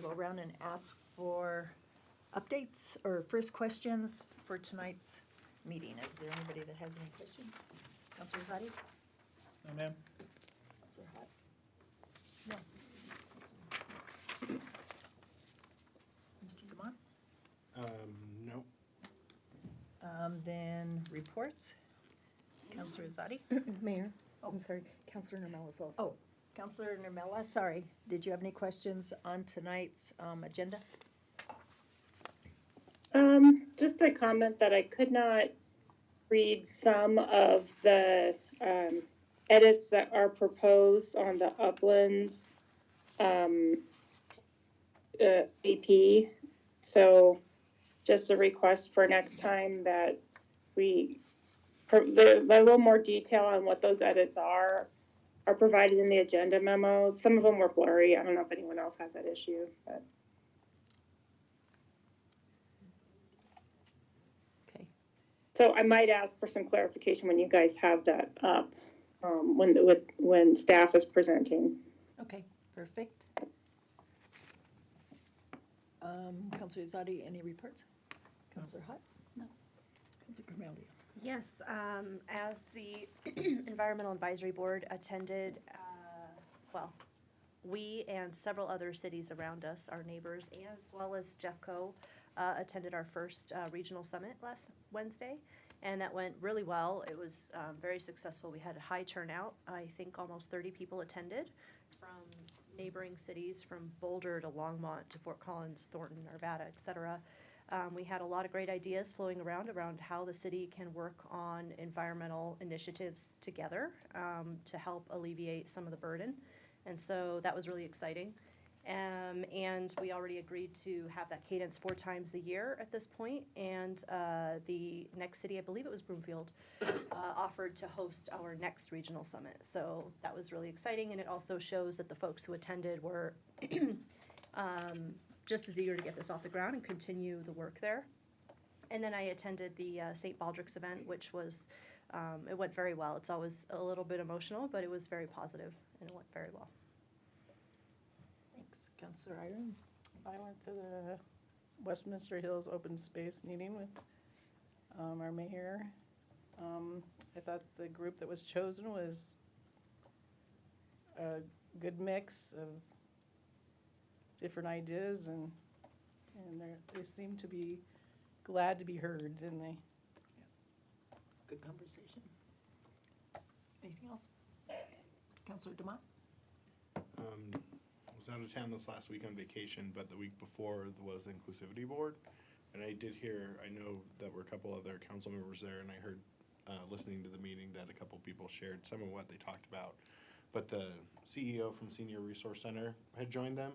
go around and ask for updates or first questions for tonight's meeting. Is there anybody that has any questions? Councilor Zadi? No, ma'am. Councilor Hott? No. Mr. Dumont? No. Then reports. Councilor Zadi? Mayor, Oh. I'm sorry, Councilor Normal is also. Oh, Councilor Nermella, sorry. Did you have any questions on tonight's agenda? Just a comment that I could not read some of the edits that are proposed on the Uplands AP. So just a request for next time that we, a little more detail on what those edits are provided in the agenda memo. Some of them were blurry. I don't know if anyone else had that issue, but. Okay. So I might ask for some clarification when you guys have that up, when staff is presenting. Okay, perfect. Councilor Zadi, any reports? Councilor Hott? No. Councilor Grimaldi? Yes, as the Environmental Advisory Board attended, we and several other cities around us, our neighbors, as well as Jeffco, attended our first regional summit last Wednesday, and that went really well. It was very successful. We had a high turnout. I think almost 30 people attended from neighboring cities, from Boulder to Longmont to Fort Collins, Thornton, Arvada, et cetera. We had a lot of great ideas flowing around how the city can work on environmental initiatives together to help alleviate some of the burden. And so that was really exciting. And we already agreed to have that cadence 4 times a year at this point. And the next city, I believe it was Broomfield, offered to host our next regional summit. So that was really exciting. And it also shows that the folks who attended were just as eager to get this off the ground and continue the work there. And then I attended the St. Baldrick's event, which was, it went very well. It's always a little bit emotional, but it was very positive and it went very well. Thanks. Councilor Iron? I went to the Westminster Hills Open Space meeting with our mayor. I thought the group that was chosen was a good mix of different ideas, and they seem to be glad to be heard, didn't they? Good conversation. Anything else? Councilor Dumont? I was out of town this last week on vacation, but the week before was the Inclusivity Board. And I did hear, I know that were a couple other council members there, and I heard, listening to the meeting, that a couple people shared some of what they talked about. But the CEO from Senior Resource Center had joined them,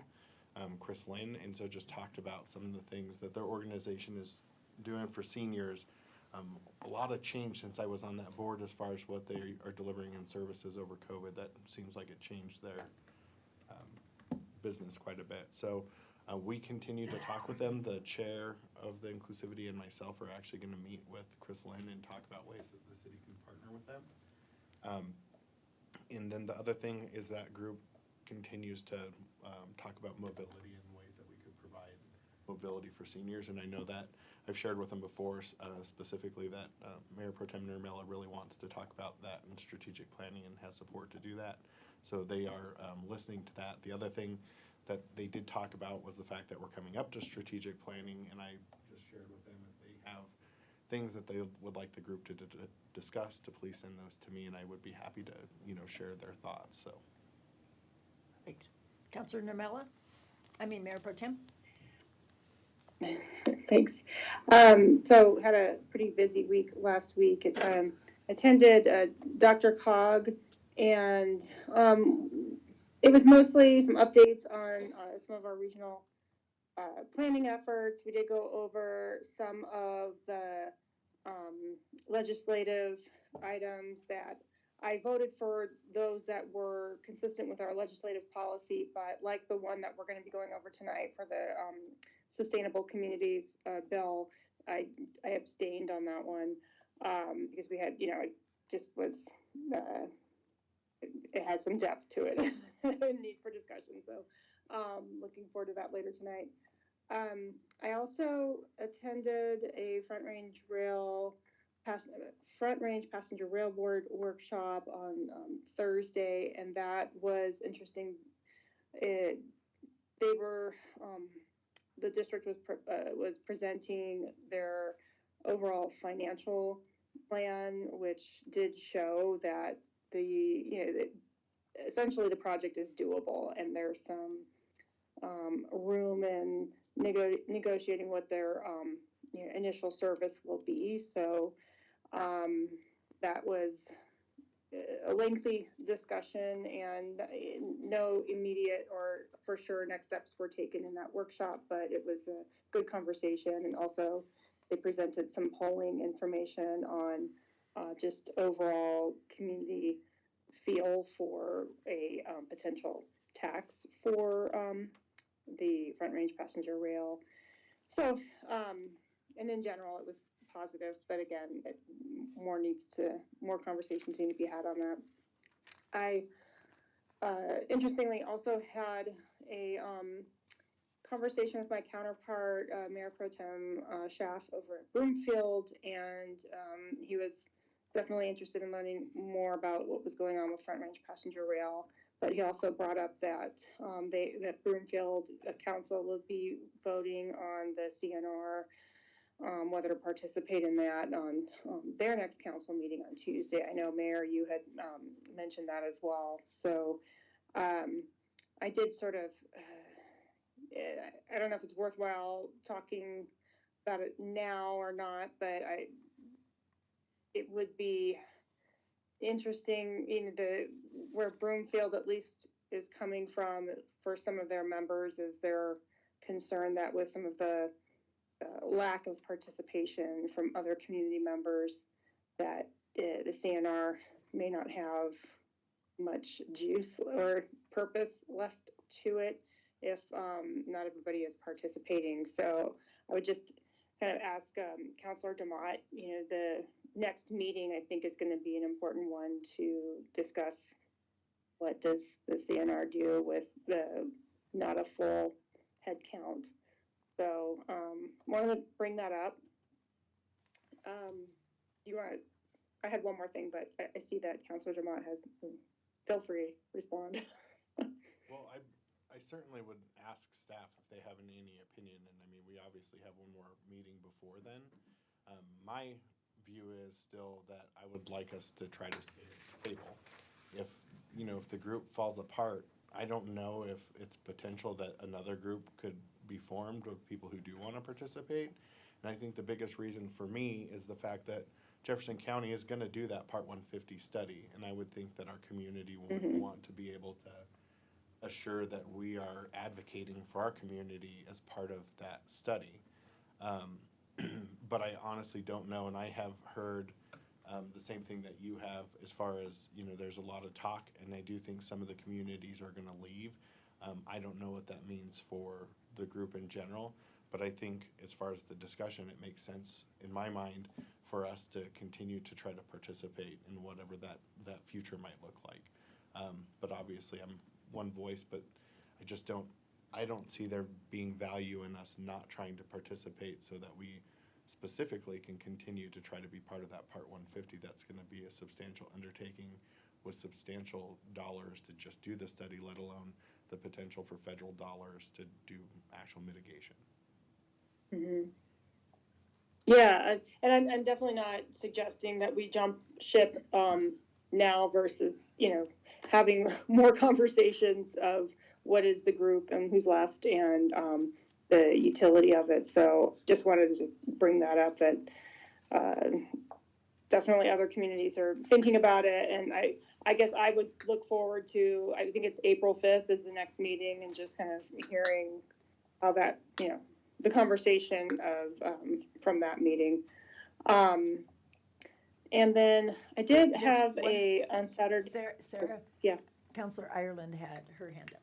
Chris Lynn, and so just talked about some of the things that their organization is doing for seniors. A lot of change since I was on that board as far as what they are delivering in services over COVID. That seems like it changed their business quite a bit. So we continue to talk with them. The chair of the Inclusivity and myself are actually going to meet with Chris Lynn and talk about ways that the city can partner with them. And then the other thing is that group continues to talk about mobility and ways that we could provide mobility for seniors. And I know that I've shared with them before, specifically that Mayor Pro Tem Nermella really wants to talk about that in strategic planning and has support to do that. So they are listening to that. The other thing that they did talk about was the fact that we're coming up to strategic planning, and I just shared with them if they have things that they would like the group to discuss, to please send those to me, and I would be happy to, share their thoughts. So. Right. Councilor Nermella? Mayor Pro Tem? Thanks. So had a pretty busy week last week. Attended Dr. Cog, and it was mostly some updates on some of our regional planning efforts. We did go over some of the legislative items that I voted for, those that were consistent with our legislative policy, but like the one that we're going to be going over tonight for the Sustainable Communities bill, I abstained on that one because we had, it just was, it has some depth to it and need for discussion. So Looking forward to that later tonight. I also attended a Front Range Passenger Rail Board workshop on Thursday, and that was interesting. They were the district was presenting their overall financial plan, which did show that essentially the project is doable, and there's some room in negotiating what their initial service will be. So that was a lengthy discussion, and no immediate or for sure next steps were taken in that workshop, but it was a good conversation. And also they presented some polling information on just overall community feel for a potential tax for the Front Range passenger rail. So, and in general, it was positive, but again, more conversations need to be had on that. I interestingly also had a conversation with my counterpart, Mayor Pro Tem Schaaf over at Broomfield, and he was definitely interested in learning more about what was going on with Front Range passenger rail. But he also brought up that that Broomfield Council will be voting on the CNR, whether to participate in that on their next council meeting on Tuesday. I know, Mayor, you had mentioned that as well. So I did sort of, I don't know if it's worthwhile talking about it now or not, but it would be interesting, where Broomfield at least is coming from for some of their members, is their concern that with some of the lack of participation from other community members, that the CNR may not have much juice or purpose left to it if not everybody is participating. So I would just kind of ask Councilor DeMott, the next meeting I think is going to be an important one to discuss what does the CNR do with the not a full head count. So wanted to bring that up. I had one more thing, but I see that Councilor DeMott has, feel free, respond. Well, I certainly would ask staff if they have any opinion, and I mean, we obviously have one more meeting before then. My view is still that I would like us to try to stay at the table. If the group falls apart, I don't know if it's potential that another group could be formed of people who do want to participate. And I think the biggest reason for me is the fact that Jefferson County is going to do that Part 150 study, and I would think that our community would want to be able to assure that we are advocating for our community as part of that study. But I honestly don't know, and I have heard the same thing that you have as far as, there's a lot of talk, and I do think some of the communities are going to leave. I don't know what that means for the group in general, but I think as far as the discussion, it makes sense in my mind for us to continue to try to participate in whatever that future might look like. But obviously I'm one voice, but I don't see there being value in us not trying to participate so that we specifically can continue to try to be part of that Part 150. That's going to be a substantial undertaking with substantial dollars to just do the study, let alone the potential for federal dollars to do actual mitigation. Mm-hmm. Yeah, and I'm definitely not suggesting that we jump ship now versus, having more conversations of what is the group and who's left and the utility of it. So just wanted to bring that up, that definitely other communities are thinking about it. And I guess I would look forward to, I think it's April 5th is the next meeting, and just kind of hearing how that, the conversation of from that meeting. And then I did have on Saturday. Sarah? Yeah. Councilor Ireland had her hand up.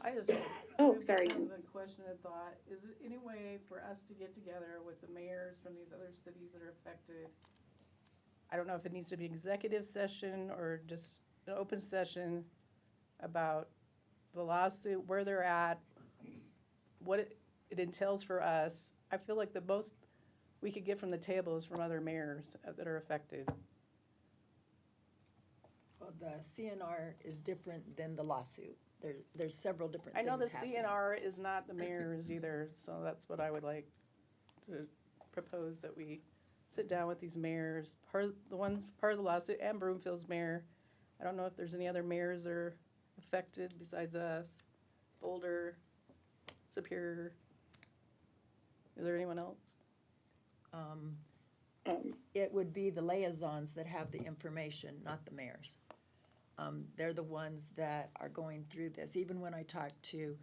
I just. Sorry. A question of thought. Is it any way for us to get together with the mayors from these other cities that are affected? I don't know if it needs to be executive session or just an open session about the lawsuit, where they're at, what it entails for us. I feel like the most we could get from the table is from other mayors that are affected. Well, the CNR is different than the lawsuit. There's several different I things know the happening. CNR is not the mayor's either, so that's what I would like to propose, that we sit down with these mayors, part of the lawsuit, and Broomfield's mayor. I don't know if there's any other mayors that are affected besides us, Boulder, Superior. Is there anyone else? It would be the liaisons that have the information, not the mayors. They're the ones that are going through this. Even when I talked to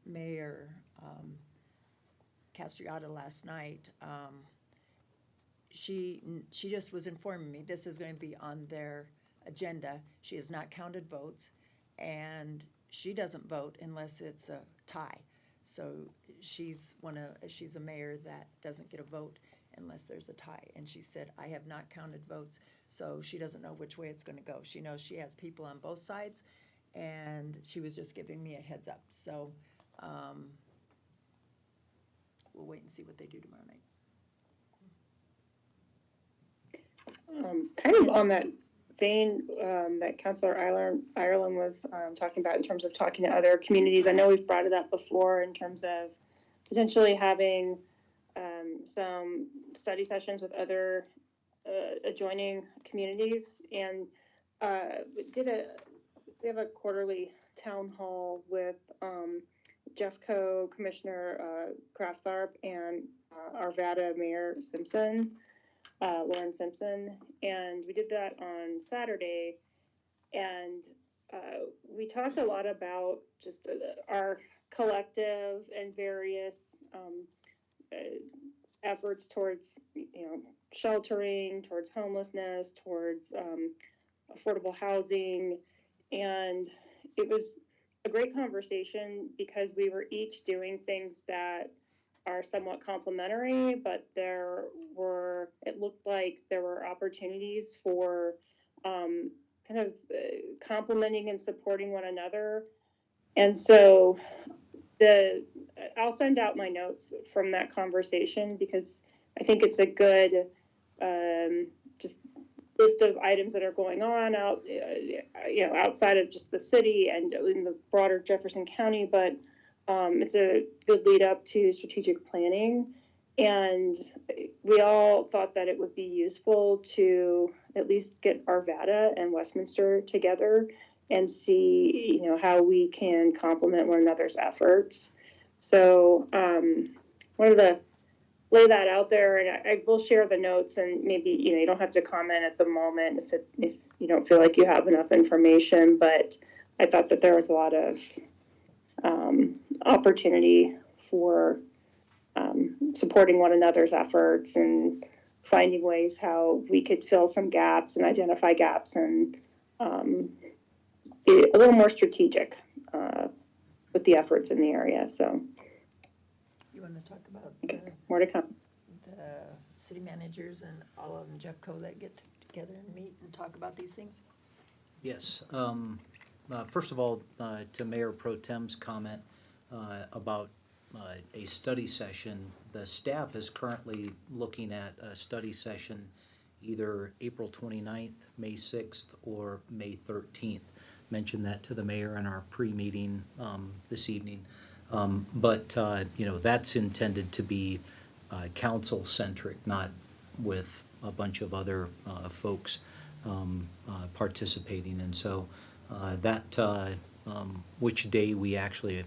Mayor Castriata last night, she just was informing me this is going to be on their agenda. She has not counted votes, and she doesn't vote unless it's a tie. So she's a mayor that doesn't get a vote unless there's a tie. And she said, I have not counted votes, so she doesn't know which way it's going to go. She knows she has people on both sides, and she was just giving me a heads up. So we'll wait and see what they do tomorrow night. Kind of on that vein that Councilor Ireland was talking about in terms of talking to other communities. I know we've brought it up before in terms of potentially having some study sessions with other adjoining communities, and we have a quarterly town hall with Jeffco Commissioner Kraftharp and Arvada Mayor Simpson, Lauren Simpson, and we did that on Saturday, and we talked a lot about just our collective and various efforts towards, sheltering, towards homelessness, towards affordable housing, and it was a great conversation because we were each doing things that are somewhat complementary, but it looked like there were opportunities for kind of complementing and supporting one another. And so I'll send out my notes from that conversation because I think it's a good just list of items that are going on outside of just the city and in the broader Jefferson County, but it's a good lead up to strategic planning. And we all thought that it would be useful to at least get Arvada and Westminster together and see, how we can complement one another's efforts. So wanted to lay that out there, and I will share the notes, and maybe, you don't have to comment at the moment if you don't feel like you have enough information, but I thought that there was a lot of opportunity for supporting one another's efforts and finding ways how we could fill some gaps and identify gaps and be a little more strategic with the efforts in the area. So You want to talk about more to come. the city managers and all of them, Jeffco, that get together and meet and talk about these things? Yes. First of all, to Mayor Pro Tem's comment about a study session, the staff is currently looking at a study session either April 29th, May 6th, or May 13th. Mentioned that to the mayor in our pre-meeting this evening. But that's intended to be council-centric, not with a bunch of other folks participating. And so which day we actually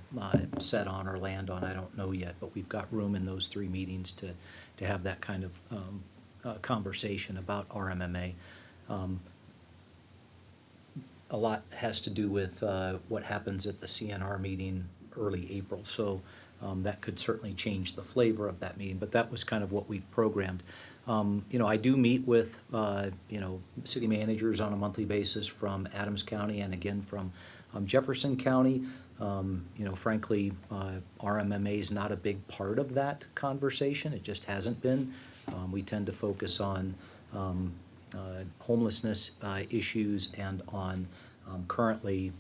set on or land on, I don't know yet, but we've got room in those 3 meetings to have that kind of conversation about RMMA. A lot has to do with what happens at the CNR meeting early April, so that could certainly change the flavor of that meeting, but that was kind of what we've programmed. I do meet with, city managers on a monthly basis from Adams County and again from Jefferson County. Frankly, RMMA is not a big part of that conversation. It just hasn't been. We tend to focus on homelessness issues and on currently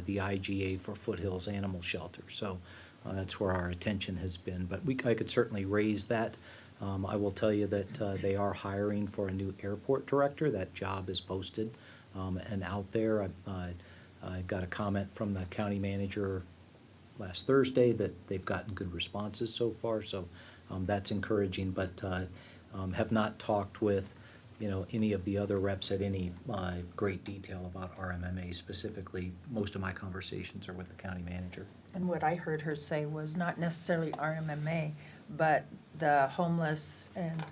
the IGA for Foothills Animal Shelter. So that's where our attention has been. But I could certainly raise that. I will tell you that they are hiring for a new airport director. That job is posted and out there. I got a comment from the county manager last Thursday that they've gotten good responses so far, so that's encouraging, but have not talked with, any of the other reps at any great detail about RMMA specifically. Most of my conversations are with the county manager. And what I heard her say was not necessarily RMMA, but the homeless and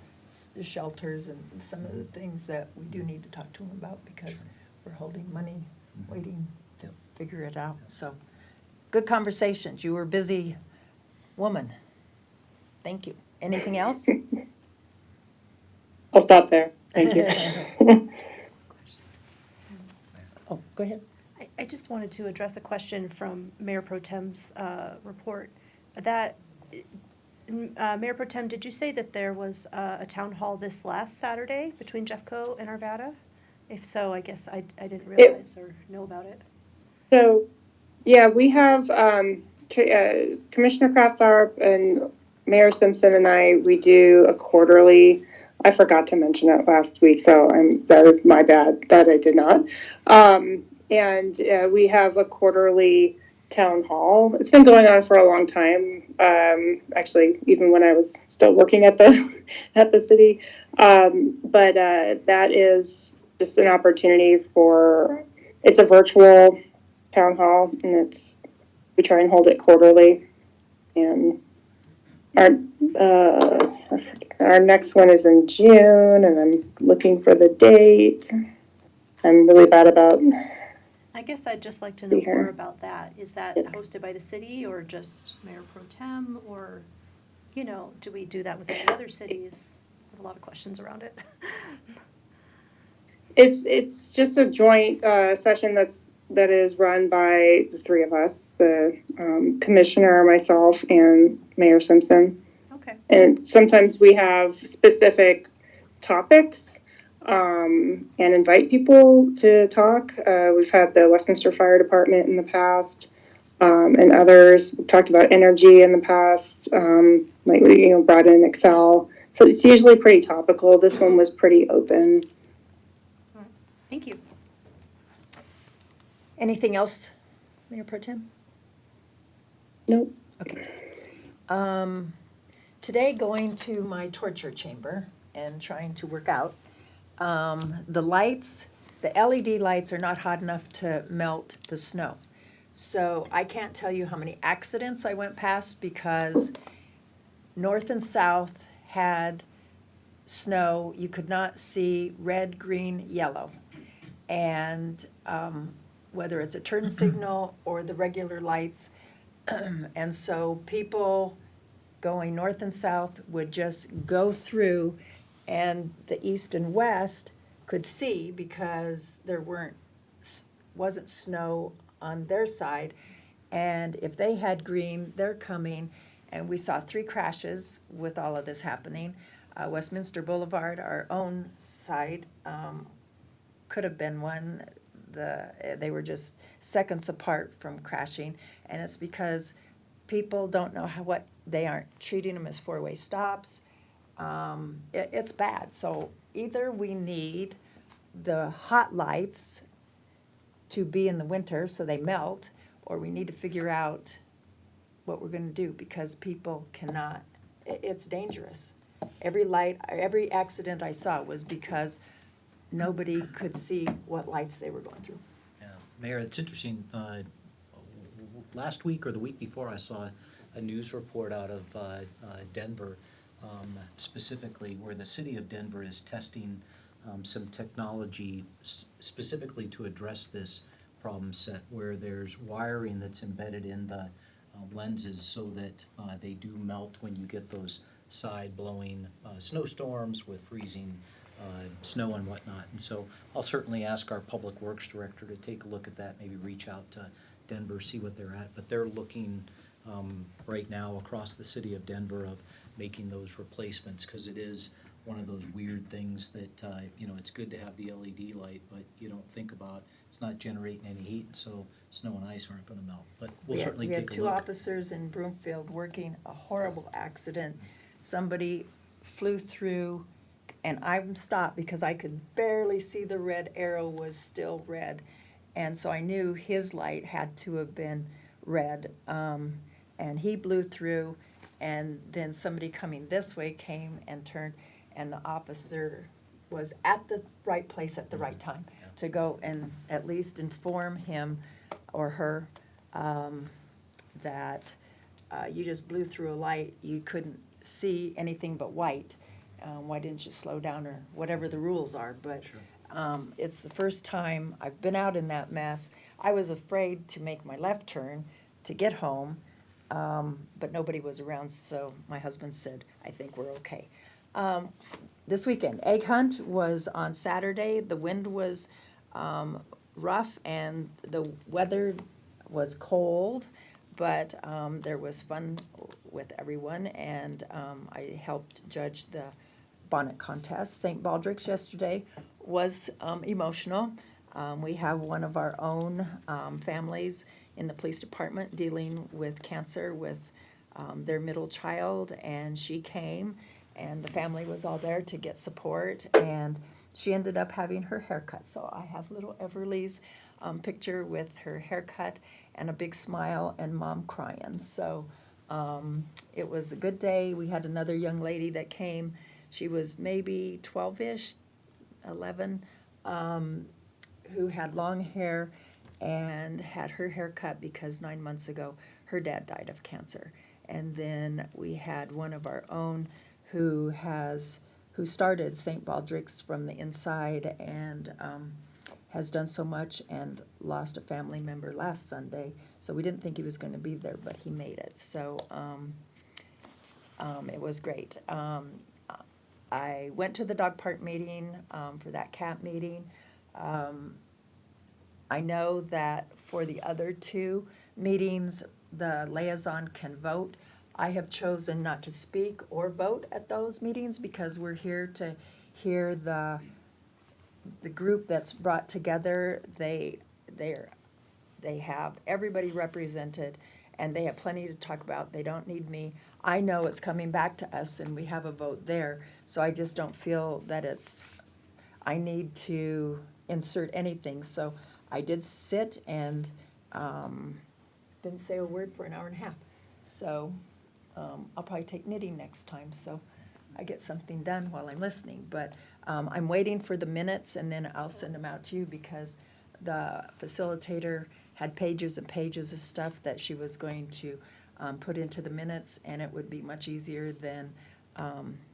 the shelters and some of the things that we do need to talk to them about because we're holding money, waiting to figure it out. So, good conversations. You were a busy woman. Thank you. Anything else? I'll stop there. Thank you. Oh, go ahead. I just wanted to address a question from Mayor Pro Tem's report. That, Mayor Pro Tem, did you say that there was a town hall this last Saturday between Jeffco and Arvada? If so, I guess I didn't realize or know about it. So, yeah, we have Commissioner Kraft-Tharp and Mayor Simpson and we do a quarterly. I forgot to mention it last week, so that is my bad that I did not. And we have a quarterly town hall. It's been going on for a long time. Actually, even when I was still working at the city. But that is just an opportunity it's a virtual town hall, and we try and hold it quarterly. And our next one is in June, and I'm looking for the date. I'm really bad about. I guess I'd just like to know Here. more about that. Is that hosted by the city or just Mayor Pro Tem, or, do we do that with any other cities? I have a lot of questions around it. It's just a joint session that is run by the three of us, the commissioner, myself, and Mayor Simpson. Okay. And sometimes we have specific topics and invite people to talk. We've had the Westminster Fire Department in the past and others. We've talked about energy in the past, like brought in Excel. So it's usually pretty topical. This one was pretty open. Thank you. Anything else, Mayor Pro Tem? Nope. Okay. Today, going to my torture chamber and trying to work out. The LED lights are not hot enough to melt the snow. So I can't tell you how many accidents I went past because north and south had snow. You could not see red, green, yellow. And whether it's a turn signal or the regular lights. And so people going north and south would just go through, and the east and west could see because there wasn't snow on their side. And if they had green, they're coming. And we saw 3 crashes with all of this happening. Westminster Boulevard, our own side, could have been one. They were just seconds apart from crashing, and it's because people don't know what they aren't treating them as 4-way stops. It's bad. So either we need the hot lights to be in the winter so they melt, or we need to figure out what we're going to do because people cannot. It's dangerous. Every accident I saw was because nobody could see what lights they were going through. Yeah, Mayor, it's interesting. Last week or the week before, I saw a news report out of Denver, specifically where the city of Denver is testing some technology specifically to address this problem set, where there's wiring that's embedded in the lenses so that they do melt when you get those side-blowing snowstorms with freezing snow and whatnot. And so I'll certainly ask our Public Works Director to take a look at that, maybe reach out to Denver, see what they're at. But they're looking right now across the city of Denver of making those replacements, because it is one of those weird things that, it's good to have the LED light, but you don't think about it's not generating any heat, so snow and ice aren't gonna melt, but we'll We had- certainly We had take a two look. officers in Broomfield working a horrible accident. Somebody flew through, and I'm stopped because I could barely see the red arrow was still red. And so I knew his light had to have been red. And he blew through, and then somebody coming this way came and turned, and the officer was at the right place at the right time Yeah. to go and at least inform him or her that you just blew through a light, you couldn't see anything but white. Why didn't you slow down, or whatever the rules are? But Sure. it's the first time I've been out in that mess. I was afraid to make my left turn to get home, but nobody was around, so my husband said, I think we're okay. This weekend, egg hunt was on Saturday. The wind was rough and the weather was cold, but there was fun with everyone, and I helped judge the bonnet contest. St. Baldrick's yesterday was emotional. We have one of our own families in the police department dealing with cancer with their middle child, and she came, and the family was all there to get support, and she ended up having her haircut. So I have little Everly's picture with her haircut and a big smile and mom crying. So it was a good day. We had another young lady that came. She was maybe 12-ish, 11, who had long hair and had her hair cut because 9 months ago her dad died of cancer. And then we had one of our own who started St. Baldrick's from the inside and has done so much and lost a family member last Sunday. So we didn't think he was going to be there, but he made it. So it was great. I went to the dog park meeting for that cat meeting. I know that for the other two meetings, the liaison can vote. I have chosen not to speak or vote at those meetings because we're here to hear the group that's brought together. They have everybody represented, and they have plenty to talk about. They don't need me. I know it's coming back to us, and we have a vote there, so I just don't feel that I need to insert anything. So I did sit and didn't say a word for an hour and a half. So I'll probably take knitting next time, so I get something done while I'm listening. But I'm waiting for the minutes, and then I'll send them out to you because the facilitator had pages and pages of stuff that she was going to put into the minutes, and it would be much easier than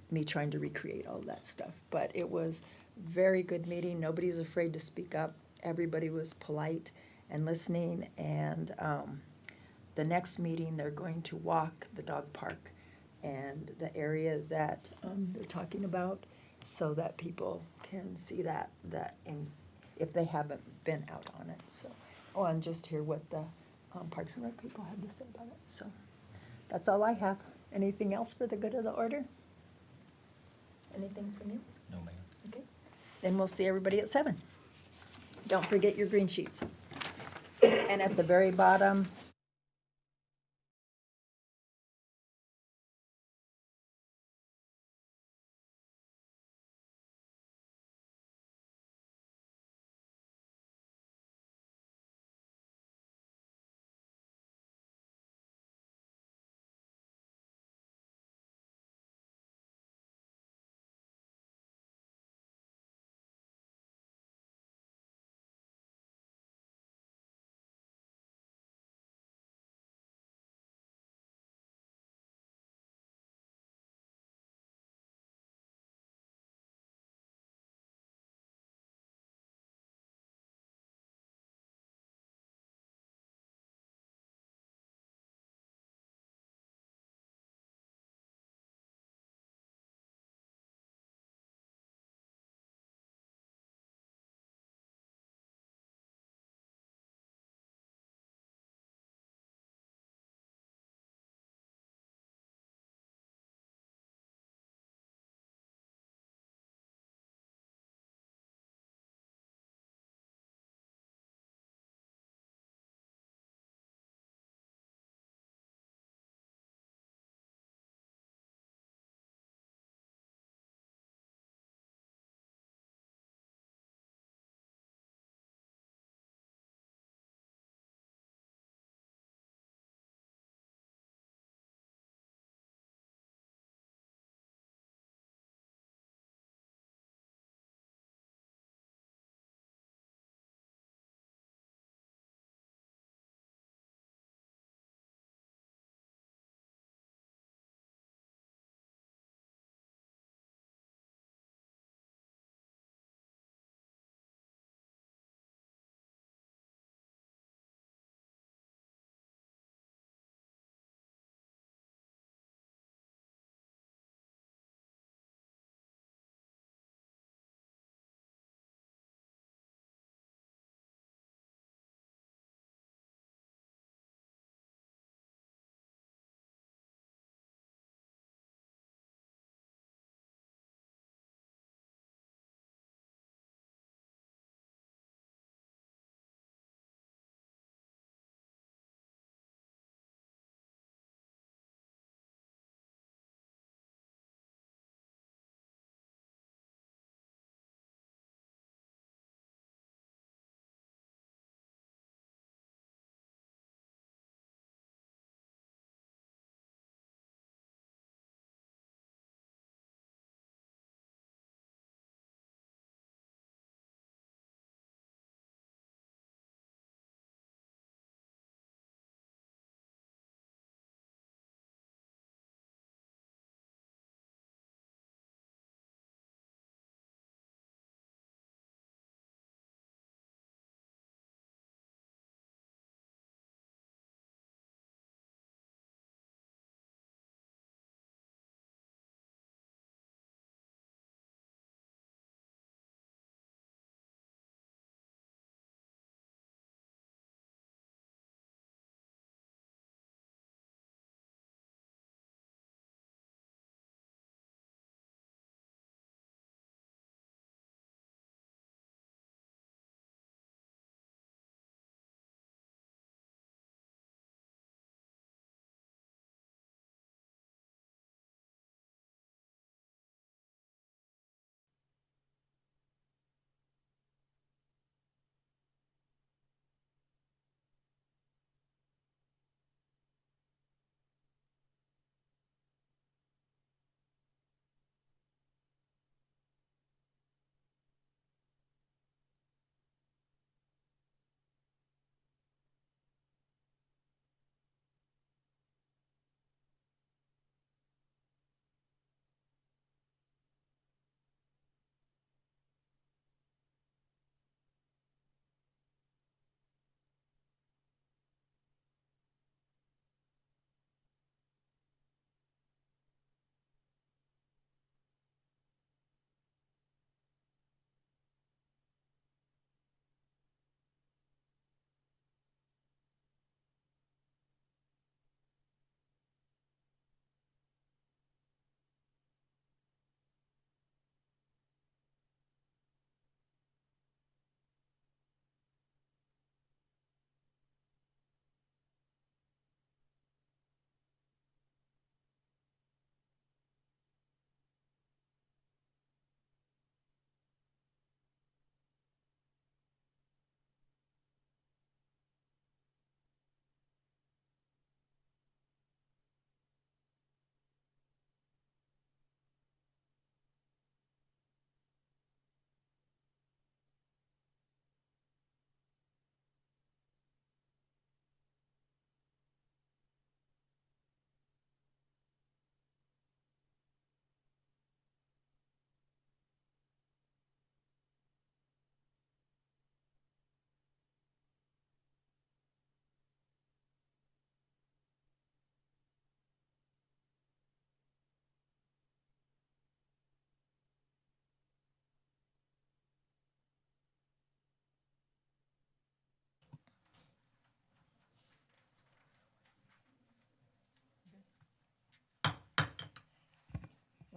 me trying to recreate all that stuff. But it was a very good meeting. Nobody's afraid to speak up. Everybody was polite and listening, and the next meeting, they're going to walk the dog park and the area that they're talking about so that people can see that in, if they haven't been out on it. So, and just hear what the Parks and Rec people had to say about it. So that's all I have. Anything else for the good of the order? Anything from you? No, ma'am. Okay. Then we'll see everybody at 7. Don't forget your green sheets. And at the very bottom,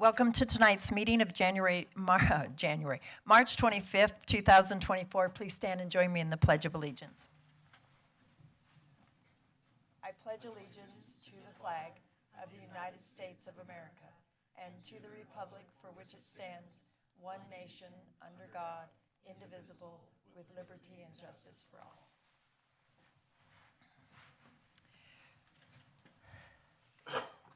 Welcome to tonight's meeting of March 25th, 2024. Please stand and join me in the Pledge of Allegiance. I pledge allegiance to the flag of the United States of America and to the republic for which it stands, one nation, under God, indivisible, with liberty and justice for all.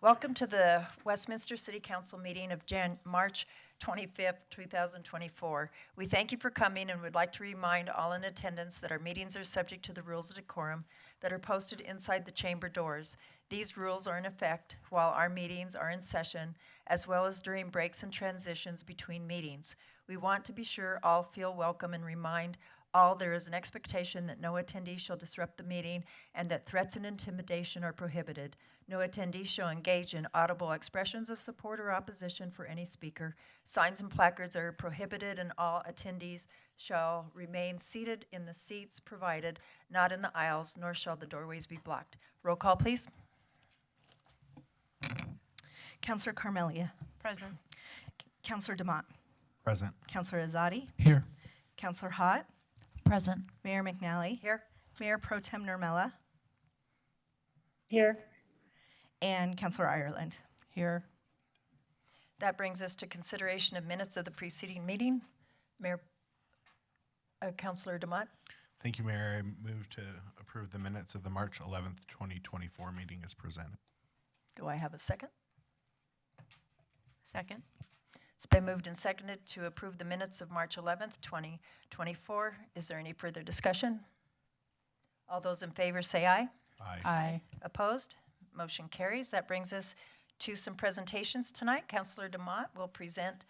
Welcome to the Westminster City Council meeting of March 25th, 2024. We thank you for coming and would like to remind all in attendance that our meetings are subject to the rules of decorum that are posted inside the chamber doors. These rules are in effect while our meetings are in session, as well as during breaks and transitions between meetings. We want to be sure all feel welcome and remind all there is an expectation that no attendee shall disrupt the meeting and that threats and intimidation are prohibited. No attendee shall engage in audible expressions of support or opposition for any speaker. Signs and placards are prohibited, and all attendees shall remain seated in the seats provided, not in the aisles, nor shall the doorways be blocked. Roll call, please. Councillor Carmelia. Present. Councillor Demott. Present. Councillor Azadi. Here. Councillor Hott. Present. Mayor McNally. Here. Mayor Pro Tem Nurmela. Here. And Councillor Ireland. Here. That brings us to consideration of minutes of the preceding meeting. Mayor, Councillor Demott. Thank you, Mayor. I move to approve the minutes of the March 11th, 2024 meeting as presented. Do I have a second? Second. It's been moved and seconded to approve the minutes of March 11th, 2024. Is there any further discussion? All those in favor say aye. Aye. Aye. Opposed? Motion carries. That brings us to some presentations tonight. Councillor Demott will present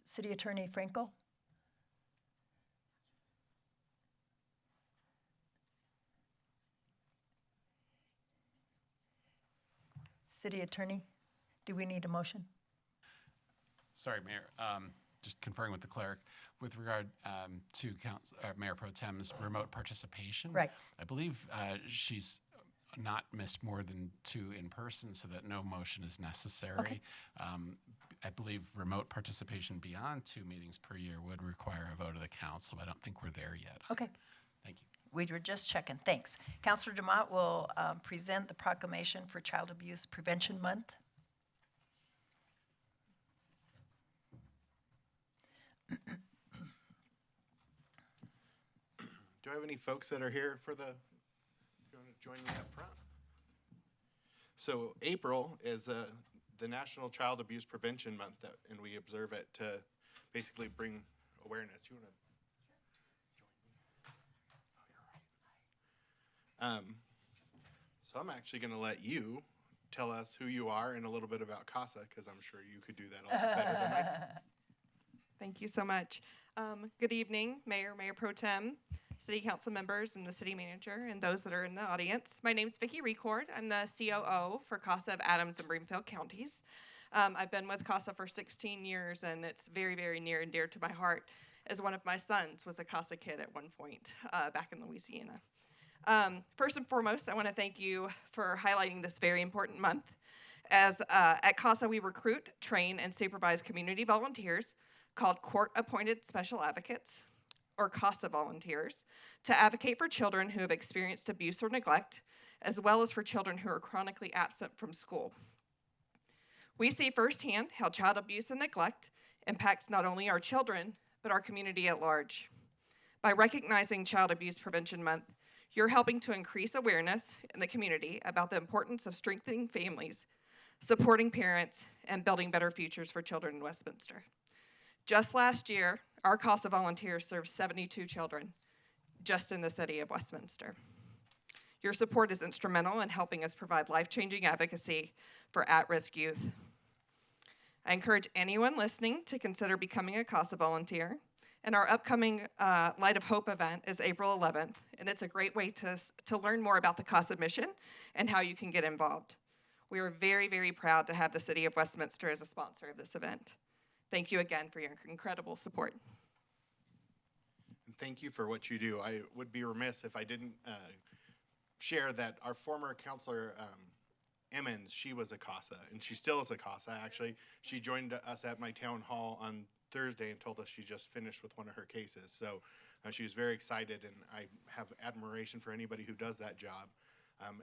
City Attorney Frankel. City Attorney, do we need a motion? Sorry, Mayor, just conferring with the clerk, with regard to Mayor Pro Tem's remote participation. Right. I believe she's not missed more than 2 in person, so that no motion is necessary. Okay. I believe remote participation beyond 2 meetings per year would require a vote of the council, but I don't think we're there yet. Okay. Thank you. We were just checking. Thanks. Councillor Demott will present the proclamation for Child Abuse Prevention Month. Do I have any folks that are here for the, you want to join me up front? So April is the National Child Abuse Prevention Month, and we observe it to basically bring awareness. You want to join me? So I'm actually going to let you tell us who you are and a little bit about CASA, because I'm sure you could do that a lot better than I can. Thank you so much. Good evening, Mayor, Mayor Pro Tem, City Council members, and the City Manager, and those that are in the audience. My name is Vicki Record. I'm the COO for CASA of Adams and Broomfield counties. I've been with CASA for 16 years, and it's very, very near and dear to my heart, as one of my sons was a CASA kid at one point back in Louisiana. First and foremost, I want to thank you for highlighting this very important month. As at CASA, we recruit, train, and supervise community volunteers called Court-Appointed Special Advocates, or CASA volunteers, to advocate for children who have experienced abuse or neglect, as well as for children who are chronically absent from school. We see firsthand how child abuse and neglect impacts not only our children, but our community at large. By recognizing Child Abuse Prevention Month, you're helping to increase awareness in the community about the importance of strengthening families, supporting parents, and building better futures for children in Westminster. Just last year, our CASA volunteers served 72 children just in the city of Westminster. Your support is instrumental in helping us provide life-changing advocacy for at-risk youth. I encourage anyone listening to consider becoming a CASA volunteer. And our upcoming Light of Hope event is April 11th, and it's a great way to learn more about the CASA mission and how you can get involved. We are very, very proud to have the City of Westminster as a sponsor of this event. Thank you again for your incredible support. And thank you for what you do. I would be remiss if I didn't share that our former counselor, Emmons, she was a CASA, and she still is a CASA, actually. She joined us at my town hall on Thursday and told us she just finished with one of her cases. So she was very excited, and I have admiration for anybody who does that job.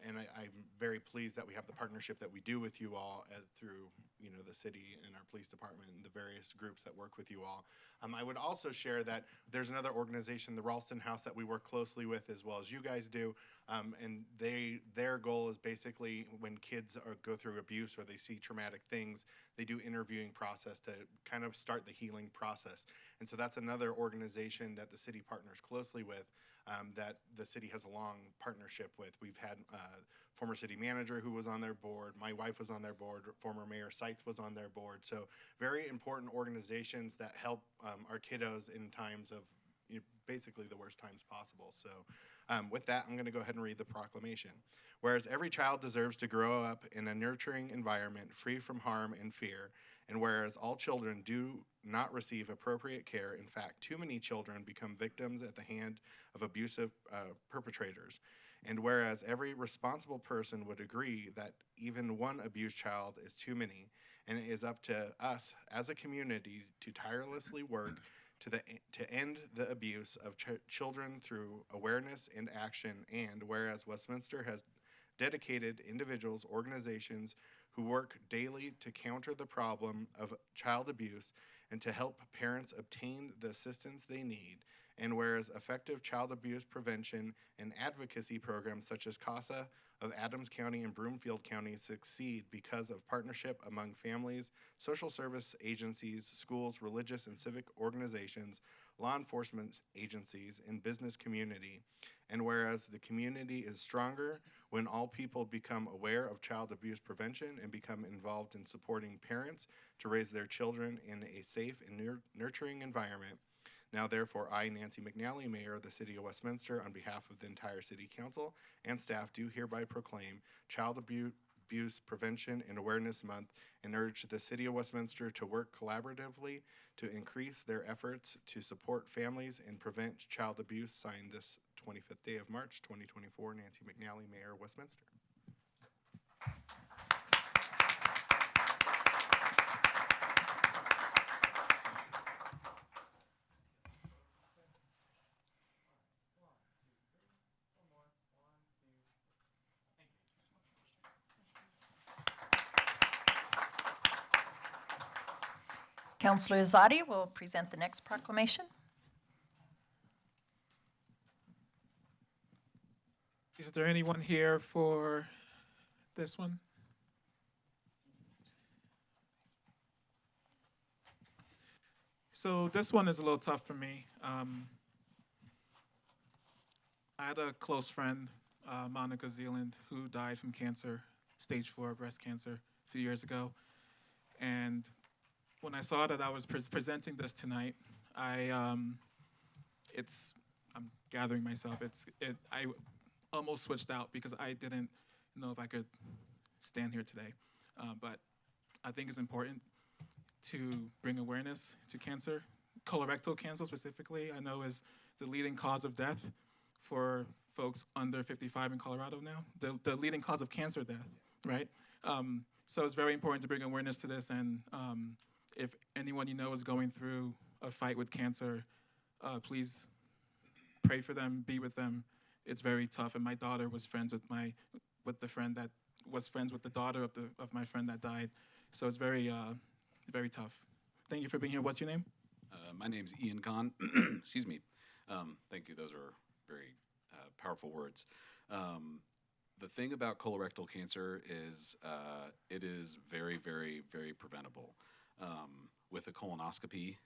And I'm very pleased that we have the partnership that we do with you all through, the city and our police department and the various groups that work with you all. I would also share that there's another organization, the Ralston House, that we work closely with as well as you guys do. And their goal is basically when kids go through abuse or they see traumatic things, they do interviewing process to kind of start the healing process. And so that's another organization that the city partners closely with. That the city has a long partnership with. We've had former city manager who was on their board, my wife was on their board, former Mayor Seitz was on their board. So very important organizations that help our kiddos in times of basically the worst times possible. So with that, I'm going to go ahead and read the proclamation. Whereas every child deserves to grow up in a nurturing environment free from harm and fear, and whereas all children do not receive appropriate care, in fact, too many children become victims at the hand of abusive perpetrators. And whereas every responsible person would agree that even one abused child is too many, and it is up to us as a community to tirelessly work to end the abuse of children through awareness and action. And whereas Westminster has dedicated individuals, organizations who work daily to counter the problem of child abuse and to help parents obtain the assistance they need. And whereas effective child abuse prevention and advocacy programs such as CASA of Adams County and Broomfield County succeed because of partnership among families, social service agencies, schools, religious and civic organizations, law enforcement agencies, and business community. And whereas the community is stronger when all people become aware of child abuse prevention and become involved in supporting parents to raise their children in a safe and nurturing environment. Now, therefore, I, Nancy McNally, Mayor of the City of Westminster, on behalf of the entire City Council and staff, do hereby proclaim Child Abuse Prevention and Awareness Month and urge the City of Westminster to work collaboratively to increase their efforts to support families and prevent child abuse. Signed this 25th day of March, 2024, Nancy McNally, Mayor of Westminster. Councillor Azadi will present the next proclamation. Is there anyone here for this one? So this one is a little tough for me. I had a close friend, Monica Zealand, who died from cancer, stage 4 breast cancer, a few years ago. And when I saw that I was presenting this tonight, I'm gathering myself. I almost switched out because I didn't know if I could stand here today. But I think it's important to bring awareness to cancer. Colorectal cancer specifically, I know is the leading cause of death for folks under 55 in Colorado now. The leading cause of cancer death, right? So it's very important to bring awareness to this, and if anyone you know is going through a fight with cancer, please pray for them, be with them. It's very tough, and my daughter was friends with the friend that was friends with the daughter of my friend that died. So it's very, very tough. Thank you for being here. What's your name? My name's Ian Kahn. Excuse me. Thank you. Those are very powerful words. The thing about colorectal cancer is it is very, very, very preventable. With a colonoscopy,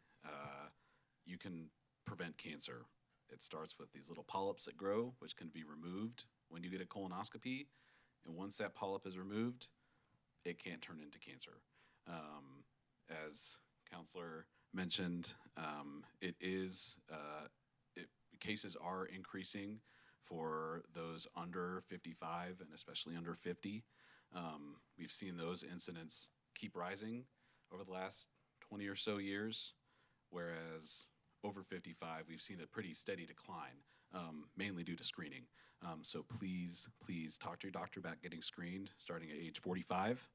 you can prevent cancer. It starts with these little polyps that grow, which can be removed when you get a colonoscopy. And once that polyp is removed, it can't turn into cancer. As Counselor mentioned, cases are increasing for those under 55 and especially under 50. We've seen those incidents keep rising over the last 20 or so years, whereas over 55, we've seen a pretty steady decline. mainly due to screening. So please talk to your doctor about getting screened starting at age 45.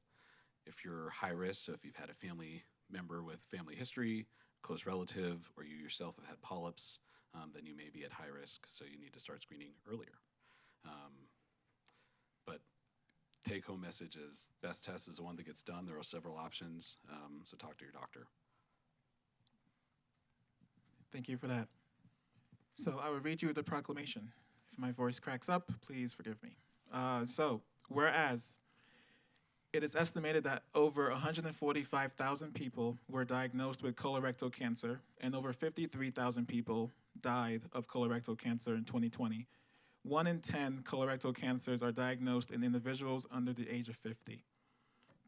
If you're high risk, so if you've had a family member with family history, close relative, or you yourself have had polyps, then you may be at high risk, so you need to start screening earlier. But take-home message is best test is the one that gets done. There are several options, so talk to your doctor. Thank you for that. So I will read you the proclamation. If my voice cracks up, please forgive me. Whereas it is estimated that over 145,000 people were diagnosed with colorectal cancer and over 53,000 people died of colorectal cancer in 2020. 1 in 10 colorectal cancers are diagnosed in individuals under the age of 50.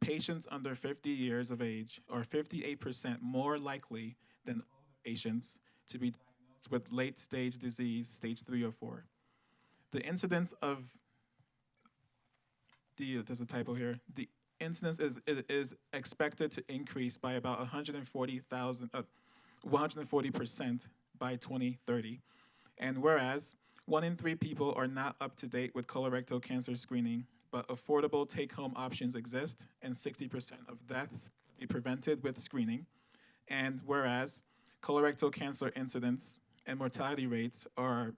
Patients under 50 years of age are 58% more likely than patients to be diagnosed with late-stage disease, stage 3 or 4. The incidence of there's a typo here. The incidence is expected to increase by about 140% by 2030. And whereas 1 in 3 people are not up to date with colorectal cancer screening, but affordable take-home options exist, and 60% of deaths can be prevented with screening. And whereas colorectal cancer incidence and mortality rates are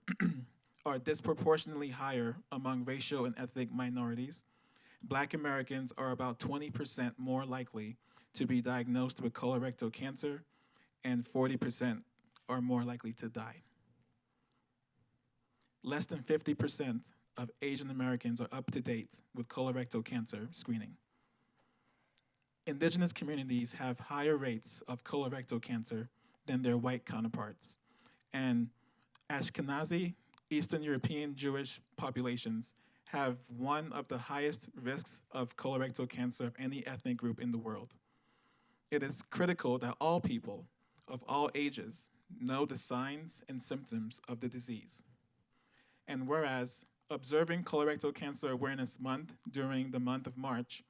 are disproportionately higher among racial and ethnic minorities, Black Americans are about 20% more likely to be diagnosed with colorectal cancer, and 40% are more likely to die. Less than 50% of Asian Americans are up to date with colorectal cancer screening. Indigenous communities have higher rates of colorectal cancer than their white counterparts. And Ashkenazi, Eastern European Jewish populations have one of the highest risks of colorectal cancer of any ethnic group in the world. It is critical that all people of all ages know the signs and symptoms of the disease. And whereas observing Colorectal Cancer Awareness Month during the month of March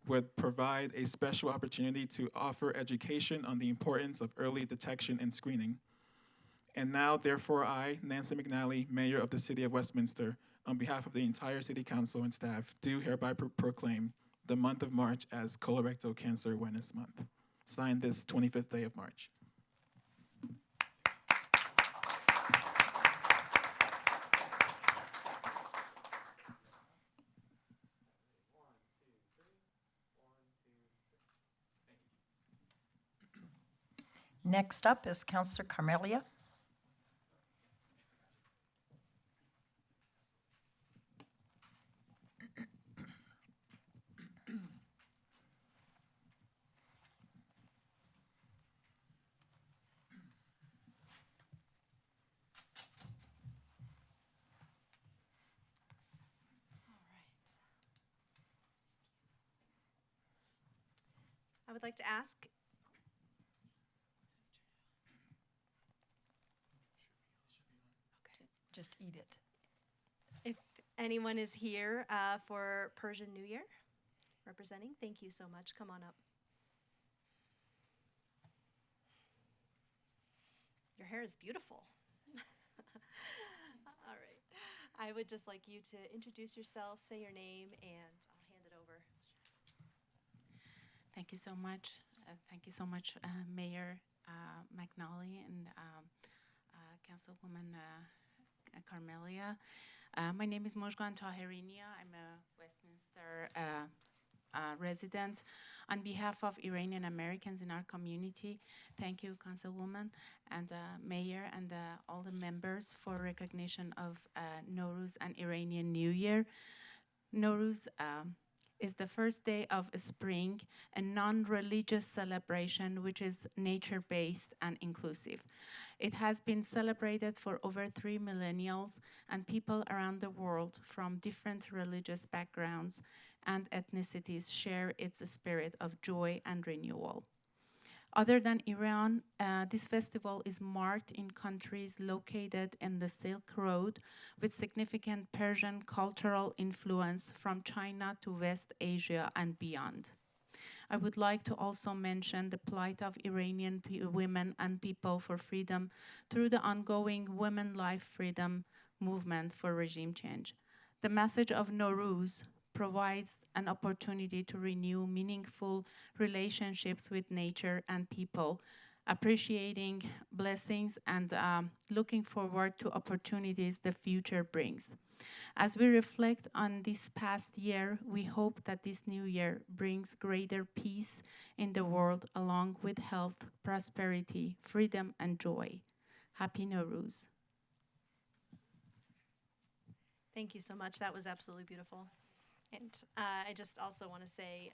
would provide a special opportunity to offer education on the importance of early detection and screening. And now, therefore, I, Nancy McNally, Mayor of the City of Westminster, on behalf of the entire City Council and staff, do hereby proclaim the month of March as Colorectal Cancer Awareness Month. Signed this 25th day of March. Next up is Councillor Carmelia. I would like to ask Just eat it. if anyone is here for Persian New Year representing. Thank you so much. Come on up. Your hair is beautiful. All right. I would just like you to introduce yourself, say your name, and I'll hand it over. Thank you so much. Thank you so much, Mayor McNally and Councilwoman Carmelia. My name is Mojgan Tahirinia. I'm a Westminster resident. On behalf of Iranian Americans in our community, thank you, Councilwoman and Mayor and all the members for recognition of Nowruz and Iranian New Year. Nowruz is the first day of spring, a non-religious celebration which is nature-based and inclusive. It has been celebrated for over 3 millennials, and people around the world from different religious backgrounds and ethnicities share its spirit of joy and renewal. Other than Iran, this festival is marked in countries located in the Silk Road with significant Persian cultural influence from China to West Asia and beyond. I would like to also mention the plight of Iranian women and people for freedom through the ongoing Women Life Freedom movement for regime change. The message of Nowruz provides an opportunity to renew meaningful relationships with nature and people, appreciating blessings and looking forward to opportunities the future brings. As we reflect on this past year, we hope that this new year brings greater peace in the world, along with health, prosperity, freedom, and joy. Happy Nowruz. Thank you so much. That was absolutely beautiful. And I just also want to say,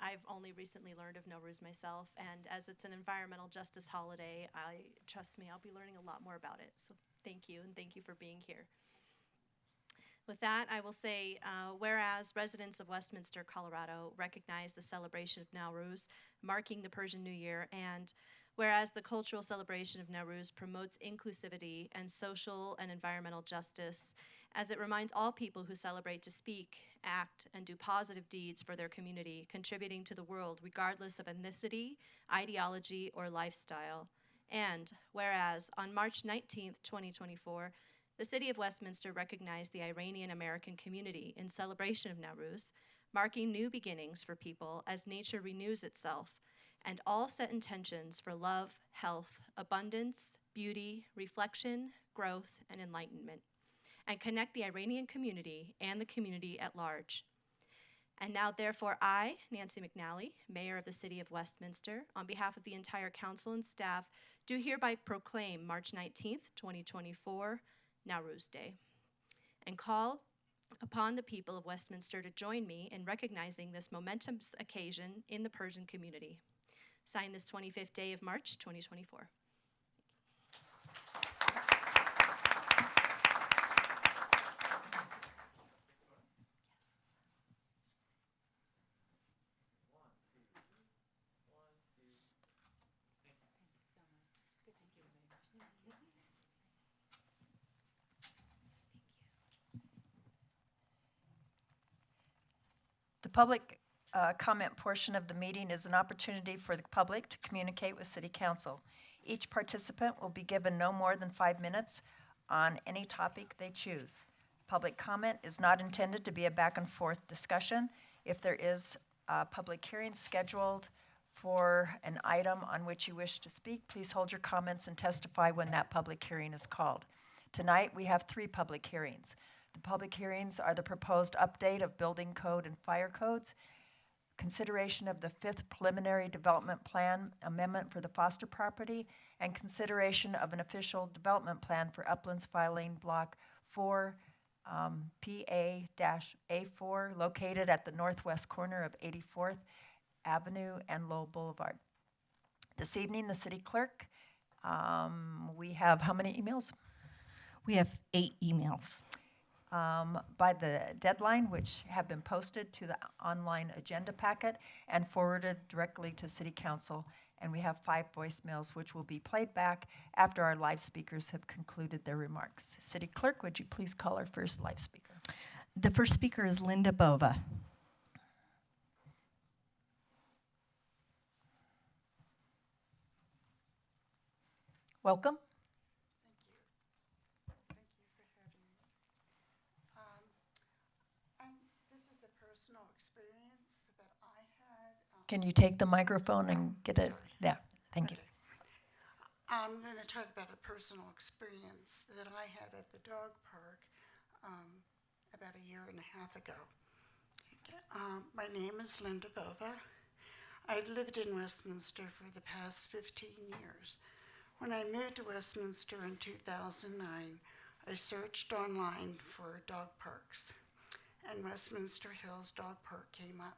I've only recently learned of Nowruz myself, and as it's an environmental justice holiday, trust me, I'll be learning a lot more about it. So thank you, and thank you for being here. With that, I will say, whereas residents of Westminster, Colorado recognize the celebration of Nowruz, marking the Persian New Year, and whereas the cultural celebration of Nowruz promotes inclusivity and social and environmental justice, as it reminds all people who celebrate to speak, act, and do positive deeds for their community, contributing to the world regardless of ethnicity, ideology, or lifestyle. And whereas on March 19th, 2024, the City of Westminster recognized the Iranian American community in celebration of Nowruz, marking new beginnings for people as nature renews itself, and all set intentions for love, health, abundance, beauty, reflection, growth, and enlightenment, and connect the Iranian community and the community at large. And now, therefore, I, Nancy McNally, Mayor of the City of Westminster, on behalf of the entire council and staff, do hereby proclaim March 19th, 2024, Nowruz Day, and call upon the people of Westminster to join me in recognizing this momentous occasion in the Persian community. Signed this 25th day of March, 2024. The public comment portion of the meeting is an opportunity for the public to communicate with City Council. Each participant will be given no more than 5 minutes on any topic they choose. Public comment is not intended to be a back and forth discussion. If there is a public hearing scheduled for an item on which you wish to speak, please hold your comments and testify when that public hearing is called. Tonight, we have 3 public hearings. The public hearings are the proposed update of building code and fire codes, consideration of the 5th preliminary development plan amendment for the Foster property, and consideration of an official development plan for Uplands Filing Block 4, PA-A4, located at the northwest corner of 84th Avenue and Lowell Boulevard. This evening, the city clerk, we have how many emails? We have 8 emails. By the deadline, which have been posted to the online agenda packet and forwarded directly to City Council. And we have 5 voicemails, which will be played back after our live speakers have concluded their remarks. City Clerk, would you please call our first live speaker? The first speaker is Linda Bova. Welcome. Can you take the microphone and get it? Yeah, thank you. I'm going to talk about a personal experience that I had at the dog park about a year and a half ago. My name is Linda Bova. I've lived in Westminster for the past 15 years. When I moved to Westminster in 2009, I searched online for dog parks, and Westminster Hills Dog Park came up,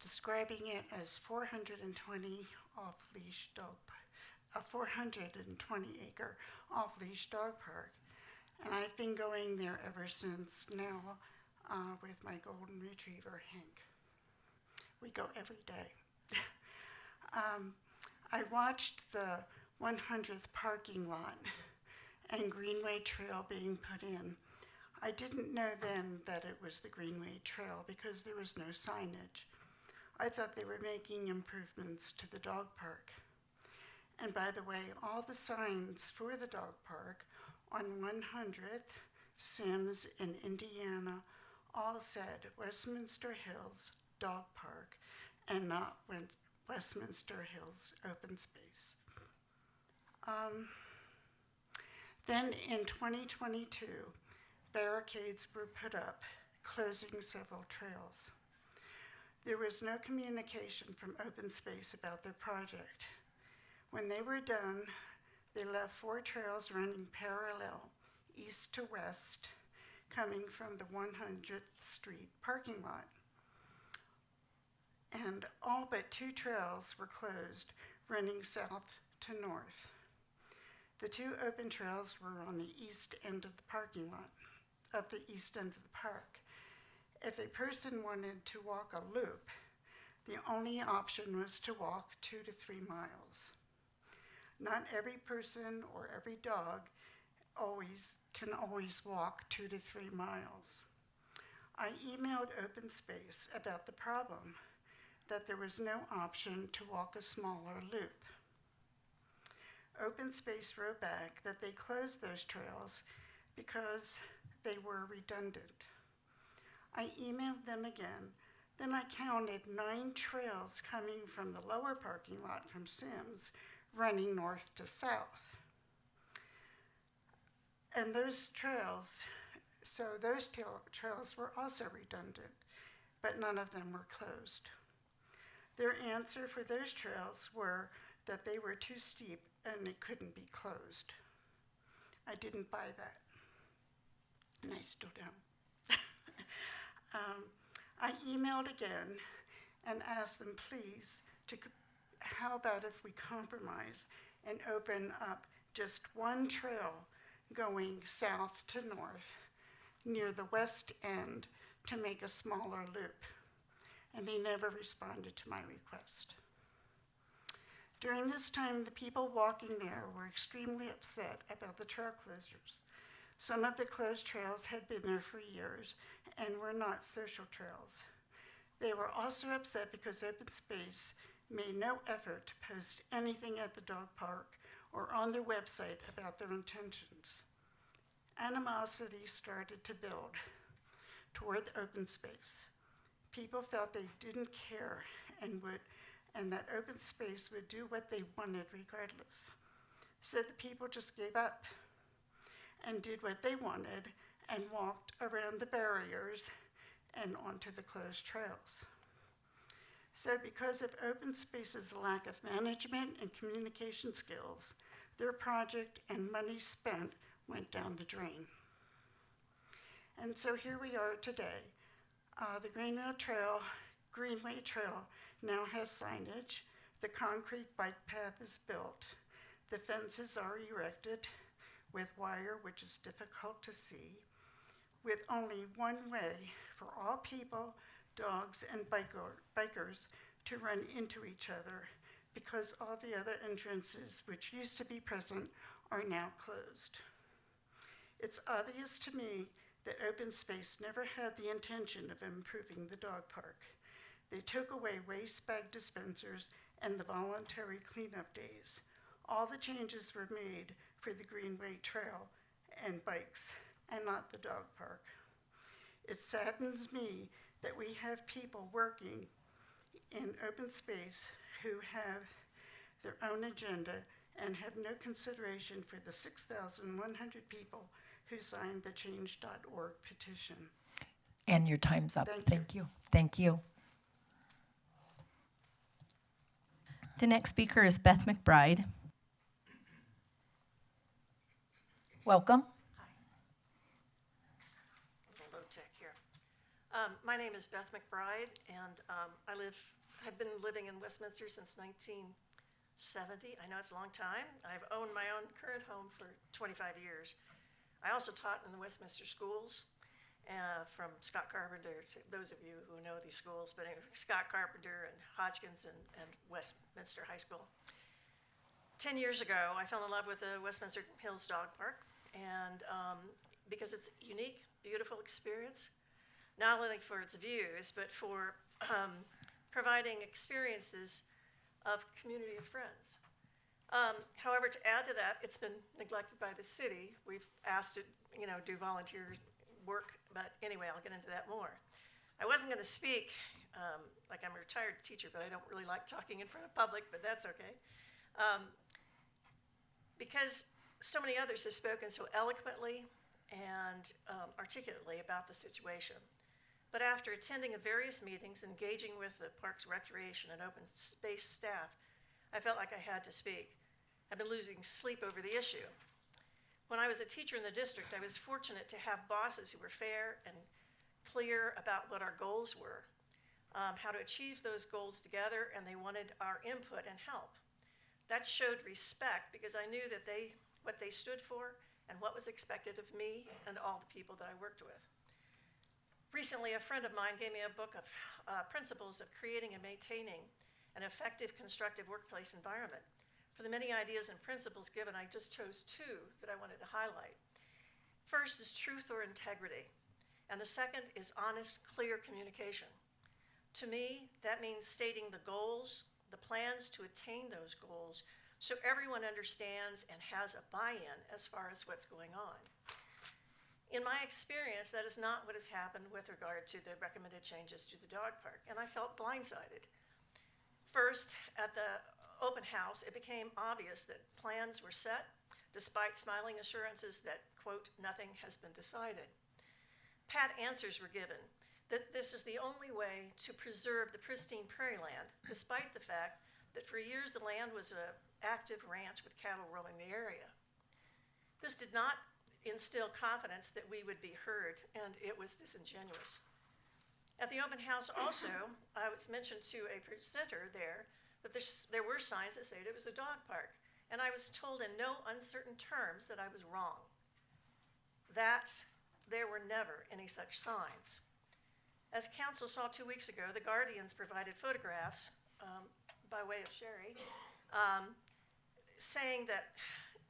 describing it as 420 off-leash dog, a 420-acre off-leash dog park. And I've been going there ever since now with my golden retriever, Hank. We go every day. I watched the 100th parking lot and Greenway Trail being put in. I didn't know then that it was the Greenway Trail because there was no signage. I thought they were making improvements to the dog park. And by the way, all the signs for the dog park on 100th, Sims, in Indiana, all said Westminster Hills Dog Park and not Westminster Hills Open Space. Then in 2022, barricades were put up, closing several trails. There was no communication from Open Space about their project. When they were done, they left 4 trails running parallel, east to west, coming from the 100th Street parking lot. And all but 2 trails were closed, running south to north. The 2 open trails were on the east end of the parking lot, of the east end of the park. If a person wanted to walk a loop, the only option was to walk 2 to 3 miles. Not every person or every dog can always walk 2 to 3 miles. I emailed Open Space about the problem, that there was no option to walk a smaller loop. Open Space wrote back that they closed those trails because they were redundant. I emailed them again, then I counted 9 trails coming from the lower parking lot from Sims, running north to south. And those trails were also redundant, but none of them were closed. Their answer for those trails were that they were too steep and it couldn't be closed. I didn't buy that, and I still don't. I emailed again and asked them, please, how about if we compromise and open up just 1 trail going south to north near the west end to make a smaller loop? And they never responded to my request. During this time, the people walking there were extremely upset about the trail closures. Some of the closed trails had been there for years and were not social trails. They were also upset because Open Space made no effort to post anything at the dog park or on their website about their intentions. Animosity started to build toward Open Space. People felt they didn't care and that Open Space would do what they wanted regardless. So the people just gave up and did what they wanted and walked around the barriers and onto the closed trails. So because of Open Space's lack of management and communication skills, their project and money spent went down the drain. And so here we are today. The Greenway Trail now has signage. The concrete bike path is built. The fences are erected with wire, which is difficult to see, with only one way for all people, dogs, and bikers to run into each other because all the other entrances, which used to be present, are now closed. It's obvious to me that Open Space never had the intention of improving the dog park. They took away waste bag dispensers and the voluntary cleanup days. All the changes were made for the Greenway Trail and bikes, and not the dog park. It saddens me that we have people working in Open Space who have their own agenda and have no consideration for the 6,100 people who signed the change.org petition. And your time's up. Thank you. Thank you. The next speaker is Beth McBride. Welcome. Low tech here. My name is Beth McBride, and I've been living in Westminster since 1970. I know it's a long time. I've owned my own current home for 25 years. I also taught in the Westminster schools, from Scott Carpenter to those of you who know these schools, but anyway, Scott Carpenter and Hodgkins and Westminster High School. 10 years ago, I fell in love with the Westminster Hills Dog Park, and because it's a unique, beautiful experience, not only for its views, but for providing experiences of community of friends. However, to add to that, it's been neglected by the city. We've asked to, do volunteer work, but anyway, I'll get into that more. I wasn't going to speak, like I'm a retired teacher, but I don't really like talking in front of public, but that's okay. Because so many others have spoken so eloquently and articulately about the situation. But after attending various meetings, engaging with the Parks Recreation and Open Space staff, I felt like I had to speak. I've been losing sleep over the issue. When I was a teacher in the district, I was fortunate to have bosses who were fair and clear about what our goals were, how to achieve those goals together, and they wanted our input and help. That showed respect because I knew that what they stood for and what was expected of me and all the people that I worked with. Recently, a friend of mine gave me a book of principles of creating and maintaining an effective, constructive workplace environment. For the many ideas and principles given, I just chose two that I wanted to highlight. First is truth or integrity, and the second is honest, clear communication. To me, that means stating the goals, the plans to attain those goals, so everyone understands and has a buy-in as far as what's going on. In my experience, that is not what has happened with regard to the recommended changes to the dog park, and I felt blindsided. First, at the open house, it became obvious that plans were set, despite smiling assurances that, quote, nothing has been decided. Pat answers were given that this is the only way to preserve the pristine prairie land, despite the fact that for years the land was an active ranch with cattle roaming the area. This did not instill confidence that we would be heard, and it was disingenuous. At the open house also, I was mentioned to a presenter there that there were signs that said it was a dog park, and I was told in no uncertain terms that I was wrong, that there were never any such signs. As council saw 2 weeks ago, the Guardians provided photographs by way of Sherry, saying that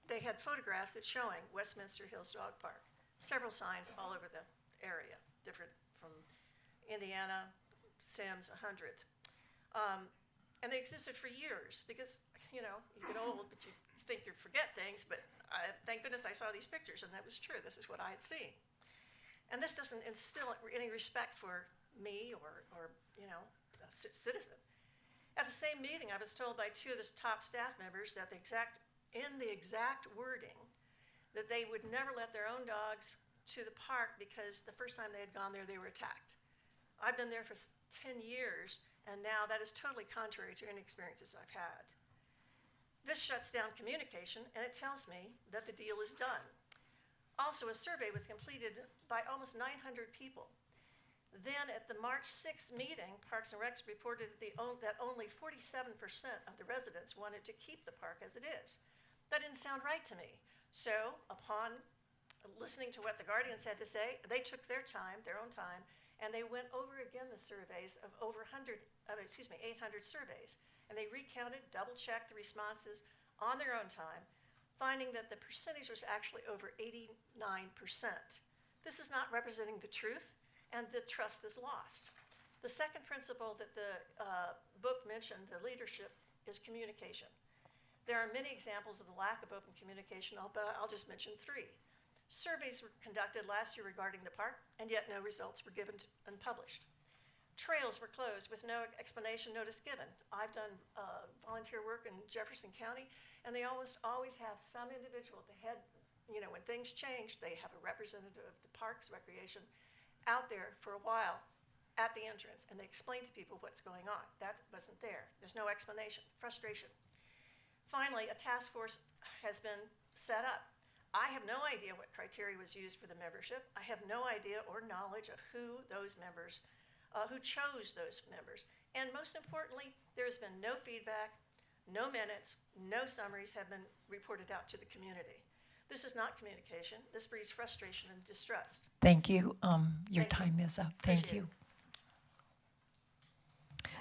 they had photographs that showing Westminster Hills Dog Park, several signs all over the area, different from Indiana, Sims, 100th. And they existed for years because, you get old, but you think you forget things, but thank goodness I saw these pictures, and that was true. This is what I had seen. And this doesn't instill any respect for me or a citizen. At the same meeting, I was told by two of the top staff members that in the exact wording, that they would never let their own dogs to the park because the first time they had gone there, they were attacked. I've been there for 10 years, and now that is totally contrary to any experiences I've had. This shuts down communication, and it tells me that the deal is done. Also, a survey was completed by almost 900 people. Then at the March 6th meeting, Parks and Recs reported that only 47% of the residents wanted to keep the park as it is. That didn't sound right to me. So upon listening to what the Guardians had to say, they took their own time, and they went over again the surveys of over 800 surveys. And they recounted, double-checked the responses on their own time, finding that the percentage was actually over 89%. This is not representing the truth, and the trust is lost. The second principle that the book mentioned, the leadership, is communication. There are many examples of the lack of open communication, but I'll just mention 3. Surveys were conducted last year regarding the park, and yet no results were given and published. Trails were closed with no explanation notice given. I've done volunteer work in Jefferson County, and they almost always have some individual at the head, when things change, they have a representative of the Parks Recreation out there for a while at the entrance, and they explain to people what's going on. That wasn't there. There's no explanation. Frustration. Finally, a task force has been set up. I have no idea what criteria was used for the membership. I have no idea or knowledge of who those members, who chose those members. And most importantly, there has been no feedback, no minutes, no summaries have been reported out to the community. This is not communication. This breeds frustration and distrust. Thank you. Your time is up. Thank you.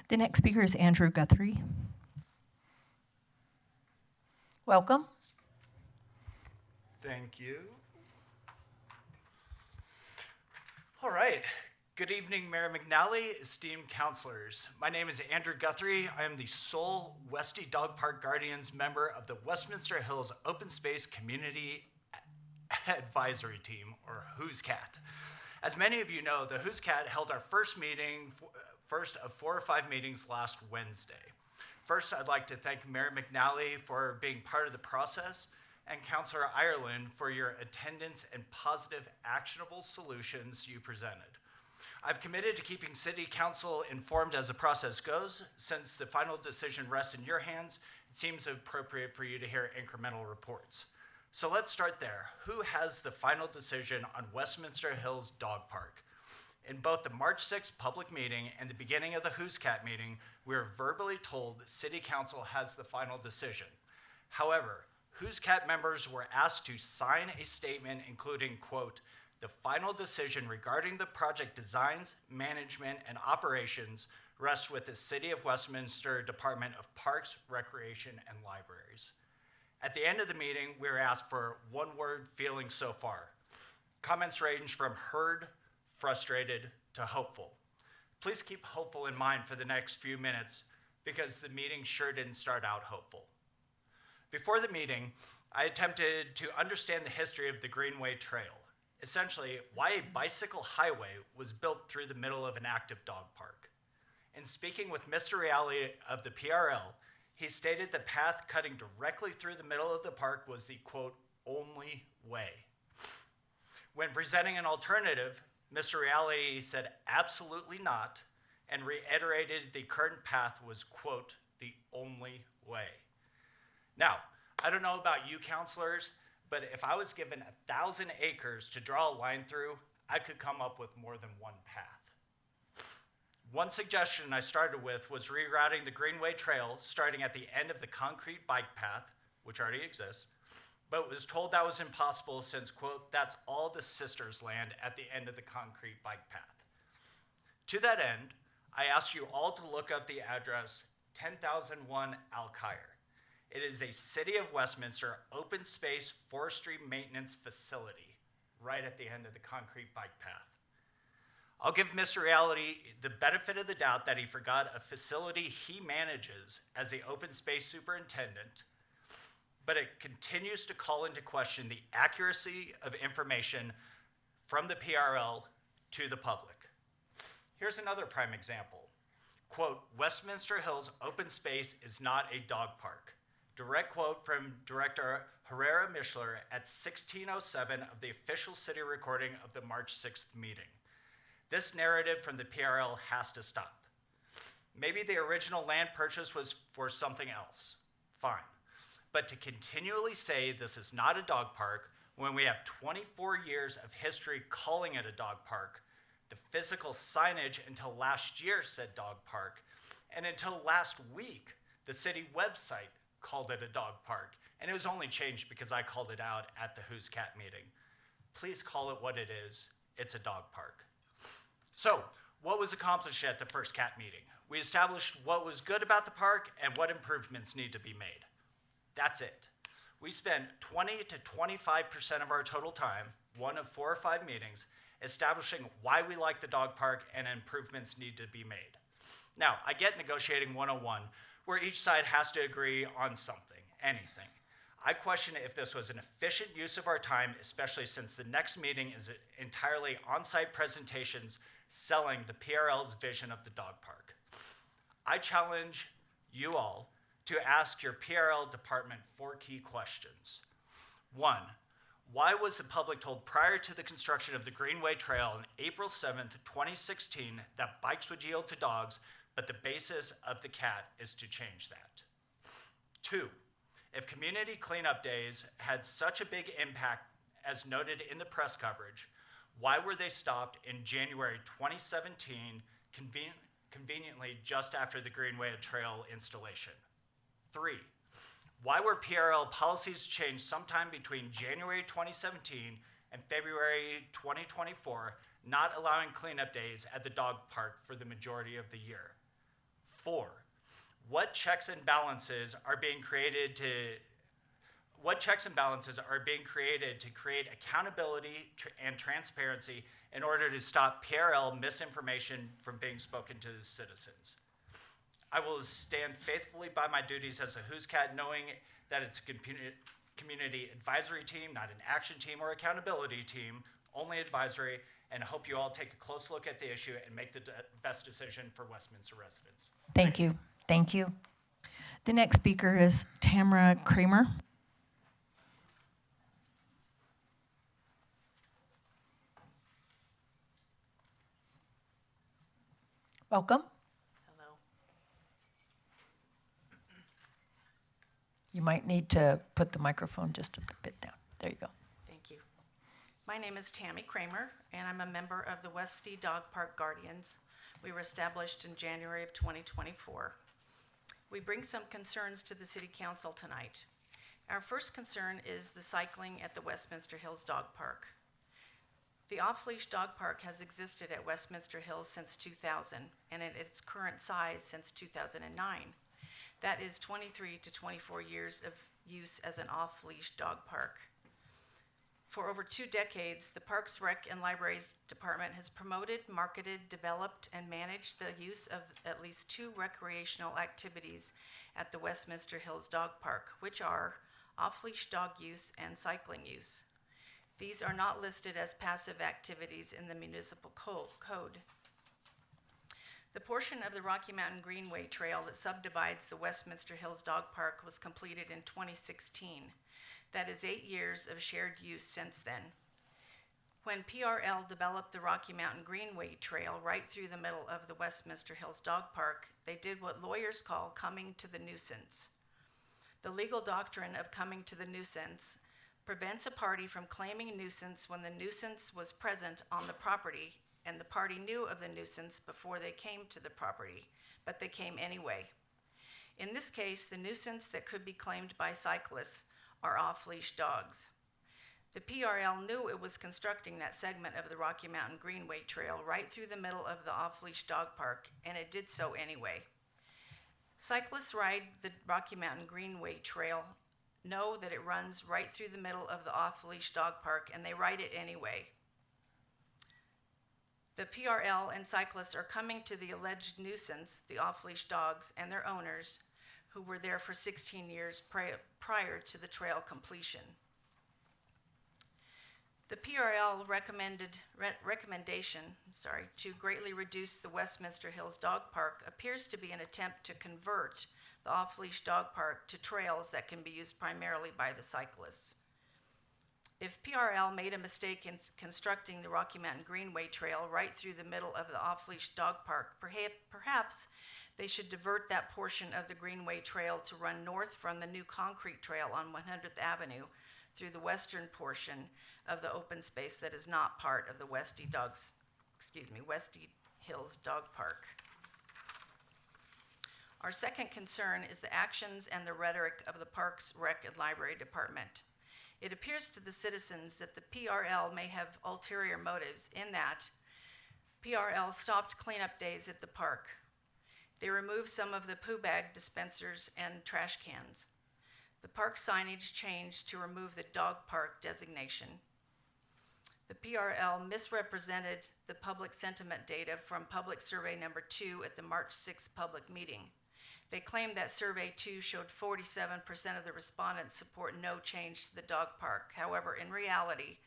The next speaker is Andrew Guthrie. Welcome. Thank you. All right. Good evening, Mayor McNally, esteemed councilors. My name is Andrew Guthrie. I am the sole Westy Dog Park Guardians member of the Westminster Hills Open Space Community Advisory Team, or Who's Cat. As many of you know, the Who's Cat held our first of 4 or 5 meetings last Wednesday. First, I'd like to thank Mayor McNally for being part of the process, and Councilor Ireland for your attendance and positive, actionable solutions you presented. I've committed to keeping City Council informed as the process goes. Since the final decision rests in your hands, it seems appropriate for you to hear incremental reports. So let's start there. Who has the final decision on Westminster Hills Dog Park? In both the March 6th public meeting and the beginning of the Who's Cat meeting, we were verbally told City Council has the final decision. However, Who's Cat members were asked to sign a statement including, quote, "The final decision regarding the project designs, management, and operations rests with the City of Westminster Department of Parks, Recreation, and Libraries." At the end of the meeting, we were asked for one-word feelings so far. Comments range from heard, frustrated, to hopeful. Please keep hopeful in mind for the next few minutes because the meeting sure didn't start out hopeful. Before the meeting, I attempted to understand the history of the Greenway Trail, essentially why a bicycle highway was built through the middle of an active dog park. In speaking with Mr. Reale of the PRL, he stated the path cutting directly through the middle of the park was the, quote, "only way." When presenting an alternative, Mr. Reale said absolutely not and reiterated the current path was, quote, "the only way." Now, I don't know about you councilors, but if I was given 1,000 acres to draw a line through, I could come up with more than one path. One suggestion I started with was rerouting the Greenway Trail starting at the end of the concrete bike path, which already exists, but was told that was impossible since, quote, "that's all the sisters' land at the end of the concrete bike path." To that end, I asked you all to look up the address 10,001 Alkire. It is a City of Westminster open space forestry maintenance facility right at the end of the concrete bike path. I'll give Mr. Reality the benefit of the doubt that he forgot a facility he manages as the open space superintendent, but it continues to call into question the accuracy of information from the PRL to the public. Here's another prime example. Quote, "Westminster Hills open space is not a dog park." Direct quote from Director Herrera Mishler at 16:07 of the official city recording of the March 6th meeting. This narrative from the PRL has to stop. Maybe the original land purchase was for something else. Fine. But to continually say this is not a dog park when we have 24 years of history calling it a dog park, the physical signage until last year said dog park, and until last week, the city website called it a dog park, and it was only changed because I called it out at the Who's Cat meeting. Please call it what it is. It's a dog park. So, what was accomplished at the first Cat meeting? We established what was good about the park and what improvements need to be made. That's it. We spent 20 to 25% of our total time, one of 4 or 5 meetings, establishing why we like the dog park and improvements need to be made. Now, I get negotiating 101, where each side has to agree on something, anything. I question if this was an efficient use of our time, especially since the next meeting is entirely on-site presentations selling the PRL's vision of the dog park. I challenge you all to ask your PRL department 4 key questions. 1, why was the public told prior to the construction of the Greenway Trail on April 7th, 2016 that bikes would yield to dogs, but the basis of the Cat is to change that? 2, if community cleanup days had such a big impact as noted in the press coverage, why were they stopped in January 2017, conveniently just after the Greenway Trail installation? 3, why were PRL policies changed sometime between January 2017 and February 2024, not allowing cleanup days at the dog park for the majority of the year? 4, what checks and balances are being created to what checks and balances are being created to create accountability and transparency in order to stop PRL misinformation from being spoken to citizens. I will stand faithfully by my duties as a Who's Cat, knowing that it's a community advisory team, not an action team or accountability team, only advisory, and I hope you all take a close look at the issue and make the best decision for Westminster residents. Thank you. Thank you. The next speaker is Tamara Kramer. Welcome. Hello. You might need to put the microphone just a bit down. There you go. Thank you. My name is Tammy Kramer, and I'm a member of the Westy Dog Park Guardians. We were established in January of 2024. We bring some concerns to the City Council tonight. Our first concern is the cycling at the Westminster Hills Dog Park. The off-leash dog park has existed at Westminster Hills since 2000, and at its current size since 2009. That is 23 to 24 years of use as an off-leash dog park. For over 2 decades, the Parks, Rec, and Libraries Department has promoted, marketed, developed, and managed the use of at least 2 recreational activities at the Westminster Hills Dog Park, which are off-leash dog use and cycling use. These are not listed as passive activities in the municipal code. The portion of the Rocky Mountain Greenway Trail that subdivides the Westminster Hills Dog Park was completed in 2016. That is 8 years of shared use since then. When PRL developed the Rocky Mountain Greenway Trail right through the middle of the Westminster Hills Dog Park, they did what lawyers call coming to the nuisance. The legal doctrine of coming to the nuisance prevents a party from claiming nuisance when the nuisance was present on the property and the party knew of the nuisance before they came to the property, but they came anyway. In this case, the nuisance that could be claimed by cyclists are off-leash dogs. The PRL knew it was constructing that segment of the Rocky Mountain Greenway Trail right through the middle of the off-leash dog park, and it did so anyway. Cyclists ride the Rocky Mountain Greenway Trail know that it runs right through the middle of the off-leash dog park, and they ride it anyway. The PRL and cyclists are coming to the alleged nuisance, the off-leash dogs, and their owners, who were there for 16 years prior to the trail completion. The PRL recommendation to greatly reduce the Westminster Hills Dog Park appears to be an attempt to convert the off-leash dog park to trails that can be used primarily by the cyclists. If PRL made a mistake in constructing the Rocky Mountain Greenway Trail right through the middle of the off-leash dog park, perhaps they should divert that portion of the Greenway Trail to run north from the new concrete trail on 100th Avenue through the western portion of the open space that is not part of the Westy Hills Dog Park. Our second concern is the actions and the rhetoric of the Parks, Rec, and Library Department. It appears to the citizens that the PRL may have ulterior motives in that PRL stopped cleanup days at the park. They removed some of the poo bag dispensers and trash cans. The park signage changed to remove the dog park designation. The PRL misrepresented the public sentiment data from public survey number 2 at the March 6th public meeting. They claimed that survey 2 showed 47% of the respondents support no change to the dog park. However, in reality,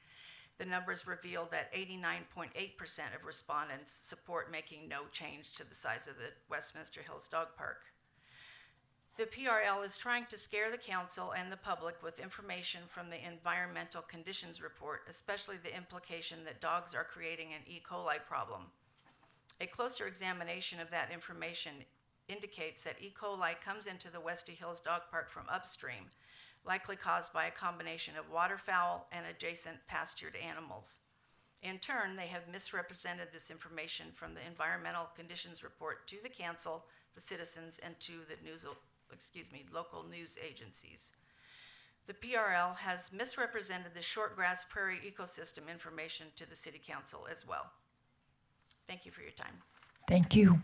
the numbers revealed that 89.8% of respondents support making no change to the size of the Westminster Hills Dog Park. The PRL is trying to scare the council and the public with information from the Environmental Conditions Report, especially the implication that dogs are creating an E. coli problem. A closer examination of that information indicates that E. coli comes into the Westy Hills Dog Park from upstream, likely caused by a combination of waterfowl and adjacent pastured animals. In turn, they have misrepresented this information from the Environmental Conditions Report to the council, the citizens, and to the local news agencies. The PRL has misrepresented the shortgrass prairie ecosystem information to the City Council as well. Thank you for your time. Thank you.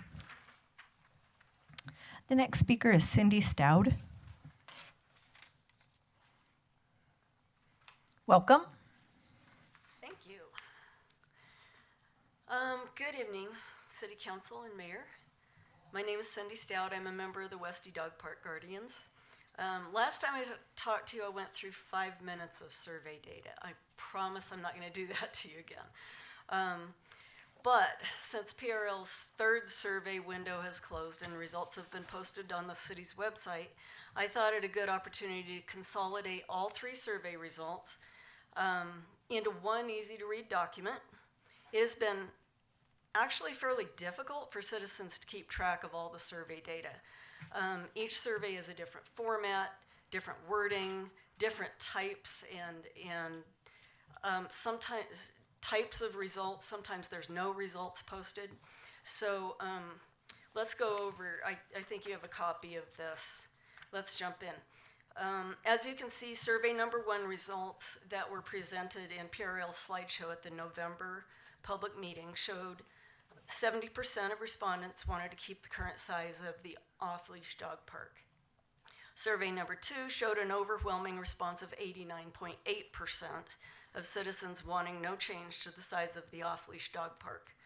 The next speaker is Cindy Stout. Welcome. Thank you. Good evening, City Council and Mayor. My name is Cindy Stout. I'm a member of the Westy Dog Park Guardians. Last time I talked to you, I went through 5 minutes of survey data. I promise I'm not going to do that to you again. But since PRL's third survey window has closed and results have been posted on the city's website, I thought it a good opportunity to consolidate all 3 survey results into one easy-to-read document. It has been actually fairly difficult for citizens to keep track of all the survey data. Each survey is a different format, different wording, different types, and sometimes types of results. Sometimes there's no results posted. So let's go over, I think you have a copy of this. Let's jump in. As you can see, survey number 1 results that were presented in PRL's slideshow at the November public meeting showed 70% of respondents wanted to keep the current size of the off-leash dog park. Survey number 2 showed an overwhelming response of 89.8% of citizens wanting no change to the size of the off-leash dog park.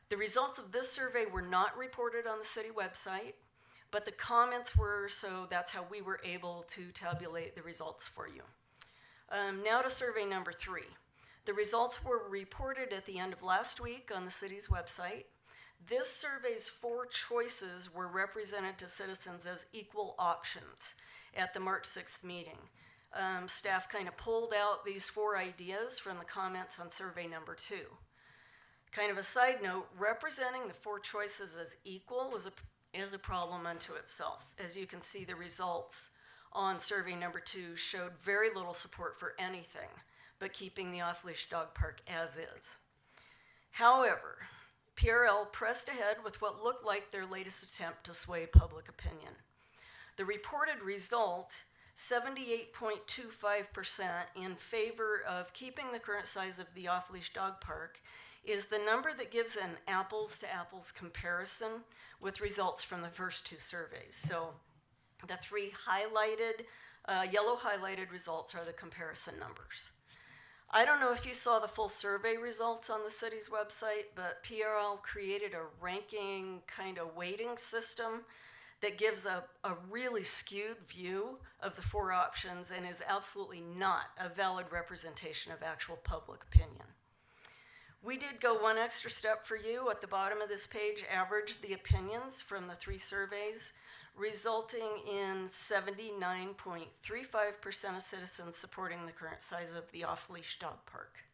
The results of this survey were not reported on the city website, but the comments were, so that's how we were able to tabulate the results for you. Now to survey number 3. The results were reported at the end of last week on the city's website. This survey's 4 choices were represented to citizens as equal options at the March 6th meeting. Staff kind of pulled out these 4 ideas from the comments on survey number 2. Kind of a side note, representing the 4 choices as equal is a problem unto itself. As you can see, the results on survey number 2 showed very little support for anything but keeping the off-leash dog park as is. However, PRL pressed ahead with what looked like their latest attempt to sway public opinion. The reported result, 78.25% in favor of keeping the current size of the off-leash dog park, is the number that gives an apples-to-apples comparison with results from the first 2 surveys. So the 3 highlighted, yellow highlighted results are the comparison numbers. I don't know if you saw the full survey results on the city's website, but PRL created a ranking kind of weighting system that gives a really skewed view of the 4 options and is absolutely not a valid representation of actual public opinion. We did go one extra step for you. At the bottom of this page, averaged the opinions from the 3 surveys, resulting in 79.35% of citizens supporting the current size of the off-leash dog park.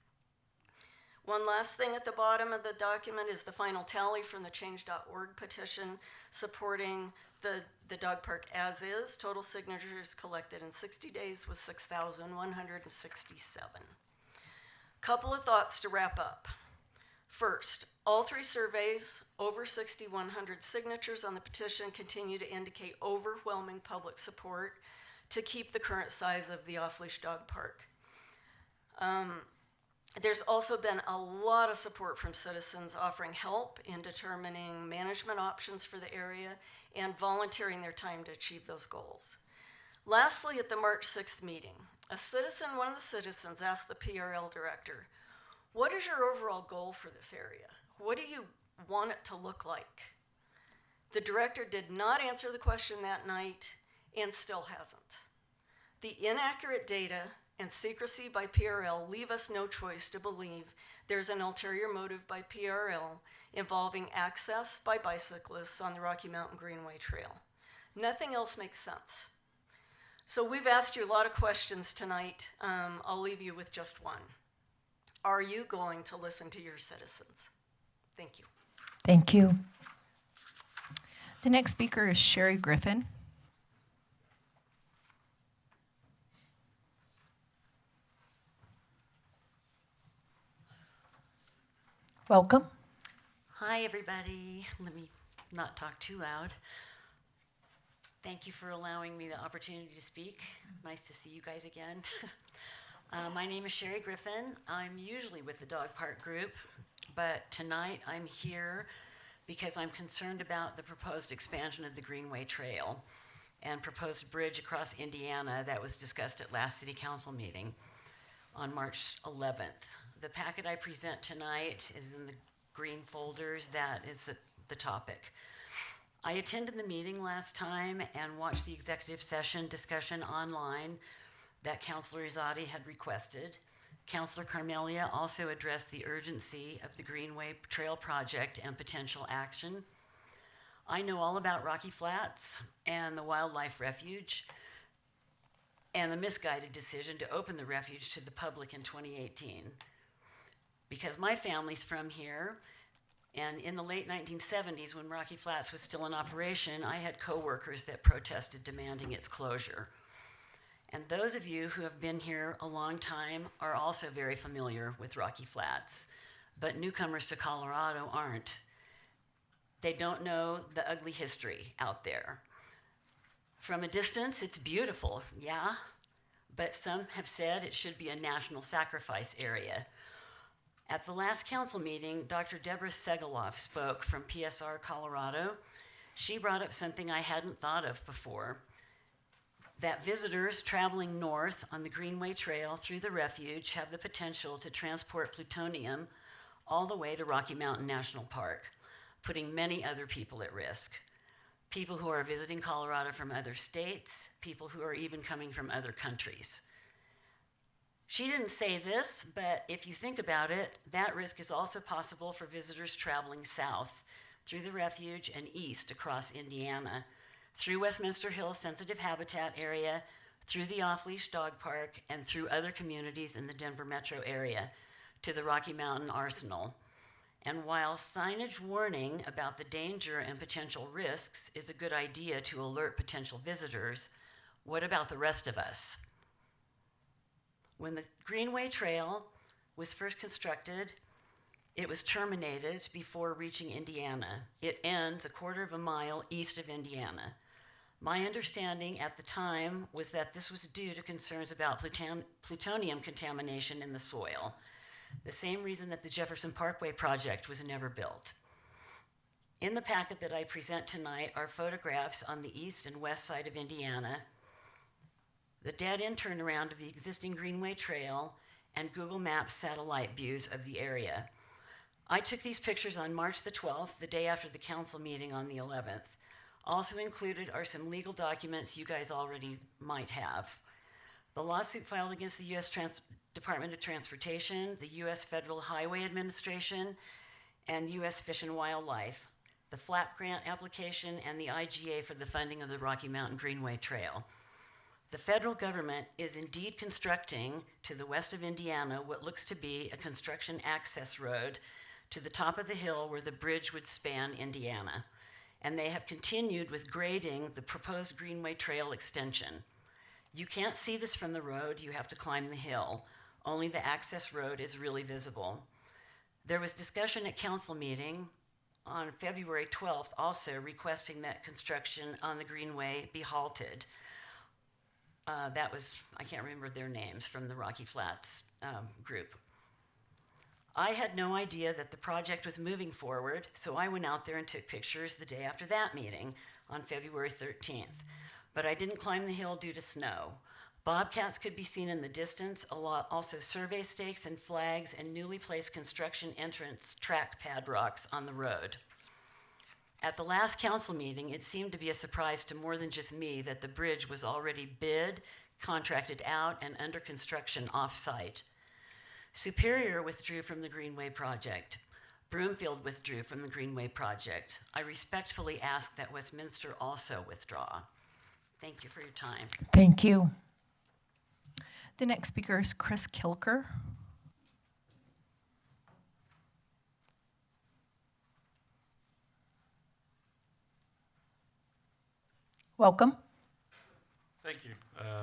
One last thing at the bottom of the document is the final tally from the change.org petition supporting the dog park as is. Total signatures collected in 60 days was 6,167. Couple of thoughts to wrap up. First, all 3 surveys, over 6,100 signatures on the petition, continue to indicate overwhelming public support to keep the current size of the off-leash dog park. There's also been a lot of support from citizens offering help in determining management options for the area and volunteering their time to achieve those goals. Lastly, at the March 6th meeting, one of the citizens asked the PRL director, "What is your overall goal for this area? What do you want it to look like?" The director did not answer the question that night and still hasn't. The inaccurate data and secrecy by PRL leave us no choice to believe there's an ulterior motive by PRL involving access by bicyclists on the Rocky Mountain Greenway Trail. Nothing else makes sense. So we've asked you a lot of questions tonight. I'll leave you with just one. Are you going to listen to your citizens? Thank you. Thank you. The next speaker is Sherry Griffin. Welcome. Hi, everybody. Let me not talk too loud. Thank you for allowing me the opportunity to speak. Nice to see you guys again. My name is Sherry Griffin. I'm usually with the Dog Park Group, but tonight I'm here because I'm concerned about the proposed expansion of the Greenway Trail and proposed bridge across Indiana that was discussed at last City Council meeting. on March 11th. The packet I present tonight is in the green folders. That is the topic. I attended the meeting last time and watched the executive session discussion online that Councilor Izadi had requested. Councilor Carmelia also addressed the urgency of the Greenway Trail project and potential action. I know all about Rocky Flats and the Wildlife Refuge and the misguided decision to open the refuge to the public in 2018. Because my family's from here, and in the late 1970s, when Rocky Flats was still in operation, I had coworkers that protested demanding its closure. And those of you who have been here a long time are also very familiar with Rocky Flats, but newcomers to Colorado aren't. They don't know the ugly history out there. From a distance, it's beautiful, yeah, but some have said it should be a national sacrifice area. At the last council meeting, Dr. Deborah Segaloff spoke from PSR Colorado. She brought up something I hadn't thought of before, that visitors traveling north on the Greenway Trail through the refuge have the potential to transport plutonium all the way to Rocky Mountain National Park, putting many other people at risk. People who are visiting Colorado from other states, people who are even coming from other countries. She didn't say this, but if you think about it, that risk is also possible for visitors traveling south through the refuge and east across Indiana, through Westminster Hills Sensitive Habitat Area, through the Off-Leash Dog Park, and through other communities in the Denver metro area to the Rocky Mountain Arsenal. And while signage warning about the danger and potential risks is a good idea to alert potential visitors, what about the rest of us? When the Greenway Trail was first constructed, it was terminated before reaching Indiana. It ends a quarter of a mile east of Indiana. My understanding at the time was that this was due to concerns about plutonium contamination in the soil, the same reason that the Jefferson Parkway project was never built. In the packet that I present tonight are photographs on the east and west side of Indiana, the dead-end turnaround of the existing Greenway Trail, and Google Maps satellite views of the area. I took these pictures on March the 12th, the day after the council meeting on the 11th. Also included are some legal documents you guys already might have. The lawsuit filed against the U.S. Department of Transportation, the U.S. Federal Highway Administration, and U.S. Fish and Wildlife, the FLAP grant application, and the IGA for the funding of the Rocky Mountain Greenway Trail. The federal government is indeed constructing to the west of Indiana what looks to be a construction access road to the top of the hill where the bridge would span Indiana. And they have continued with grading the proposed Greenway Trail extension. You can't see this from the road, you have to climb the hill. Only the access road is really visible. There was discussion at council meeting on February 12th also requesting that construction on the Greenway be halted. That was, I can't remember their names, from the Rocky Flats group. I had no idea that the project was moving forward, so I went out there and took pictures the day after that meeting on February 13th. But I didn't climb the hill due to snow. Bobcats could be seen in the distance, also survey stakes and flags and newly placed construction entrance track pad rocks on the road. At the last council meeting, it seemed to be a surprise to more than just me that the bridge was already bid, contracted out, and under construction off-site. Superior withdrew from the Greenway project. Broomfield withdrew from the Greenway project. I respectfully ask that Westminster also withdraw. Thank you for your time. Thank you. The next speaker is Chris Kilker. Welcome. Thank you.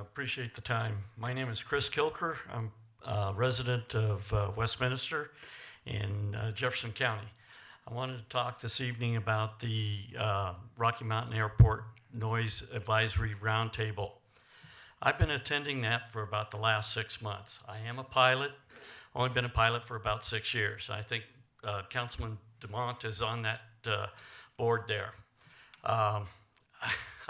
Appreciate the time. My name is Chris Kilker. I'm a resident of Westminster in Jefferson County. I wanted to talk this evening about the Rocky Mountain Airport Noise Advisory Roundtable. I've been attending that for about the last 6 months. I am a pilot, only been a pilot for about 6 years. I think Councilman DeMont is on that board there.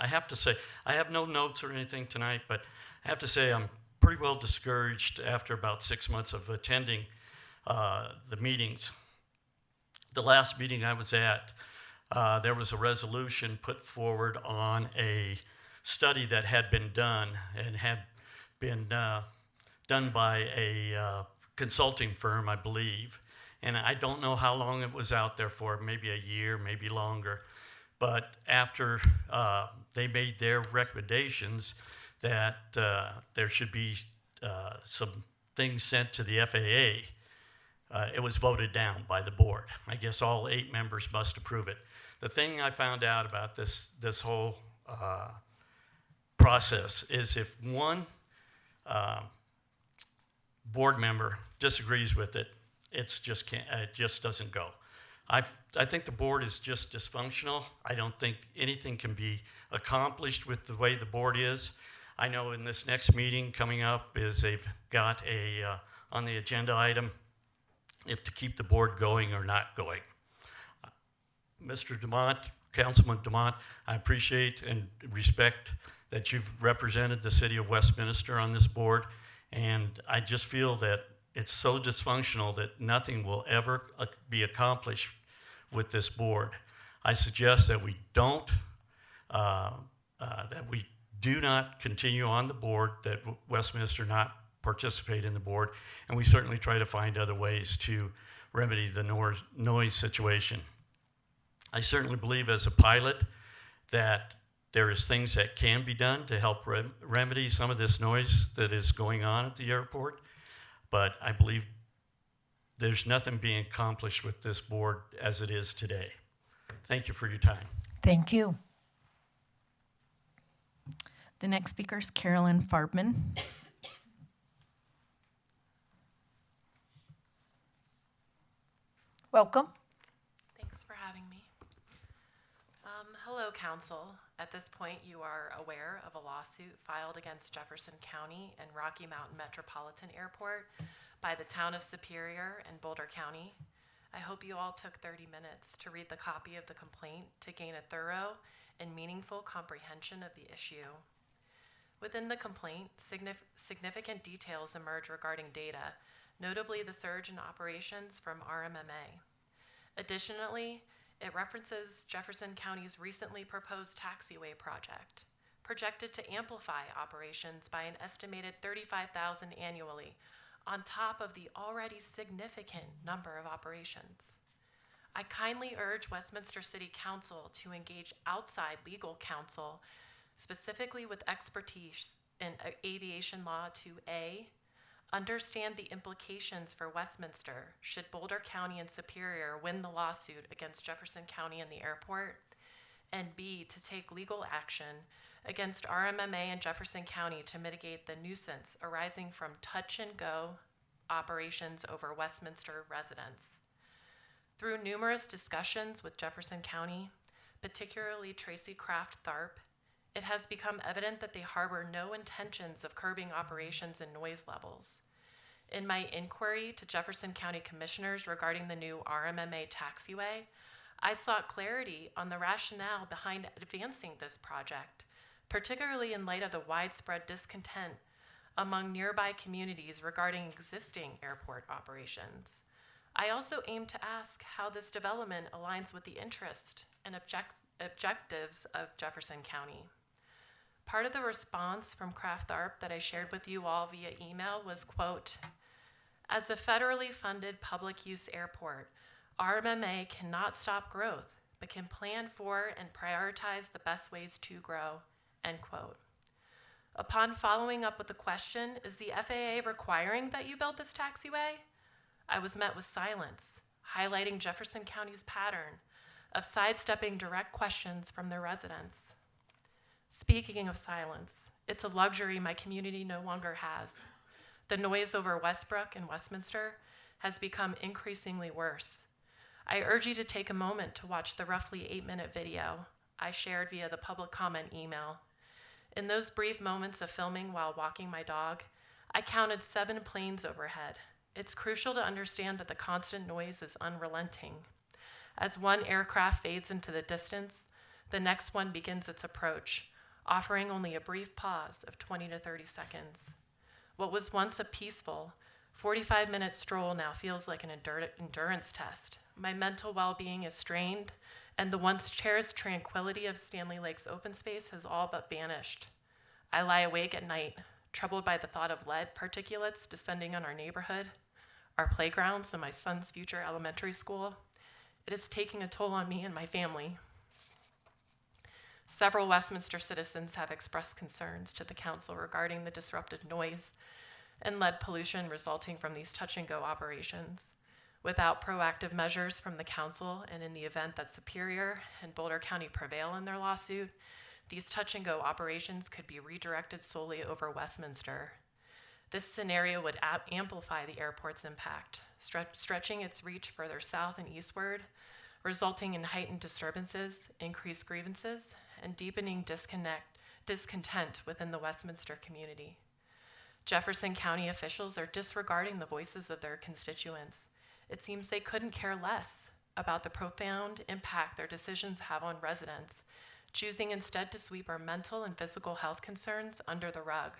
I have to say, I have no notes or anything tonight, but I have to say I'm pretty well discouraged after about 6 months of attending the meetings. The last meeting I was at, there was a resolution put forward on a study that had been done and had been done by a consulting firm, I believe. And I don't know how long it was out there for, maybe a year, maybe longer. But after they made their recommendations that there should be some things sent to the FAA, it was voted down by the board. I guess all 8 members must approve it. The thing I found out about this whole process is if one board member disagrees with it, it just doesn't go. I think the board is just dysfunctional. I don't think anything can be accomplished with the way the board is. I know in this next meeting coming up is they've got on the agenda item if to keep the board going or not going. Mr. Dumont, Councilman Dumont, I appreciate and respect that you've represented the city of Westminster on this board, and I just feel that it's so dysfunctional that nothing will ever be accomplished with this board. I suggest that we do not continue on the board, that Westminster not participate in the board, and we certainly try to find other ways to remedy the noise situation. I certainly believe as a pilot that there is things that can be done to help remedy some of this noise that is going on at the airport, but I believe there's nothing being accomplished with this board as it is today. Thank you for your time. Thank you. The next speaker is Carolyn Farbman. Welcome. Thanks for having me. Hello, Council. At this point, you are aware of a lawsuit filed against Jefferson County and Rocky Mountain Metropolitan Airport by the town of Superior and Boulder County. I hope you all took 30 minutes to read the copy of the complaint to gain a thorough and meaningful comprehension of the issue. Within the complaint, significant details emerge regarding data, notably the surge in operations from RMMA. Additionally, it references Jefferson County's recently proposed taxiway project, projected to amplify operations by an estimated 35,000 annually, on top of the already significant number of operations. I kindly urge Westminster City Council to engage outside legal counsel, specifically with expertise in aviation law, to A, understand the implications for Westminster should Boulder County and Superior win the lawsuit against Jefferson County and the airport, and B, to take legal action against RMMA and Jefferson County to mitigate the nuisance arising from touch-and-go operations over Westminster residents. Through numerous discussions with Jefferson County, particularly Tracy Kraft Tharp, it has become evident that they harbor no intentions of curbing operations and noise levels. In my inquiry to Jefferson County commissioners regarding the new RMMA taxiway, I sought clarity on the rationale behind advancing this project, particularly in light of the widespread discontent among nearby communities regarding existing airport operations. I also aim to ask how this development aligns with the interest and objectives of Jefferson County. Part of the response from Kraft Tharp that I shared with you all via email was, quote, "As a federally funded public use airport, RMMA cannot stop growth, but can plan for and prioritize the best ways to grow," end quote. Upon following up with the question, is the FAA requiring that you build this taxiway? I was met with silence, highlighting Jefferson County's pattern of sidestepping direct questions from their residents. Speaking of silence, it's a luxury my community no longer has. The noise over Westbrook and Westminster has become increasingly worse. I urge you to take a moment to watch the roughly 8-minute video I shared via the public comment email. In those brief moments of filming while walking my dog, I counted 7 planes overhead. It's crucial to understand that the constant noise is unrelenting. As one aircraft fades into the distance, the next one begins its approach, offering only a brief pause of 20 to 30 seconds. What was once a peaceful 45-minute stroll now feels like an endurance test. My mental well-being is strained, and the once cherished tranquility of Stanley Lake's open space has all but vanished. I lie awake at night, troubled by the thought of lead particulates descending on our neighborhood, our playgrounds, and my son's future elementary school. It is taking a toll on me and my family. Several Westminster citizens have expressed concerns to the council regarding the disrupted noise and lead pollution resulting from these touch-and-go operations. Without proactive measures from the council, and in the event that Superior and Boulder County prevail in their lawsuit, these touch-and-go operations could be redirected solely over Westminster. This scenario would amplify the airport's impact, stretching its reach further south and eastward, resulting in heightened disturbances, increased grievances, and deepening discontent within the Westminster community. Jefferson County officials are disregarding the voices of their constituents. It seems they couldn't care less about the profound impact their decisions have on residents, choosing instead to sweep our mental and physical health concerns under the rug.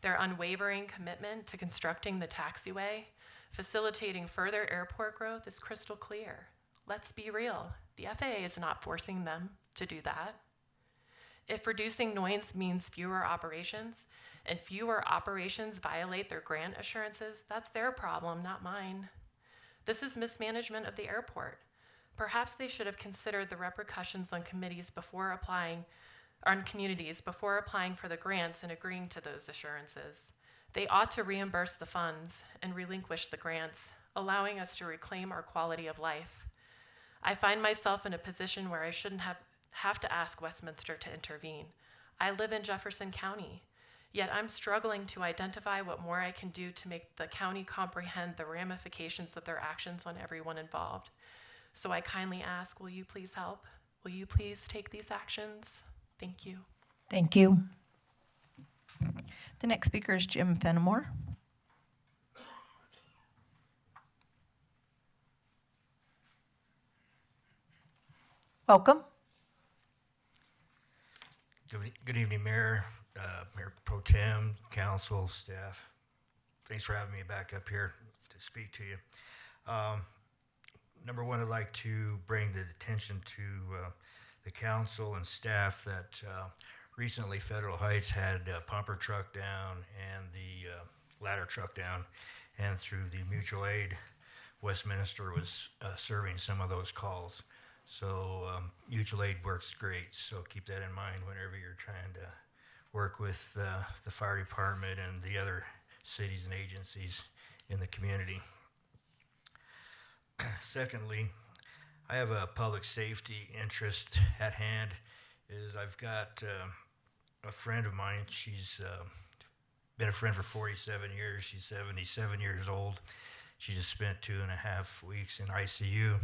Their unwavering commitment to constructing the taxiway, facilitating further airport growth, is crystal clear. Let's be real, the FAA is not forcing them to do that. If reducing noise means fewer operations, and fewer operations violate their grant assurances, that's their problem, not mine. This is mismanagement of the airport. Perhaps they should have considered the repercussions on communities before applying for the grants and agreeing to those assurances. They ought to reimburse the funds and relinquish the grants, allowing us to reclaim our quality of life. I find myself in a position where I shouldn't have to ask Westminster to intervene. I live in Jefferson County, yet I'm struggling to identify what more I can do to make the county comprehend the ramifications of their actions on everyone involved. So I kindly ask, will you please help? Will you please take these actions? Thank you. Thank you. The next speaker is Jim Fenimore. Welcome. Good evening, Mayor, Mayor Pro Tem, council, staff. Thanks for having me back up here to speak to you. Number one, I'd like to bring the attention to the council and staff that recently Federal Heights had a pumper truck down and the ladder truck down, and through the mutual aid, Westminster was serving some of those calls. So mutual aid works great, so keep that in mind whenever you're trying to work with the fire department and the other cities and agencies in the community. Secondly, I have a public safety interest at hand. I've got a friend of mine. She's been a friend for 47 years. She's 77 years old. She just spent 2.5 weeks in ICU.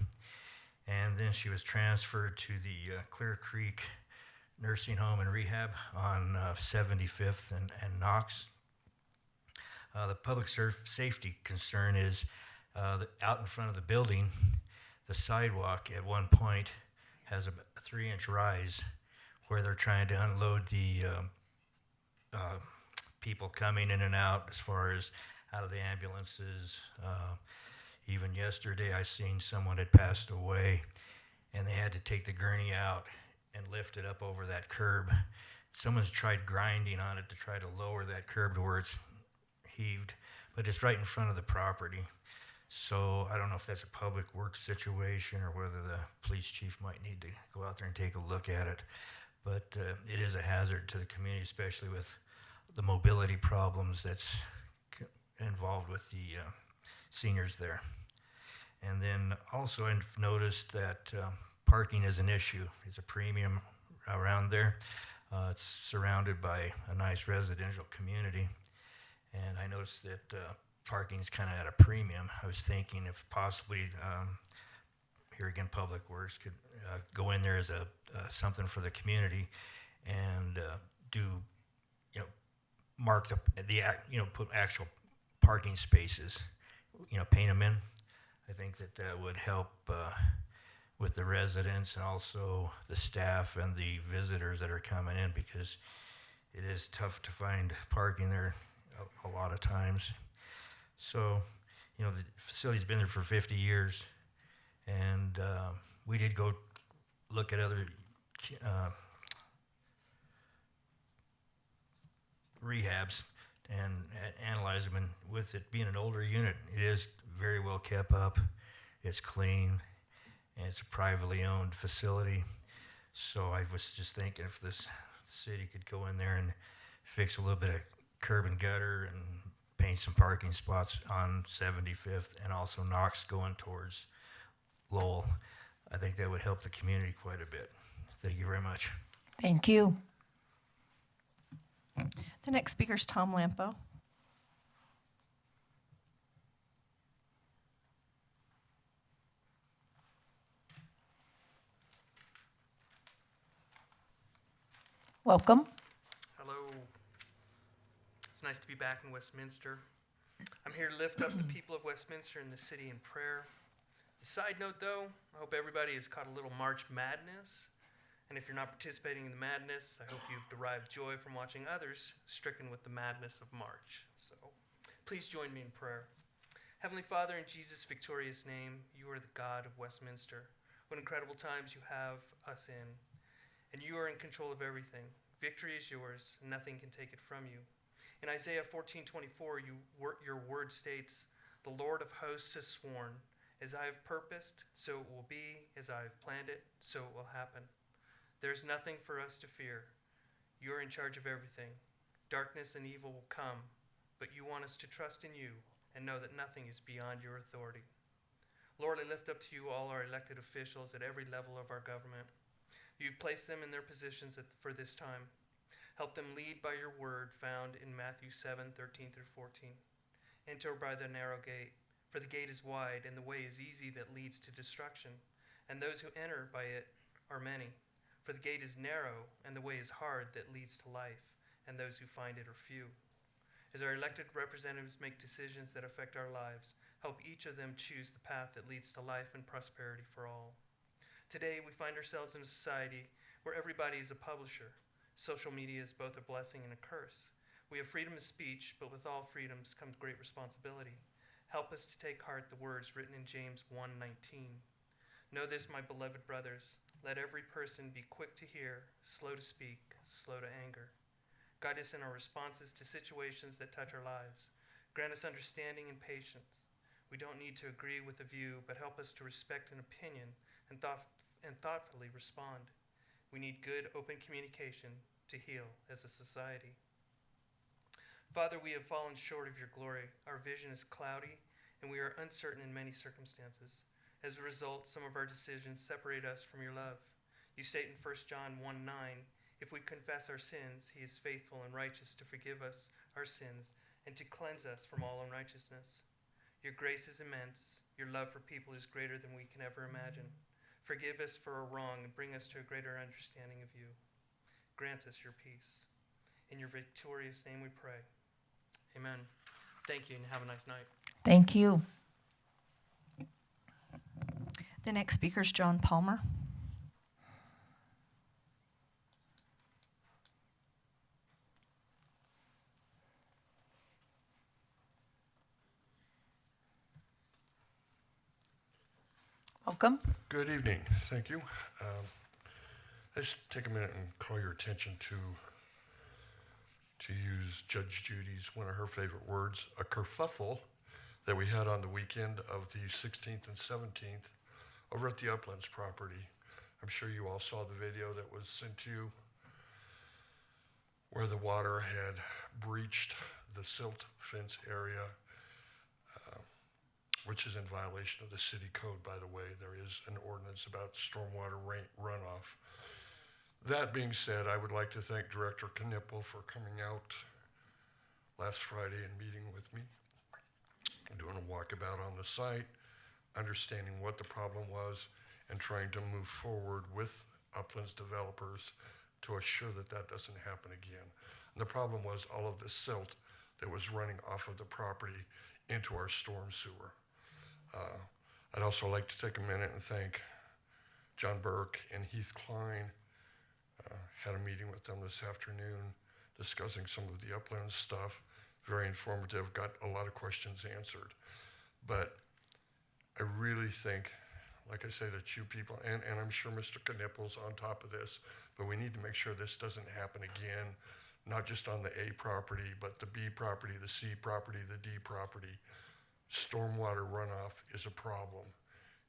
And then she was transferred to the Clear Creek Nursing Home and Rehab on 75th and Knox. The public safety concern is that out in front of the building, the sidewalk at one point has a 3-inch rise where they're trying to unload the people coming in and out as far as out of the ambulances. Even yesterday, I seen someone had passed away, and they had to take the gurney out and lift it up over that curb. Someone's tried grinding on it to try to lower that curb to where it's heaved, but it's right in front of the property. So I don't know if that's a public works situation or whether the police chief might need to go out there and take a look at it. But it is a hazard to the community, especially with the mobility problems that's involved with the seniors there. And then also I've noticed that parking is an issue. It's a premium around there. It's surrounded by a nice residential community. And I noticed that parking's kind of at a premium. I was thinking if possibly, here again, Public Works could go in there as a something for the community and do, mark put actual parking spaces, paint them in. I think that that would help with the residents and also the staff and the visitors that are coming in, because it is tough to find parking there a lot of times. So, you know, the facility's been there for 50 years, and we did go look at other rehabs and analyze them, and with it being an older unit, it is very well kept up. It's clean, and it's a privately owned facility. So I was just thinking if this city could go in there and fix a little bit of curb and gutter and paint some parking spots on 75th and also Knox going towards Lowell, I think that would help the community quite a bit. Thank you very much. Thank you. The next speaker is Tom Lampo. Welcome. Hello. It's nice to be back in Westminster. I'm here to lift up the people of Westminster and the city in prayer. As a side note, though, I hope everybody has caught a little March Madness. And if you're not participating in the madness, I hope you've derived joy from watching others stricken with the madness of March. So please join me in prayer. Heavenly Father, in Jesus' victorious name, you are the God of Westminster. What incredible times you have us in. And you are in control of everything. Victory is yours, and nothing can take it from you. In Isaiah 14:24, your word states, "The Lord of hosts has sworn, as I have purposed, so it will be, as I have planned it, so it will happen." There's nothing for us to fear. You're in charge of everything. Darkness and evil will come, but you want us to trust in you and know that nothing is beyond your authority. Lord, I lift up to you all our elected officials at every level of our government. You've placed them in their positions for this time. Help them lead by your word found in Matthew 7:13-14. Enter by the narrow gate, for the gate is wide and the way is easy that leads to destruction, and those who enter by it are many. For the gate is narrow and the way is hard that leads to life, and those who find it are few. As our elected representatives make decisions that affect our lives, help each of them choose the path that leads to life and prosperity for all. Today, we find ourselves in a society where everybody is a publisher. Social media is both a blessing and a curse. We have freedom of speech, but with all freedoms comes great responsibility. Help us to take heart the words written in James 1:19. Know this, my beloved brothers, let every person be quick to hear, slow to speak, slow to anger. Guide us in our responses to situations that touch our lives. Grant us understanding and patience. We don't need to agree with a view, but help us to respect an opinion and thoughtfully respond. We need good, open communication to heal as a society. Father, we have fallen short of your glory. Our vision is cloudy, and we are uncertain in many circumstances. As a result, some of our decisions separate us from your love. You state in 1 John 1:9, if we confess our sins, he is faithful and righteous to forgive us our sins and to cleanse us from all unrighteousness. Your grace is immense. Your love for people is greater than we can ever imagine. Forgive us for our wrong and bring us to a greater understanding of you. Grant us your peace. In your victorious name we pray. Amen. Thank you and have a nice night. Thank you. The next speaker is John Palmer. Welcome. Good evening. Thank you. Let's take a minute and call your attention to use Judge Judy's, one of her favorite words, a kerfuffle that we had on the weekend of the 16th and 17th over at the Uplands property. I'm sure you all saw the video that was sent to you where the water had breached the silt fence area, which is in violation of the city code, by the way. There is an ordinance about stormwater runoff. That being said, I would like to thank Director Knipple for coming out last Friday and meeting with me, doing a walkabout on the site, understanding what the problem was, and trying to move forward with Uplands developers to assure that that doesn't happen again. And the problem was all of the silt that was running off of the property into our storm sewer. I'd also like to take a minute and thank John Burke and Heath Klein. Had a meeting with them this afternoon discussing some of the Uplands stuff. very informative, got a lot of questions answered. But I really think, like I say, that you people, and I'm sure Mr. Knippel's on top of this, but we need to make sure this doesn't happen again, not just on the A property, but the B property, the C property, the D property. Stormwater runoff is a problem.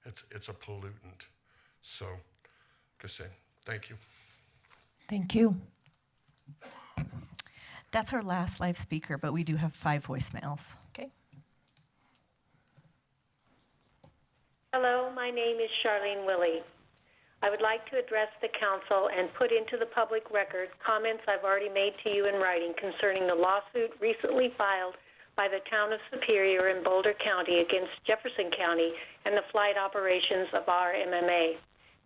It's a pollutant. So, like I said, thank you. Thank you. That's our last live speaker, but we do have 5 voicemails. Okay. Hello, my name is Charlene Willie. I would like to address the council and put into the public record comments I've already made to you in writing concerning the lawsuit recently filed by the town of Superior in Boulder County against Jefferson County and the flight operations of our MMA.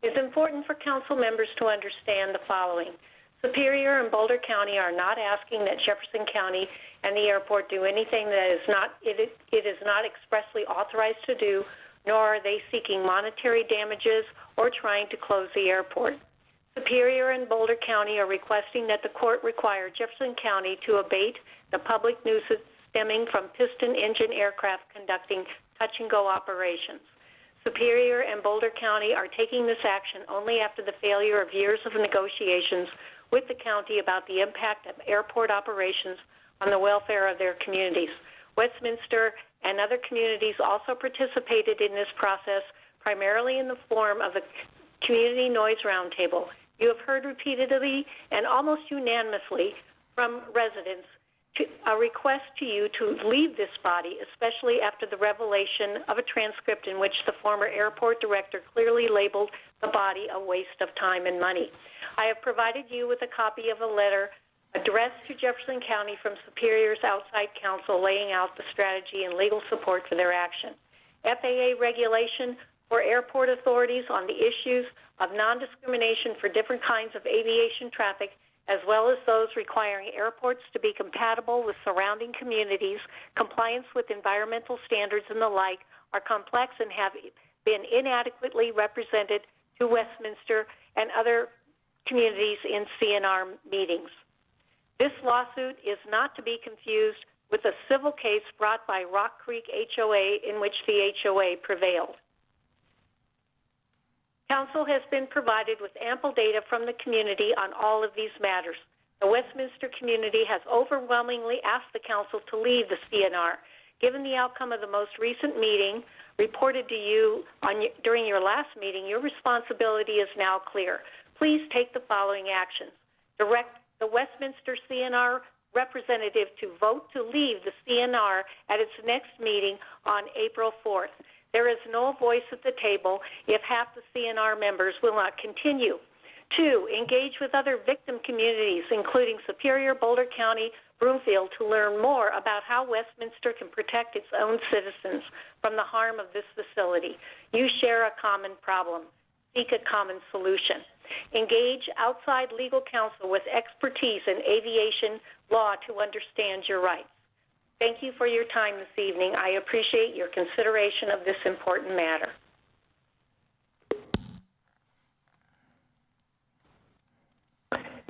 It's important for council members to understand the following. Superior and Boulder County are not asking that Jefferson County and the airport do anything that it is not expressly authorized to do, nor are they seeking monetary damages or trying to close the airport. Superior and Boulder County are requesting that the court require Jefferson County to abate the public nuisance stemming from piston engine aircraft conducting touch-and-go operations. Superior and Boulder County are taking this action only after the failure of years of negotiations with the county about the impact of airport operations on the welfare of their communities. Westminster and other communities also participated in this process, primarily in the form of a community noise roundtable. You have heard repeatedly and almost unanimously from residents a request to you to leave this body, especially after the revelation of a transcript in which the former airport director clearly labeled the body a waste of time and money. I have provided you with a copy of a letter addressed to Jefferson County from Superior's outside counsel laying out the strategy and legal support for their action. FAA regulation for airport authorities on the issues of non-discrimination for different kinds of aviation traffic, as well as those requiring airports to be compatible with surrounding communities, compliance with environmental standards and the like, are complex and have been inadequately represented to Westminster and other communities in CNR meetings. This lawsuit is not to be confused with a civil case brought by Rock Creek HOA in which the HOA prevailed. Council has been provided with ample data from the community on all of these matters. The Westminster community has overwhelmingly asked the council to leave the CNR. Given the outcome of the most recent meeting reported to you during your last meeting, your responsibility is now clear. Please take the following actions. Direct the Westminster CNR representative to vote to leave the CNR at its next meeting on April 4th. There is no voice at the table if half the CNR members will not continue. 2, engage with other victim communities, including Superior, Boulder County, Broomfield, to learn more about how Westminster can protect its own citizens from the harm of this facility. You share a common problem. Seek a common solution. Engage outside legal counsel with expertise in aviation law to understand your rights. Thank you for your time this evening. I appreciate your consideration of this important matter.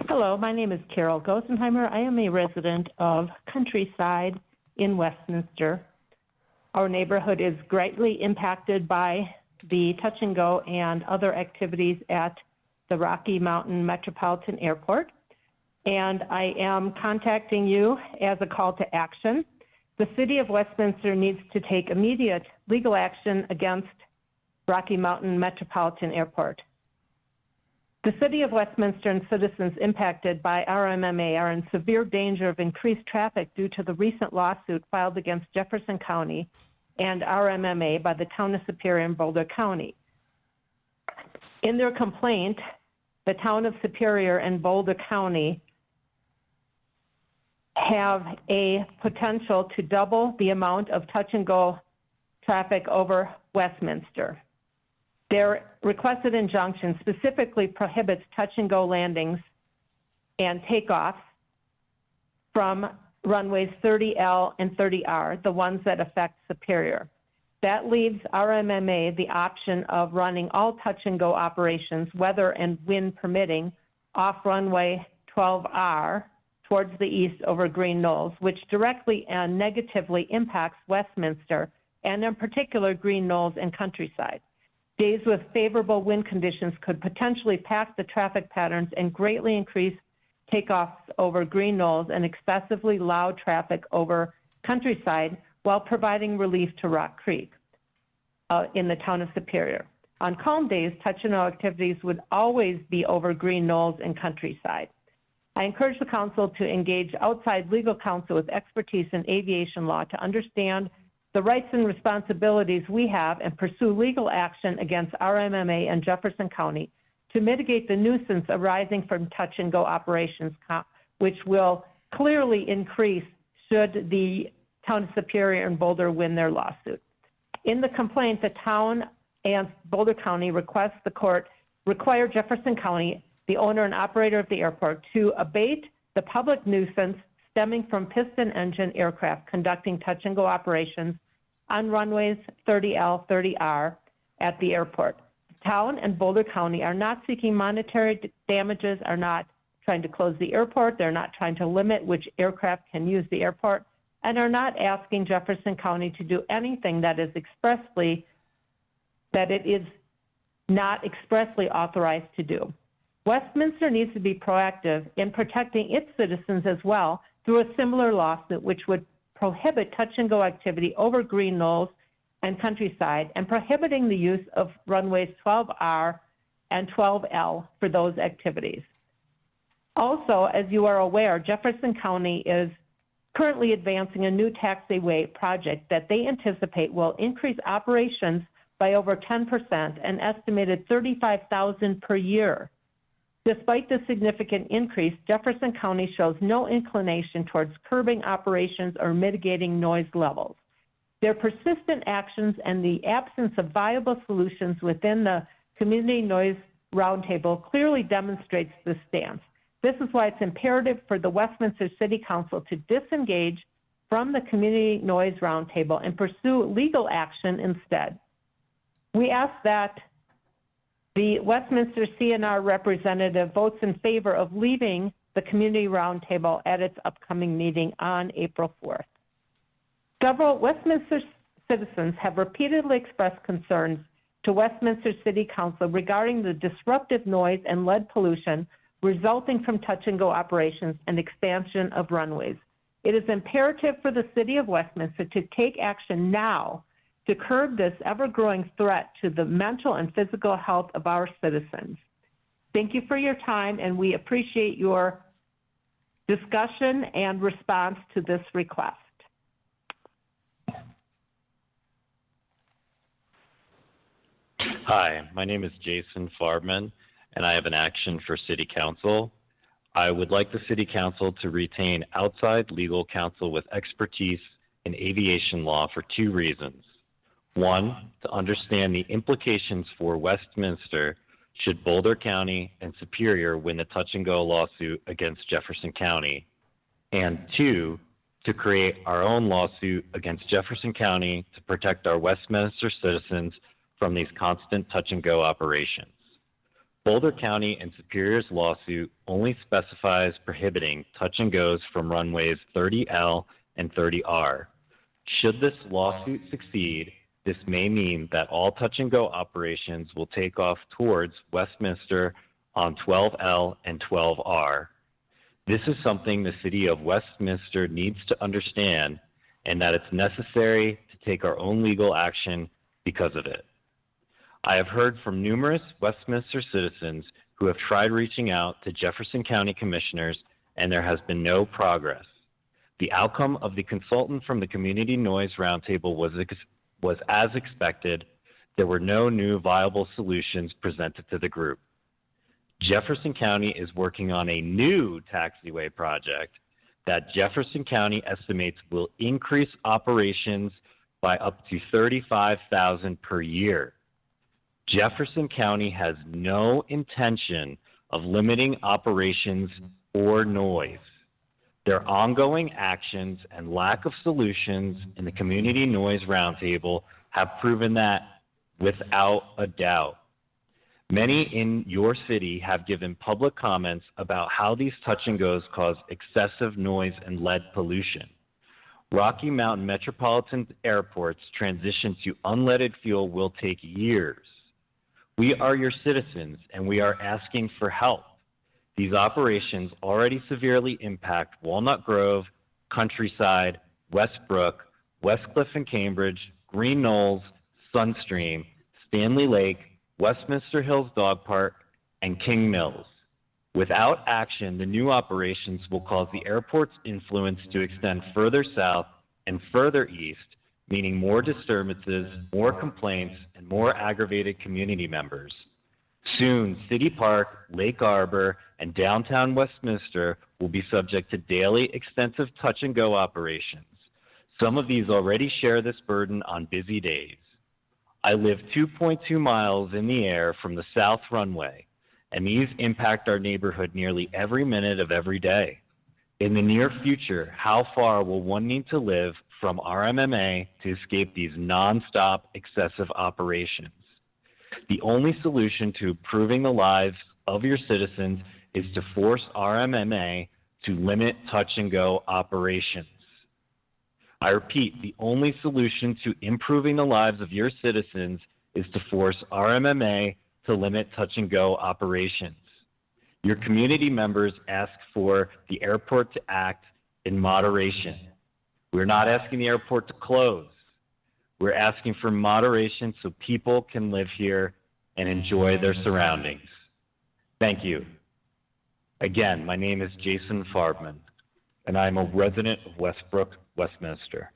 Hello, my name is Carol Gosenheimer. I am a resident of Countryside in Westminster. Our neighborhood is greatly impacted by the touch and go and other activities at the Rocky Mountain Metropolitan Airport. And I am contacting you as a call to action. The City of Westminster needs to take immediate legal action against Rocky Mountain Metropolitan Airport. The City of Westminster and citizens impacted by RMMA are in severe danger of increased traffic due to the recent lawsuit filed against Jefferson County and RMMA by the Town of Superior and Boulder County. In their complaint, the Town of Superior and Boulder County have a potential to double the amount of touch-and-go traffic over Westminster. Their requested injunction specifically prohibits touch-and-go landings and takeoffs from runways 30L and 30R, the ones that affect Superior. That leaves RMMA the option of running all touch-and-go operations, weather and wind permitting, off runway 12R towards the east over green knolls, which directly and negatively impacts Westminster, and in particular green knolls and countryside. Days with favorable wind conditions could potentially pack the traffic patterns and greatly increase takeoffs over green knolls and excessively loud traffic over countryside while providing relief to Rock Creek in the town of Superior. On calm days, touch and go activities would always be over green knolls and countryside. I encourage the council to engage outside legal counsel with expertise in aviation law to understand the rights and responsibilities we have and pursue legal action against RMMA and Jefferson County to mitigate the nuisance arising from touch and go operations, which will clearly increase should the town of Superior and Boulder win their lawsuit. In the complaint, the town and Boulder County request the court require Jefferson County, the owner and operator of the airport, to abate the public nuisance stemming from piston engine aircraft conducting touch and go operations on runways 30L, 30R at the airport. The town and Boulder County are not seeking monetary damages, are not trying to close the airport, they're not trying to limit which aircraft can use the airport, and are not asking Jefferson County to do anything that it is not expressly authorized to do. Westminster needs to be proactive in protecting its citizens as well through a similar lawsuit which would prohibit touch and go activity over green knolls and countryside and prohibiting the use of runways 12R and 12L for those activities. Also, as you are aware, Jefferson County is currently advancing a new taxiway project that they anticipate will increase operations by over 10%, an estimated 35,000 per year. Despite the significant increase, Jefferson County shows no inclination towards curbing operations or mitigating noise levels. Their persistent actions and the absence of viable solutions within the Community Noise Roundtable clearly demonstrates this stance. This is why it's imperative for the Westminster City Council to disengage from the Community Noise Roundtable and pursue legal action instead. We ask that the Westminster CNR representative votes in favor of leaving the Community Roundtable at its upcoming meeting on April 4th. Several Westminster citizens have repeatedly expressed concerns to Westminster City Council regarding the disruptive noise and lead pollution resulting from touch and go operations and expansion of runways. It is imperative for the City of Westminster to take action now to curb this ever-growing threat to the mental and physical health of our citizens. Thank you for your time, and we appreciate your discussion and response to this request. Hi, my name is Jason Farbman, and I have an action for City Council. I would like the City Council to retain outside legal counsel with expertise in aviation law for two reasons. One, to understand the implications for Westminster should Boulder County and Superior win the touch and go lawsuit against Jefferson County. And two, to create our own lawsuit against Jefferson County to protect our Westminster citizens from these constant touch and go operations. Boulder County and Superior's lawsuit only specifies prohibiting touch and goes from runways 30L and 30R. Should this lawsuit succeed, this may mean that all touch and go operations will take off towards Westminster on 12L and 12R. This is something the City of Westminster needs to understand, and that it's necessary to take our own legal action because of it. I have heard from numerous Westminster citizens who have tried reaching out to Jefferson County commissioners, and there has been no progress. The outcome of the consultant from the Community Noise Roundtable was as expected. There were no new viable solutions presented to the group. Jefferson County is working on a new taxiway project that Jefferson County estimates will increase operations by up to 35,000 per year. Jefferson County has no intention of limiting operations or noise. Their ongoing actions and lack of solutions in the Community Noise Roundtable have proven that without a doubt. Many in your city have given public comments about how these touch and goes cause excessive noise and lead pollution. Rocky Mountain Metropolitan Airport's transition to unleaded fuel will take years. We are your citizens, and we are asking for help. These operations already severely impact Walnut Grove, Countryside, Westbrook, Westcliff and Cambridge, Green Knolls, Sunstream, Stanley Lake, Westminster Hills Dog Park, and King Mills. Without action, the new operations will cause the airport's influence to extend further south and further east, meaning more disturbances, more complaints, and more aggravated community members. Soon, City Park, Lake Arbor, and downtown Westminster will be subject to daily extensive touch-and-go operations. Some of these already share this burden on busy days. I live 2.2 miles in the air from the South Runway, and these impact our neighborhood nearly every minute of every day. In the near future, how far will one need to live from RMMA to escape these nonstop excessive operations? The only solution to improving the lives of your citizens is to force RMMA to limit touch-and-go operations. I repeat, the only solution to improving the lives of your citizens is to force RMMA to limit touch-and-go operations. Your community members ask for the airport to act in moderation. We're not asking the airport to close. We're asking for moderation so people can live here and enjoy their surroundings. Thank you. Again, my name is Jason Farbman, and I'm a resident of Westbrook, Westminster.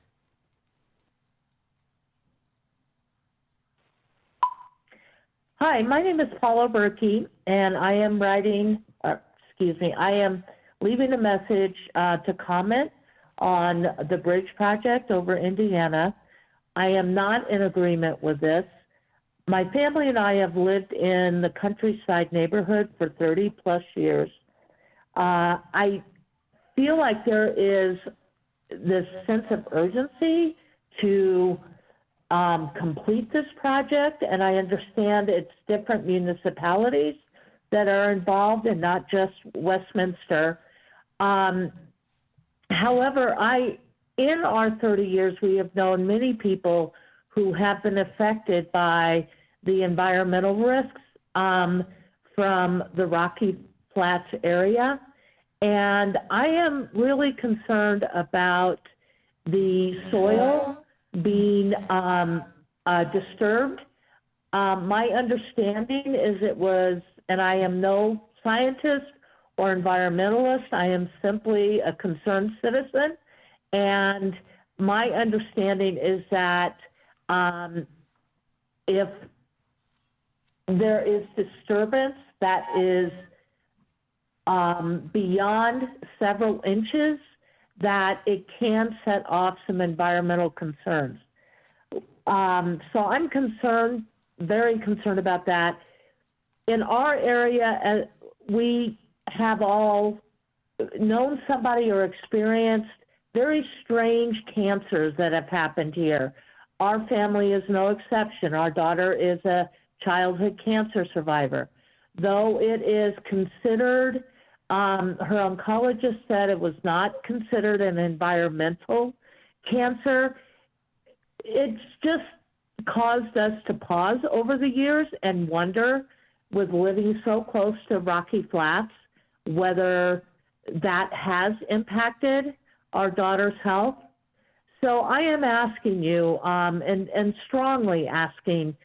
Hi, my name is Paula Berkey, and I am I am leaving a message to comment on the bridge project over Indiana. I am not in agreement with this. My family and I have lived in the Countryside neighborhood for 30 plus years. I feel like there is this sense of urgency to complete this project, and I understand it's different municipalities that are involved and not just Westminster. However, in our 30 years, we have known many people who have been affected by the environmental risks from the Rocky Flats area. And I am really concerned about the soil being disturbed. My understanding is it was, and I am no scientist or environmentalist, I am simply a concerned citizen. And my understanding is that if there is disturbance that is beyond several inches, that it can set off some environmental concerns. So I'm concerned, very concerned about that. In our area, we have all known somebody or experienced very strange cancers that have happened here. Our family is no exception. Our daughter is a childhood cancer survivor. Though it is considered, her oncologist said it was not considered an environmental cancer. It's just caused us to pause over the years and wonder, with living so close to Rocky Flats, whether that has impacted our daughter's health. So I am asking you, and strongly asking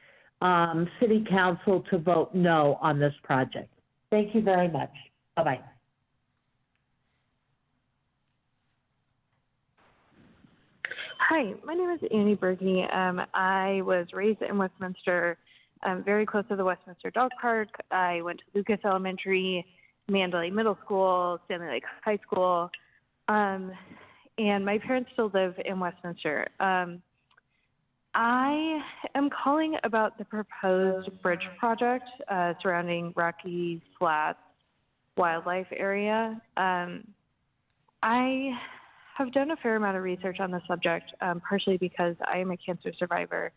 City Council to vote no on this project. Thank you very much. Bye-bye. Hi, my name is Annie Bergey. I was raised in Westminster, very close to the Westminster Dog Park. I went to Lucas Elementary, Mandalay Middle School, Stanley Lake High School, and my parents still live in Westminster. I am calling about the proposed bridge project surrounding Rocky Flats Wildlife Area. I have done a fair amount of research on the subject, partially because I am a cancer survivor,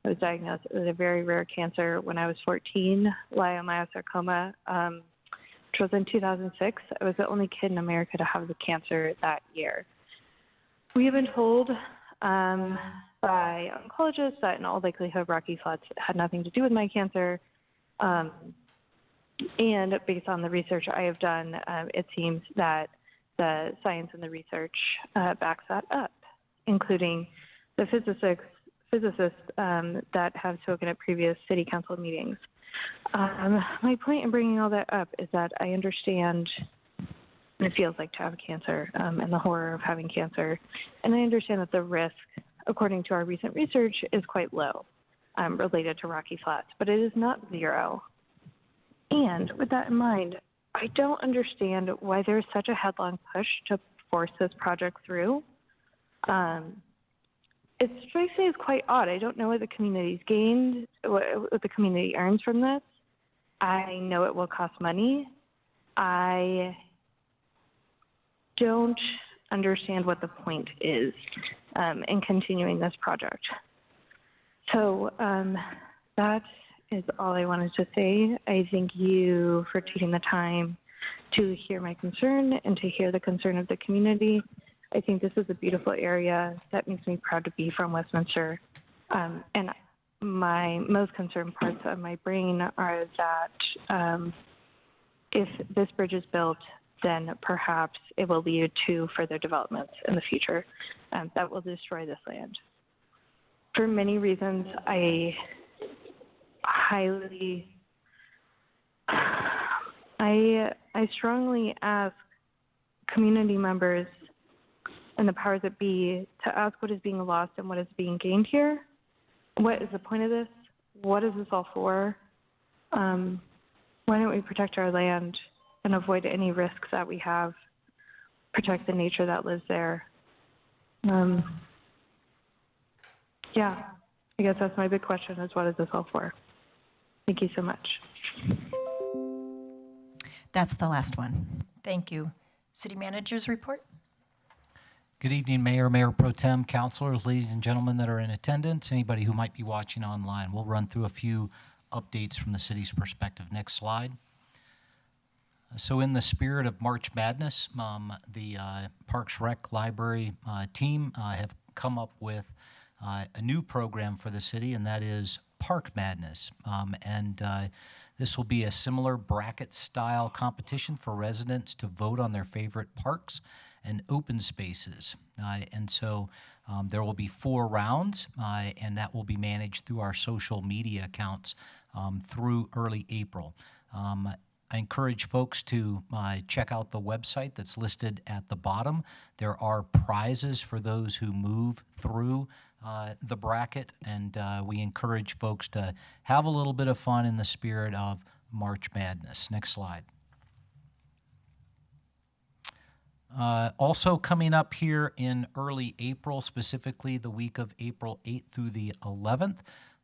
I was diagnosed with a very rare cancer when I was 14, leiomyosarcoma, which was in 2006. I was the only kid in America to have the cancer that year. We have been told by oncologists that in all likelihood Rocky Flats had nothing to do with my cancer. And based on the research I have done, it seems that the science and the research backs that up, including the physicists that have spoken at previous city council meetings. My point in bringing all that up is that I understand what it feels like to have cancer and the horror of having cancer. And I understand that the risk, according to our recent research, is quite low related to Rocky Flats, but it is not zero. And with that in mind, I don't understand why there's such a headlong push to force this project through. It strikes me as quite odd. I don't know what the community's gained, what the community earns from this. I know it will cost money. I don't understand what the point is in continuing this project. So that is all I wanted to say. I thank you for taking the time to hear my concern and to hear the concern of the community. I think this is a beautiful area that makes me proud to be from Westminster. And my most concerned parts of my brain are that if this bridge is built, then perhaps it will lead to further developments in the future that will destroy this land. For many reasons, I strongly ask community members and the powers that be to ask what is being lost and what is being gained here. What is the point of this? What is this all for? Why don't we protect our land and avoid any risks that we have, protect the nature that lives there? Yeah, I guess that's my big question is what is this all for? Thank you so much. That's the last one. Thank you. City Manager's report. Good evening, Mayor, Mayor Pro Tem, councilors, ladies and gentlemen that are in attendance, anybody who might be watching online. We'll run through a few updates from the city's perspective. Next slide. So in the spirit of March Madness, the Parks Rec Library team have come up with a new program for the city, and that is Park Madness. This will be a similar bracket-style competition for residents to vote on their favorite parks and open spaces. There will be 4 rounds, and that will be managed through our social media accounts through early April. I encourage folks to check out the website that's listed at the bottom. There are prizes for those who move through the bracket, and we encourage folks to have a little bit of fun in the spirit of March Madness. Next slide. Also coming up here in early April, specifically the week of April 8th through the 11th,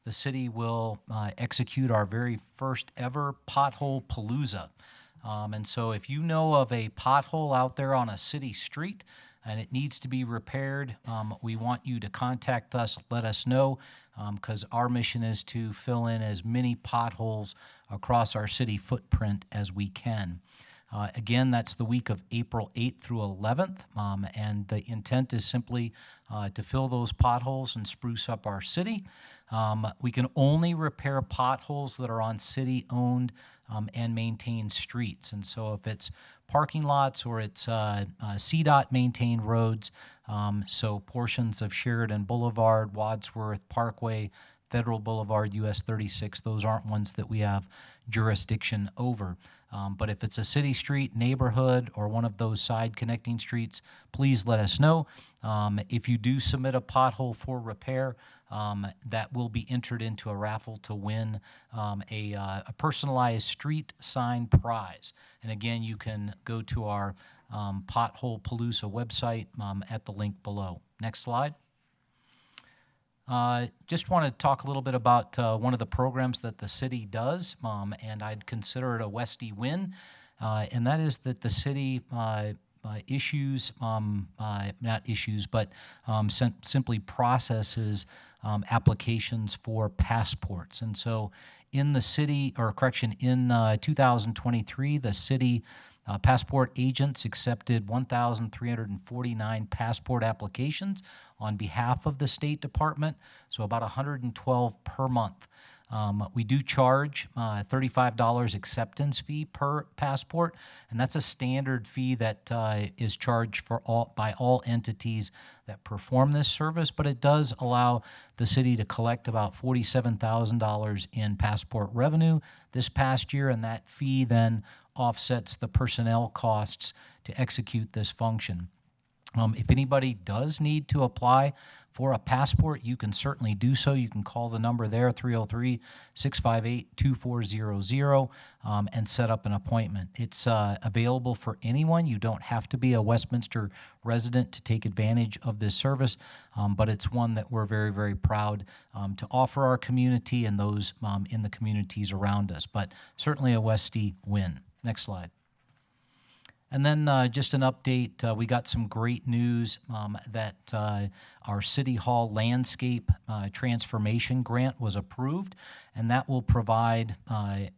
the city will execute our very first ever Pothole Palooza. And so if you know of a pothole out there on a city street and it needs to be repaired, we want you to contact us, let us know, because our mission is to fill in as many potholes across our city footprint as we can. Again, that's the week of April 8th through 11th, and the intent is simply to fill those potholes and spruce up our city. We can only repair potholes that are on city-owned and maintained streets. And so if it's parking lots or it's CDOT-maintained roads, so portions of Sheridan Boulevard, Wadsworth Parkway, Federal Boulevard, US 36, those aren't ones that we have jurisdiction over. But if it's a city street, neighborhood, or one of those side connecting streets, please let us know. If you do submit a pothole for repair, that will be entered into a raffle to win a personalized street sign prize. And again, you can go to our Pothole Palooza website at the link below. Next slide. Just want to talk a little bit about one of the programs that the city does, and I'd consider it a Westie win, and that is that the city issues, not issues, but simply processes applications for passports. And so in the city, or correction, in 2023, the city passport agents accepted 1,349 passport applications on behalf of the State Department, so about 112 per month. We do charge $35 acceptance fee per passport, and that's a standard fee that is charged by all entities that perform this service, but it does allow the city to collect about $47,000 in passport revenue this past year, and that fee then offsets the personnel costs to execute this function. If anybody does need to apply for a passport, you can certainly do so. You can call the number there, 303-658-2400, and set up an appointment. It's available for anyone. You don't have to be a Westminster resident to take advantage of this service, but it's one that we're very, very proud to offer our community and those in the communities around us. But certainly a Westie win. Next slide. And then just an update, we got some great news that our City Hall landscape transformation grant was approved, and that will provide a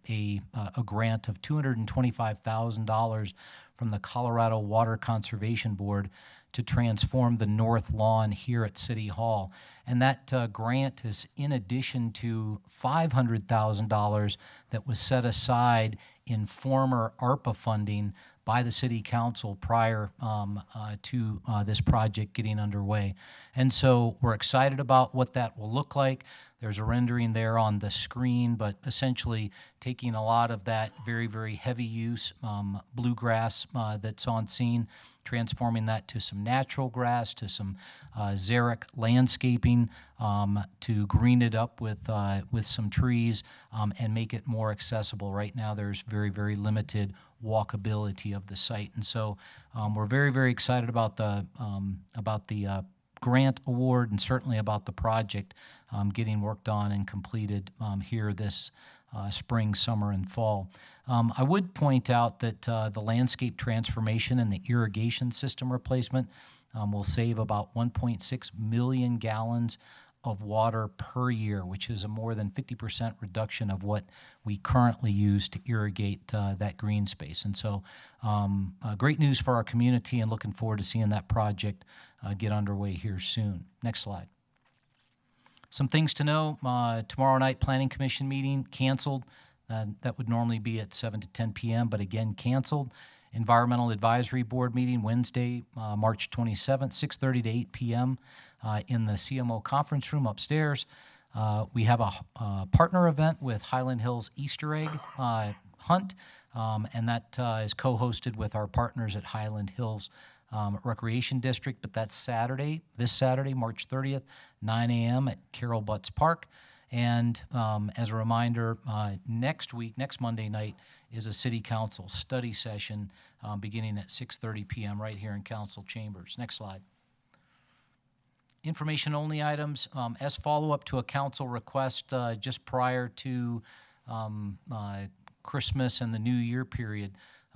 grant of $225,000 from the Colorado Water Conservation Board to transform the north lawn here at City Hall. And that grant is in addition to $500,000 that was set aside in former ARPA funding by the City Council prior to this project getting underway. And so we're excited about what that will look like. There's a rendering there on the screen, but essentially taking a lot of that very, very heavy use bluegrass that's on scene, transforming that to some natural grass, to some xeric landscaping, to green it up with some trees and make it more accessible. Right now there's very, very limited walkability of the site. And so we're very, very excited about the grant award and certainly about the project getting worked on and completed here this spring, summer, and fall. I would point out that the landscape transformation and the irrigation system replacement will save about 1.6 million gallons of water per year, which is a more than 50% reduction of what we currently use to irrigate that green space. And so great news for our community, and looking forward to seeing that project get underway here soon. Next slide. Some things to know. Tomorrow night, Planning Commission meeting canceled. That would normally be at 7 to 10 p.m., but again canceled. Environmental Advisory Board meeting Wednesday, March 27th, 6:30 to 8 p.m. In the CMO conference room upstairs. We have a partner event with Highland Hills Easter Egg Hunt, and that is co-hosted with our partners at Highland Hills Recreation District, but that's Saturday, this Saturday, March 30th, 9 a.m. at Carol Butts Park. And as a reminder, next Monday night, is a City Council study session beginning at 6:30 p.m. right here in Council Chambers. Next slide. Information-only items. As follow-up to a council request just prior to Christmas and the New Year period,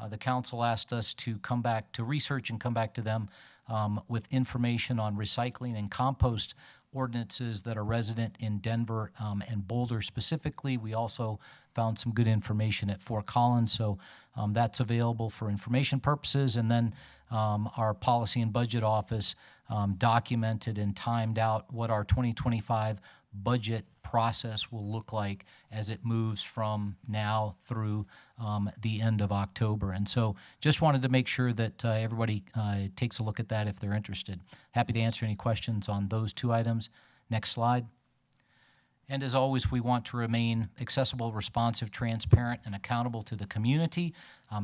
the council asked us to come back to research and come back to them with information on recycling and compost ordinances that are resident in Denver and Boulder specifically. We also found some good information at Fort Collins, so that's available for information purposes. And then our Policy and Budget Office documented and timed out what our 2025 budget process will look like as it moves from now through the end of October. And so just wanted to make sure that everybody takes a look at that if they're interested. Happy to answer any questions on those two items. Next slide. And as always, we want to remain accessible, responsive, transparent, and accountable to the community.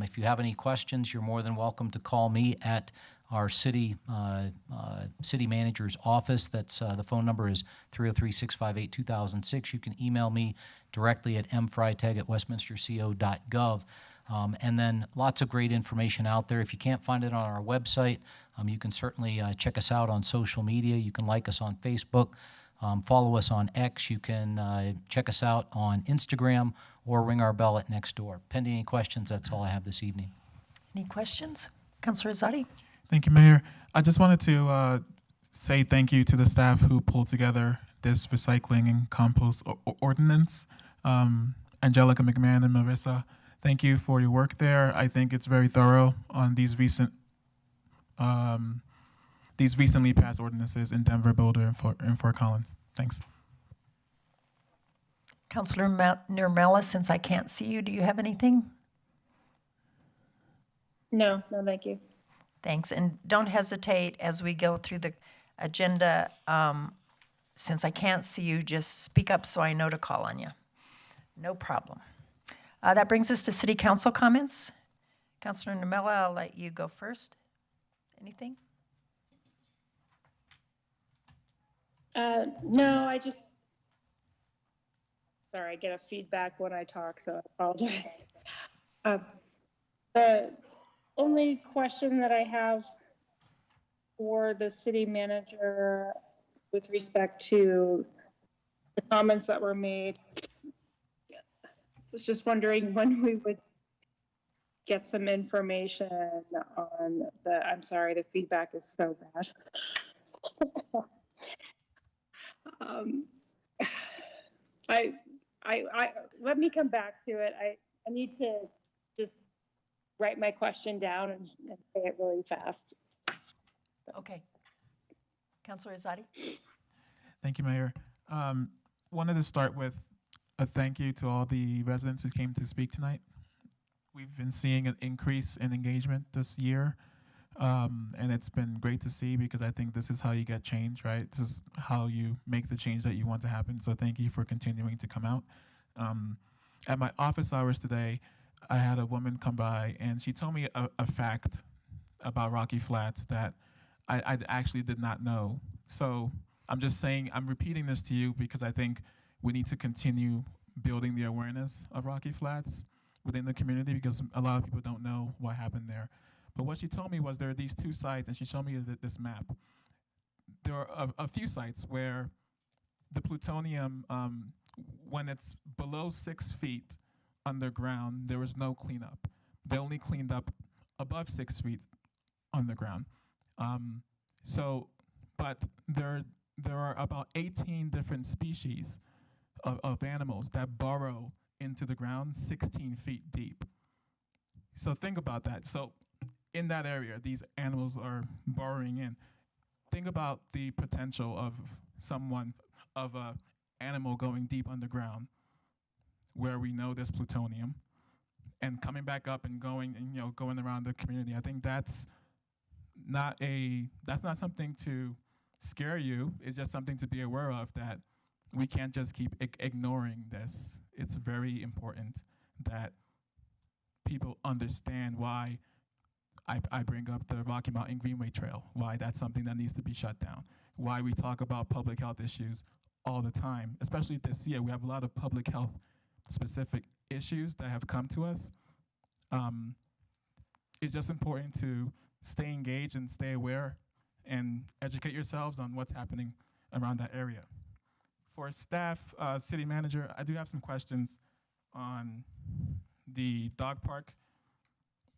If you have any questions, you're more than welcome to call me at our city manager's office. That's the phone number is 303-658-2006. You can email me directly at mfreitag@westminsterco.gov. And then lots of great information out there. If you can't find it on our website, you can certainly check us out on social media. You can like us on Facebook, follow us on X. You can check us out on Instagram or ring our bell at Nextdoor. Pending any questions, that's all I have this evening. Any questions, Councilor Azadi. Thank you, Mayor. I just wanted to say thank you to the staff who pulled together this recycling and compost ordinance. Angelica McMahon and Marissa, thank you for your work there. I think it's very thorough on these recently passed ordinances in Denver, Boulder, and Fort Collins. Thanks. Councilor Nirmela, since I can't see you, do you have anything? No, thank you. Thanks, and don't hesitate as we go through the agenda. Since I can't see you, just speak up so I know to call on you. No problem. That brings us to City Council comments. Councilor Nirmela, I'll let you go first. Anything? No, sorry, I get a feedback when I talk, so I apologize. The only question that I have for the city manager with respect to the comments that were made, was just wondering when we would get some information on I'm sorry, the feedback is so bad. Let me come back to it. I need to just write my question down and say it really fast. Okay. Councilor Azadi. Thank you, Mayor. Wanted to start with a thank you to all the residents who came to speak tonight. We've been seeing an increase in engagement this year, and it's been great to see because I think this is how you get change, right? This is how you make the change that you want to happen. So thank you for continuing to come out. At my office hours today, I had a woman come by and she told me a fact about Rocky Flats that I actually did not know. So I'm just saying, I'm repeating this to you because I think we need to continue building the awareness of Rocky Flats within the community because a lot of people don't know what happened there. But what she told me was there are these two sites, and she showed me this map. There are a few sites where the plutonium, when it's below 6 feet underground, there was no cleanup. They only cleaned up above 6 feet underground. But there are about 18 different species of animals that burrow into the ground 16 feet deep. So think about that. So in that area, these animals are burrowing in. Think about the potential of an animal going deep underground where we know there's plutonium and coming back up and going around the community. I think that's not something to scare you. It's just something to be aware of, that we can't just keep ignoring this. It's very important that people understand why I bring up the Rocky Mountain Greenway Trail, why that's something that needs to be shut down, why we talk about public health issues all the time, especially this year. We have a lot of public health specific issues that have come to us. It's just important to stay engaged and stay aware and educate yourselves on what's happening around that area. For staff, city manager, I do have some questions on the dog park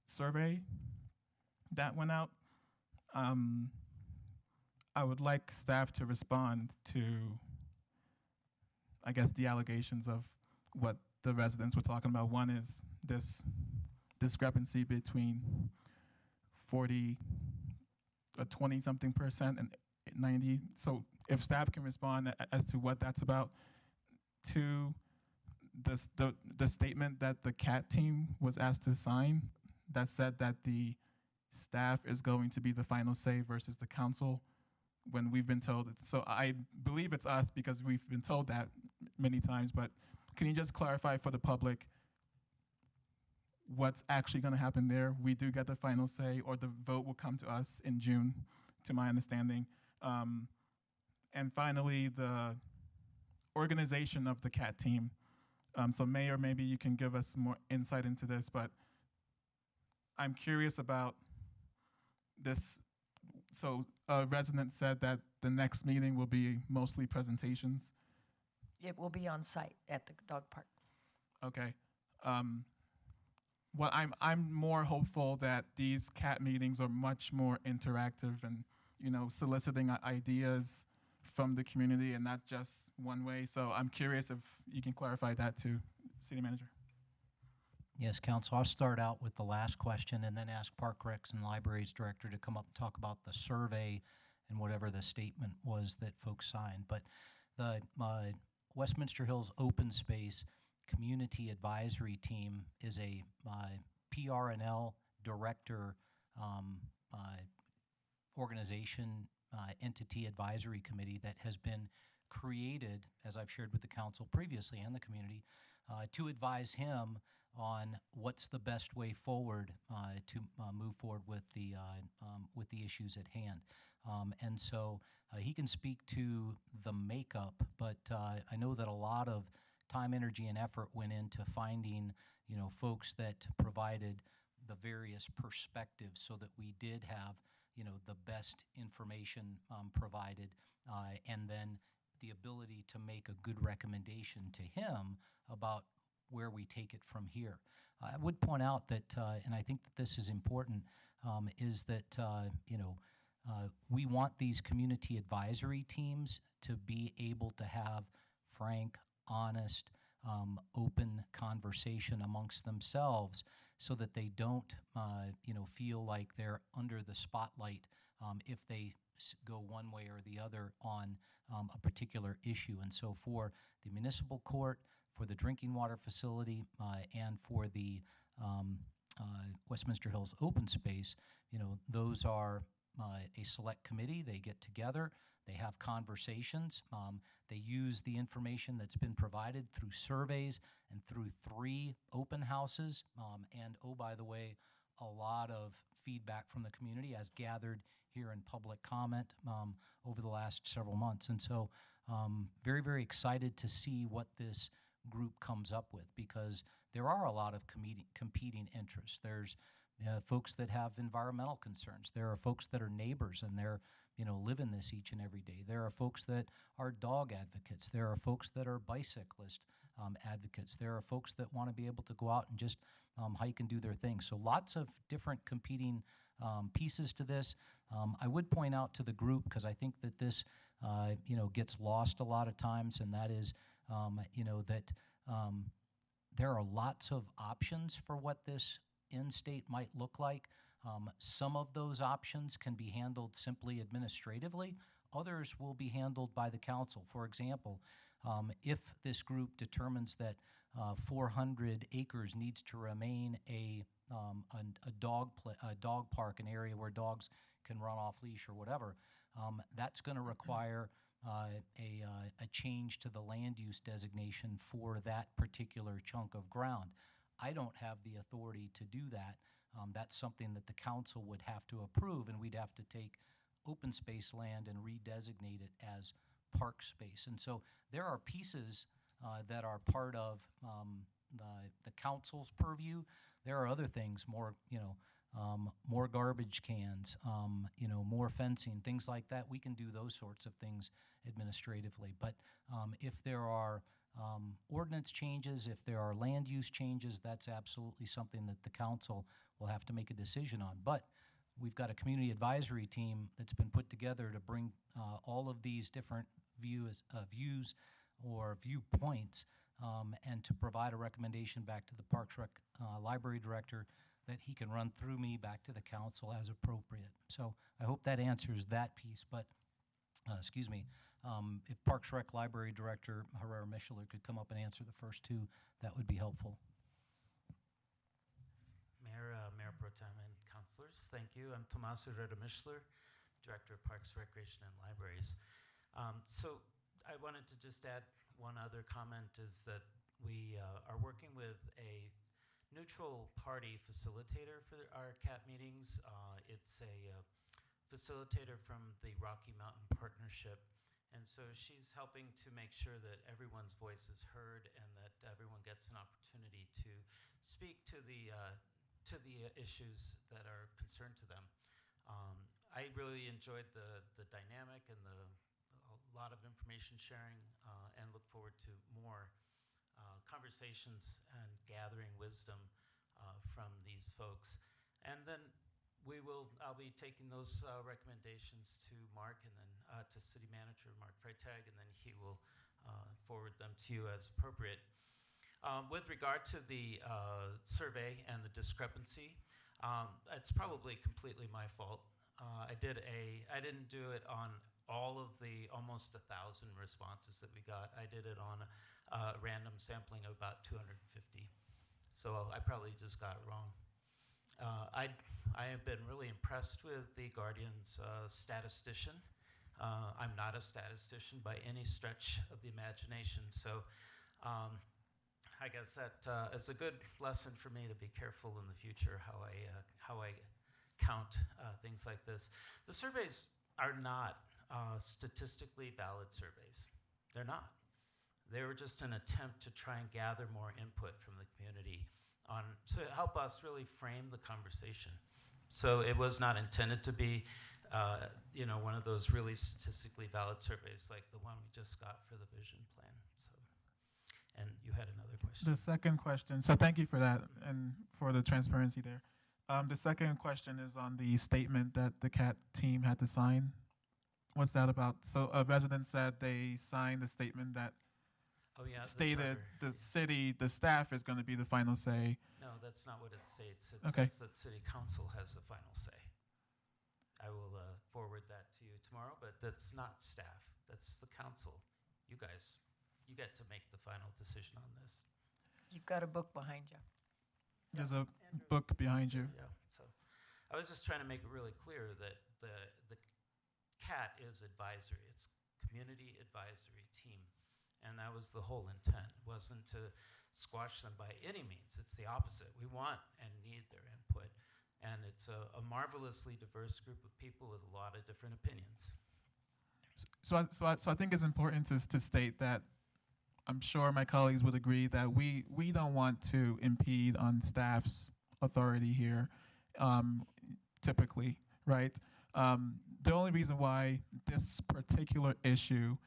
survey that went out. I would like staff to respond to, I guess, the allegations of what the residents were talking about. One is this discrepancy between 20-something% and 90. So if staff can respond as to what that's about. Two, the statement that the CAT team was asked to sign that said that the staff is going to be the final say versus the council, when we've been told it. So I believe it's us because we've been told that many times, but can you just clarify for the public what's actually going to happen there? We do get the final say, or the vote will come to us in June, to my understanding. And finally, the organization of the CAT team. So Mayor, maybe you can give us more insight into this, but I'm curious about this. So a resident said that the next meeting will be mostly presentations. It will be on site at the dog park. Okay. Well, I'm more hopeful that these CAT meetings are much more interactive and, soliciting ideas from the community and not just one way. So I'm curious if you can clarify that too, City Manager. Yes, Council. I'll start out with the last question and then ask Park Recs and Libraries Director to come up and talk about the survey and whatever the statement was that folks signed. But the Westminster Hills Open Space Community Advisory Team is a PRNL Director organization, entity advisory committee that has been created, as I've shared with the council previously and the community, to advise him on what's the best way forward to move forward with the issues at hand. And so he can speak to the makeup, but I know that a lot of time, energy, and effort went into finding, folks that provided the various perspectives so that we did have, the best information provided, and then the ability to make a good recommendation to him about where we take it from here. I would point out that, and I think that this is important, is that, we want these community advisory teams to be able to have frank, honest, open conversation amongst themselves so that they don't, feel like they're under the spotlight if they go one way or the other on a particular issue. And so for the municipal court, for the drinking water facility, and for the Westminster Hills Open Space, those are a select committee. They get together, they have conversations, they use the information that's been provided through surveys and through 3 open houses, and oh, by the way, a lot of feedback from the community as gathered here in public comment over the last several months. And so very, very excited to see what this group comes up with, because there are a lot of competing interests. There's folks that have environmental concerns. There are folks that are neighbors and they're, live in this each and every day. There are folks that are dog advocates. There are folks that are bicyclist advocates. There are folks that want to be able to go out and just hike and do their thing. So lots of different competing pieces to this. I would point out to the group, because I think that this, gets lost a lot of times, and that is, that there are lots of options for what this in-state might look like. Some of those options can be handled simply administratively. Others will be handled by the council. For example, if this group determines that 400 acres needs to remain a dog park, an area where dogs can run off leash or whatever, that's going to require a change to the land use designation for that particular chunk of ground. I don't have the authority to do that. That's something that the council would have to approve, and we'd have to take open space land and redesignate it as park space. And so there are pieces that are part of the council's purview. There are other things, more garbage cans, more fencing, things like that. We can do those sorts of things administratively. But if there are ordinance changes, if there are land use changes, that's absolutely something that the council will have to make a decision on. But we've got a community advisory team that's been put together to bring all of these different views or viewpoints, and to provide a recommendation back to the Parks Rec Library Director that he can run through me back to the council as appropriate. So I hope that answers that piece. But if Parks Rec Library Director Herrera Mischler could come up and answer the first 2, that would be helpful. Mayor Pro Tem and councilors, thank you. I'm Tomas Herrera Mischler, Director of Parks, Recreation, and Libraries. So I wanted to just add one other comment, is that we are working with a neutral party facilitator for our CAT meetings. It's a facilitator from the Rocky Mountain Partnership, and so she's helping to make sure that everyone's voice is heard and that everyone gets an opportunity to speak to the issues that are concerned to them. I really enjoyed the dynamic and a lot of information sharing, and look forward to more conversations and gathering wisdom from these folks. And then I'll be taking those recommendations to Mark and then to City Manager Mark Freitag, and then he will forward them to you as appropriate. With regard to the survey and the discrepancy, it's probably completely my fault. I didn't do it on all of the almost 1,000 responses that we got. I did it on a random sampling of about 250. So I probably just got it wrong. I have been really impressed with the Guardian's statistician. I'm not a statistician by any stretch of the imagination, so I guess that is a good lesson for me to be careful in the future how I count things like this. The surveys are not statistically valid surveys. They're not. They were just an attempt to try and gather more input from the community to help us really frame the conversation. So it was not intended to be one of those really statistically valid surveys like the one we just got for the vision plan. So, and you had another question. The second question, so thank you for that and for the transparency there. The second question is on the statement that the CAT team had to sign. What's that about? So a resident said they signed a statement that stated the staff is going to be the final say. No, that's not what it states. It Okay. says that City Council has the final say. I will forward that to you tomorrow, but that's not staff. That's the council. You guys, you get to make the final decision on this. You've got a book behind you. There's a book behind you. Yeah, so I was just trying to make it really clear that the CAT is advisory. It's community advisory team. And that was the whole intent. It wasn't to squash them by any means. It's the opposite. We want and need their input. And it's a marvelously diverse group of people with a lot of different opinions. So I think it's important to state that I'm sure my colleagues would agree that we don't want to impede on staff's authority here, typically, right? The only reason why this particular issue,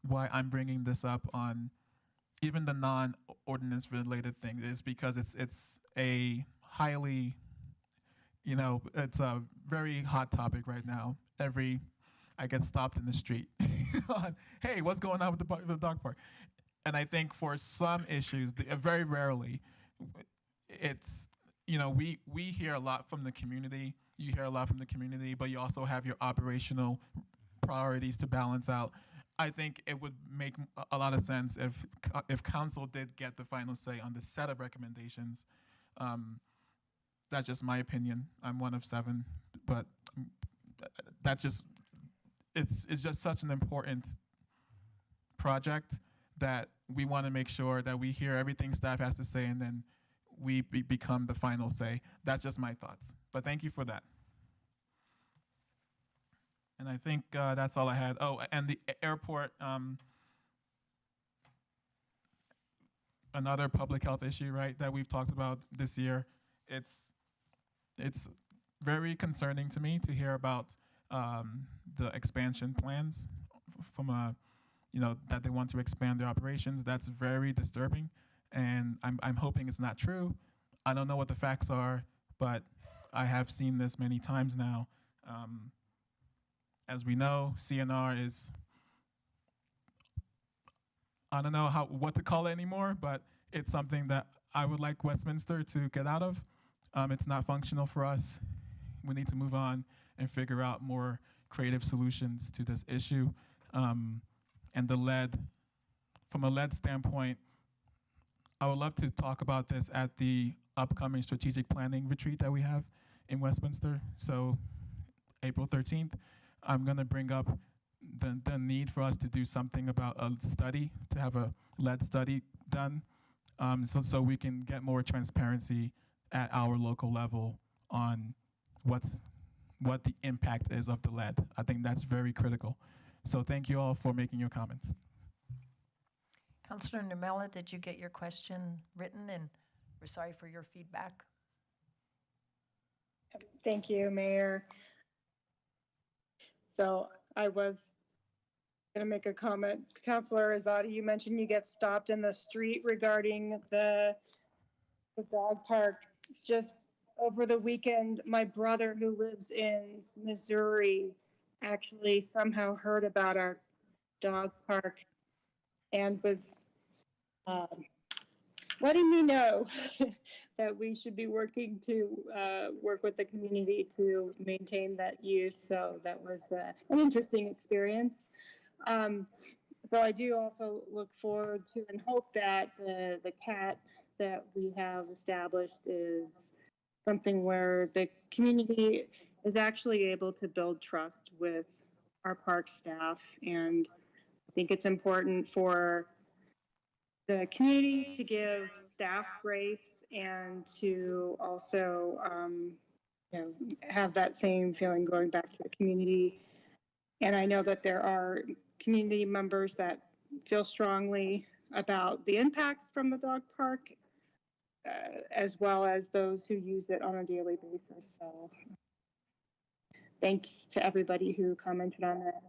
why I'm bringing this up on even the non-ordinance related thing, is because it's a highly, it's a very hot topic right now. I get stopped in the street on, hey, what's going on with the dog park? And I think for some issues, very rarely, it's, we hear a lot from the community. You hear a lot from the community, but you also have your operational priorities to balance out. I think it would make a lot of sense if council did get the final say on the set of recommendations. That's just my opinion. I'm one of 7, but that's just, it's just such an important project that we want to make sure that we hear everything staff has to say and then we become the final say. That's just my thoughts. But thank you for that. And I think that's all I had. Oh, and the airport, another public health issue, right, that we've talked about this year. It's very concerning to me to hear about the expansion plans from that they want to expand their operations. That's very disturbing, and I'm hoping it's not true. I don't know what the facts are, but I have seen this many times now. As we know, CNR is, I don't know what to call it anymore, but it's something that I would like Westminster to get out of. It's not functional for us. We need to move on and figure out more creative solutions to this issue. And the lead, from a lead standpoint, I would love to talk about this at the upcoming strategic planning retreat that we have in Westminster. So April 13th, I'm gonna bring up the need for us to do something about a study, to have a lead study done, so we can get more transparency at our local level on what the impact is of the lead. I think that's very critical. So thank you all for making your comments. Councilor Namela, did you get your question written? And we're sorry for your feedback. Thank you, Mayor. So I was going to make a comment. Councilor Azadi, you mentioned you get stopped in the street regarding the dog park just over the weekend, my brother who lives in Missouri actually somehow heard about our dog park and was letting me know that we should be working to work with the community to maintain that use. So that was an interesting experience. So I do also look forward to and hope that the cat that we have established is something where the community is actually able to build trust with our park staff. And I think it's important for the community to give staff grace and to also have that same feeling going back to the community. And I know that there are community members that feel strongly about the impacts from the dog park, as well as those who use it on a daily basis. So thanks to everybody who commented on that.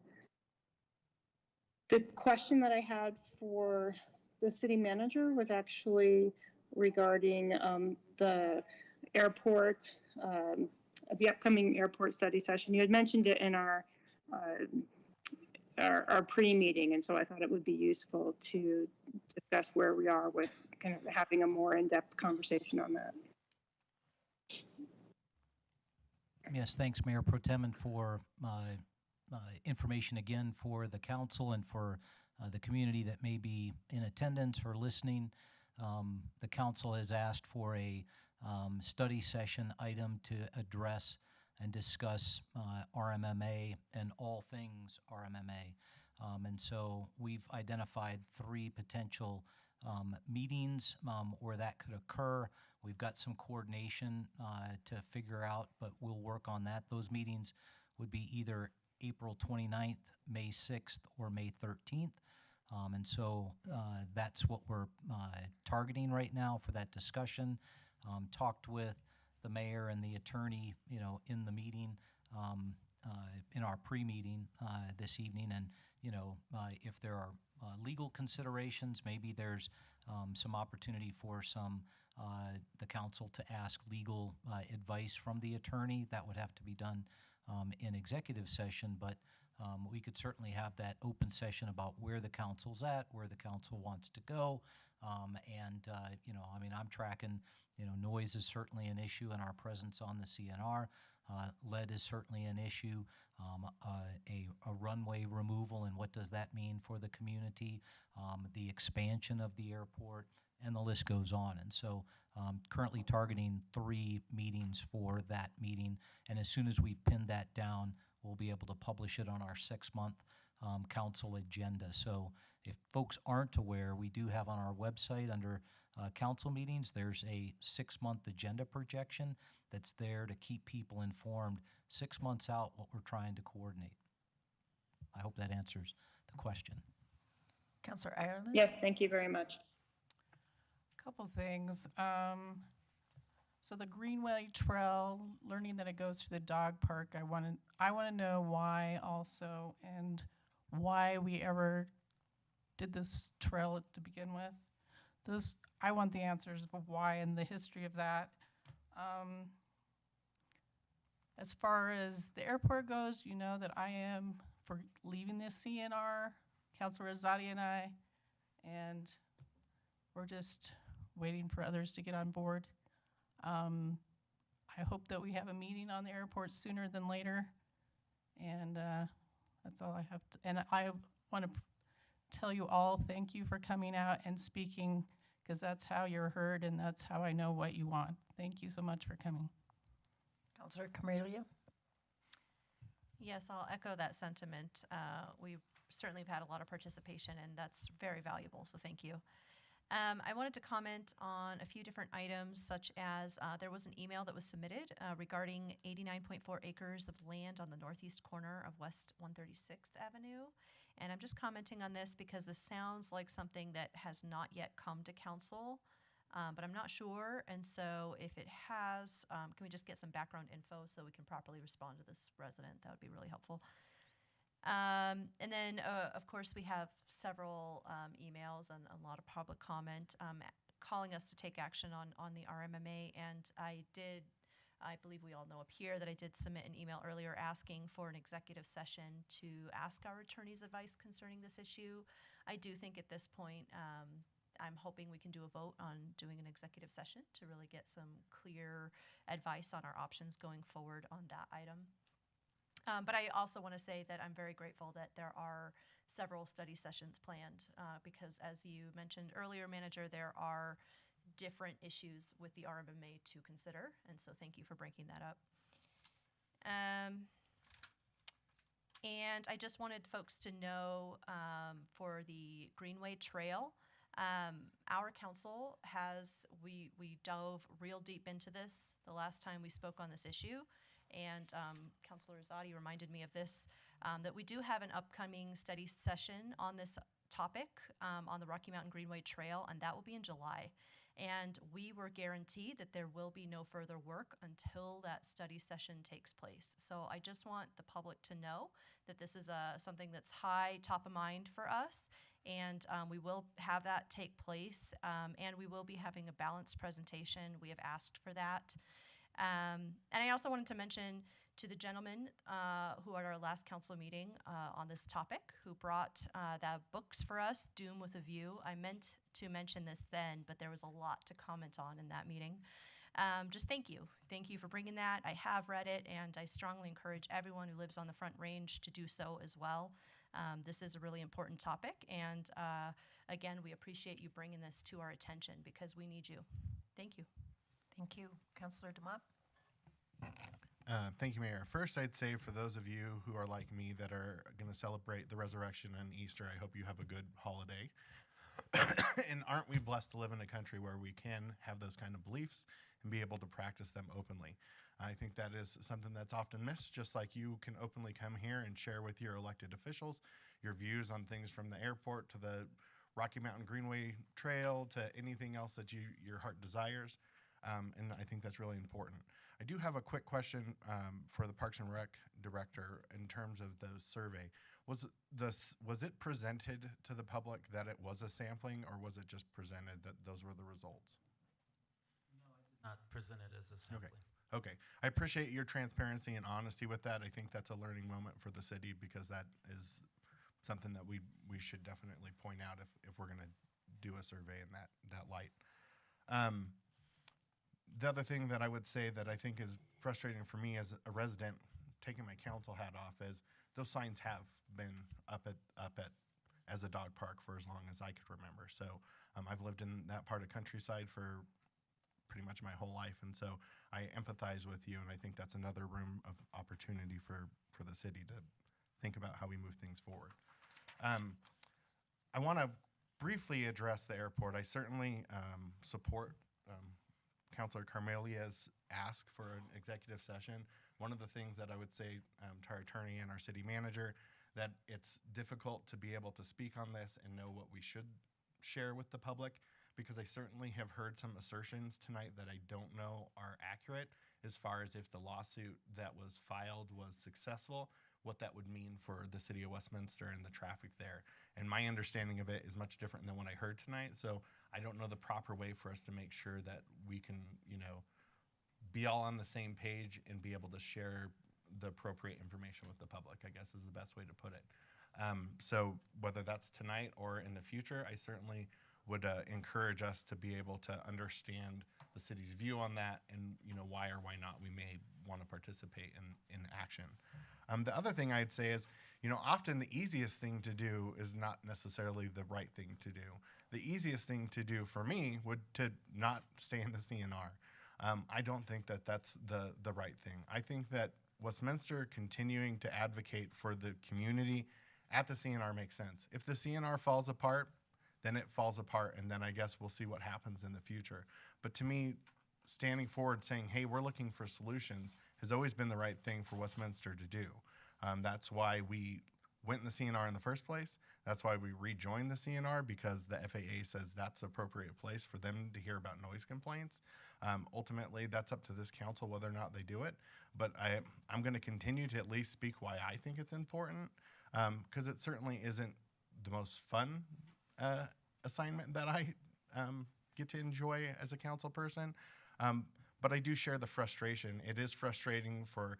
The question that I had for the city manager was actually regarding the airport, the upcoming airport study session. You had mentioned it in our pre-meeting, and so I thought it would be useful to discuss where we are with kind of having a more in-depth conversation on that. Yes, thanks, Mayor Pro Tem, and for information again for the council and for the community that may be in attendance or listening. The council has asked for a study session item to address and discuss RMMA and all things RMMA. And so we've identified 3 potential meetings where that could occur. We've got some coordination to figure out, but we'll work on that. Those meetings would be either April 29th, May 6th, or May 13th. And so that's what we're targeting right now for that discussion. Talked with the mayor and the attorney, in the meeting, in our pre-meeting this evening. And, if there are legal considerations, maybe there's some opportunity for the council to ask legal advice from the attorney. That would have to be done in executive session, but we could certainly have that open session about where the council's at, where the council wants to go. I'm tracking, noise is certainly an issue in our presence on the CNR. Lead is certainly an issue. A runway removal, and what does that mean for the community? The expansion of the airport, and the list goes on. And so currently targeting 3 meetings for that meeting. And as soon as we've pinned that down, we'll be able to publish it on our 6-month council agenda. So if folks aren't aware, we do have on our website under council meetings, there's a 6-month agenda projection that's there to keep people informed 6 months out what we're trying to coordinate. I hope that answers the question. Councilor Ireland? Yes, thank you very much. Couple things. So the Greenway Trail, learning that it goes through the dog park, I want to know why also, and why we ever did this trail to begin with. I want the answers of why and the history of that. As far as the airport goes, you know that I am for leaving the CNR, Councilor Rosati and I, and we're just waiting for others to get on board. I hope that we have a meeting on the airport sooner than later, and that's all I have to. And I want to tell you all thank you for coming out and speaking, because that's how you're heard and that's how I know what you want. Thank you so much for coming. Councilor Camelia? Yes, I'll echo that sentiment. We certainly have had a lot of participation, and that's very valuable, so thank you. I wanted to comment on a few different items, such as there was an email that was submitted regarding 89.4 acres of land on the northeast corner of West 136th Avenue. And I'm just commenting on this because this sounds like something that has not yet come to council, but I'm not sure. And so if it has, can we just get some background info so we can properly respond to this resident? That would be really helpful. And then, of course, we have several emails and a lot of public comment. calling us to take action on the RMMA, and I believe we all know up here that I did submit an email earlier asking for an executive session to ask our attorney's advice concerning this issue. I do think at this point, I'm hoping we can do a vote on doing an executive session to really get some clear advice on our options going forward on that item. But I also want to say that I'm very grateful that there are several study sessions planned because, as you mentioned earlier, Manager, there are different issues with the RMMA to consider, and so thank you for breaking that up. And I just wanted folks to know for the Greenway Trail, our council we dove real deep into this the last time we spoke on this issue, and Councilor Zadi reminded me of this, that we do have an upcoming study session on this topic on the Rocky Mountain Greenway Trail, and that will be in July. And we were guaranteed that there will be no further work until that study session takes place. So I just want the public to know that this is something that's high top of mind for us, and we will have that take place, and we will be having a balanced presentation. We have asked for that. And I also wanted to mention to the gentleman who at our last council meeting on this topic, who brought the books for us, Doom with a View. I meant to mention this then, but there was a lot to comment on in that meeting. Just thank you. Thank you for bringing that. I have read it, and I strongly encourage everyone who lives on the Front Range to do so as well. This is a really important topic, and again, we appreciate you bringing this to our attention because we need you. Thank you. Thank you. Councilor DeMott? Thank you, Mayor. First, I'd say for those of you who are like me that are going to celebrate the resurrection and Easter, I hope you have a good holiday. And aren't we blessed to live in a country where we can have those kind of beliefs and be able to practice them openly? I think that is something that's often missed, just like you can openly come here and share with your elected officials your views on things from the airport to the Rocky Mountain Greenway Trail to anything else that your heart desires. And I think that's really important. I do have a quick question for the Parks and Rec director in terms of the survey. Was it presented to the public that it was a sampling, or was it just presented that those were the results? No, I did not present it as a sampling. Okay. I appreciate your transparency and honesty with that. I think that's a learning moment for the city because that is something that we should definitely point out if we're going to do a survey in that light. The other thing that I would say that I think is frustrating for me as a resident, taking my council hat off, is those signs have been up at as a dog park for as long as I could remember. So I've lived in that part of countryside for pretty much my whole life, and so I empathize with you, and I think that's another room of opportunity for the city to think about how we move things forward. I want to briefly address the airport. I certainly support Councilor Carmelia's ask for an executive session. One of the things that I would say to our attorney and our city manager, that it's difficult to be able to speak on this and know what we should share with the public, because I certainly have heard some assertions tonight that I don't know are accurate as far as if the lawsuit that was filed was successful, what that would mean for the city of Westminster and the traffic there. And my understanding of it is much different than what I heard tonight. So I don't know the proper way for us to make sure that we can, be all on the same page and be able to share the appropriate information with the public, I guess is the best way to put it. So whether that's tonight or in the future, I certainly would encourage us to be able to understand the city's view on that and, why or why not we may want to participate in action. The other thing I'd say is, often the easiest thing to do is not necessarily the right thing to do. The easiest thing to do for me would to not stay in the CNR. I don't think that that's the right thing. I think that Westminster continuing to advocate for the community at the CNR makes sense. If the CNR falls apart, then it falls apart, and then I guess we'll see what happens in the future. But to me, standing forward saying, hey, we're looking for solutions has always been the right thing for Westminster to do. That's why we went in the CNR in the first place. That's why we rejoined the CNR, because the FAA says that's the appropriate place for them to hear about noise complaints. Ultimately, that's up to this council whether or not they do it. But I'm going to continue to at least speak why I think it's important, because it certainly isn't the most fun assignment that I get to enjoy as a council person. But I do share the frustration. It is frustrating for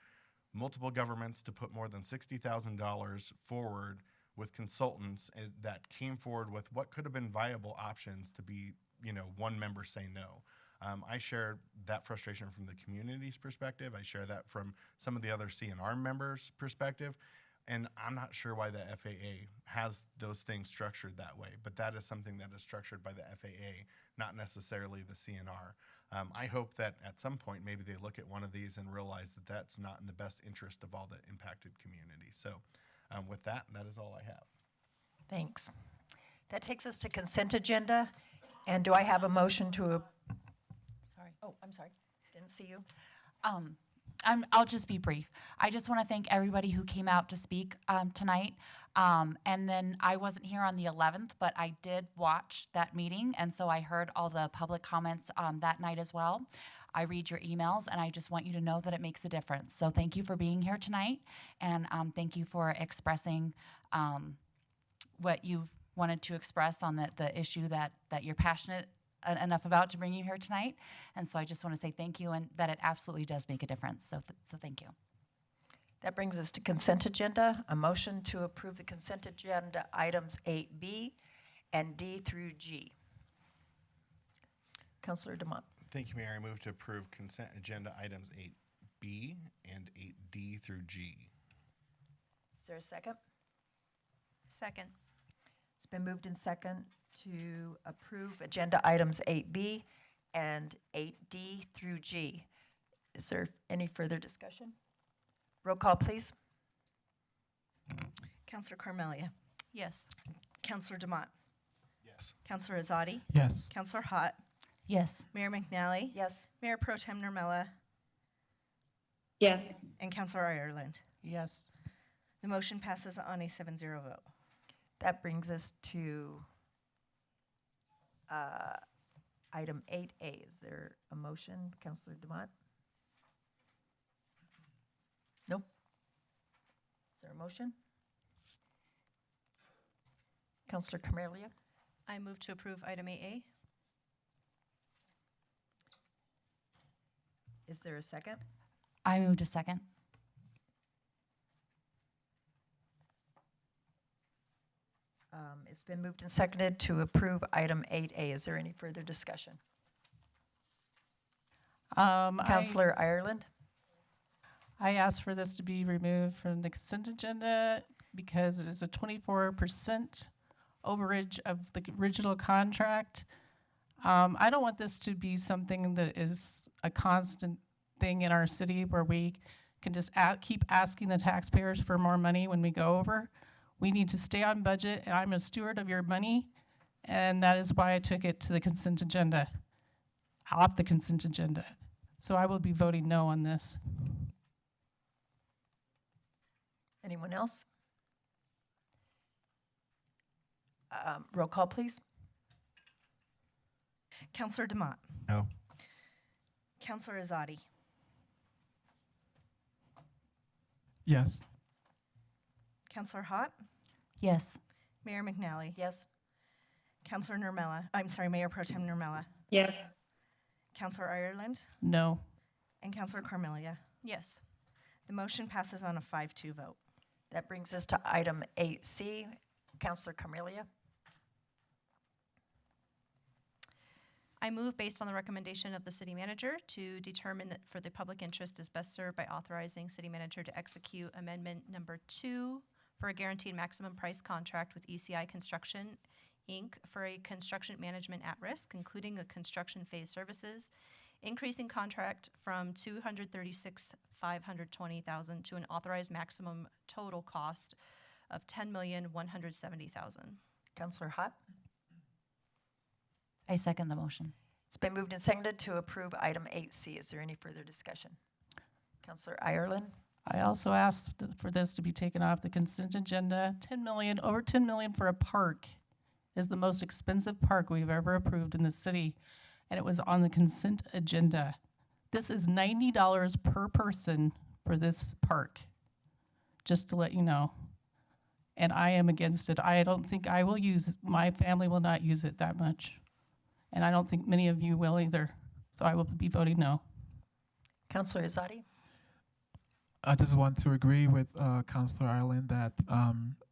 multiple governments to put more than $60,000 forward with consultants that came forward with what could have been viable options to be, one member say no. I share that frustration from the community's perspective. I share that from some of the other CNR members' perspective. And I'm not sure why the FAA has those things structured that way, but that is something that is structured by the FAA, not necessarily the CNR. I hope that at some point maybe they look at one of these and realize that that's not in the best interest of all the impacted communities. So with that is all I have. Thanks. That takes us to consent agenda. And do I have a motion to? Sorry. Oh, I'm sorry. Didn't see you. I'll just be brief. I just want to thank everybody who came out to speak tonight. And then I wasn't here on the 11th, but I did watch that meeting, and so I heard all the public comments that night as well. I read your emails, and I just want you to know that it makes a difference. So thank you for being here tonight, and thank you for expressing what you wanted to express on the issue that you're passionate enough about to bring you here tonight. And so I just want to say thank you, and that it absolutely does make a difference. So thank you. That brings us to consent agenda. A motion to approve the consent agenda items 8B and D through G. Councilor DeMont. Thank you, Mayor. I move to approve consent agenda items 8B and 8D through G. Is there a second? Second. It's been moved in second to approve agenda items 8B and 8D through G. Is there any further discussion? Roll call, please. Councillor Carmelia. Yes. Councillor DeMott. Yes. Councillor Azadi. Yes. Councillor Hott. Yes. Mayor McNally. Yes. Mayor Pro Tem Nurmela. Yes. And Councillor Ireland. Yes. The motion passes on a 7-0 vote. That brings us to item 8A. Is there a motion, Councilor DeMott? Nope. Is there a motion? Councilor Camerlia? I move to approve item 8A. Is there a second? I moved a second. It's been moved and seconded to approve item 8A. Is there any further discussion? Councilor Ireland? I asked for this to be removed from the consent agenda because it is a 24% overage of the original contract. I don't want this to be something that is a constant thing in our city where we can just keep asking the taxpayers for more money when we go over. We need to stay on budget, and I'm a steward of your money, and that is why I took it to the consent agenda, off the consent agenda. So I will be voting no on this. Anyone else? Roll call, please. Councillor DeMott. No. Councillor Azadi. Yes. Councillor Hott. Yes. Mayor McNally. Yes. Councillor Nurmela. I'm sorry, Mayor Pro Tem Nurmela. Yes. Councillor Ireland. No. And Councillor Carmelia. Yes. The motion passes on a 5-2 vote. That brings us to item 8C. Councilor Camerlia? I move based on the recommendation of the city manager to determine that for the public interest is best served by authorizing city manager to execute amendment number 2 for a guaranteed maximum price contract with ECI Construction, Inc. for a construction management at risk, including the construction phase services, increasing contract from $236,520,000 to an authorized maximum total cost of $10,170,000. Councilor Hott? I second the motion. It's been moved and seconded to approve item 8C. Is there any further discussion? Councilor Ireland? I also asked for this to be taken off the consent agenda. Over $10 million for a park is the most expensive park we've ever approved in the city, and it was on the consent agenda. This is $90 per person for this park, just to let you know. And I am against it. I don't think I will use it. My family will not use it that much. and I don't think many of you will either. So I will be voting no. Councillor Azadi? I just want to agree with Councillor Ireland that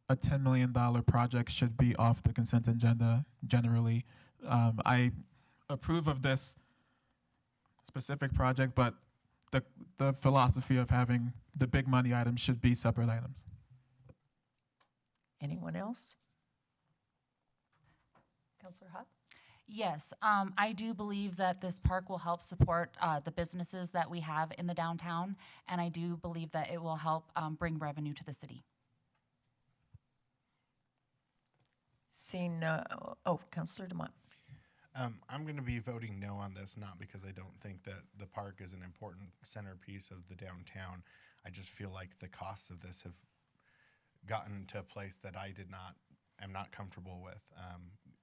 a $10 million project should be off the consent agenda generally. I approve of this specific project, but the philosophy of having the big money items should be separate items. Anyone else? Councillor Hutt? Yes, I do believe that this park will help support the businesses that we have in the downtown, and I do believe that it will help bring revenue to the city. Seeing Councillor Demott. I'm going to be voting no on this, not because I don't think that the park is an important centerpiece of the downtown. I just feel like the costs of this have gotten to a place that I am not comfortable with.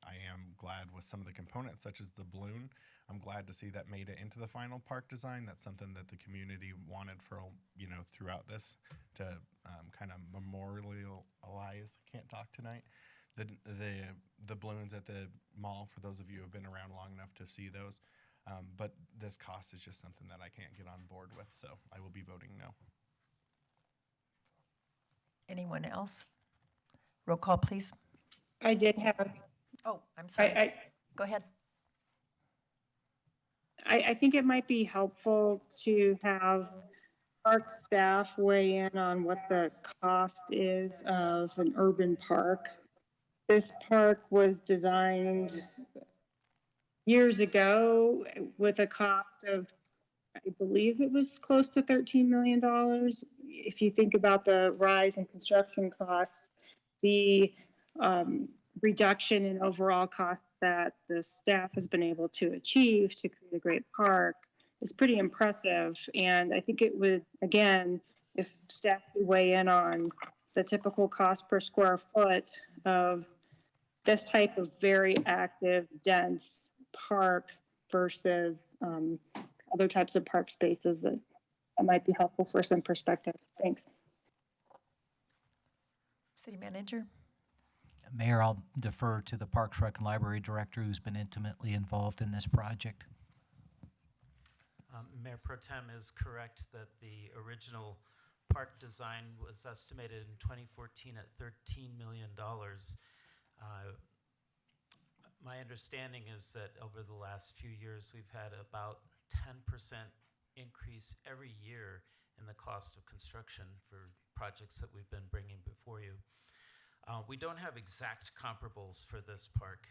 I am glad with some of the components, such as the balloon. I'm glad to see that made it into the final park design. That's something that the community wanted for, throughout this to kind of memorialize. Can't talk tonight. The balloons at the mall, for those of you who have been around long enough to see those. But this cost is just something that I can't get on board with, so I will be voting no. Anyone else? Roll call, please. I did have. Oh, I'm sorry. Go ahead. I think it might be helpful to have park staff weigh in on what the cost is of an urban park. This park was designed years ago with a cost of, I believe it was close to $13 million. If you think about the rise in construction costs, the reduction in overall costs that the staff has been able to achieve to create a great park is pretty impressive. And I think it would, again, if staff could weigh in on the typical cost per square foot of this type of very active, dense park versus other types of park spaces, that might be helpful for some perspective. Thanks. City Manager? Mayor, I'll defer to the Parks Rec and Library Director, who's been intimately involved in this project. Mayor Pro Tem is correct that the original park design was estimated in 2014 at $13 million. My understanding is that over the last few years, we've had about 10% increase every year in the cost of construction for projects that we've been bringing before you. We don't have exact comparables for this park.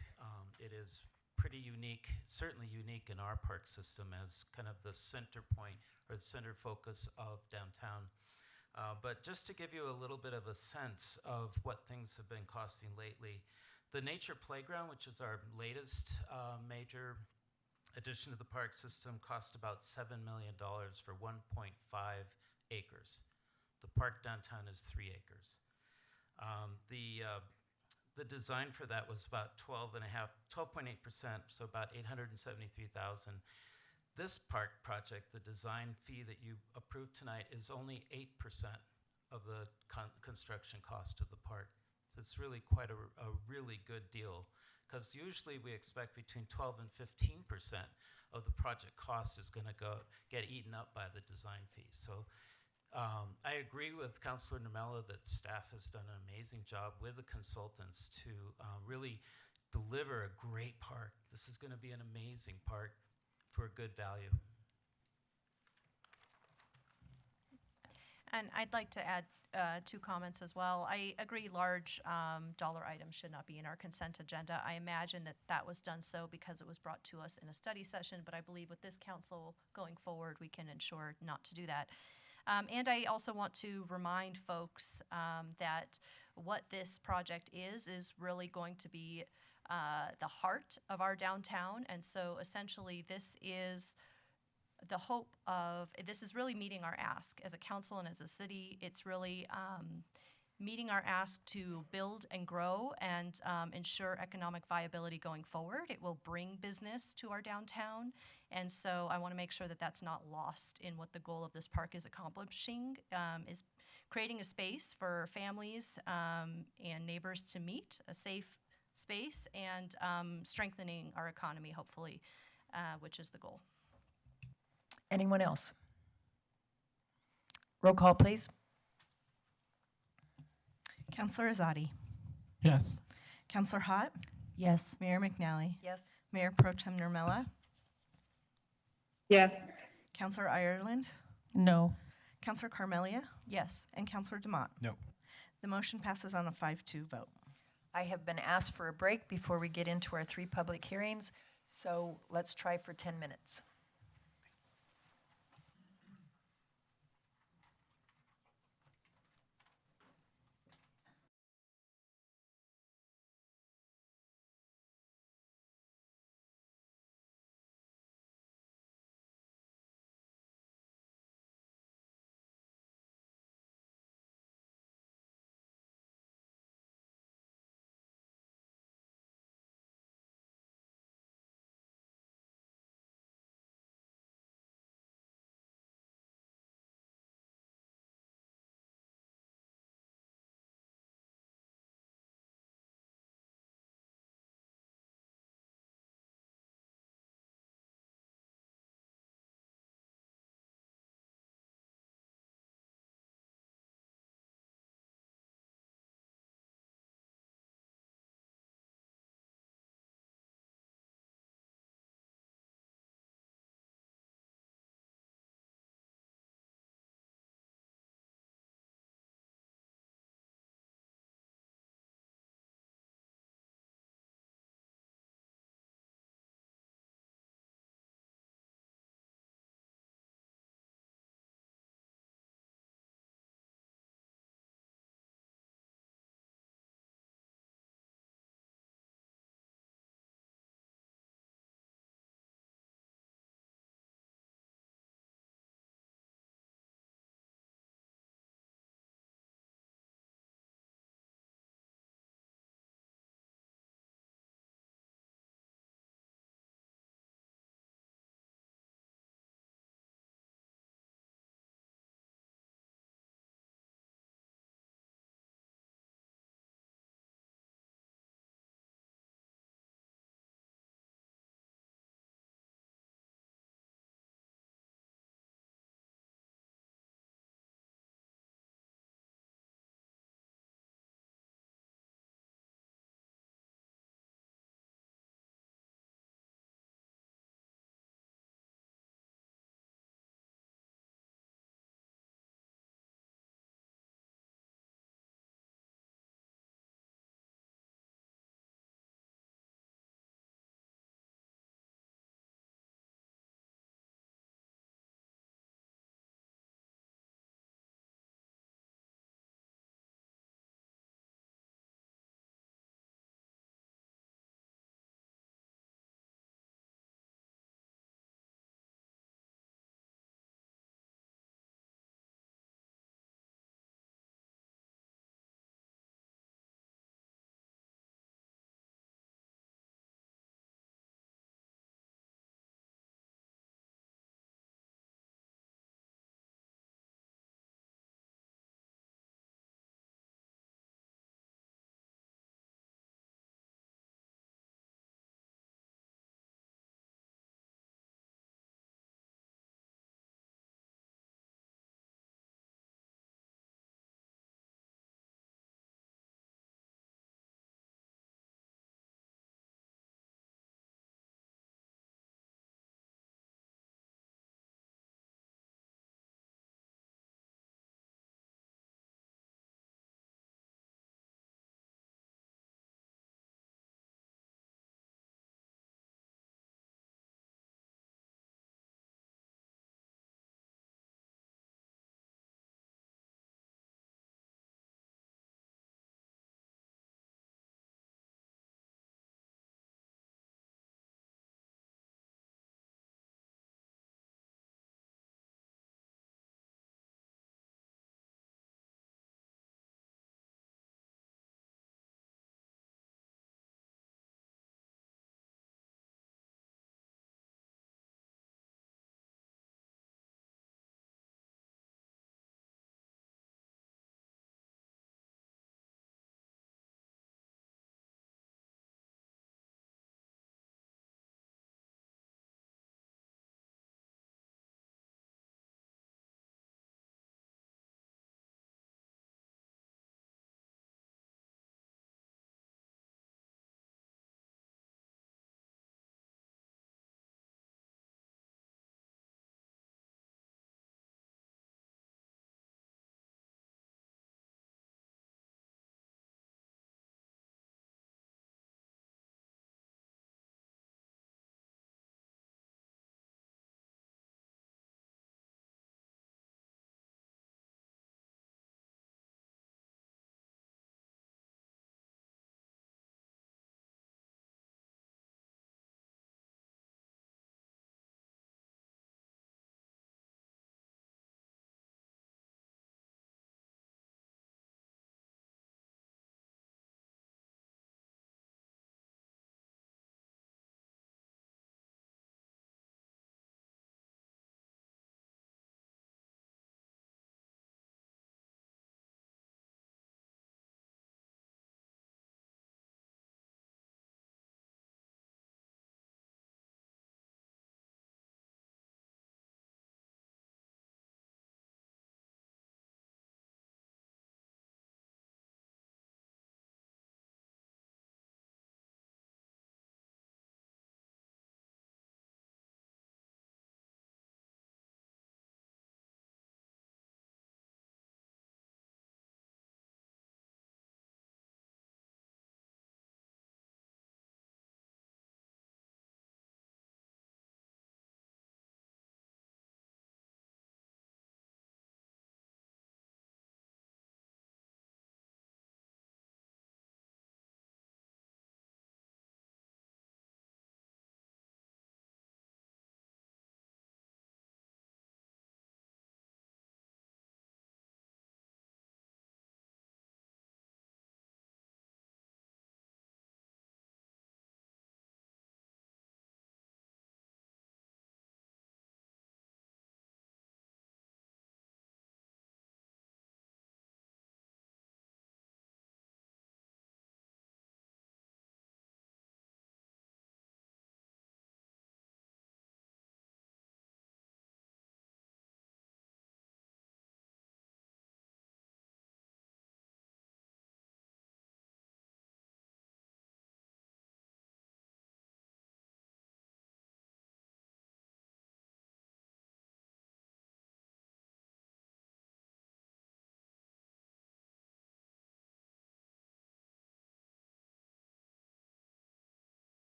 It is pretty unique, certainly unique in our park system as kind of the center point or the center focus of downtown. But just to give you a little bit of a sense of what things have been costing lately, the Nature Playground, which is our latest major addition to the park system, cost about $7 million for 1.5 acres. The park downtown is 3 acres. The design for that was about 12.8%, so about $873,000. This park project, the design fee that you approved tonight, is only 8% of the construction cost of the park. So it's really quite a really good deal, because usually we expect between 12 and 15% of the project cost is going to get eaten up by the design fee. So I agree with Councillor Nermella that staff has done an amazing job with the consultants to really deliver a great park. This is going to be an amazing park for a good value. And I'd like to add 2 comments as well. I agree large dollar items should not be in our consent agenda. I imagine that that was done so because it was brought to us in a study session, but I believe with this council going forward, we can ensure not to do that. And I also want to remind folks that what this project is really going to be the heart of our downtown. And so essentially this is the hope of, this is really meeting our ask as a council and as a city. It's really meeting our ask to build and grow and ensure economic viability going forward. It will bring business to our downtown. And so I want to make sure that that's not lost in what the goal of this park is accomplishing, is creating a space for families and neighbors to meet, a safe space and strengthening our economy, hopefully, which is the goal. Anyone else? Roll call, please. Councillor Azadi. Yes. Councillor Hott. Yes. Mayor McNally. Yes. Mayor Pro Tem Nurmela. Yes. Councillor Ireland. No. Councillor Carmelia. Yes. And Councillor Demott. No. The motion passes on a 5-2 vote. I have been asked for a break before we get into our 3 public hearings, so let's try for 10 minutes.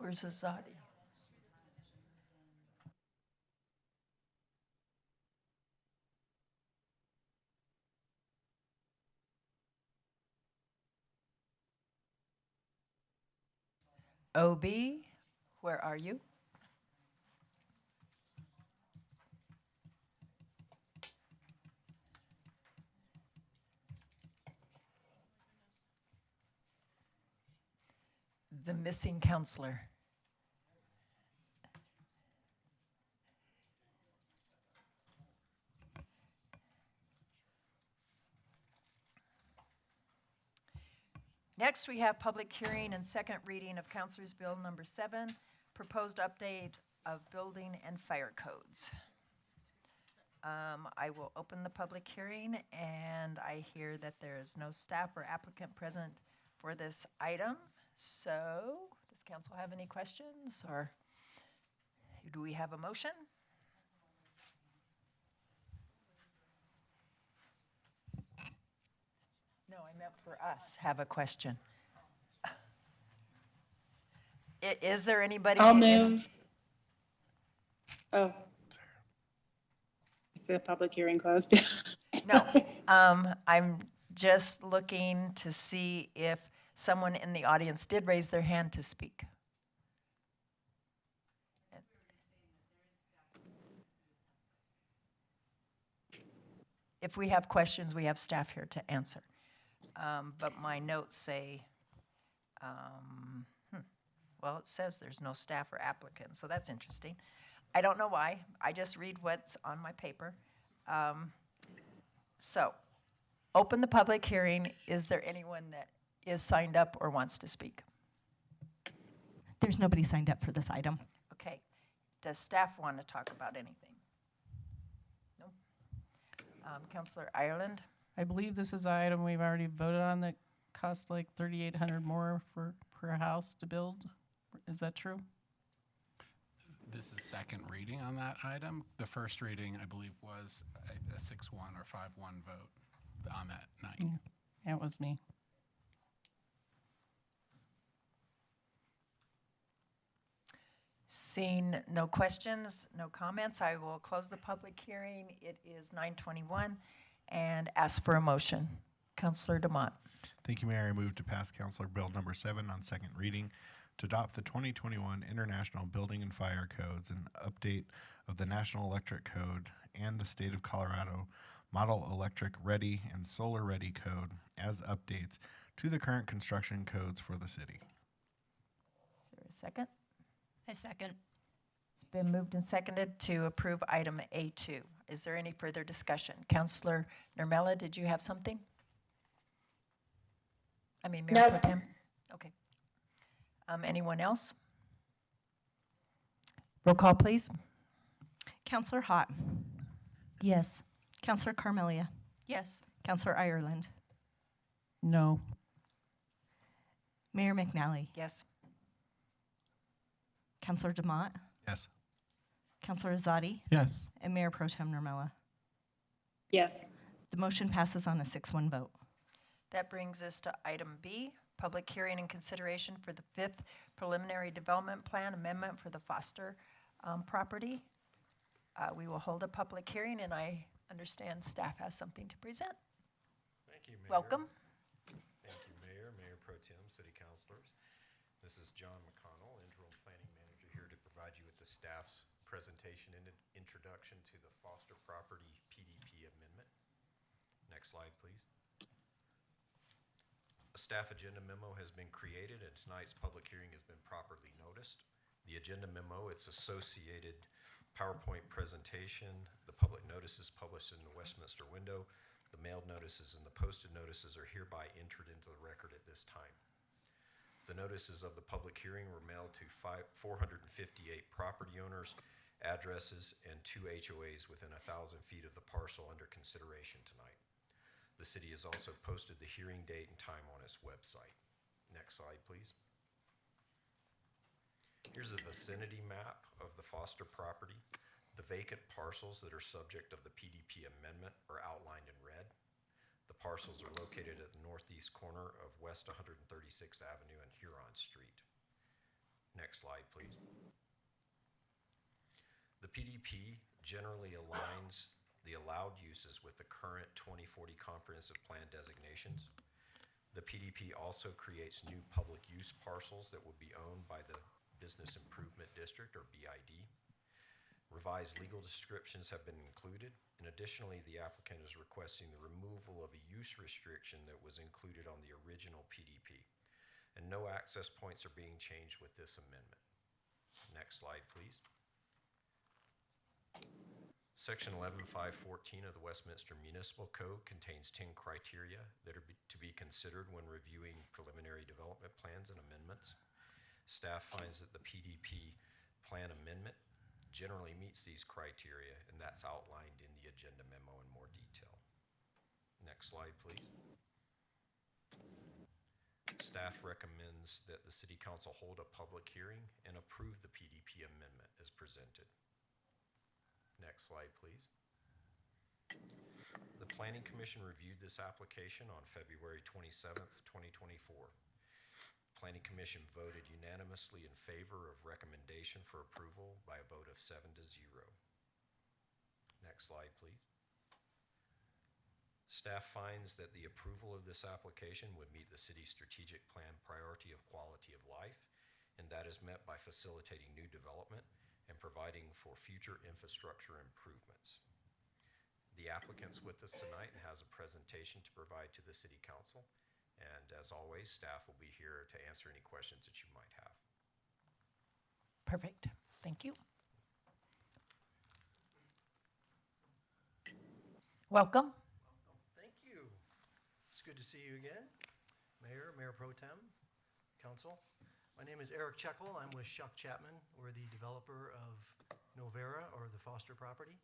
Where's Azadi? OB, where are you? The missing counselor. Next, we have public hearing and second reading of Councilor's Bill number 7, proposed update of building and fire codes. I will open the public hearing, and I hear that there is no staff or applicant present for this item. So, does council have any questions, or do we have a motion? No, I meant for us, have a question. Is there anybody? I'll move. Oh. Is the public hearing closed? No, I'm just looking to see if someone in the audience did raise their hand to speak. If we have questions, we have staff here to answer. But my notes say, well, it says there's no staff or applicant, so that's interesting. I don't know why. I just read what's on my paper. So, open the public hearing. Is there anyone that is signed up or wants to speak? There's nobody signed up for this item. Okay. Does staff want to talk about anything? No? Councilor Ireland? I believe this is an item we've already voted on that costs like $3,800 more per house to build. Is that true? This is second reading on that item. The first reading, I believe, was a 6-1 or 5-1 vote on that night. Yeah, it was me. Seeing no questions, no comments, I will close the public hearing. It is 9:21 and ask for a motion. Councilor DeMott. Thank you, Mayor. I move to pass Councilor Bill number 7 on second reading to adopt the 2021 International Building and Fire Codes and update of the National Electric Code and the State of Colorado Model Electric Ready and Solar Ready Code as updates to the current construction codes for the city. Is there a second? I second. It's been moved and seconded to approve item A2. Is there any further discussion? Councilor Nermella, did you have something? I mean, Mayor Pro Tem? Okay. Anyone else? Roll call, please. Councilor Hott. Yes. Councilor Carmelia. Yes. Councilor Ireland. No. Mayor McNally. Yes. Councilor DeMott. Yes. Councilor Azadi. Yes. And Mayor Pro Tem Nermella. Yes. The motion passes on a 6-1 vote. That brings us to item B, public hearing and consideration for the 5th preliminary development plan amendment for the Foster property. We will hold a public hearing, and I understand staff has something to present. Thank you, Mayor. Welcome. Thank you, Mayor Pro Tem, City Councilors. This is John McConnell, Interim Planning Manager, here to provide you with the staff's presentation and introduction to the Foster Property PDP amendment. Next slide, please. A staff agenda memo has been created, and tonight's public hearing has been properly noticed. The agenda memo, its associated PowerPoint presentation, the public notices published in the Westminster window, the mailed notices and the posted notices are hereby entered into the record at this time. The notices of the public hearing were mailed to 458 property owners, addresses, and 2 HOAs within 1,000 feet of the parcel under consideration tonight. The city has also posted the hearing date and time on its website. Next slide, please. Here's a vicinity map of the Foster property. The vacant parcels that are subject of the PDP amendment are outlined in red. The parcels are located at the northeast corner of West 136th Avenue and Huron Street. Next slide, please. The PDP generally aligns the allowed uses with the current 2040 comprehensive plan designations. The PDP also creates new public use parcels that will be owned by the Business Improvement District, or BID. Revised legal descriptions have been included, and additionally, the applicant is requesting the removal of a use restriction that was included on the original PDP. And no access points are being changed with this amendment. Next slide, please. Section 11.5.14 of the Westminster Municipal Code contains 10 criteria that are to be considered when reviewing preliminary development plans and amendments. Staff finds that the PDP plan amendment generally meets these criteria, and that's outlined in the agenda memo in more detail. Next slide, please. Staff recommends that the City Council hold a public hearing and approve the PDP amendment as presented. Next slide, please. The Planning Commission reviewed this application on February 27th, 2024. Planning Commission voted unanimously in favor of recommendation for approval by a vote of 7-0. Next slide, please. Staff finds that the approval of this application would meet the city's strategic plan priority of quality of life, and that is met by facilitating new development and providing for future infrastructure improvements. The applicant's with us tonight and has a presentation to provide to the City Council. And as always, staff will be here to answer any questions that you might have. Perfect. Thank you. Welcome. Thank you. It's good to see you again. Mayor, Mayor Pro Tem, Council. My name is Eric Checkle. I'm with Shuck Chapman. We're the developer of Novera, or the Foster property.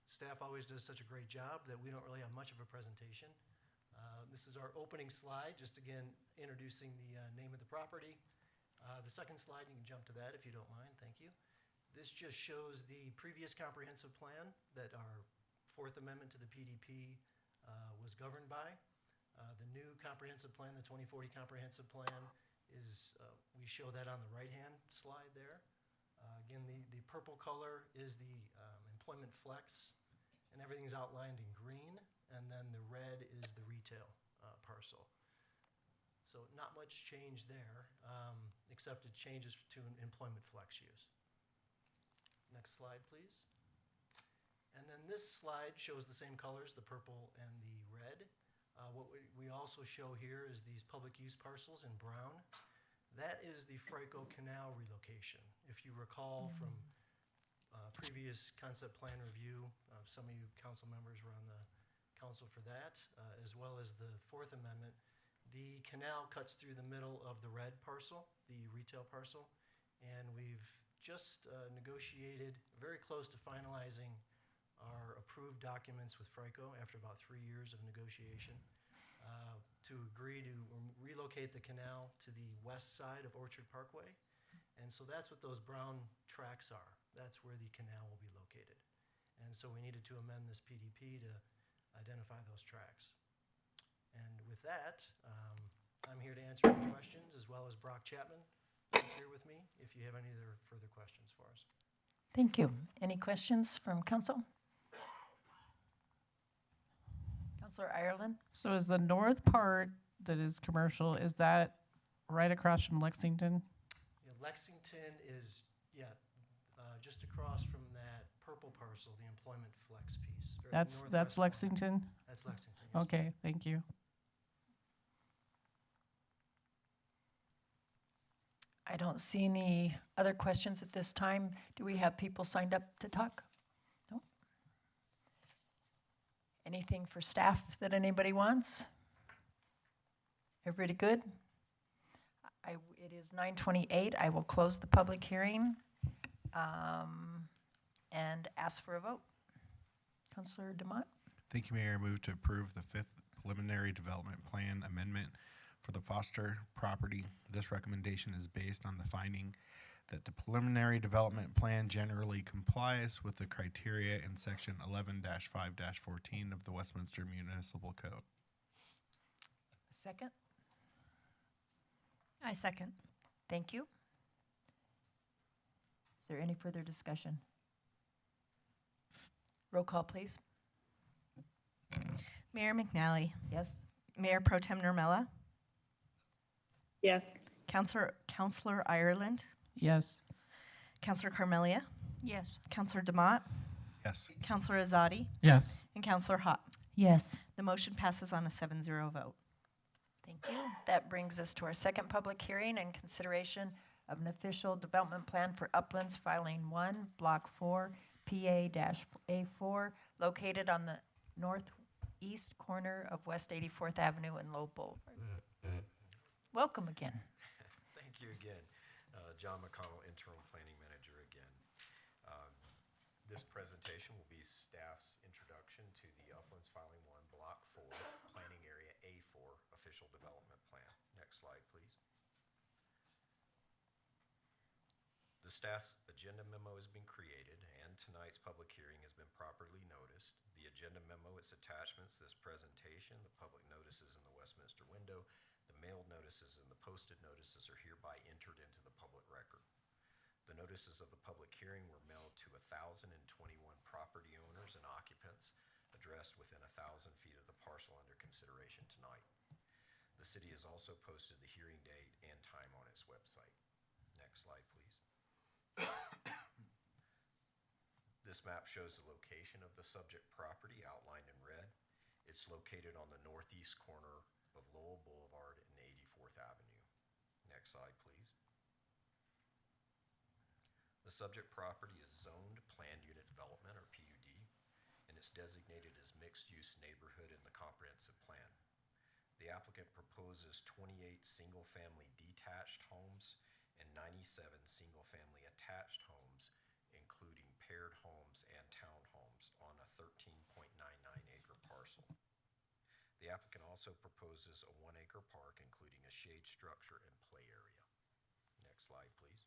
Staff always does such a great job that we don't really have much of a presentation. This is our opening slide, just again introducing the name of the property. The second slide, you can jump to that if you don't mind, thank you. This just shows the previous comprehensive plan that our Fourth Amendment to the PDP was governed by. The new comprehensive plan, the 2040 comprehensive plan, is, we show that on the right-hand slide there. Again, the purple color is the employment flex, and everything's outlined in green, and then the red is the retail parcel. So not much change there, except it changes to an employment flex use. Next slide, please. And then this slide shows the same colors, the purple and the red. What we also show here is these public use parcels in brown. That is the Frico Canal relocation. If you recall from previous concept plan review, some of you council members were on the council for that, as well as the Fourth Amendment. The canal cuts through the middle of the red parcel, the retail parcel, and we've just negotiated, very close to finalizing our approved documents with Frico after about 3 years of negotiation, to agree to relocate the canal to the west side of Orchard Parkway. And so that's what those brown tracks are. That's where the canal will be located. And so we needed to amend this PDP to identify those tracks. And with that, I'm here to answer any questions, as well as Brock Chapman is here with me, if you have any other further questions for us. Thank you. Any questions from council? Councilor Ireland? So is the north part that is commercial, is that right across from Lexington? Yeah, Lexington is, just across from that purple parcel, the employment flex piece. That's Lexington? That's Lexington, yes. Okay, thank you. I don't see any other questions at this time. Do we have people signed up to talk? No? Anything for staff that anybody wants? Everybody good? It is 9:28. I will close the public hearing and ask for a vote. Councilor Demott? Thank you, Mayor. I move to approve the fifth preliminary development plan amendment for the Foster property. This recommendation is based on the finding that the preliminary development plan generally complies with the criteria in section 11-5-14 of the Westminster Municipal Code. A second? I second. Thank you. Is there any further discussion? Roll call, please. Mayor McNally. Yes. Mayor Pro Tem Nurmela. Yes. Councillor Ireland. Yes. Councillor Carmelia. Yes. Councillor Demott. Yes. Councillor Azadi. Yes. And Councillor Hott. Yes. The motion passes on a 7-0 vote. Thank you. That brings us to our second public hearing and consideration of an official development plan for Uplands Filing 1, Block 4, PA-A4, located on the northeast corner of West 84th Avenue and Lowell Boulevard. Welcome again. Thank you again. John McConnell, Interim Planning Manager again. This presentation will be staff's introduction to the Uplands Filing 1, Block 4, Planning Area A4, Official Development Plan. Next slide, please. The staff's agenda memo has been created, and tonight's public hearing has been properly noticed. The agenda memo, its attachments, this presentation, the public notices in the Westminster window, the mailed notices and the posted notices are hereby entered into the public record. The notices of the public hearing were mailed to 1,021 property owners and occupants addressed within 1,000 feet of the parcel under consideration tonight. The city has also posted the hearing date and time on its website. Next slide, please. This map shows the location of the subject property outlined in red. It's located on the northeast corner of Lowell Boulevard and 84th Avenue. Next slide, please. The subject property is zoned Planned Unit Development, or PUD, and it's designated as mixed-use neighborhood in the comprehensive plan. The applicant proposes 28 single-family detached homes and 97 single-family attached homes, including paired homes and townhomes on a 13.99-acre parcel. The applicant also proposes a 1-acre park, including a shade structure and play area. Next slide, please.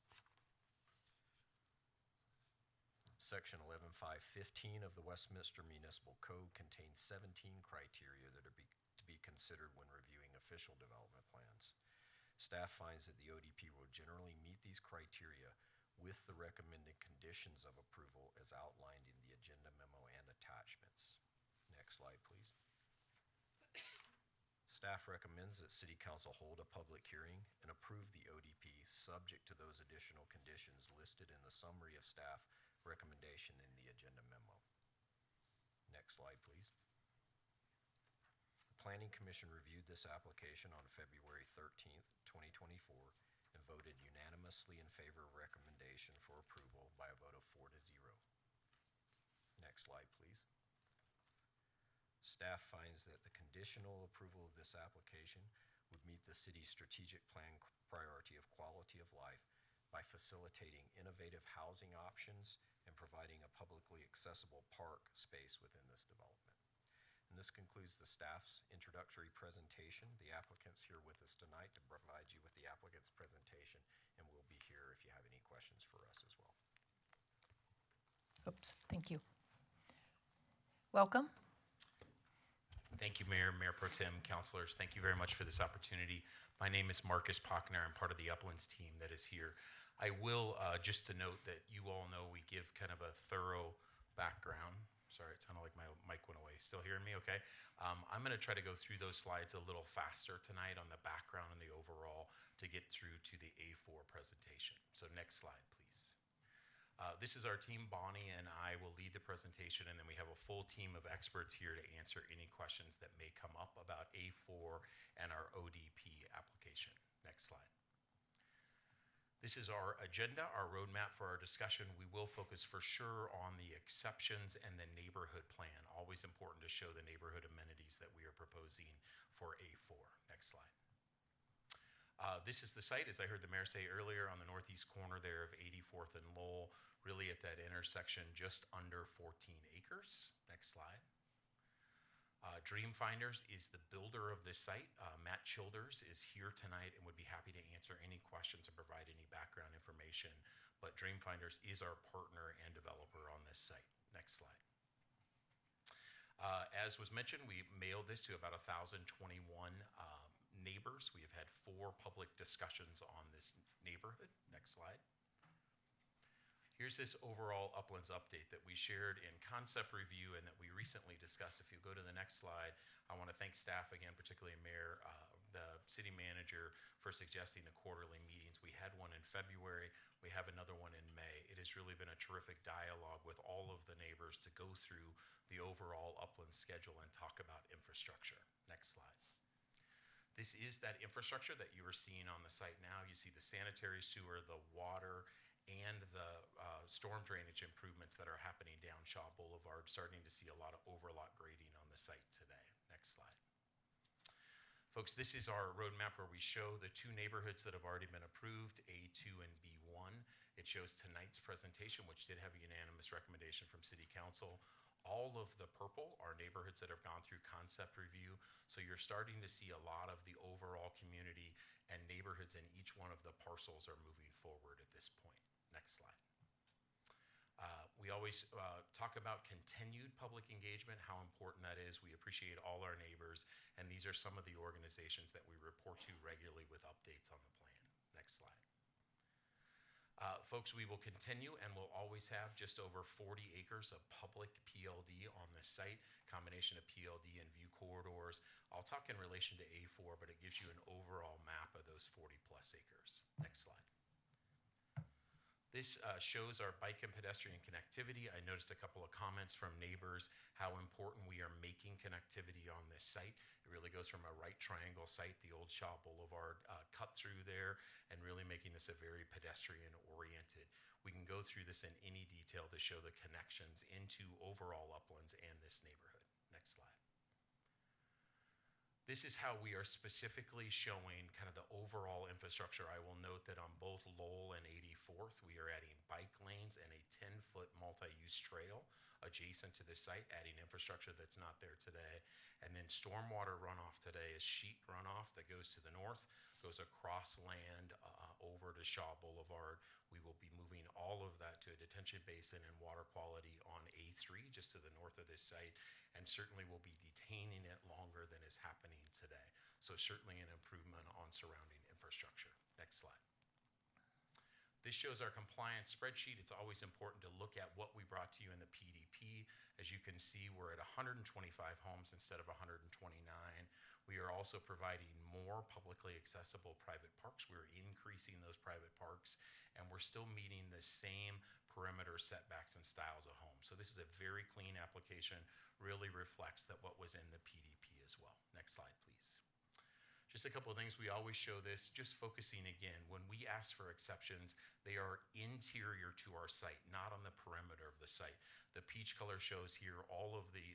Section 11.5.15 of the Westminster Municipal Code contains 17 criteria that are to be considered when reviewing official development plans. Staff finds that the ODP will generally meet these criteria with the recommended conditions of approval as outlined in the agenda memo and attachments. Next slide, please. Staff recommends that City Council hold a public hearing and approve the ODP subject to those additional conditions listed in the summary of staff recommendation in the agenda memo. Next slide, please. The Planning Commission reviewed this application on February 13th, 2024, and voted unanimously in favor of recommendation for approval by a vote of 4-0. Next slide, please. Staff finds that the conditional approval of this application would meet the city's strategic plan priority of quality of life by facilitating innovative housing options and providing a publicly accessible park space within this development. And this concludes the staff's introductory presentation. The applicant's here with us tonight to provide you with the applicant's presentation, and we'll be here if you have any questions for us as well. Oops, thank you. Welcome. Thank you, Mayor, Mayor Pro Tem, councilors. Thank you very much for this opportunity. My name is Marcus Pockner. I'm part of the Uplands team that is here. I will, just to note that you all know we give kind of a thorough background. Sorry, it sounded like my mic went away. Still hearing me okay? I'm going to try to go through those slides a little faster tonight on the background and the overall to get through to the A4 presentation. So next slide, please. This is our team. Bonnie and I will lead the presentation, and then we have a full team of experts here to answer any questions that may come up about A4 and our ODP application. Next slide. This is our agenda, our roadmap for our discussion. We will focus for sure on the exceptions and the neighborhood plan. Always important to show the neighborhood amenities that we are proposing for A4. Next slide. This is the site, as I heard the mayor say earlier, on the northeast corner there of 84th and Lowell, really at that intersection, just under 14 acres. Next slide. Dreamfinders is the builder of this site. Matt Childers is here tonight and would be happy to answer any questions and provide any background information. But Dreamfinders is our partner and developer on this site. Next slide. As was mentioned, we mailed this to about 1,021 neighbors. We have had 4 public discussions on this neighborhood. Next slide. Here's this overall Uplands update that we shared in concept review and that we recently discussed. If you go to the next slide, I want to thank staff again, particularly Mayor, the city manager, for suggesting the quarterly meetings. We had one in February. We have another one in May. It has really been a terrific dialogue with all of the neighbors to go through the overall Uplands schedule and talk about infrastructure. Next slide. This is that infrastructure that you are seeing on the site now. You see the sanitary sewer, the water, and the storm drainage improvements that are happening down Shaw Boulevard. Starting to see a lot of overlot grading on the site today. Next slide. Folks, this is our roadmap where we show the 2 neighborhoods that have already been approved, A2 and B1. It shows tonight's presentation, which did have a unanimous recommendation from City Council. All of the purple are neighborhoods that have gone through concept review. So you're starting to see a lot of the overall community and neighborhoods in each one of the parcels are moving forward at this point. Next slide. We always talk about continued public engagement, how important that is. We appreciate all our neighbors, and these are some of the organizations that we report to regularly with updates on the plan. Next slide. Folks, we will continue and we'll always have just over 40 acres of public PLD on this site, combination of PLD and view corridors. I'll talk in relation to A4, but it gives you an overall map of those 40+ acres. Next slide. This shows our bike and pedestrian connectivity. I noticed a couple of comments from neighbors how important we are making connectivity on this site. It really goes from a right triangle site, the old Shaw Boulevard cut through there, and really making this a very pedestrian oriented. We can go through this in any detail to show the connections into overall Uplands and this neighborhood. Next slide. This is how we are specifically showing kind of the overall infrastructure. I will note that on both Lowell and 84th, we are adding bike lanes and a 10-foot multi-use trail adjacent to this site, adding infrastructure that's not there today. And then stormwater runoff today is sheet runoff that goes to the north, goes across land over to Shaw Boulevard. We will be moving all of that to a detention basin and water quality on A3, just to the north of this site, and certainly will be detaining it longer than is happening today. So certainly an improvement on surrounding infrastructure. Next slide. This shows our compliance spreadsheet. It's always important to look at what we brought to you in the PDP. As you can see, we're at 125 homes instead of 129. We are also providing more publicly accessible private parks. We're increasing those private parks, and we're still meeting the same perimeter setbacks and styles of homes. So this is a very clean application, really reflects that what was in the PDP as well. Next slide, please. Just a couple of things. We always show this, just focusing again, when we ask for exceptions, they are interior to our site, not on the perimeter of the site. The peach color shows here all of the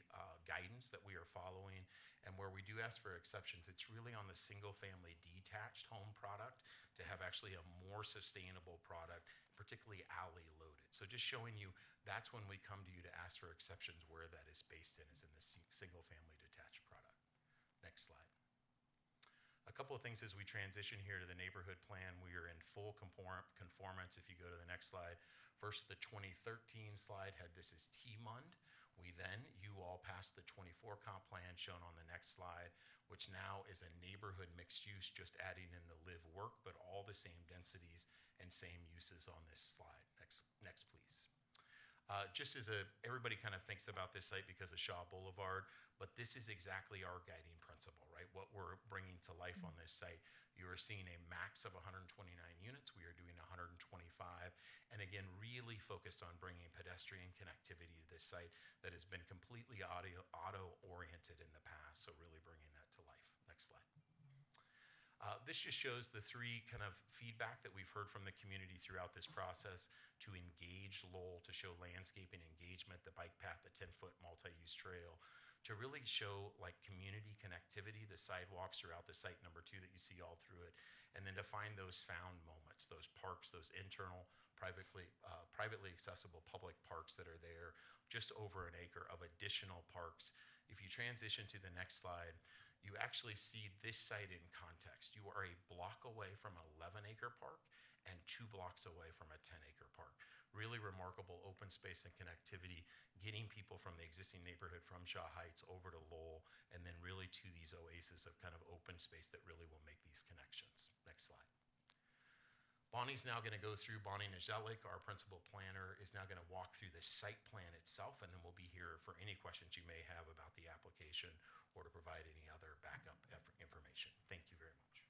guidance that we are following, and where we do ask for exceptions, it's really on the single-family detached home product to have actually a more sustainable product, particularly alley loaded. So just showing you that's when we come to you to ask for exceptions where that is based in, is in the single-family detached product. Next slide. A couple of things as we transition here to the neighborhood plan. We are in full conformance. If you go to the next slide. First, the 2013 slide had this as T-MUND. We then, you all passed the 24 comp plan shown on the next slide, which now is a neighborhood mixed use, just adding in the live work, but all the same densities and same uses on this slide. Next please. Just as everybody kind of thinks about this site because of Shaw Boulevard, but this is exactly our guiding principle, right? What we're bringing to life on this site. You are seeing a max of 129 units. We are doing 125. And again, really focused on bringing pedestrian connectivity to this site that has been completely auto-oriented in the past. So really bringing that to life. Next slide. This just shows the 3 kind of feedback that we've heard from the community throughout this process to engage Lowell, to show landscaping engagement, the bike path, the 10-foot multi-use trail, to really show like community connectivity, the sidewalks throughout the site, number 2, that you see all through it, and then to find those found moments, those parks, those internal, privately accessible public parks that are there, just over an acre of additional parks. If you transition to the next slide, you actually see this site in context. You are a block away from an 11-acre park and 2 blocks away from a 10-acre park. Really remarkable open space and connectivity, getting people from the existing neighborhood from Shaw Heights over to Lowell, and then really to these oases of kind of open space that really will make these connections. Next slide. Bonnie's now going to go through, Bonnie Nizelik, our principal planner, is now going to walk through the site plan itself, and then we'll be here for any questions you may have about the application or to provide any other backup information. Thank you very much.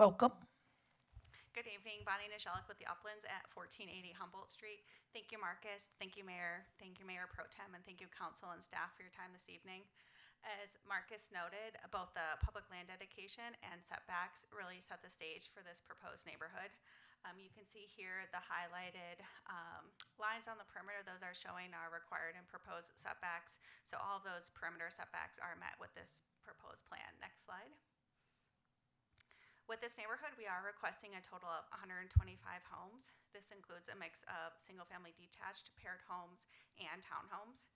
Welcome. Good evening, Bonnie Nizelik with the Uplands at 1480 Humboldt Street. Thank you, Marcus. Thank you, Mayor. Thank you, Mayor Pro Tem, and thank you, Council and staff for your time this evening. As Marcus noted, both the public land dedication and setbacks really set the stage for this proposed neighborhood. You can see here the highlighted lines on the perimeter. Those are showing our required and proposed setbacks. So all of those perimeter setbacks are met with this proposed plan. Next slide. With this neighborhood, we are requesting a total of 125 homes. This includes a mix of single-family detached, paired homes, and townhomes.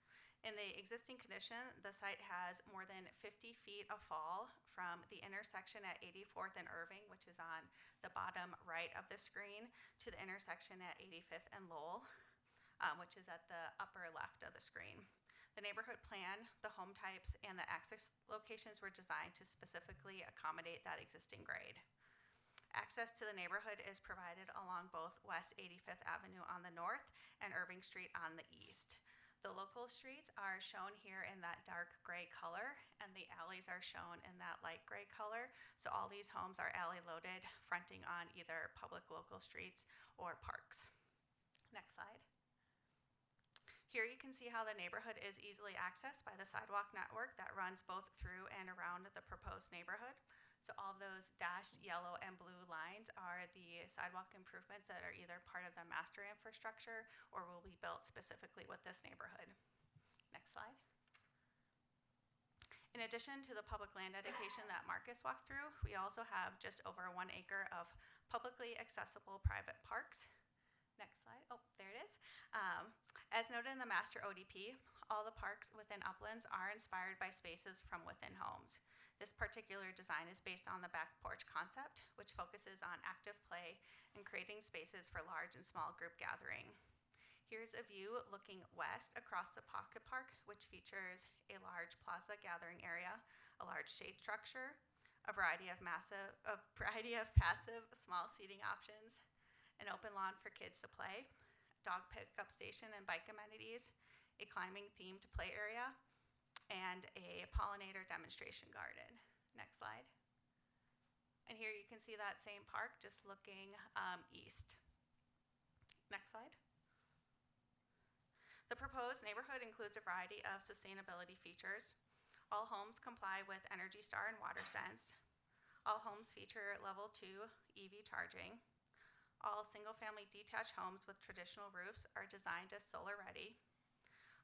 In the existing condition, the site has more than 50 feet of fall from the intersection at 84th and Irving, which is on the bottom right of the screen, to the intersection at 85th and Lowell, which is at the upper left of the screen. The neighborhood plan, the home types, and the access locations were designed to specifically accommodate that existing grade. Access to the neighborhood is provided along both West 85th Avenue on the north and Irving Street on the east. The local streets are shown here in that dark gray color, and the alleys are shown in that light gray color. So all these homes are alley loaded, fronting on either public local streets or parks. Next slide. Here you can see how the neighborhood is easily accessed by the sidewalk network that runs both through and around the proposed neighborhood. So all those dashed yellow and blue lines are the sidewalk improvements that are either part of the master infrastructure or will be built specifically with this neighborhood. Next slide. In addition to the public land dedication that Marcus walked through, we also have just over 1 acre of publicly accessible private parks. Next slide. Oh, there it is. As noted in the master ODP, all the parks within Uplands are inspired by spaces from within homes. This particular design is based on the back porch concept, which focuses on active play and creating spaces for large and small group gathering. Here's a view looking west across the Pocket Park, which features a large plaza gathering area, a large shade structure, a variety of passive small seating options, an open lawn for kids to play, dog pickup station and bike amenities, a climbing themed play area, and a pollinator demonstration garden. Next slide. And here you can see that same park just looking east. Next slide. The proposed neighborhood includes a variety of sustainability features. All homes comply with Energy Star and WaterSense. All homes feature level 2 EV charging. All single-family detached homes with traditional roofs are designed as solar ready.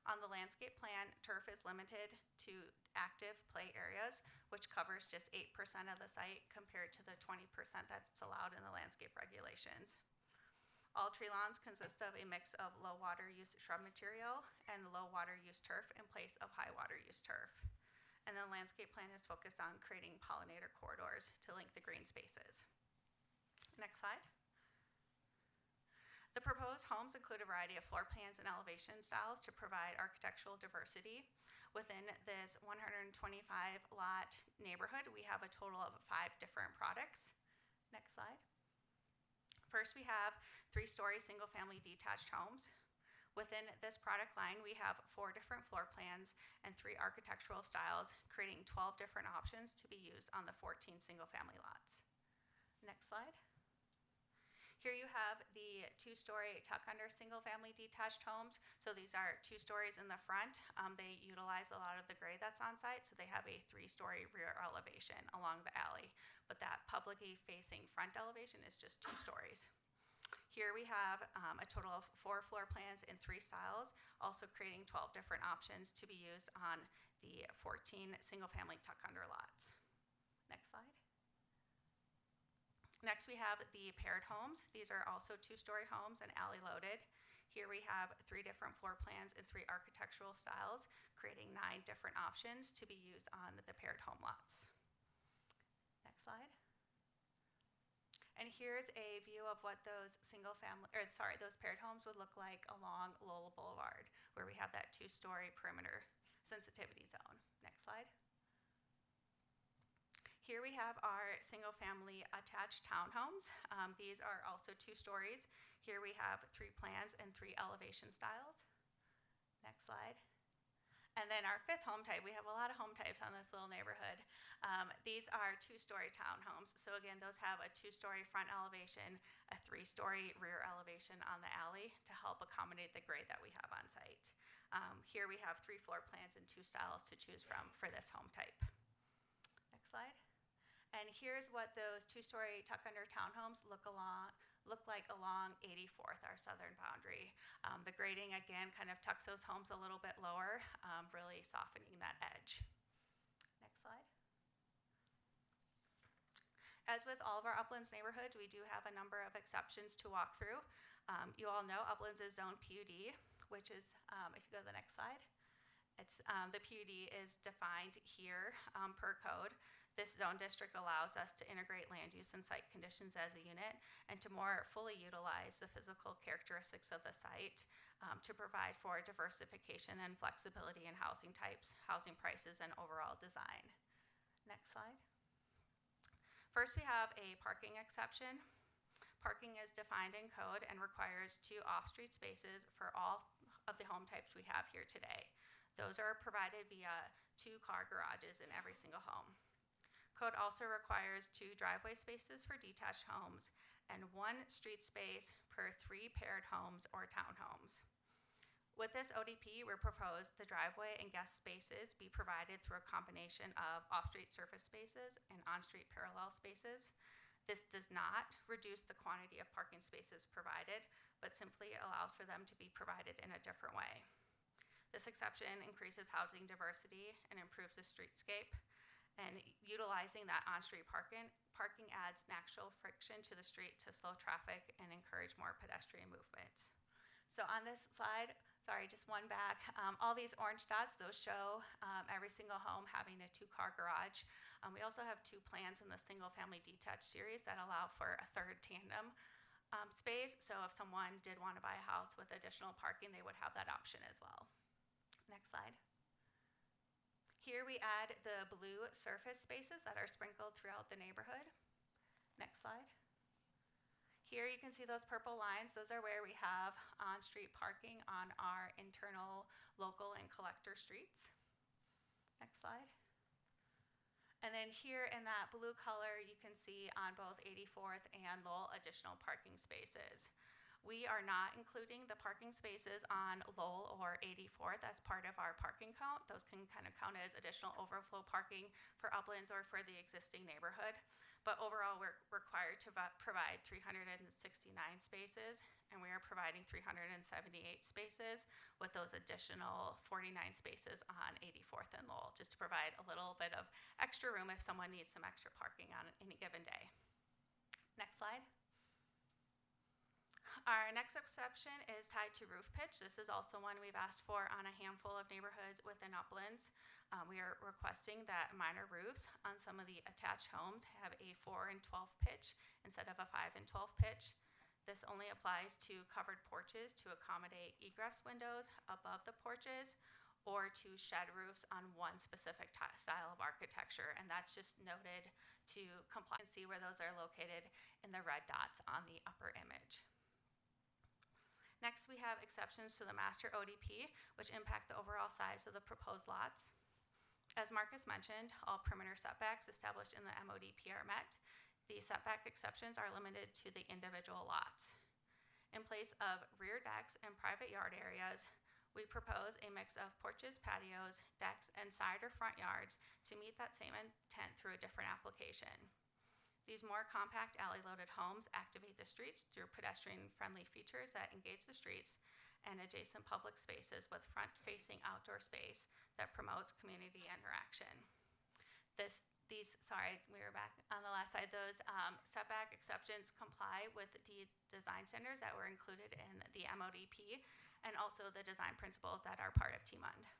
On the landscape plan, turf is limited to active play areas, which covers just 8% of the site compared to the 20% that's allowed in the landscape regulations. All tree lawns consist of a mix of low water use shrub material and low water use turf in place of high water use turf. And the landscape plan is focused on creating pollinator corridors to link the green spaces. Next slide. The proposed homes include a variety of floor plans and elevation styles to provide architectural diversity. Within this 125 lot neighborhood, we have a total of 5 different products. Next slide. First, we have 3-story single-family detached homes. Within this product line, we have 4 different floor plans and 3 architectural styles, creating 12 different options to be used on the 14 single-family lots. Next slide. Here you have the 2-story tuck-under single-family detached homes. So these are 2 stories in the front. They utilize a lot of the grade that's on site, so they have a 3-story rear elevation along the alley. But that publicly facing front elevation is just 2 stories. Here we have a total of 4 floor plans in 3 styles, also creating 12 different options to be used on the 14 single-family tuck-under lots. Next slide. Next, we have the paired homes. These are also 2-story homes and alley loaded. Here we have 3 different floor plans and 3 architectural styles, creating 9 different options to be used on the paired home lots. Next slide. And here's a view of what those those paired homes would look like along Lowell Boulevard, where we have that 2-story perimeter sensitivity zone. Next slide. Here we have our single-family attached townhomes. These are also 2 stories. Here we have 3 plans and 3 elevation styles. Next slide. And then our 5th home type, we have a lot of home types on this little neighborhood. These are 2-story townhomes. So again, those have a 2-story front elevation, a 3-story rear elevation on the alley to help accommodate the grade that we have on site. Here we have 3 floor plans and 2 styles to choose from for this home type. Next slide. And here's what those 2-story tuck-under townhomes look like along 84th, our southern boundary. The grading, again, kind of tucks those homes a little bit lower, really softening that edge. Next slide. As with all of our Uplands neighborhoods, we do have a number of exceptions to walk through. You all know Uplands is zone PUD, which is, if you go to the next slide, it's, the PUD is defined here per code. This zone district allows us to integrate land use and site conditions as a unit and to more fully utilize the physical characteristics of the site to provide for diversification and flexibility in housing types, housing prices, and overall design. Next slide. First, we have a parking exception. Parking is defined in code and requires 2 off-street spaces for all of the home types we have here today. Those are provided via 2-car garages in every single home. Code also requires 2 driveway spaces for detached homes and 1 street space per 3 paired homes or townhomes. With this ODP, we propose the driveway and guest spaces be provided through a combination of off-street surface spaces and on-street parallel spaces. This does not reduce the quantity of parking spaces provided, but simply allows for them to be provided in a different way. This exception increases housing diversity and improves the streetscape. And utilizing that on-street parking adds natural friction to the street to slow traffic and encourage more pedestrian movements. So on this slide, sorry, just one back, all these orange dots, those show every single home having a 2-car garage. We also have 2 plans in the single-family detached series that allow for a 3rd tandem space. So if someone did want to buy a house with additional parking, they would have that option as well. Next slide. Here we add the blue surface spaces that are sprinkled throughout the neighborhood. Next slide. Here you can see those purple lines. Those are where we have on-street parking on our internal, local, and collector streets. Next slide. And then here in that blue color, you can see on both 84th and Lowell additional parking spaces. We are not including the parking spaces on Lowell or 84th as part of our parking count. Those can kind of count as additional overflow parking for Uplands or for the existing neighborhood. But overall, we're required to provide 369 spaces, and we are providing 378 spaces with those additional 49 spaces on 84th and Lowell, just to provide a little bit of extra room if someone needs some extra parking on any given day. Next slide. Our next exception is tied to roof pitch. This is also one we've asked for on a handful of neighborhoods within Uplands. We are requesting that minor roofs on some of the attached homes have a 4 and 12 pitch instead of a 5 and 12 pitch. This only applies to covered porches to accommodate egress windows above the porches or to shed roofs on one specific style of architecture. And that's just noted to comply and see where those are located in the red dots on the upper image. Next, we have exceptions to the master ODP, which impact the overall size of the proposed lots. As Marcus mentioned, all perimeter setbacks established in the MODP are met. The setback exceptions are limited to the individual lots. In place of rear decks and private yard areas, we propose a mix of porches, patios, decks, and side or front yards to meet that same intent through a different application. These more compact alley-loaded homes activate the streets through pedestrian-friendly features that engage the streets and adjacent public spaces with front-facing outdoor space that promotes community interaction. We were back on the last slide. Those setback exceptions comply with the design standards that were included in the MODP and also the design principles that are part of TMUND.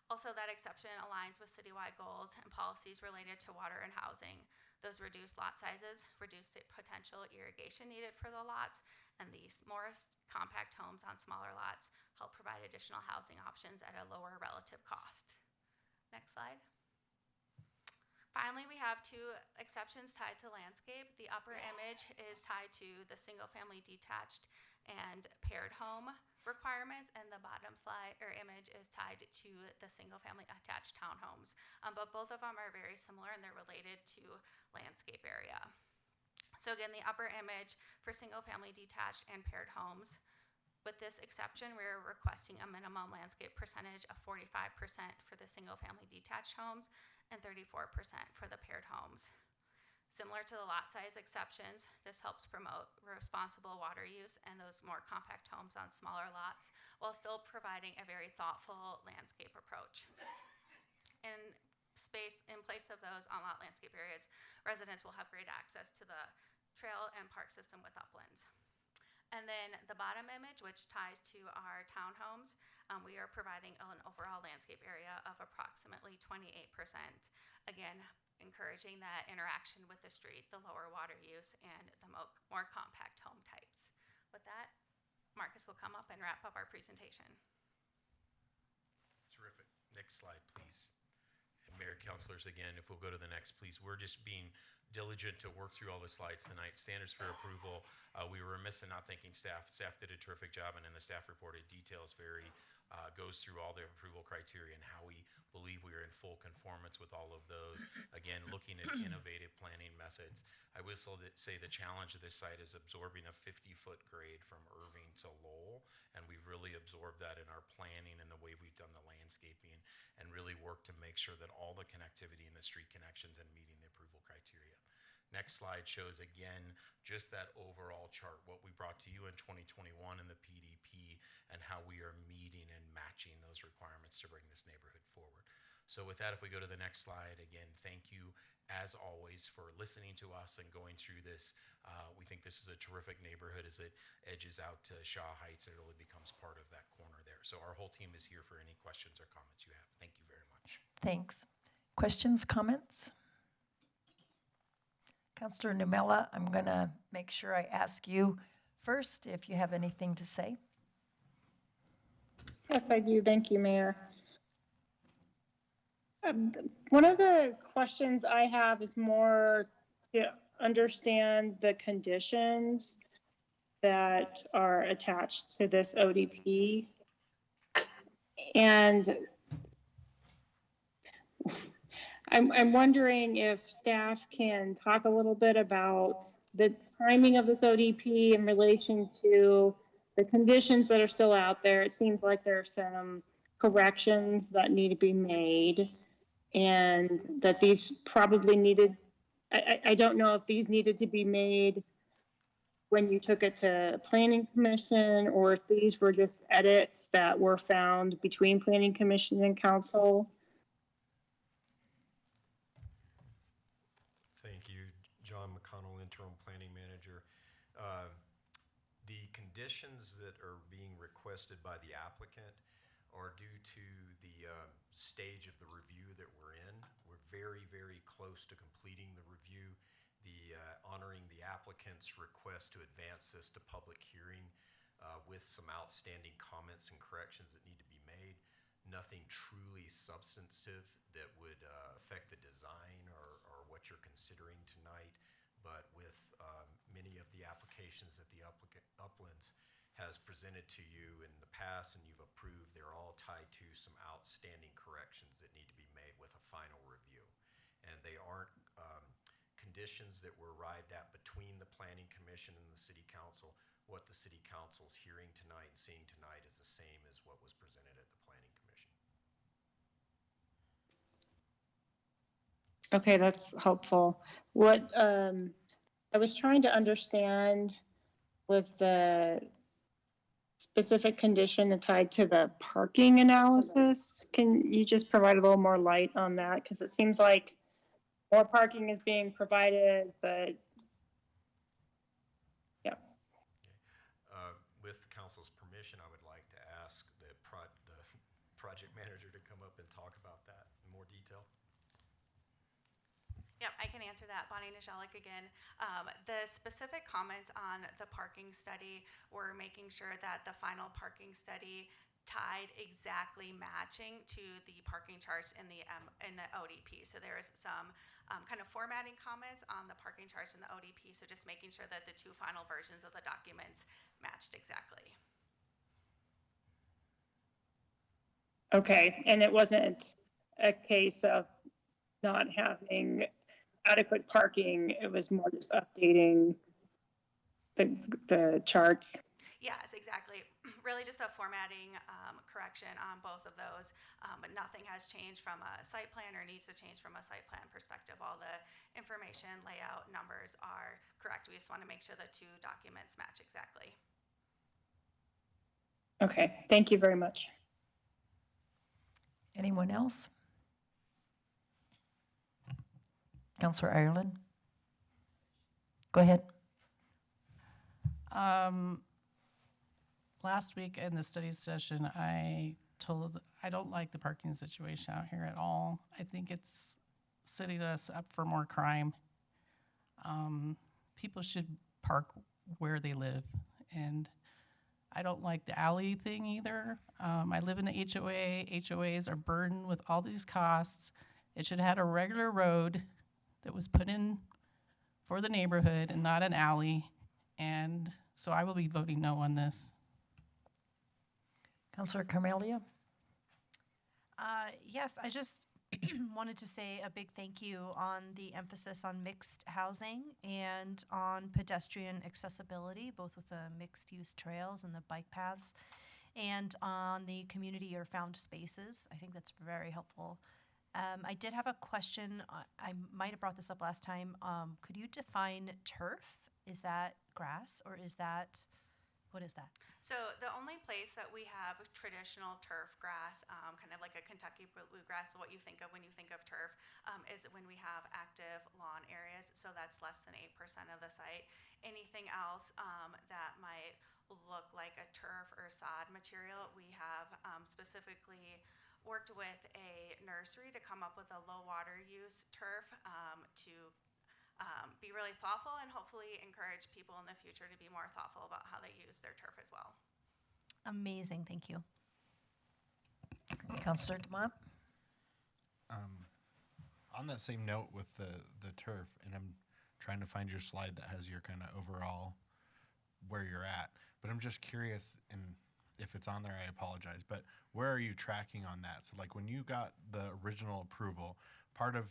Also, that exception aligns with citywide goals and policies related to water and housing. Those reduced lot sizes reduce the potential irrigation needed for the lots, and these more compact homes on smaller lots help provide additional housing options at a lower relative cost. Next slide. Finally, we have two exceptions tied to landscape. The upper image is tied to the single-family detached and paired home requirements, and the bottom slide or image is tied to the single-family attached townhomes. But both of them are very similar, and they're related to landscape area. So again, the upper image for single-family detached and paired homes. With this exception, we're requesting a minimum landscape percentage of 45% for the single-family detached homes and 34% for the paired homes. Similar to the lot size exceptions, this helps promote responsible water use and those more compact homes on smaller lots while still providing a very thoughtful landscape approach. In place of those on-lot landscape areas, residents will have great access to the trail and park system with uplands. And then the bottom image, which ties to our townhomes, we are providing an overall landscape area of approximately 28%. Again, encouraging that interaction with the street, the lower water use, and the more compact home types. With that, Marcus will come up and wrap up our presentation. Terrific. Next slide, please. And Mayor, councilors, again, if we'll go to the next, please. We're just being diligent to work through all the slides tonight. Standards for approval. We were remiss in not thanking staff. Staff did a terrific job, and in the staff report, it details goes through all the approval criteria and how we believe we are in full conformance with all of those. Again, looking at innovative planning methods. I will say the challenge of this site is absorbing a 50-foot grade from Irving to Lowell, and we've really absorbed that in our planning and the way we've done the landscaping and really worked to make sure that all the connectivity and the street connections and meeting the approval criteria. Next slide shows again just that overall chart, what we brought to you in 2021 in the PDP and how we are meeting and matching those requirements to bring this neighborhood forward. So with that, if we go to the next slide, again, thank you as always for listening to us and going through this. We think this is a terrific neighborhood as it edges out to Shaw Heights. It really becomes part of that corner there. So our whole team is here for any questions or comments you have. Thank you very much. Thanks. Questions, comments? Councilor Numela, I'm going to make sure I ask you first if you have anything to say. Yes, I do. Thank you, Mayor. One of the questions I have is more to understand the conditions that are attached to this ODP. And I'm wondering if staff can talk a little bit about the timing of this ODP in relation to the conditions that are still out there. It seems like there are some corrections that need to be made, and that these probably needed, I don't know if these needed to be made when you took it to Planning Commission, or if these were just edits that were found between Planning Commission and Council. Thank you, John McConnell, Interim Planning Manager. The conditions that are being requested by the applicant are due to the stage of the review that we're in. We're very, very close to completing the review. Honoring the applicant's request to advance this to public hearing with some outstanding comments and corrections that need to be made. Nothing truly substantive that would affect the design or what you're considering tonight, but with many of the applications that the Uplands has presented to you in the past and you've approved, they're all tied to some outstanding corrections that need to be made with a final review. And they aren't conditions that were arrived at between the Planning Commission and the City Council. What the City Council's hearing tonight and seeing tonight is the same as what was presented at the Planning Commission. Okay, that's helpful. What I was trying to understand was the specific condition tied to the parking analysis. Can you just provide a little more light on that? Because it seems like more parking is being provided, but yeah. With council's permission, I would like to ask the project manager to come up and talk about that in more detail. Yep, I can answer that. Bonnie Nijelik again. The specific comments on the parking study were making sure that the final parking study tied exactly matching to the parking charts in the ODP. So there is some kind of formatting comments on the parking charts in the ODP. So just making sure that the two final versions of the documents matched exactly. Okay, and it wasn't a case of not having adequate parking, it was more just updating the charts. Yes, exactly. Really just a formatting correction on both of those, but nothing has changed from a site plan or needs to change from a site plan perspective. All the information, layout, numbers are correct. We just want to make sure the two documents match exactly. Okay, thank you very much. Anyone else? Councilor Ireland? Go ahead. Last week in the study session, I don't like the parking situation out here at all. I think it's setting us up for more crime. People should park where they live, and I don't like the alley thing either. I live in an HOA. HOAs are burdened with all these costs. It should have had a regular road that was put in for the neighborhood and not an alley. And so I will be voting no on this. Councilor Carmelia? Yes, I just wanted to say a big thank you on the emphasis on mixed housing and on pedestrian accessibility, both with the mixed-use trails and the bike paths, and on the community or found spaces. I think that's very helpful. I did have a question. I might have brought this up last time. Could you define turf? Is that grass or is that, what is that? So the only place that we have traditional turf grass, kind of like a Kentucky bluegrass, what you think of when you think of turf, is when we have active lawn areas. So that's less than 8% of the site. Anything else that might look like a turf or sod material, we have specifically worked with a nursery to come up with a low water use turf to be really thoughtful and hopefully encourage people in the future to be more thoughtful about how they use their turf as well. Amazing, thank you. Councilor Dumont? On that same note with the turf, and I'm trying to find your slide that has your kind of overall where you're at, but I'm just curious, and if it's on there, I apologize, but where are you tracking on that? So like when you got the original approval, part of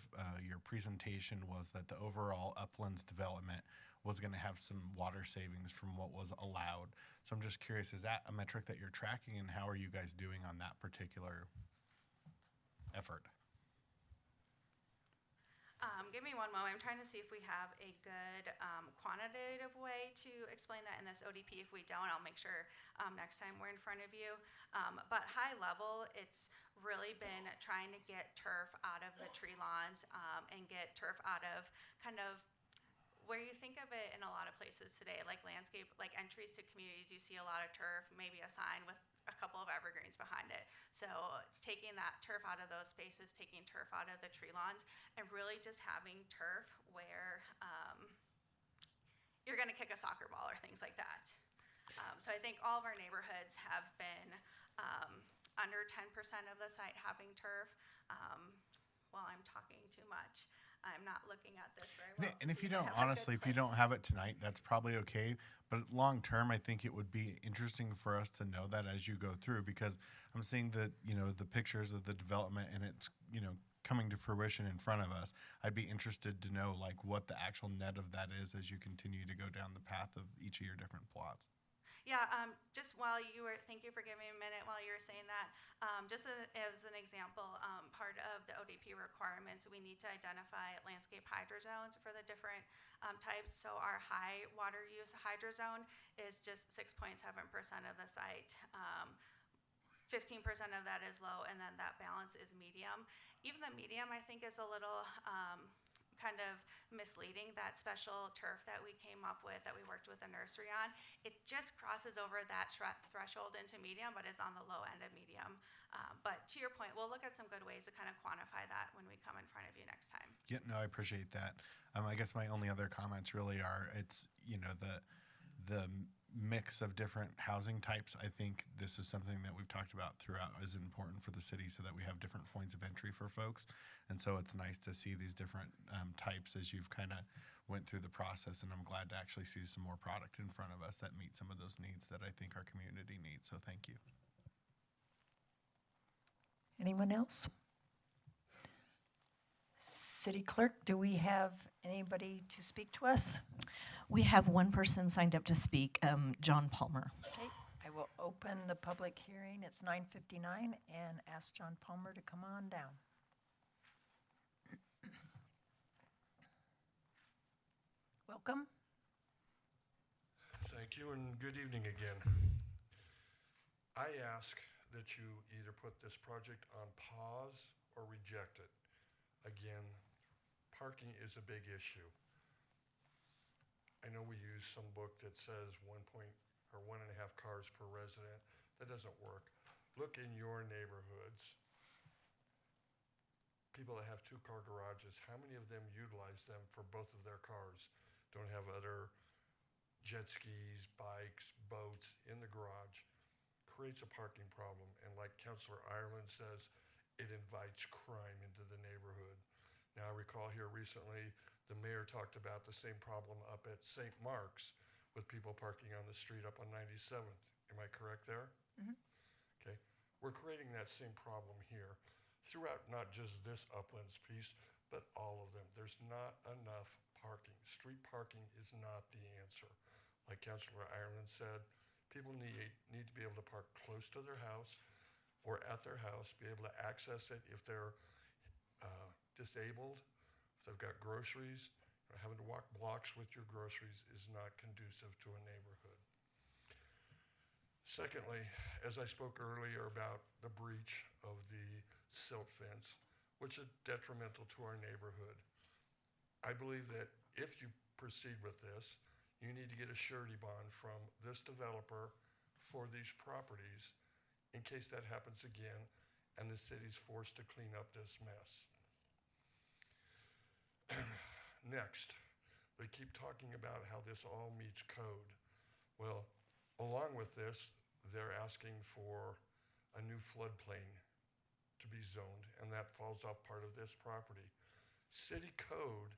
your presentation was that the overall uplands development was going to have some water savings from what was allowed. So I'm just curious, is that a metric that you're tracking, and how are you guys doing on that particular effort? Give me one moment. I'm trying to see if we have a good quantitative way to explain that in this ODP. If we don't, I'll make sure next time we're in front of you. But high level, it's really been trying to get turf out of the tree lawns and get turf out of kind of where you think of it in a lot of places today, like landscape, like entries to communities, you see a lot of turf, maybe a sign with a couple of evergreens behind it. So taking that turf out of those spaces, taking turf out of the tree lawns, and really just having turf where you're going to kick a soccer ball or things like that. So I think all of our neighborhoods have been under 10% of the site having turf. While I'm talking too much, I'm not looking at this very well. And if you don't, honestly, if you don't have it tonight, that's probably okay. But long term, I think it would be interesting for us to know that as you go through, because I'm seeing the, the pictures of the development, and it's, coming to fruition in front of us. I'd be interested to know like what the actual net of that is as you continue to go down the path of each of your different plots. Yeah, just while you were, thank you for giving me a minute while you were saying that. Just as an example, part of the ODP requirements, we need to identify landscape hydrozones for the different types. So our high water use hydrozone is just 6.7% of the site. 15% of that is low, and then that balance is medium. Even the medium, I think, is a little kind of misleading. That special turf that we came up with, that we worked with the nursery on, it just crosses over that threshold into medium, but is on the low end of medium. But to your point, we'll look at some good ways to kind of quantify that when we come in front of you next time. Yeah, no, I appreciate that. I guess my only other comments really are, it's, you know, the mix of different housing types. I think this is something that we've talked about throughout is important for the city so that we have different points of entry for folks. And so it's nice to see these different types as you've kind of went through the process. And I'm glad to actually see some more product in front of us that meet some of those needs that I think our community needs. So thank you. Anyone else? City Clerk, do we have anybody to speak to us? We have one person signed up to speak, John Palmer. Okay, I will open the public hearing. It's 9:59 and ask John Palmer to come on down. Welcome. Thank you and good evening again. I ask that you either put this project on pause or reject it. Again, parking is a big issue. I know we use some book that says 1.5 cars per resident. That doesn't work. Look in your neighborhoods. People that have 2-car garages, how many of them utilize them for both of their cars? Don't have other jet skis, bikes, boats in the garage. Creates a parking problem. And like Councilor Ireland says, it invites crime into the neighborhood. Now, I recall here recently, the mayor talked about the same problem up at St. Mark's with people parking on the street up on 97th. Am I correct there? Mm-hmm. Okay. We're creating that same problem here throughout not just this Uplands piece, but all of them. There's not enough parking. Street parking is not the answer. Like Councilor Ireland said, people need to be able to park close to their house or at their house, be able to access it if they're disabled, if they've got groceries. Having to walk blocks with your groceries is not conducive to a neighborhood. Secondly, as I spoke earlier about the breach of the silt fence, which is detrimental to our neighborhood, I believe that if you proceed with this, you need to get a surety bond from this developer for these properties in case that happens again and the city's forced to clean up this mess. Next, they keep talking about how this all meets code. Well, along with this, they're asking for a new floodplain to be zoned, and that falls off part of this property. City code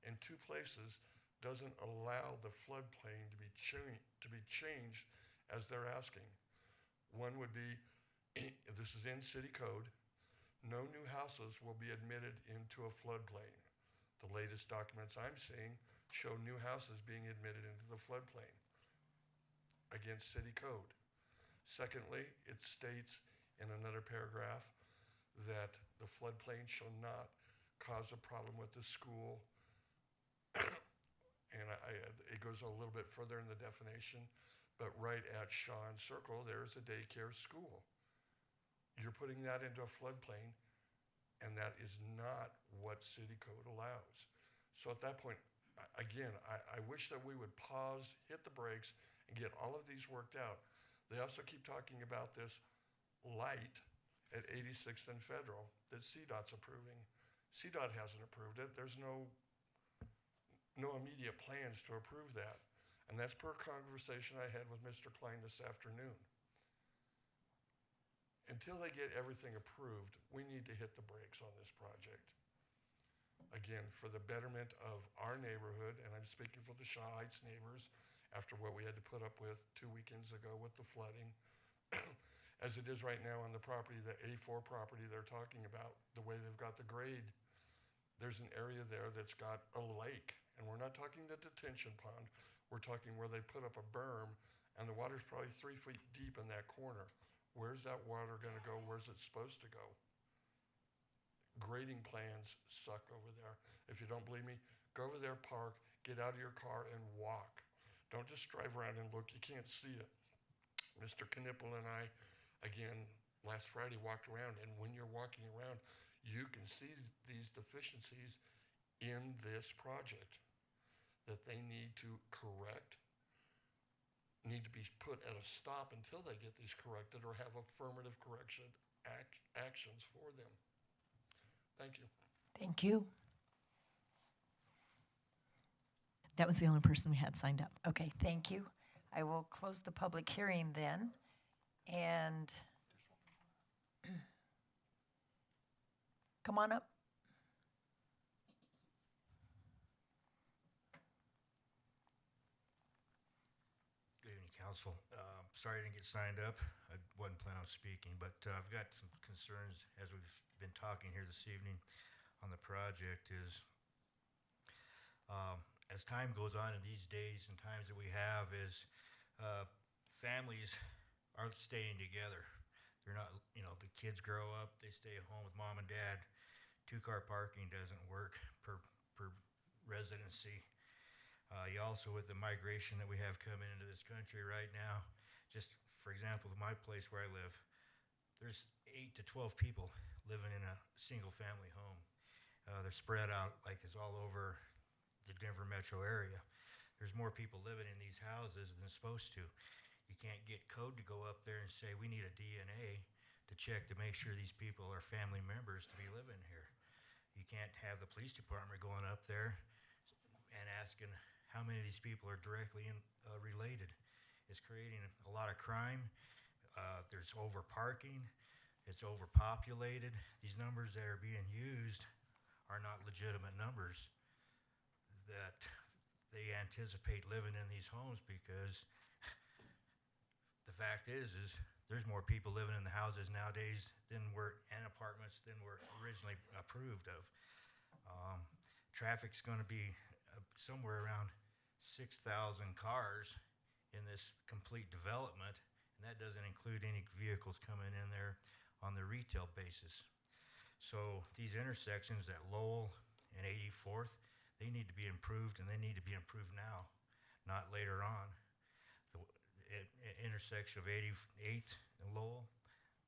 in 2 places doesn't allow the floodplain to be changed as they're asking. One would be, this is in city code, no new houses will be admitted into a floodplain. The latest documents I'm seeing show new houses being admitted into the floodplain against city code. Secondly, it states in another paragraph that the floodplain shall not cause a problem with the school. And it goes a little bit further in the definition, but right at Sean Circle, there's a daycare school. You're putting that into a floodplain, and that is not what city code allows. So at that point, again, I wish that we would pause, hit the brakes, and get all of these worked out. They also keep talking about this light at 86th and Federal that CDOT's approving. CDOT hasn't approved it. There's no immediate plans to approve that. And that's per conversation I had with Mr. Klein this afternoon. Until they get everything approved, we need to hit the brakes on this project. Again, for the betterment of our neighborhood, and I'm speaking for the Shaw Heights neighbors after what we had to put up with 2 weekends ago with the flooding. As it is right now on the property, the A4 property they're talking about, the way they've got the grade, there's an area there that's got a lake. And we're not talking the detention pond. We're talking where they put up a berm, and the water's probably 3 feet deep in that corner. Where's that water going to go? Where's it supposed to go? Grading plans suck over there. If you don't believe me, go over there, park, get out of your car, and walk. Don't just drive around and look. You can't see it. Mr. Knipple and I, again, last Friday walked around, and when you're walking around, you can see these deficiencies in this project that they need to correct, need to be put at a stop until they get these corrected, or have affirmative correction actions for them. Thank you. Thank you. That was the only person we had signed up. Okay, thank you. I will close the public hearing then. And come on up. Good evening, Council. Sorry I didn't get signed up. I wasn't planning on speaking, but I've got some concerns as we've been talking here this evening on the project is as time goes on in these days and times that we have is families are staying together. They're not, the kids grow up, they stay at home with mom and dad. 2-car parking doesn't work per residency. You also, with the migration that we have coming into this country right now, just for example, my place where I live, there's 8 to 12 people living in a single family home. They're spread out like it's all over the Denver metro area. There's more people living in these houses than supposed to. You can't get code to go up there and say, we need a DNA to check to make sure these people are family members to be living here. You can't have the police department going up there and asking how many of these people are directly related. It's creating a lot of crime. There's over parking. It's overpopulated. These numbers that are being used are not legitimate numbers that they anticipate living in these homes, because the fact is there's more people living in the houses nowadays and apartments than were originally approved of. Traffic's going to be somewhere around 6,000 cars in this complete development, and that doesn't include any vehicles coming in there on the retail basis. So these intersections at Lowell and 84th, they need to be improved, and they need to be improved now, not later on. The intersection of 88th and Lowell,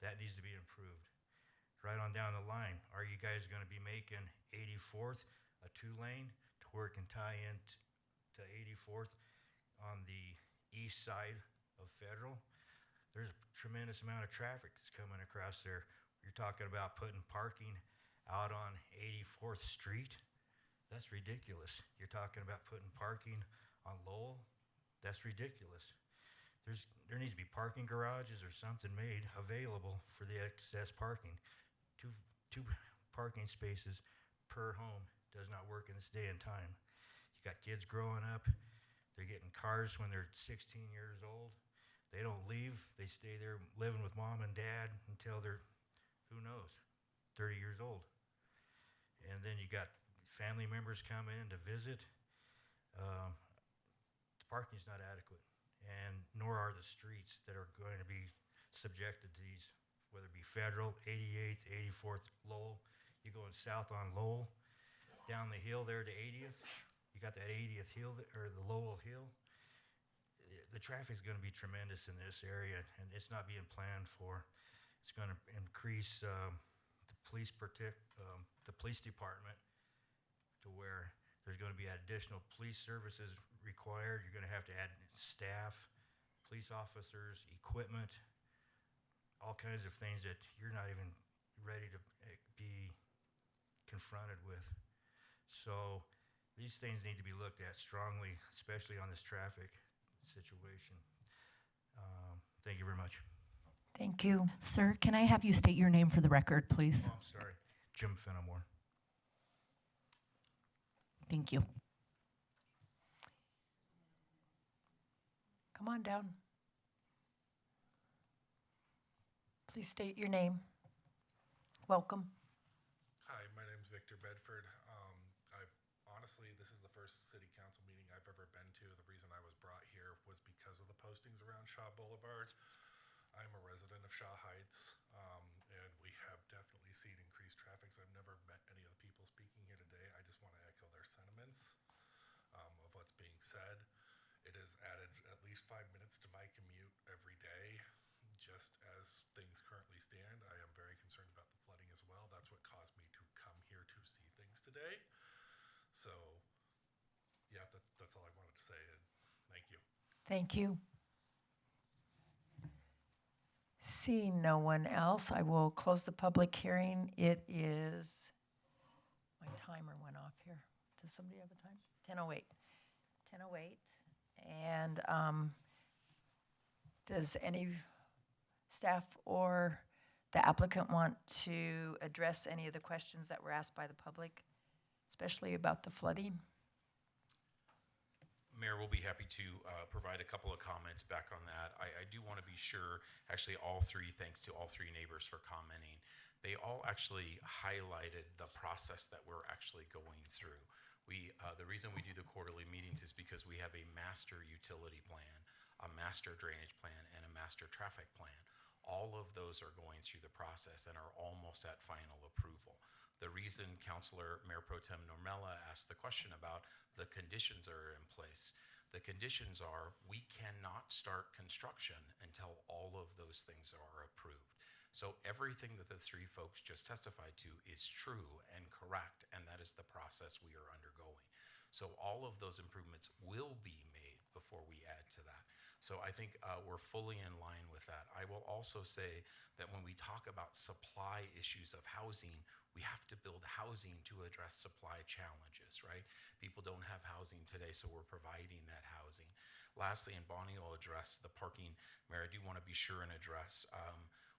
that needs to be improved. Right on down the line, are you guys going to be making 84th a 2-lane to where it can tie in to 84th on the east side of Federal? There's a tremendous amount of traffic that's coming across there. You're talking about putting parking out on 84th Street. That's ridiculous. You're talking about putting parking on Lowell. That's ridiculous. There needs to be parking garages or something made available for the excess parking. Two parking spaces per home does not work in this day and time. You got kids growing up. They're getting cars when they're 16 years old. They don't leave. They stay there living with mom and dad until they're, who knows, 30 years old. And then you got family members come in to visit. The parking's not adequate, and nor are the streets that are going to be subjected to these, whether it be Federal, 88th, 84th, Lowell. You're going south on Lowell, down the hill there to 80th. You got that 80th hill, or the Lowell Hill. The traffic's going to be tremendous in this area, and it's not being planned for. It's going to increase the police department to where there's going to be additional police services required. You're going to have to add staff, police officers, equipment, all kinds of things that you're not even ready to be confronted with. So these things need to be looked at strongly, especially on this traffic situation. Thank you very much. Thank you. Sir, can I have you state your name for the record, please? Oh, I'm sorry. Jim Fenimore. Thank you. Come on down. Please state your name. Welcome. Hi, my name's Victor Bedford. Honestly, this is the first city council meeting I've ever been to. The reason I was brought here was because of the postings around Shaw Boulevard. I'm a resident of Shaw Heights, and we have definitely seen increased traffic. I've never met any of the people speaking here today. I just want to echo their sentiments of what's being said. It has added at least 5 minutes to my commute every day. Just as things currently stand, I am very concerned about the flooding as well. That's what caused me to come here to see things today. So, yeah, that's all I wanted to say. And thank you. Thank you. Seeing no one else, I will close the public hearing. It is, my timer went off here. Does somebody have a time? 10:08. 10:08. And does any staff or the applicant want to address any of the questions that were asked by the public, especially about the flooding? Mayor, we'll be happy to provide a couple of comments back on that. I do want to be sure, actually all three, thanks to all three neighbors for commenting. They all actually highlighted the process that we're actually going through. The reason we do the quarterly meetings is because we have a master utility plan, a master drainage plan, and a master traffic plan. All of those are going through the process and are almost at final approval. The reason Councilor Mayor Pro Tem Normella asked the question about the conditions that are in place, the conditions are we cannot start construction until all of those things are approved. So everything that the three folks just testified to is true and correct, and that is the process we are undergoing. So all of those improvements will be made before we add to that. So I think we're fully in line with that. I will also say that when we talk about supply issues of housing, we have to build housing to address supply challenges, right? People don't have housing today, so we're providing that housing. Lastly, and Bonnie will address the parking, Mayor, I do want to be sure and address,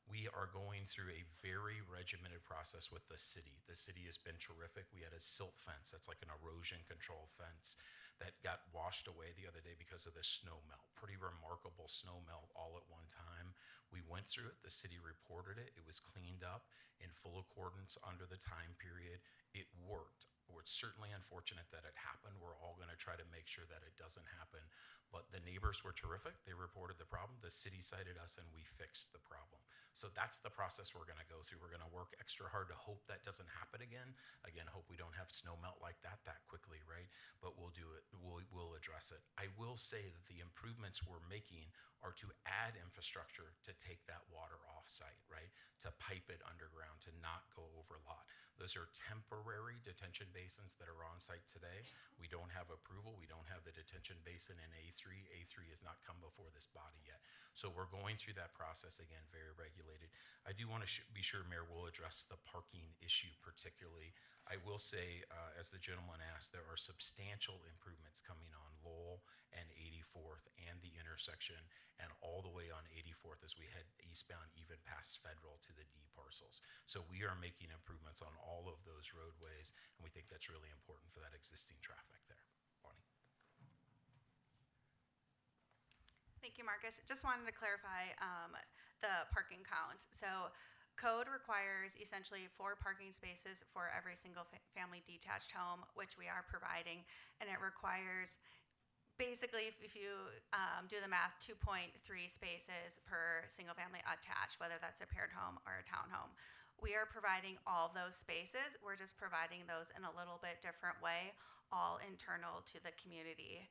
we are going through a very regimented process with the city. The city has been terrific. We had a silt fence, that's like an erosion control fence, that got washed away the other day because of the snow melt. Pretty remarkable snow melt all at one time. We went through it, the city reported it, it was cleaned up in full accordance under the time period. It worked. It's certainly unfortunate that it happened. We're all gonna try to make sure that it doesn't happen. But the neighbors were terrific. They reported the problem. The city cited us and we fixed the problem. So that's the process we're gonna go through. We're gonna work extra hard to hope that doesn't happen again. Again, hope we don't have snow melt like that quickly, right? But we'll do it, we'll address it. I will say that the improvements we're making are to add infrastructure to take that water off-site, right? To pipe it underground, to not go over lot. Those are temporary detention basins that are on site today. We don't have approval. We don't have the detention basin in A3. A3 has not come before this body yet. So we're going through that process again, very regulated. I do want to be sure Mayor will address the parking issue particularly. I will say, as the gentleman asked, there are substantial improvements coming on Lowell and 84th and the intersection and all the way on 84th as we head eastbound even past Federal to the D parcels. So we are making improvements on all of those roadways, and we think that's really important for that existing traffic there. Bonnie. Thank you, Marcus. Just wanted to clarify the parking count. So code requires essentially 4 parking spaces for every single family detached home, which we are providing, and it requires basically, if you do the math, 2.3 spaces per single family attached, whether that's a paired home or a townhome. We are providing all those spaces. We're just providing those in a little bit different way, all internal to the community.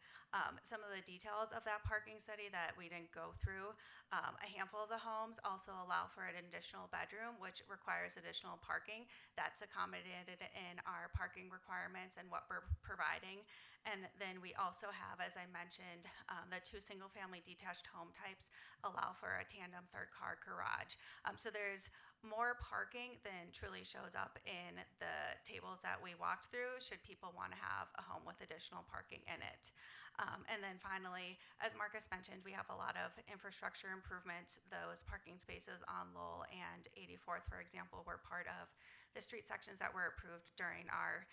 Some of the details of that parking study that we didn't go through, a handful of the homes also allow for an additional bedroom, which requires additional parking. That's accommodated in our parking requirements and what we're providing. And then we also have, as I mentioned, the 2 single-family detached home types allow for a tandem third car garage. So there's more parking than truly shows up in the tables that we walked through, should people want to have a home with additional parking in it. And then finally, as Marcus mentioned, we have a lot of infrastructure improvements. Those parking spaces on Lowell and 84th, for example, were part of the street sections that were approved during our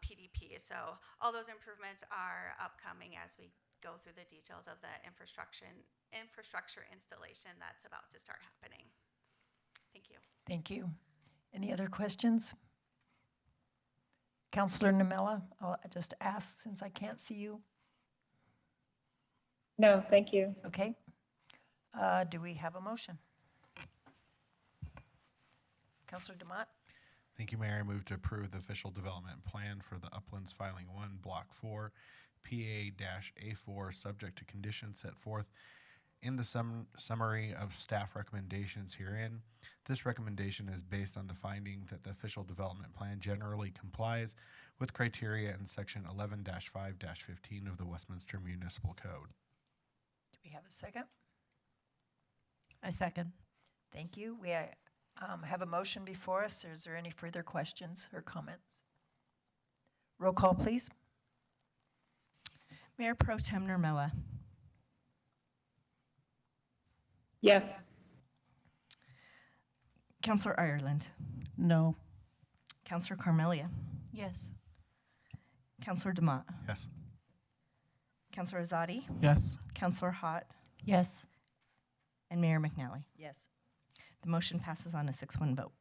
PDP. So all those improvements are upcoming as we go through the details of the infrastructure installation that's about to start happening. Thank you. Thank you. Any other questions? Councilor Namella, I'll just ask since I can't see you. No, thank you. Okay. Do we have a motion? Councilor DeMott? Thank you, Mayor. I move to approve the official development plan for the Uplands Filing 1, Block 4, PA-A4, subject to conditions set forth in the summary of staff recommendations herein. This recommendation is based on the finding that the official development plan generally complies with criteria in Section 11-5-15 of the Westminster Municipal Code. Do we have a second? I second. Thank you. We have a motion before us. Is there any further questions or comments? Roll call, please. Mayor Pro Tem Nurmela. Yes. Councillor Ireland. No. Councillor Carmelia. Yes. Councillor Demott. Yes. Councillor Azadi. Yes. Councillor Hott. Yes. And Mayor McNally. Yes. The motion passes on a 6-1 vote.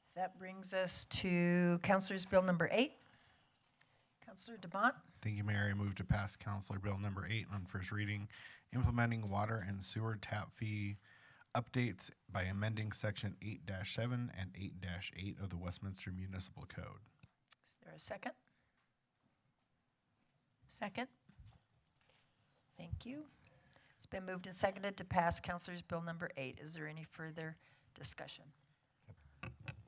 So that brings us to Councilor's Bill number 8. Councilor DeMont. Thank you, Mayor. I move to pass Councilor Bill number 8 on first reading, implementing water and sewer tap fee updates by amending Section 8-7 and 8-8 of the Westminster Municipal Code. Is there a second? Second. Thank you. It's been moved and seconded to pass Councilor's Bill number 8. Is there any further discussion?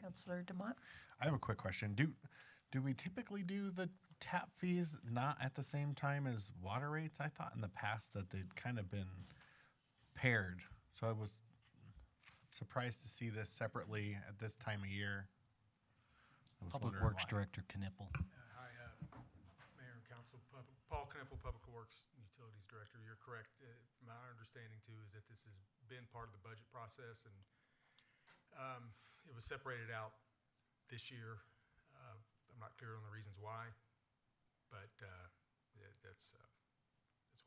Councilor DeMont? I have a quick question. Do we typically do the tap fees not at the same time as water rates? I thought in the past that they'd kind of been paired. So I was surprised to see this separately at this time of year. I was Public wondering Works why. Director Knippel. Hi, Mayor and Council. Paul Knippel, Public Works Utilities Director. You're correct. My understanding, too, is that this has been part of the budget process, and it was separated out this year. I'm not clear on the reasons why, but that's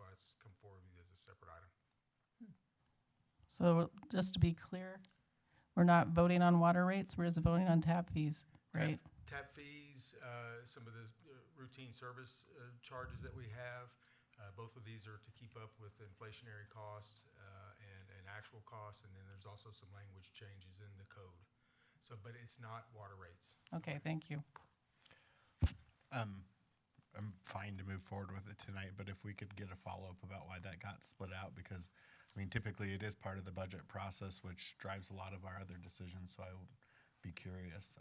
why it's come forward as a separate item. So just to be clear, we're not voting on water rates, we're just voting on tap fees, right? Tap fees, some of the routine service charges that we have. Both of these are to keep up with inflationary costs and actual costs, and then there's also some language changes in the code. So, but it's not water rates. Okay, thank you. I'm fine to move forward with it tonight, but if we could get a follow-up about why that got split out, because, I mean, typically it is part of the budget process, which drives a lot of our other decisions, so I would be curious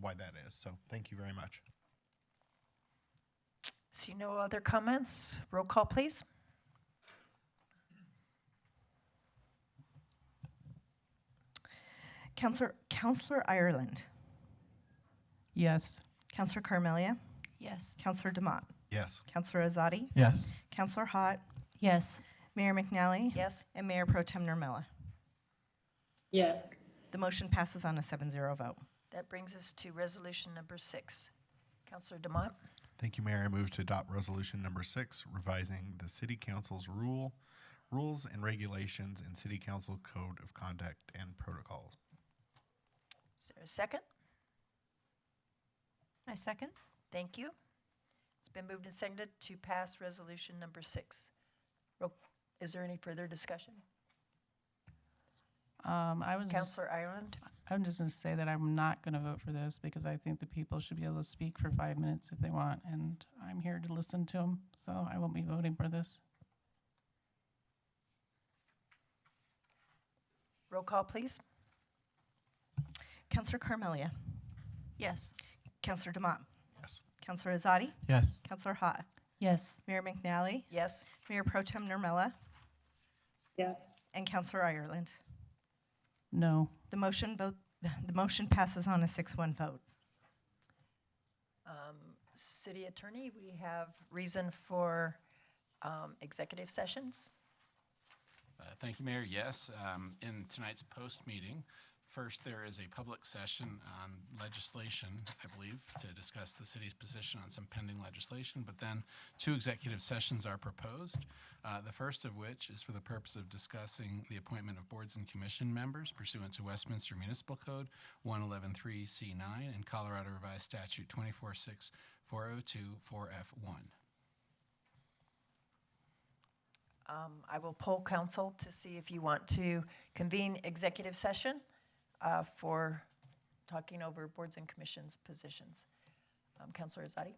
why that is. So thank you very much. See no other comments? Roll call, please. Councillor Ireland. Yes. Councillor Carmelia. Yes. Councillor Demott. Yes. Councillor Azadi. Yes. Councillor Hott. Yes. Mayor McNally. Yes. And Mayor Pro Tem Nurmela. Yes. The motion passes on a 7-0 vote. That brings us to resolution number 6. Councilor DeMont. Thank you, Mayor. I move to adopt resolution number 6, revising the City Council's rules and regulations and City Council Code of Conduct and Protocols. Is there a second? I second. Thank you. It's been moved and seconded to pass resolution number 6. Is there any further discussion? Councilor Ireland? I'm just going to say that I'm not going to vote for this because I think the people should be able to speak for 5 minutes if they want, and I'm here to listen to them, so I won't be voting for this. Roll call, please. Councillor Carmelia. Yes. Councillor Demott. Yes. Councillor Azadi. Yes. Councillor Hott. Yes. Mayor McNally. Yes. Mayor Pro Tem Nurmela. Yes. And Councillor Ireland. No. The motion passes on a 6-1 vote. City Attorney, we have reason for executive sessions. Thank you, Mayor. Yes, in tonight's post meeting, first there is a public session on legislation, I believe, to discuss the city's position on some pending legislation, but then 2 executive sessions are proposed. The first of which is for the purpose of discussing the appointment of boards and commission members pursuant to Westminster Municipal Code 1113C9 and Colorado Revised Statute 246402 4F1. I will poll council to see if you want to convene executive session for talking over boards and commissions positions. Councilor Azadi?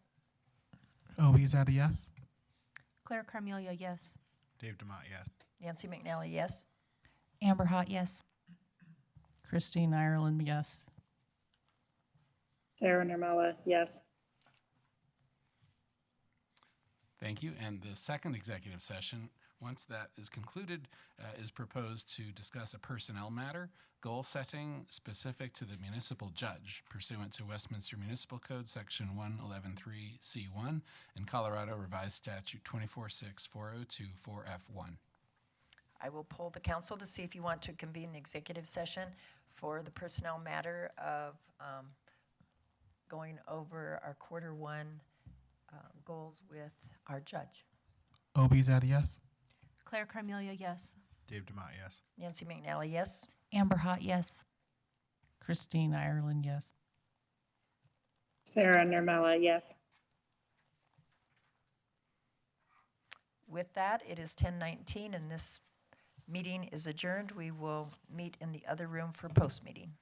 Obi Azadi, yes. Claire Carmelia, yes. Dave DeMott, yes. Nancy McNally, yes. Amber Hott, yes. Christine Ireland, yes. Sarah Nermella, yes. Thank you. And the second executive session, once that is concluded, is proposed to discuss a personnel matter, goal setting specific to the municipal judge pursuant to Westminster Municipal Code Section 1113C1 and Colorado Revised Statute 246402-4F1. I will poll the council to see if you want to convene the executive session for the personnel matter of going over our Q1 goals with our judge. Obie's at a yes. Claire Carmelia, yes. Dave DeMott, yes. Nancy McNally, yes. Amber Hot, yes. Christine Ireland, yes. Sarah Nermella, yes. With that, it is 10:19 and this meeting is adjourned. We will meet in the other room for post-meeting.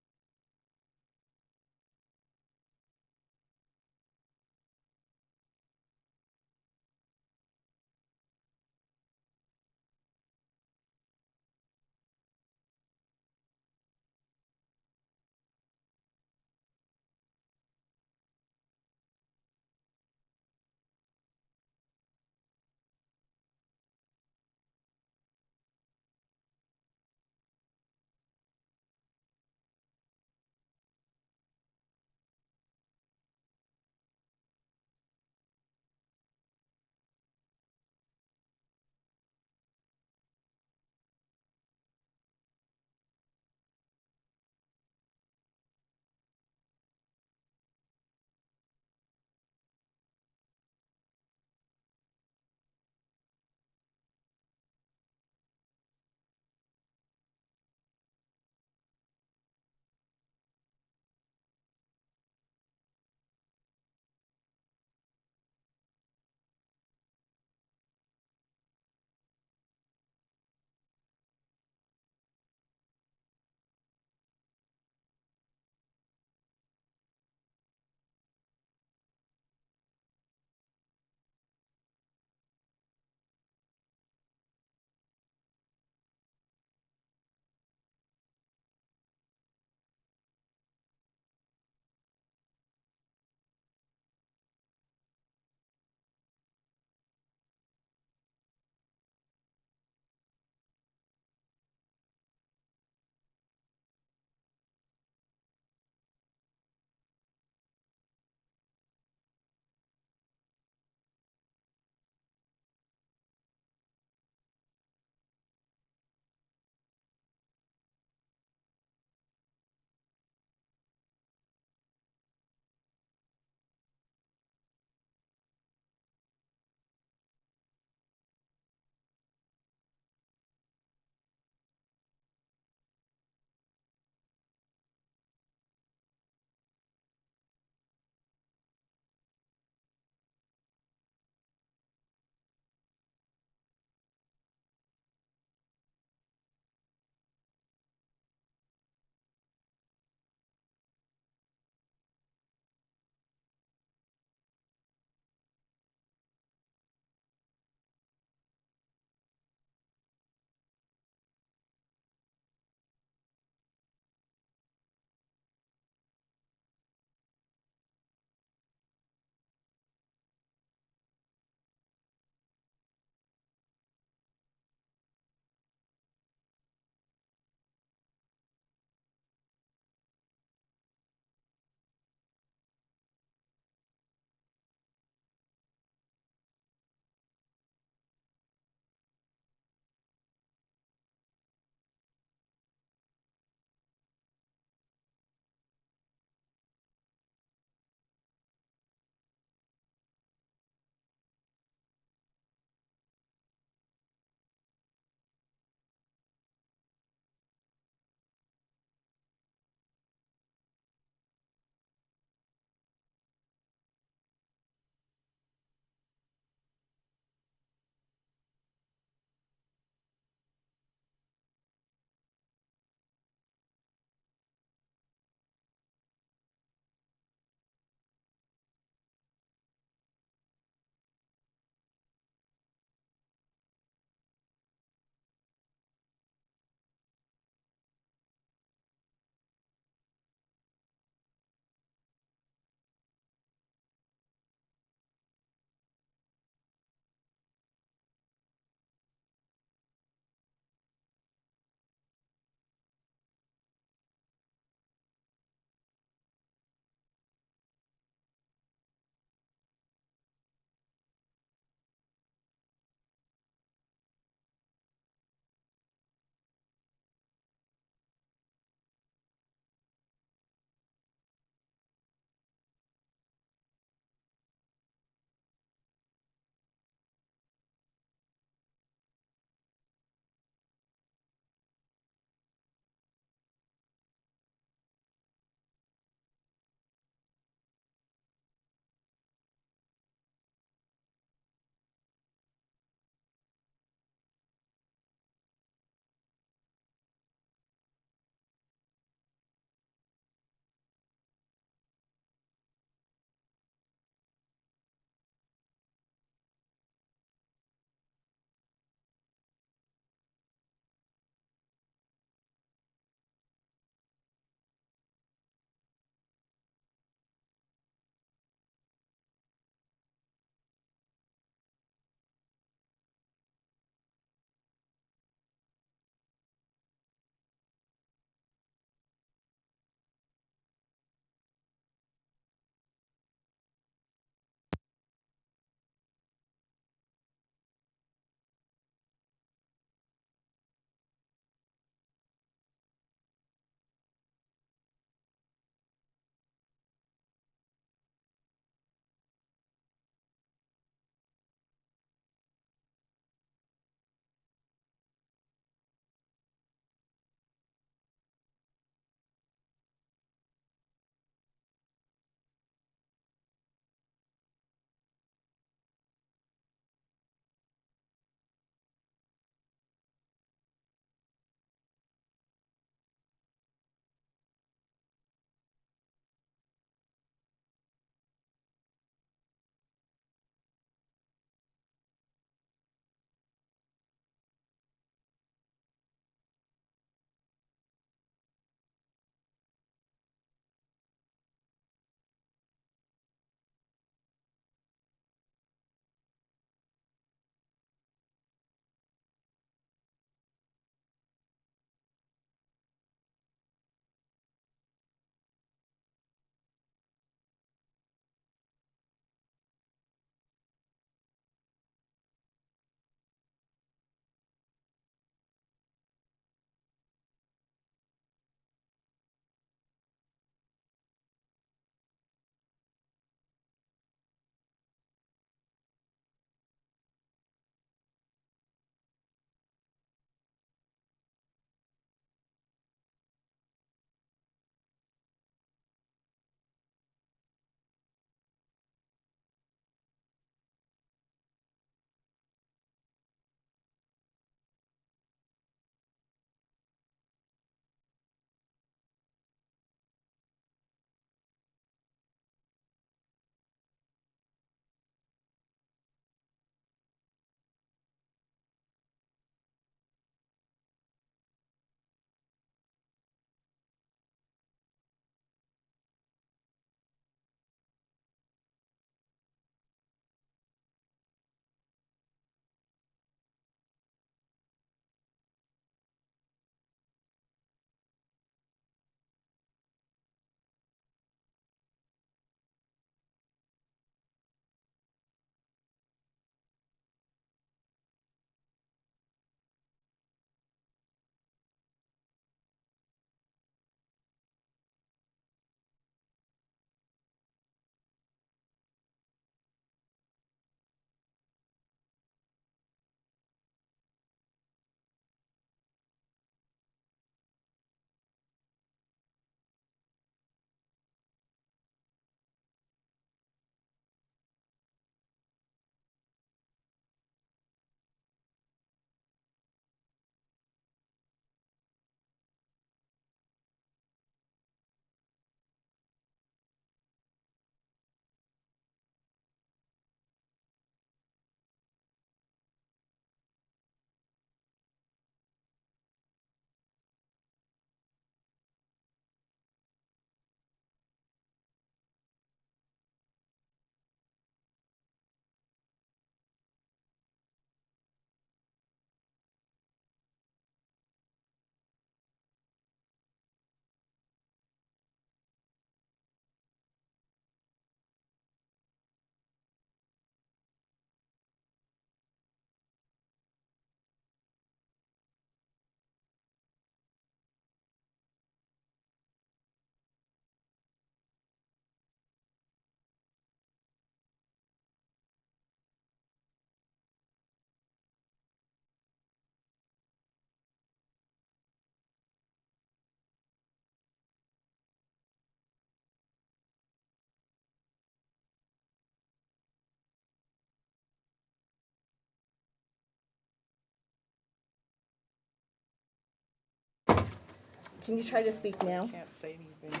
Can you try to speak now? Can't say anything.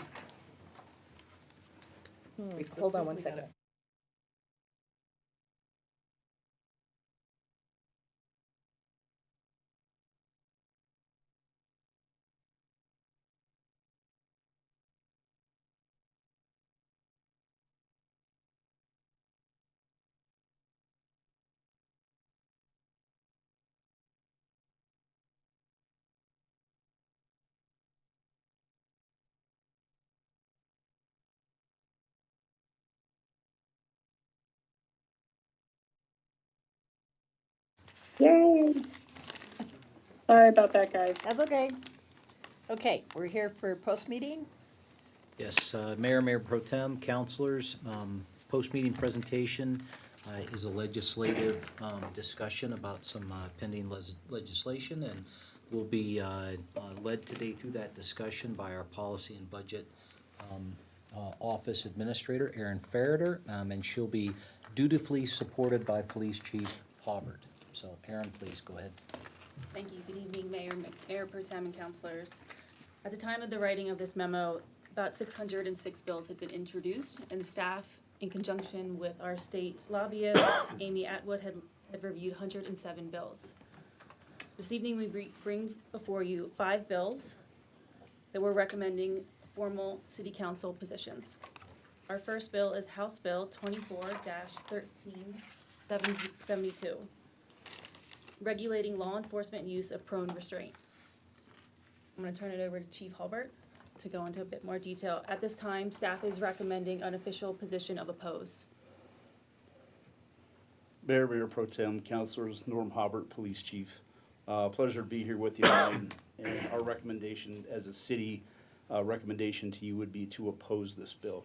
Hold on one second. Yay! Sorry about that, guys. That's okay. Okay, we're here for post-meeting. Yes, Mayor, Mayor Pro Tem, councilors, post-meeting presentation is a legislative discussion about some pending legislation, and will be led today through that discussion by our Policy and Budget Office Administrator, Erin Ferreter, and she'll be dutifully supported by Police Chief Hobart. So, Erin, please go ahead. Thank you. Good evening, Mayor Pro Tem and councilors. At the time of the writing of this memo, about 606 bills had been introduced, and staff, in conjunction with our state's lobbyist, Amy Atwood, had reviewed 107 bills. This evening, we bring before you 5 bills that we're recommending formal city council positions. Our first bill is House Bill 24-1372, regulating law enforcement use of prone restraint. I'm going to turn it over to Chief Hulbert to go into a bit more detail. At this time, staff is recommending an official position of oppose. Mayor, Mayor Pro Tem, councilors, Norm Hobart, Police Chief. Pleasure to be here with you tonight. And our recommendation as a city, recommendation to you would be to oppose this bill.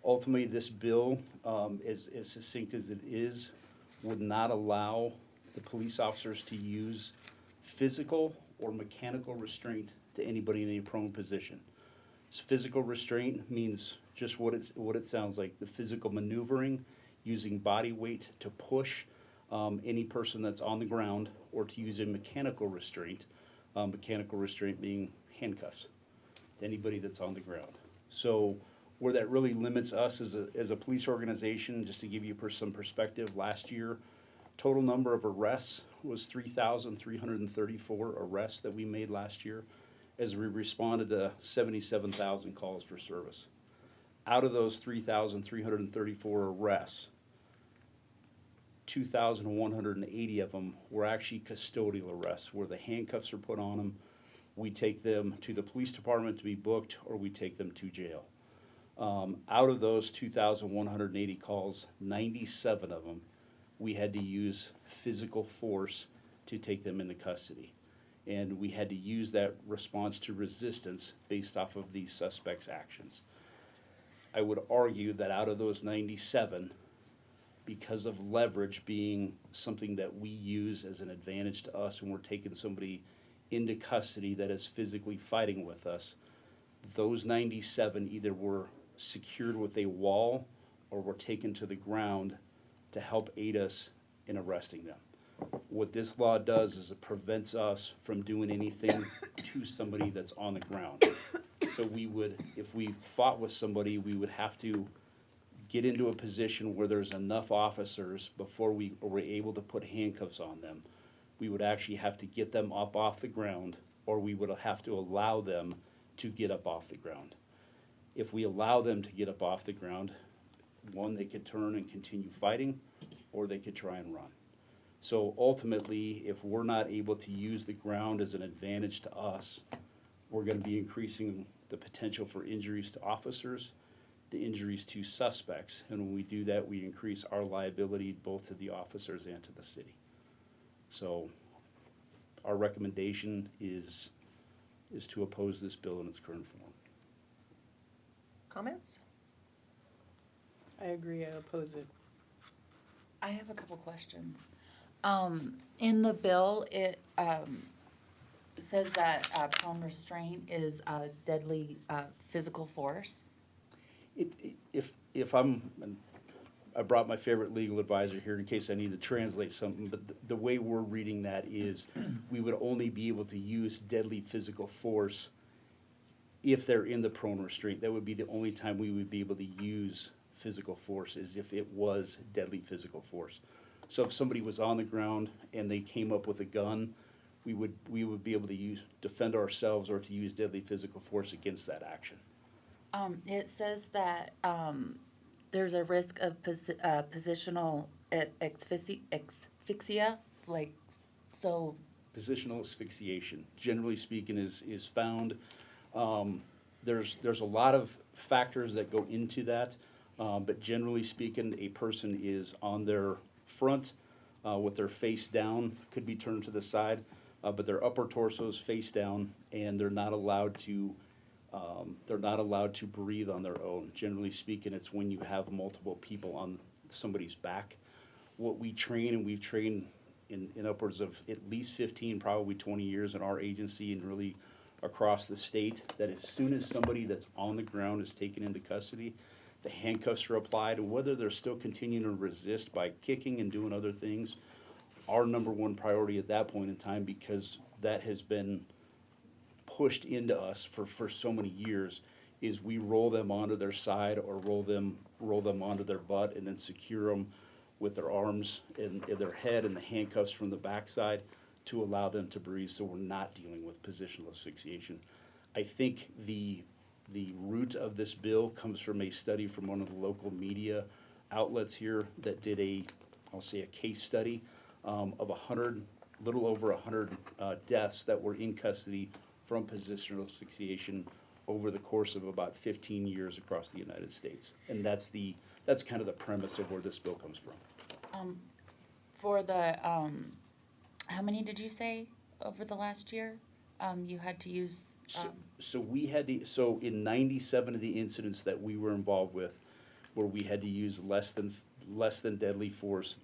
Ultimately, this bill, as succinct as it is, would not allow the police officers to use physical or mechanical restraint to anybody in a prone position. Physical restraint means just what it sounds like, the physical maneuvering, using body weight to push any person that's on the ground, or to use a mechanical restraint being handcuffs to anybody that's on the ground. So where that really limits us as a police organization, just to give you some perspective, last year, total number of arrests was 3,334 arrests that we made last year, as we responded to 77,000 calls for service. Out of those 3,334 arrests, 2,180 of them were actually custodial arrests, where the handcuffs are put on them. We take them to the police department to be booked, or we take them to jail. Out of those 2,180 calls, 97 of them, we had to use physical force to take them into custody. And we had to use that response to resistance based off of the suspect's actions. I would argue that out of those 97, because of leverage being something that we use as an advantage to us when we're taking somebody into custody that is physically fighting with us, those 97 either were secured with a wall or were taken to the ground to help aid us in arresting them. What this law does is it prevents us from doing anything to somebody that's on the ground. So we would, if we fought with somebody, we would have to get into a position where there's enough officers before we were able to put handcuffs on them. We would actually have to get them up off the ground, or we would have to allow them to get up off the ground. If we allow them to get up off the ground, one, they could turn and continue fighting, or they could try and run. So ultimately, if we're not able to use the ground as an advantage to us, we're going to be increasing the potential for injuries to officers, the injuries to suspects. And when we do that, we increase our liability both to the officers and to the city. So our recommendation is to oppose this bill in its current form. Comments? I agree, I oppose it. I have a couple questions. In the bill, it says that prone restraint is a deadly physical force. If I'm, I brought my favorite legal advisor here in case I need to translate something, but the way we're reading that is we would only be able to use deadly physical force if they're in the prone restraint, that would be the only time we would be able to use physical force, is if it was deadly physical force. So if somebody was on the ground and they came up with a gun, we would be able to defend ourselves or to use deadly physical force against that action. It says that there's a risk of positional asphyxia, like, so. Positional asphyxiation, generally speaking, is found. There's a lot of factors that go into that, but generally speaking, a person is on their front with their face down, could be turned to the side, but their upper torso is face down, and they're not allowed to breathe on their own. Generally speaking, it's when you have multiple people on somebody's back. What we train, and we've trained in upwards of at least 15, probably 20 years in our agency and really across the state, that as soon as somebody that's on the ground is taken into custody, the handcuffs are applied, and whether they're still continuing to resist by kicking and doing other things, our number one priority at that point in time, because that has been pushed into us for so many years, is we roll them onto their side or roll them onto their butt and then secure them with their arms and their head and the handcuffs from the backside to allow them to breathe, so we're not dealing with positional asphyxiation. I think the root of this bill comes from a study from one of the local media outlets here that did I'll say a case study of little over 100 deaths that were in custody from positional asphyxiation over the course of about 15 years across the United States. And that's kind of the premise of where this bill comes from. For the, how many did you say over the last year you had to use? So in 97 of the incidents that we were involved with, where we had to use less than deadly force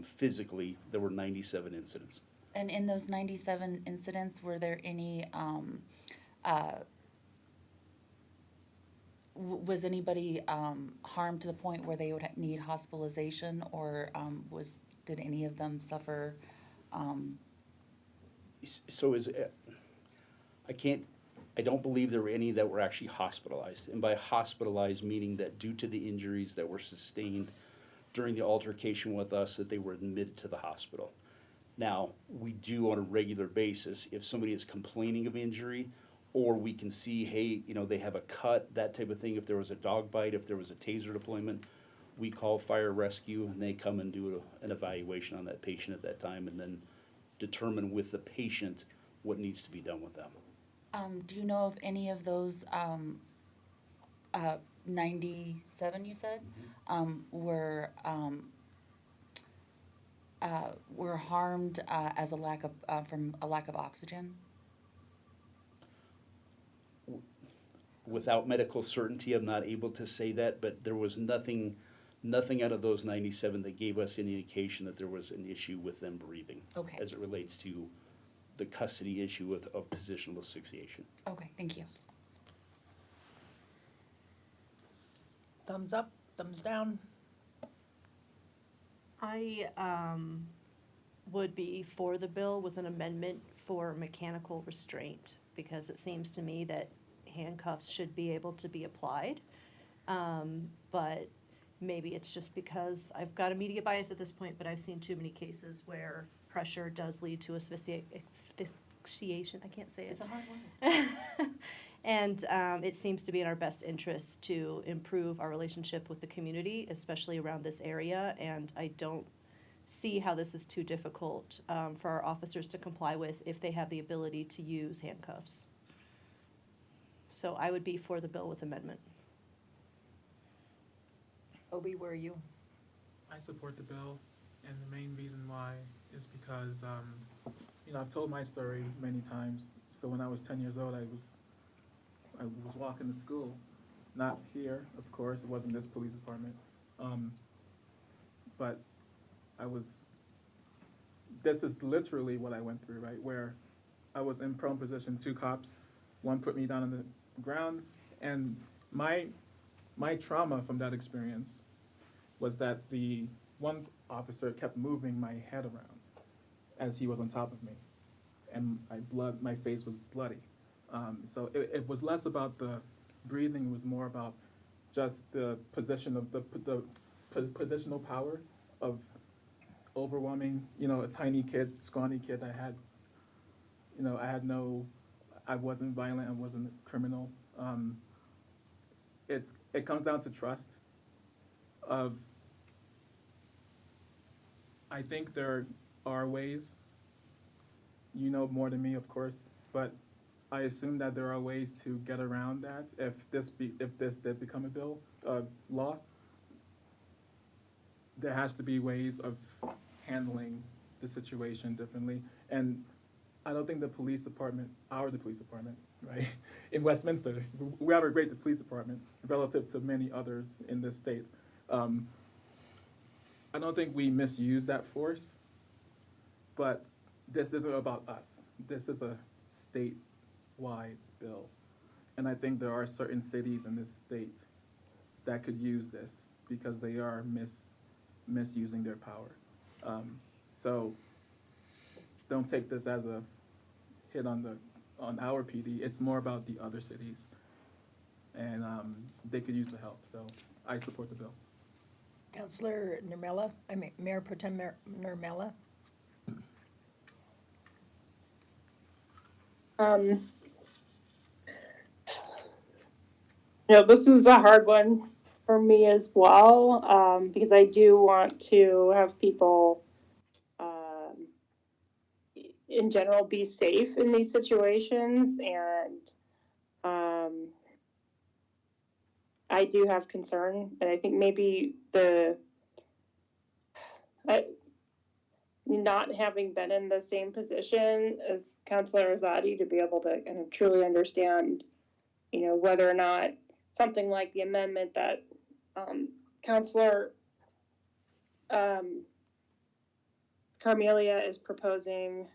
physically, there were 97 incidents. And in those 97 incidents, were there any, was anybody harmed to the point where they would need hospitalization, or did any of them suffer? I don't believe there were any that were actually hospitalized. And by hospitalized, meaning that due to the injuries that were sustained during the altercation with us, that they were admitted to the hospital. Now, we do on a regular basis, if somebody is complaining of injury, or we can see, hey, they have a cut, that type of thing. If there was a dog bite, if there was a taser deployment, we call fire rescue, and they come and do an evaluation on that patient at that time, and then determine with the patient what needs to be done with them. Do you know of any of those 97 you said were harmed as a lack of from a lack of oxygen? Without medical certainty, I'm not able to say that, but there was nothing out of those 97 that gave us any indication that there was an issue with them breathing. Okay. As it relates to the custody issue of positional asphyxiation. Okay, thank you. Thumbs up, thumbs down. I would be for the bill with an amendment for mechanical restraint, because it seems to me that handcuffs should be able to be applied. But maybe it's just because I've got a media bias at this point, but I've seen too many cases where pressure does lead to asphyxiation. I can't say it. It's a hard word. And it seems to be in our best interest to improve our relationship with the community, especially around this area. And I don't see how this is too difficult for our officers to comply with if they have the ability to use handcuffs. So I would be for the bill with amendment. Obi, where are you? I support the bill, and the main reason why is because, I've told my story many times. So when I was 10 years old, I was walking to school, not here, of course, it wasn't this police department, but this is literally what I went through, right, where I was in prone position, 2 cops, one put me down on the ground, and my trauma from that experience was that the one officer kept moving my head around as he was on top of me, and my face was bloody. So it was less about the breathing, it was more about just the position of the positional power of overwhelming, a tiny kid, scrawny kid. I wasn't violent, I wasn't a criminal. It comes down to trust. I think there are ways, you know more than me, of course, but I assume that there are ways to get around that if this did become a bill, law. There has to be ways of handling the situation differently. And I don't think the police department, right, in Westminster, we have a great police department relative to many others in this state. I don't think we misuse that force, but this isn't about us. This is a statewide bill. And I think there are certain cities in this state that could use this because they are misusing their power. So don't take this as a hit on our PD. It's more about the other cities, and they could use the help. So I support the bill. Councilor Nurmela, Mayor Pro Tem Nurmela. This is a hard one for me as well, because I do want to have people, in general, be safe in these situations, and I do have concern, and I think maybe not having been in the same position as Councilor Azadi to be able to kind of truly understand, whether or not something like the amendment that Councilor Carmelia is proposing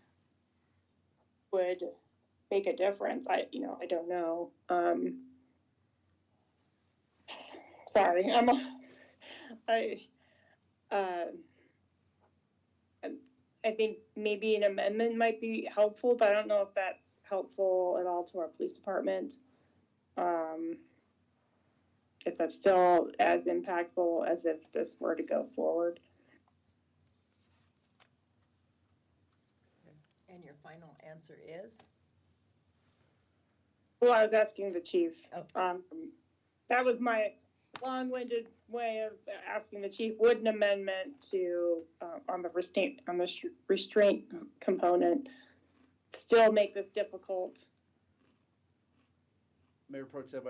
would make a difference. I don't know. Sorry, I think maybe an amendment might be helpful, but I don't know if that's helpful at all to our police department. If that's still as impactful as if this were to go forward. And your final answer is? Well, I was asking the chief. Oh. That was my long-winded way of asking the chief, would an amendment to, on the restraint component still make this difficult? Mayor Pro Tem,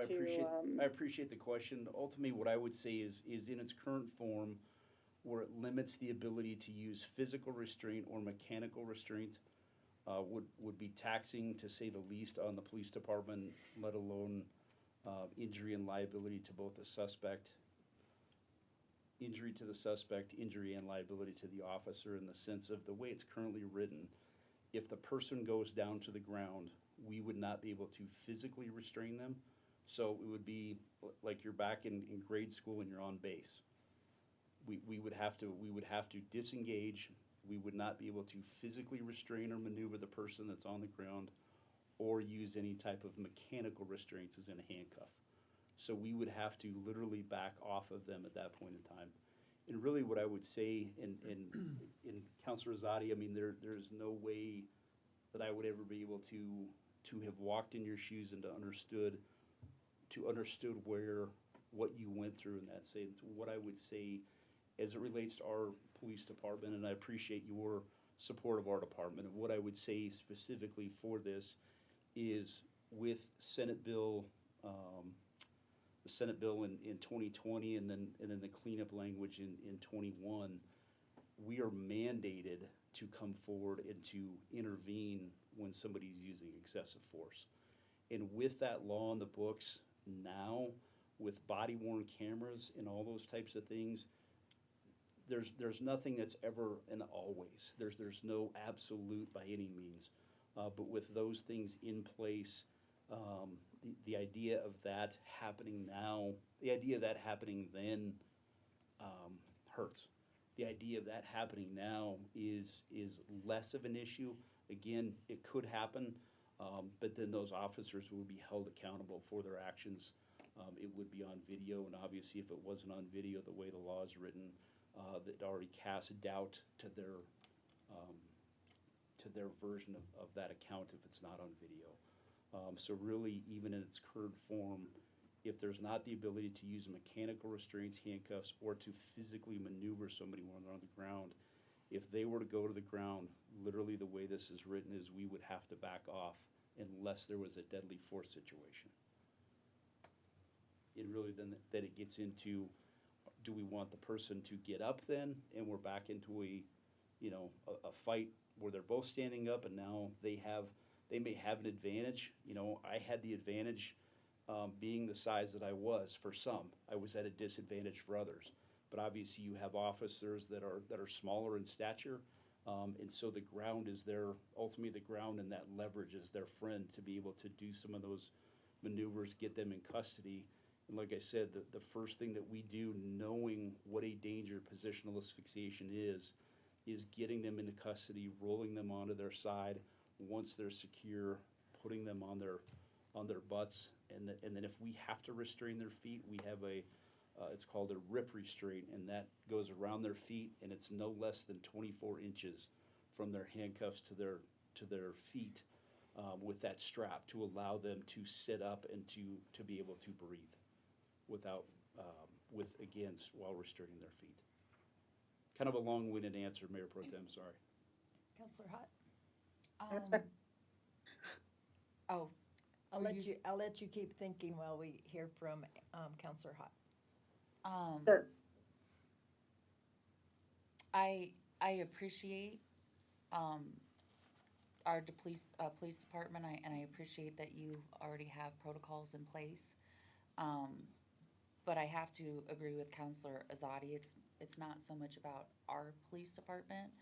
I appreciate the question. Ultimately, what I would say is in its current form, where it limits the ability to use physical restraint or mechanical restraint, would be taxing, to say the least, on the police department, let alone injury and liability to both the suspect, injury to the suspect, injury and liability to the officer, in the sense of the way it's currently written. If the person goes down to the ground, we would not be able to physically restrain them. So it would be like you're back in grade school and you're on base. We would have to disengage. We would not be able to physically restrain or maneuver the person that's on the ground, or use any type of mechanical restraints as in a handcuff. So we would have to literally back off of them at that point in time. And really what I would say, in Councilor Azadi, there's no way that I would ever be able to have walked in your shoes and to understood what you went through in that sense. What I would say as it relates to our police department, and I appreciate your support of our department, and what I would say specifically for this is with Senate Bill, the Senate Bill in 2020, and then the cleanup language in 21, we are mandated to come forward and to intervene when somebody's using excessive force. And with that law in the books now, with body-worn cameras and all those types of things, there's nothing that's ever and always. There's no absolute by any means. But with those things in place, the idea of that happening now, the idea of that happening then hurts. The idea of that happening now is less of an issue. Again, it could happen. But then those officers would be held accountable for their actions. It would be on video, and obviously if it wasn't on video, the way the law is written, that already casts doubt to their version of that account if it's not on video. So really, even in its current form, if there's not the ability to use mechanical restraints, handcuffs, or to physically maneuver somebody when they're on the ground, if they were to go to the ground, literally the way this is written is we would have to back off unless there was a deadly force situation. It really then it gets into, do we want the person to get up then, and we're back into a fight where they're both standing up and now they may have an advantage. I had the advantage being the size that I was for some. I was at a disadvantage for others. But obviously you have officers that are smaller in stature, and so the ground is ultimately the ground and that leverage is their friend to be able to do some of those maneuvers, get them in custody. And like I said, the first thing that we do, knowing what a danger positional asphyxiation is getting them into custody, rolling them onto their side. Once they're secure, putting them on their butts, and then if we have to restrain their feet, we have it's called a rip restraint, and that goes around their feet, and it's no less than 24 inches from their handcuffs to their feet, with that strap to allow them to sit up and to be able to breathe without while restraining their feet. Kind of a long-winded answer, Mayor Pro Tem, sorry. Counselor Hott? Oh, I'll let you keep thinking while we hear from Counselor Hott. Sure. I appreciate our police department, and I appreciate that you already have protocols in place. But I have to agree with Counselor Azadi. It's not so much about our police department.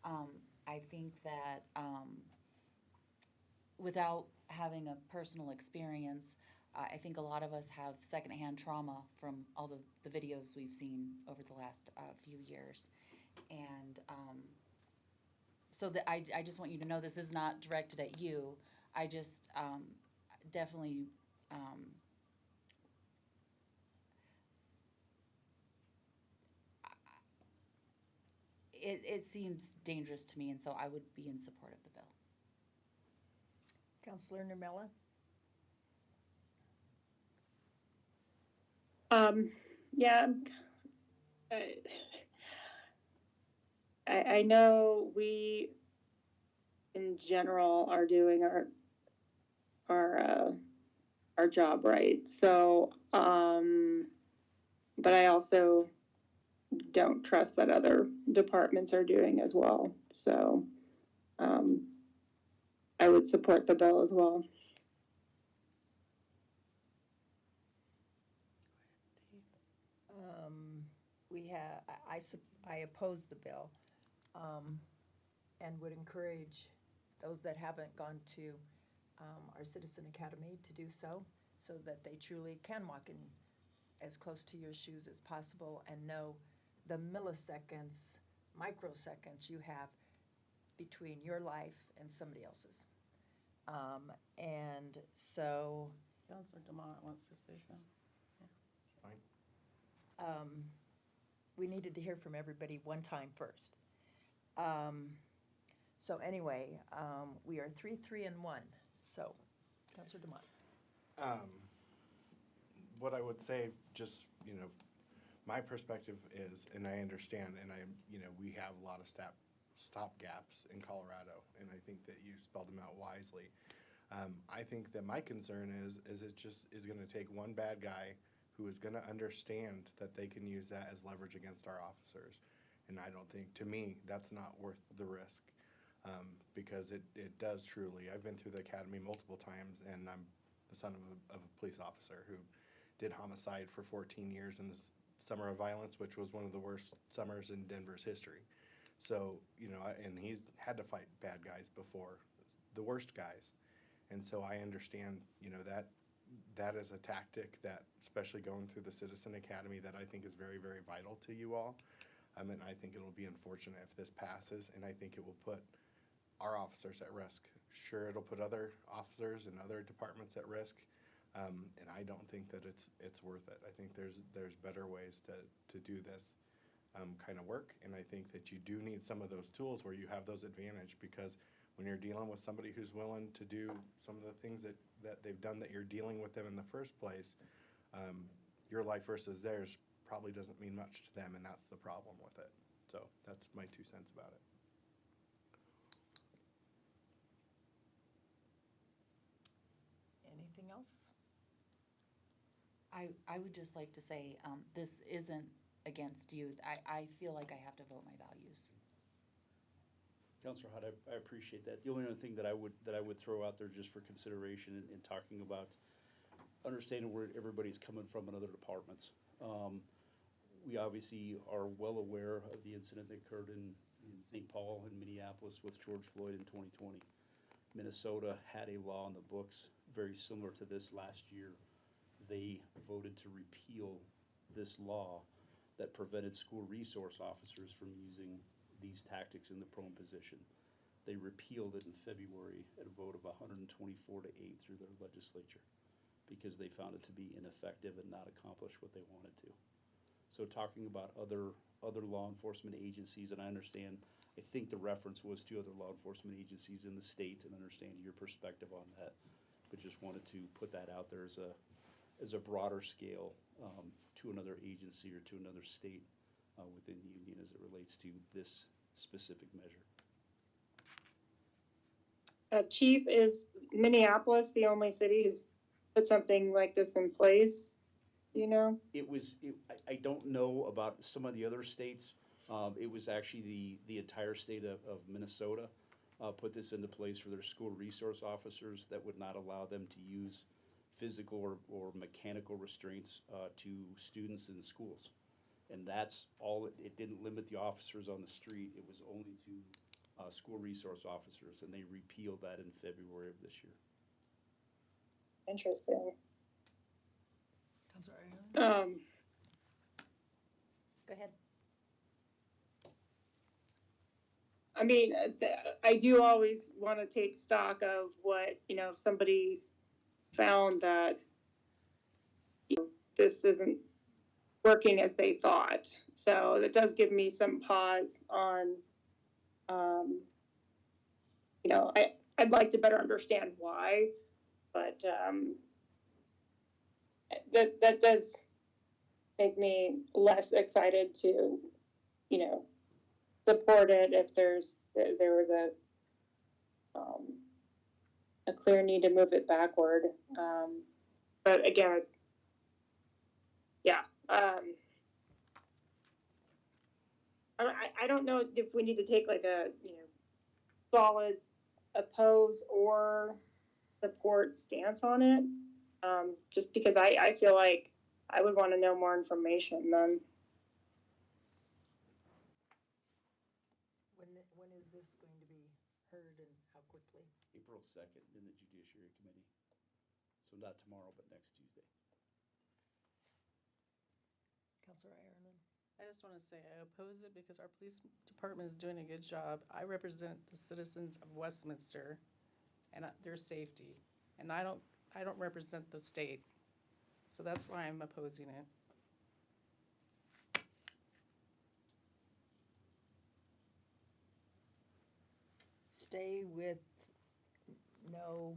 I think that without having a personal experience, I think a lot of us have secondhand trauma from all the videos we've seen over the last few years. And so that I just want you to know this is not directed at you. I just definitely it seems dangerous to me, and so I would be in support of the bill. Counselor Nermella? Yeah, I know we, in general, are doing our job right. So, but I also don't trust that other departments are doing as well. So, I would support the bill as well. I oppose the bill, and would encourage those that haven't gone to our Citizen Academy to do so that they truly can walk in as close to your shoes as possible and know the milliseconds, microseconds you have between your life and somebody else's. And so Counselor Demott wants to say something. we needed to hear from everybody one time first. So anyway, we are 3-3 and 1. So, Councilor Demott. What I would say, just, my perspective is, and I understand, and we have a lot of stop gaps in Colorado, and I think that you spelled them out wisely. I think that my concern is it just is going to take one bad guy who is going to understand that they can use that as leverage against our officers. And I don't think, to me, that's not worth the risk, because it does truly. I've been through the academy multiple times, and I'm the son of a police officer who did homicide for 14 years in the summer of violence, which was one of the worst summers in Denver's history. So, and he's had to fight bad guys before, the worst guys. And so I understand, that is a tactic that, especially going through the Citizen Academy, that I think is very, very vital to you all. And I think it'll be unfortunate if this passes, and I think it will put our officers at risk Sure, it'll put other officers and other departments at risk, and I don't think that it's worth it. I think there's better ways to do this kind of work, and I think that you do need some of those tools where you have those advantage, because when you're dealing with somebody who's willing to do some of the things that they've done, that you're dealing with them in the first place, your life versus theirs probably doesn't mean much to them, and that's the problem with it. So that's my 2 cents about it. Anything else? I would just like to say, this isn't against youth. I feel like I have to vote my values. Councilor Hutt, I appreciate that. The only other thing that I would throw out there just for consideration in talking about understanding where everybody's coming from in other departments. We obviously are well aware of the incident that occurred in St. Paul and Minneapolis with George Floyd in 2020. Minnesota had a law in the books very similar to this last year. They voted to repeal this law that prevented school resource officers from using these tactics in the prone position. They repealed it in February at a vote of 124 to 8 through their legislature because they found it to be ineffective and not accomplish what they wanted to. So talking about other law enforcement agencies, and I understand, I think the reference was to other law enforcement agencies in the state, and understand your perspective on that, but just wanted to put that out there as a broader scale to another agency or to another state within the union as it relates to this specific measure. Chief, is Minneapolis the only city who's put something like this in place? You know? I don't know about some of the other states. It was actually the entire state of Minnesota put this into place for their school resource officers that would not allow them to use physical or mechanical restraints to students in schools. And that's all, it didn't limit the officers on the street, it was only to school resource officers, and they repealed that in February of this year. Interesting. Go ahead. I mean, I do always want to take stock of what, you know, if somebody's found that, you know, this isn't working as they thought. So that does give me some pause on, you know, I'd like to better understand why, but that does make me less excited to, you know, support it if there was a clear need to move it backward. But again, yeah. I don't know if we need to take like a, you know, solid oppose or support stance on it. Just because I feel like I would want to know more information then. When is this going to be heard and how quickly? April 2nd in the Judiciary Committee. So not tomorrow, but next Tuesday. Councilor Ireland? I just want to say I oppose it because our police department is doing a good job. I represent the citizens of Westminster and their safety, and I don't represent the state, so that's why I'm opposing it. Stay with no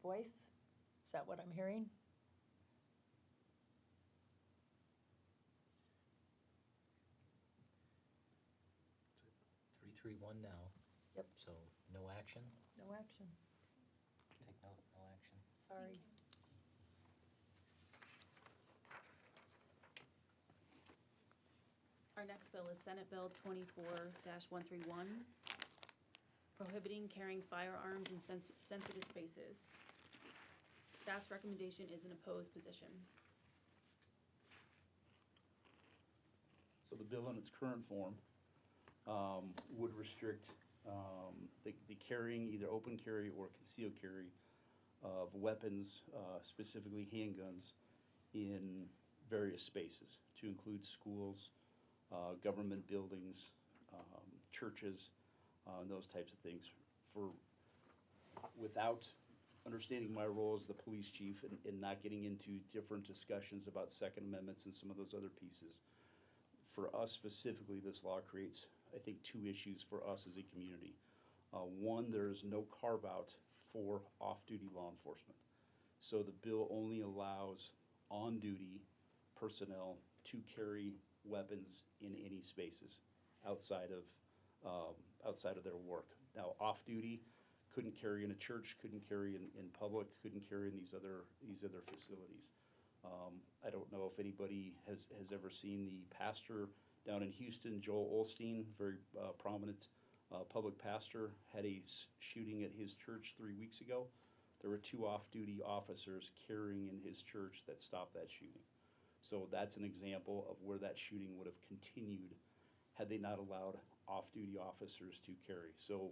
voice? Is that what I'm hearing? It's 3-3-1 now. Yep. So no action? No action. Take no action. Sorry. Our next bill is Senate Bill 24-131, prohibiting carrying firearms in sensitive spaces. Staff's recommendation is an opposed position. So the bill in its current form would restrict the carrying, either open carry or concealed carry of weapons, specifically handguns, in various spaces, to include schools, government buildings, churches, and those types of things. without understanding my role as the police chief and not getting into different discussions about Second Amendments and some of those other pieces, for us specifically, this law creates, I think, two issues for us as a community. One, there is no carve-out for off-duty law enforcement. So the bill only allows on-duty personnel to carry weapons in any spaces outside of their work. Now, off-duty couldn't carry in a church, couldn't carry in public, couldn't carry in these other facilities. I don't know if anybody has ever seen the pastor down in Houston, Joel Olstein, very prominent public pastor, had a shooting at his church 3 weeks ago. There were 2 off-duty officers carrying in his church that stopped that shooting. So that's an example of where that shooting would have continued had they not allowed off-duty officers to carry. So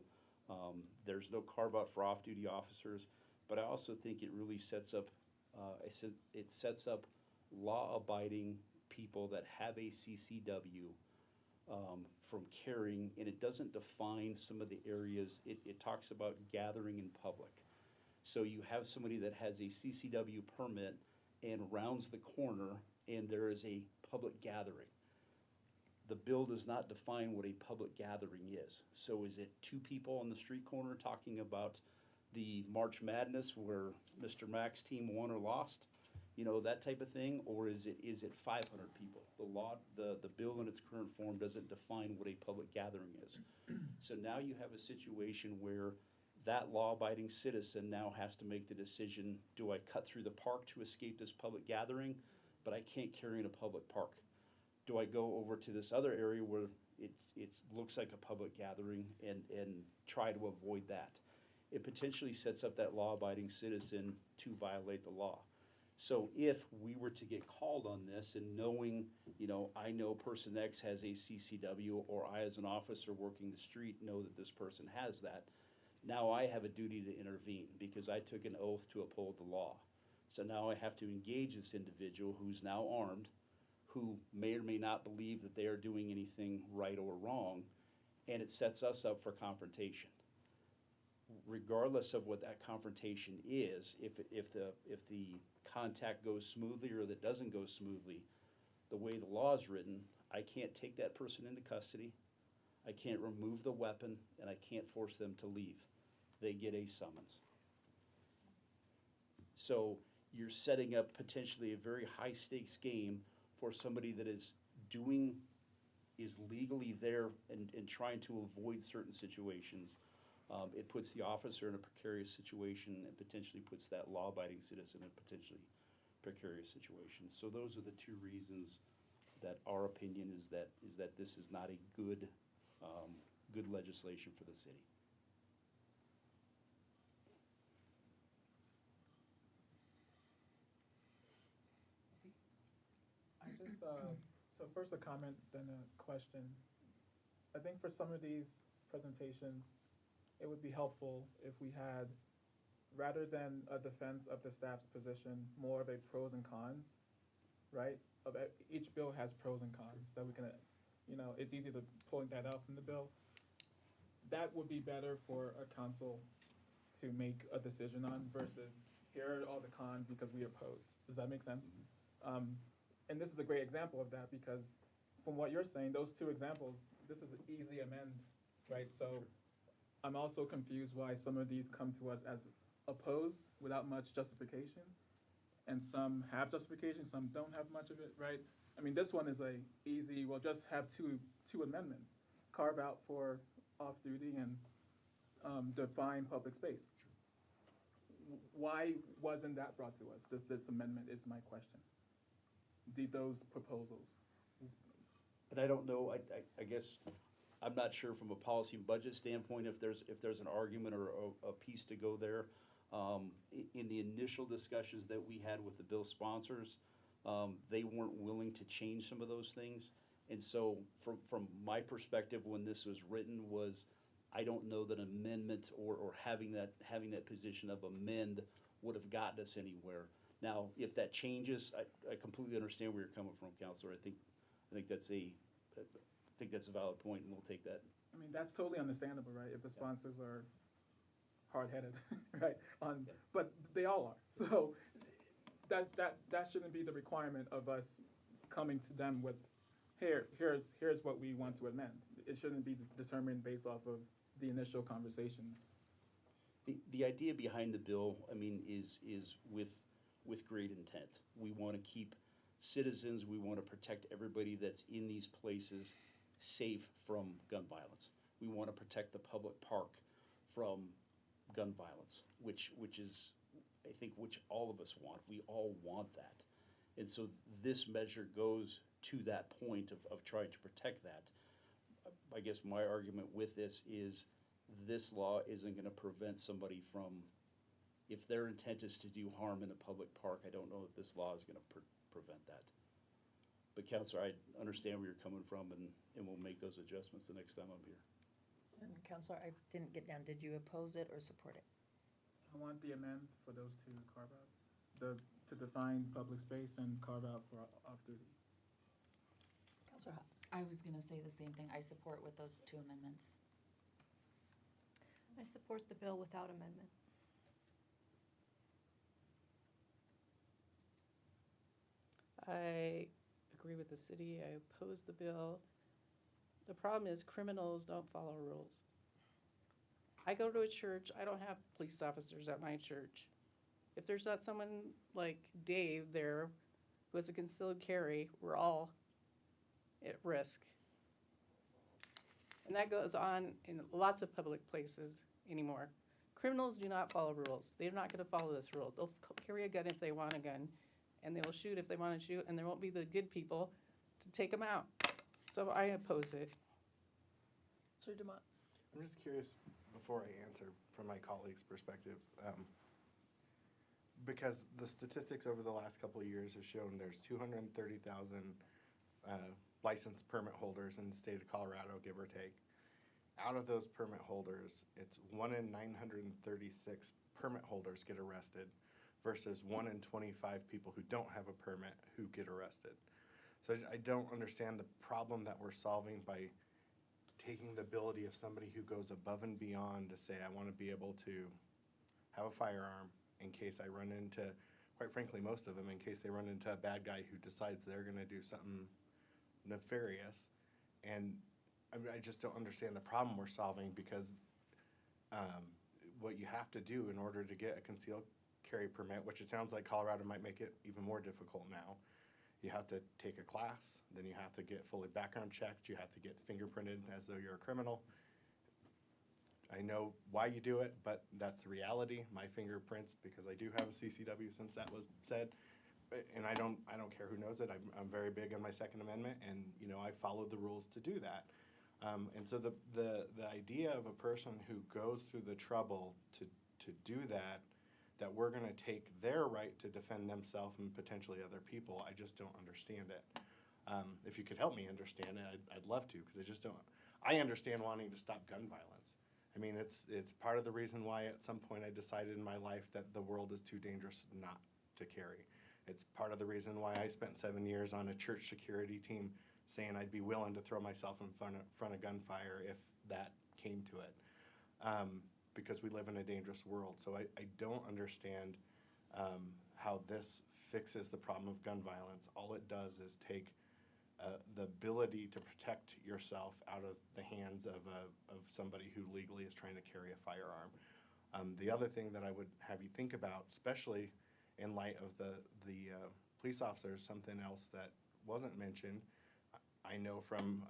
there's no carve-out for off-duty officers, but I also think it really sets up it sets up law-abiding people that have a CCW from carrying, and it doesn't define some of the areas. It talks about gathering in public. So you have somebody that has a CCW permit and rounds the corner, and there is a public gathering. The bill does not define what a public gathering is. So is it 2 people on the street corner talking about the March Madness where Mr. Mack's team won or lost? You know, that type of thing, or is it 500 people? The bill in its current form doesn't define what a public gathering is. So now you have a situation where that law-abiding citizen now has to make the decision, do I cut through the park to escape this public gathering, but I can't carry in a public park? Do I go over to this other area where it looks like a public gathering and try to avoid that? It potentially sets up that law-abiding citizen to violate the law. So if we were to get called on this and knowing, you know, I know person X has a CCW, or I as an officer working the street know that this person has that, now I have a duty to intervene because I took an oath to uphold the law. So now I have to engage this individual who's now armed, who may or may not believe that they are doing anything right or wrong, and it sets us up for confrontation. Regardless of what that confrontation is, if the contact goes smoothly or that doesn't go smoothly, the way the law is written, I can't take that person into custody, I can't remove the weapon, and I can't force them to leave. They get a summons. So you're setting up potentially a very high-stakes game for somebody that is legally there and trying to avoid certain situations. It puts the officer in a precarious situation and potentially puts that law-abiding citizen in a potentially precarious situation. So those are the 2 reasons that our opinion is that this is not a good legislation for the city. I just, so first a comment, then a question. I think for some of these presentations, it would be helpful if we had, rather than a defense of the staff's position, more of a pros and cons, right? Each bill has pros and cons that we can, you know, it's easy to point that out from the bill. That would be better for a council to make a decision on versus here are all the cons because we oppose. Does that make sense? And this is a great example of that because from what you're saying, those 2 examples, this is an easy amend, right? So I'm also confused why some of these come to us as opposed without much justification. And some have justification, some don't have much of it, right? I mean, this one is a easy, we'll just have two amendments. Carve out for off-duty and define public space. Why wasn't that brought to us? This amendment is my question. Those proposals. And I don't know, I guess, I'm not sure from a policy and budget standpoint if there's an argument or a piece to go there. In the initial discussions that we had with the bill sponsors, they weren't willing to change some of those things. And so from my perspective, when this was written, I don't know that amendment or having that position of amend would have gotten us anywhere. Now, if that changes, I completely understand where you're coming from, Counselor. I think that's a valid point, and we'll take that. I mean, that's totally understandable, right? If the sponsors are hard-headed, right? But they all are. So that shouldn't be the requirement of us coming to them with, here's what we want to amend. It shouldn't be determined based off of the initial conversations. The idea behind the bill, I mean, is with great intent. We want to keep citizens, we want to protect everybody that's in these places safe from gun violence. We want to protect the public park from gun violence, which is, I think, which all of us want. We all want that. And so this measure goes to that point of trying to protect that. I guess my argument with this is this law isn't going to prevent somebody from, if their intent is to do harm in a public park, I don't know that this law is going to prevent that. But Counselor, I understand where you're coming from, and we'll make those adjustments the next time I'm here. And Counselor, I didn't get down, did you oppose it or support it? I want the amend for those two carve-outs, to define public space and carve out for off-duty. Counselor Hott. I was going to say the same thing. I support with those two amendments. I support the bill without amendment. I agree with the city. I oppose the bill. The problem is criminals don't follow rules. I go to a church, I don't have police officers at my church. If there's not someone like Dave there who has a concealed carry, we're all at risk. And that goes on in lots of public places anymore. Criminals do not follow rules. They're not gonna follow this rule. They'll carry a gun if they want a gun, and they will shoot if they want to shoot, and there won't be the good people to take them out. So I oppose it. Sir Dumont. I'm just curious, before I answer from my colleague's perspective, because the statistics over the last couple of years have shown there's 230,000 licensed permit holders in the state of Colorado, give or take. Out of those permit holders, it's 1 in 936 permit holders get arrested versus 1 in 25 people who don't have a permit who get arrested. So I don't understand the problem that we're solving by taking the ability of somebody who goes above and beyond to say, I want to be able to have a firearm in case I run into, quite frankly, most of them, in case they run into a bad guy who decides they're going to do something nefarious. And I just don't understand the problem we're solving, because what you have to do in order to get a concealed carry permit, which it sounds like Colorado might make it even more difficult now, you have to take a class, then you have to get fully background checked, you have to get fingerprinted as though you're a criminal. I know why you do it, but that's the reality. My fingerprints, because I do have a CCW since that was said, and I don't care who knows it. I'm very big on my Second Amendment, and I followed the rules to do that. And so the idea of a person who goes through the trouble to do that we're going to take their right to defend themselves and potentially other people, I just don't understand it. If you could help me understand it, I'd love to, because I just don't. I understand wanting to stop gun violence. I mean, it's part of the reason why at some point I decided in my life that the world is too dangerous not to carry. It's part of the reason why I spent 7 years on a church security team saying I'd be willing to throw myself in front of gunfire if that came to it. Because we live in a dangerous world. So I don't understand how this fixes the problem of gun violence. All it does is take the ability to protect yourself out of the hands of somebody who legally is trying to carry a firearm. The other thing that I would have you think about, especially in light of the police officers, something else that wasn't mentioned, I know from,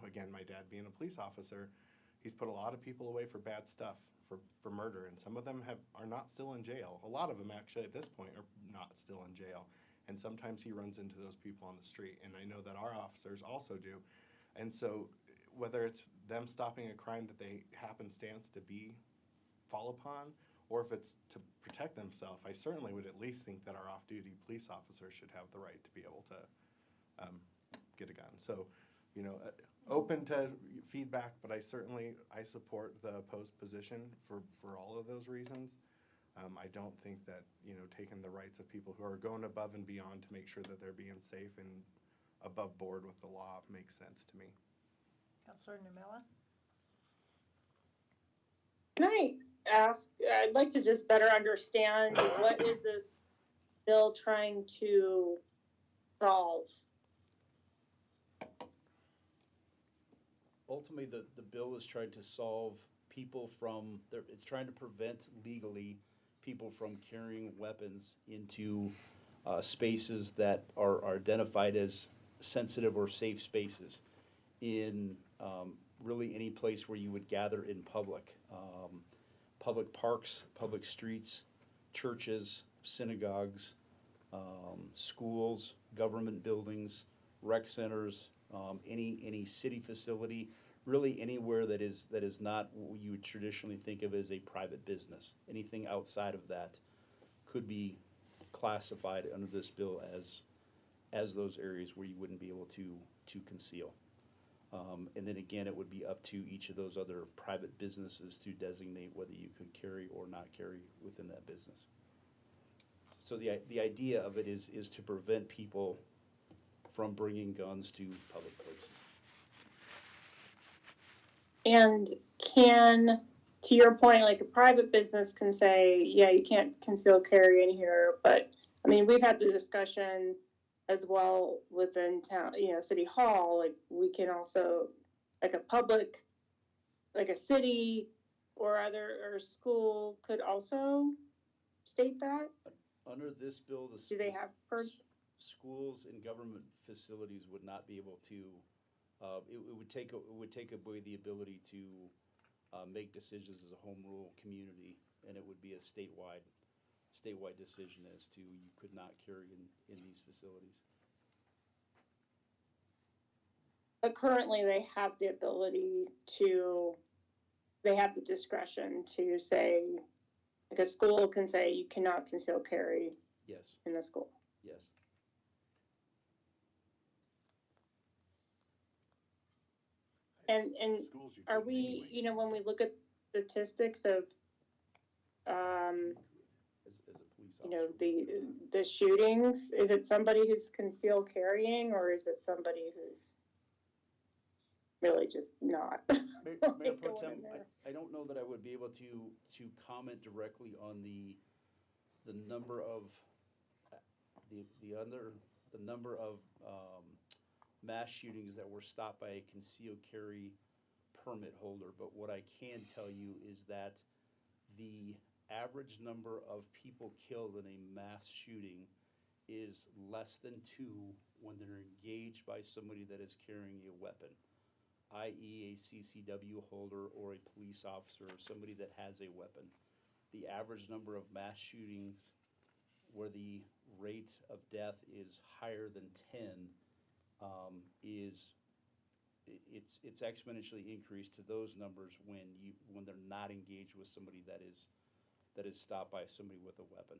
again, my dad being a police officer, he's put a lot of people away for bad stuff, for murder, and some of them are not still in jail. A lot of them actually at this point are not still in jail. And sometimes he runs into those people on the street, and I know that our officers also do. And so whether it's them stopping a crime that they happenstance to fall upon, or if it's to protect themselves, I certainly would at least think that our off-duty police officers should have the right to be able to get a gun. So, open to feedback, but I support the opposed position for all of those reasons. I don't think that, taking the rights of people who are going above and beyond to make sure that they're being safe and above board with the law makes sense to me. Counselor Numela? Can I ask, I'd like to just better understand what is this bill trying to solve? Ultimately, the bill is trying to solve people from, it's trying to prevent legally people from carrying weapons into spaces that are identified as sensitive or safe spaces in really any place where you would gather in public. Public parks, public streets, churches, synagogues, schools, government buildings, rec centers, any city facility, really anywhere that is not what you would traditionally think of as a private business. Anything outside of that could be classified under this bill as those areas where you wouldn't be able to conceal. And then again, it would be up to each of those other private businesses to designate whether you could carry or not carry within that business. So the idea of it is to prevent people from bringing guns to public places. And to your point, like a private business can say, yeah, you can't conceal carry in here, but I mean, we've had the discussion as well within town, City Hall, like we can also, like a public, like a city or school could also state that? Under this bill, Do they have schools and government facilities would not be able to, it would take away the ability to make decisions as a home rule community, and it would be a statewide decision as to you could not carry in these facilities. But currently they have the ability they have the discretion to say, like a school can say you cannot conceal carry. Yes. In the school. Yes. And are we, when we look at statistics of, As a police officer. the shootings, is it somebody who's concealed carrying, or is it somebody who's really just not? Mayor Pro Tem, I don't know that I would be able to comment directly on the number of the number of mass shootings that were stopped by a concealed carry permit holder. But what I can tell you is that the average number of people killed in a mass shooting is less than 2 when they're engaged by somebody that is carrying a weapon, i.e. a CCW holder or a police officer or somebody that has a weapon. The average number of mass shootings where the rate of death is higher than 10 it's exponentially increased to those numbers when they're not engaged with somebody that is stopped by somebody with a weapon.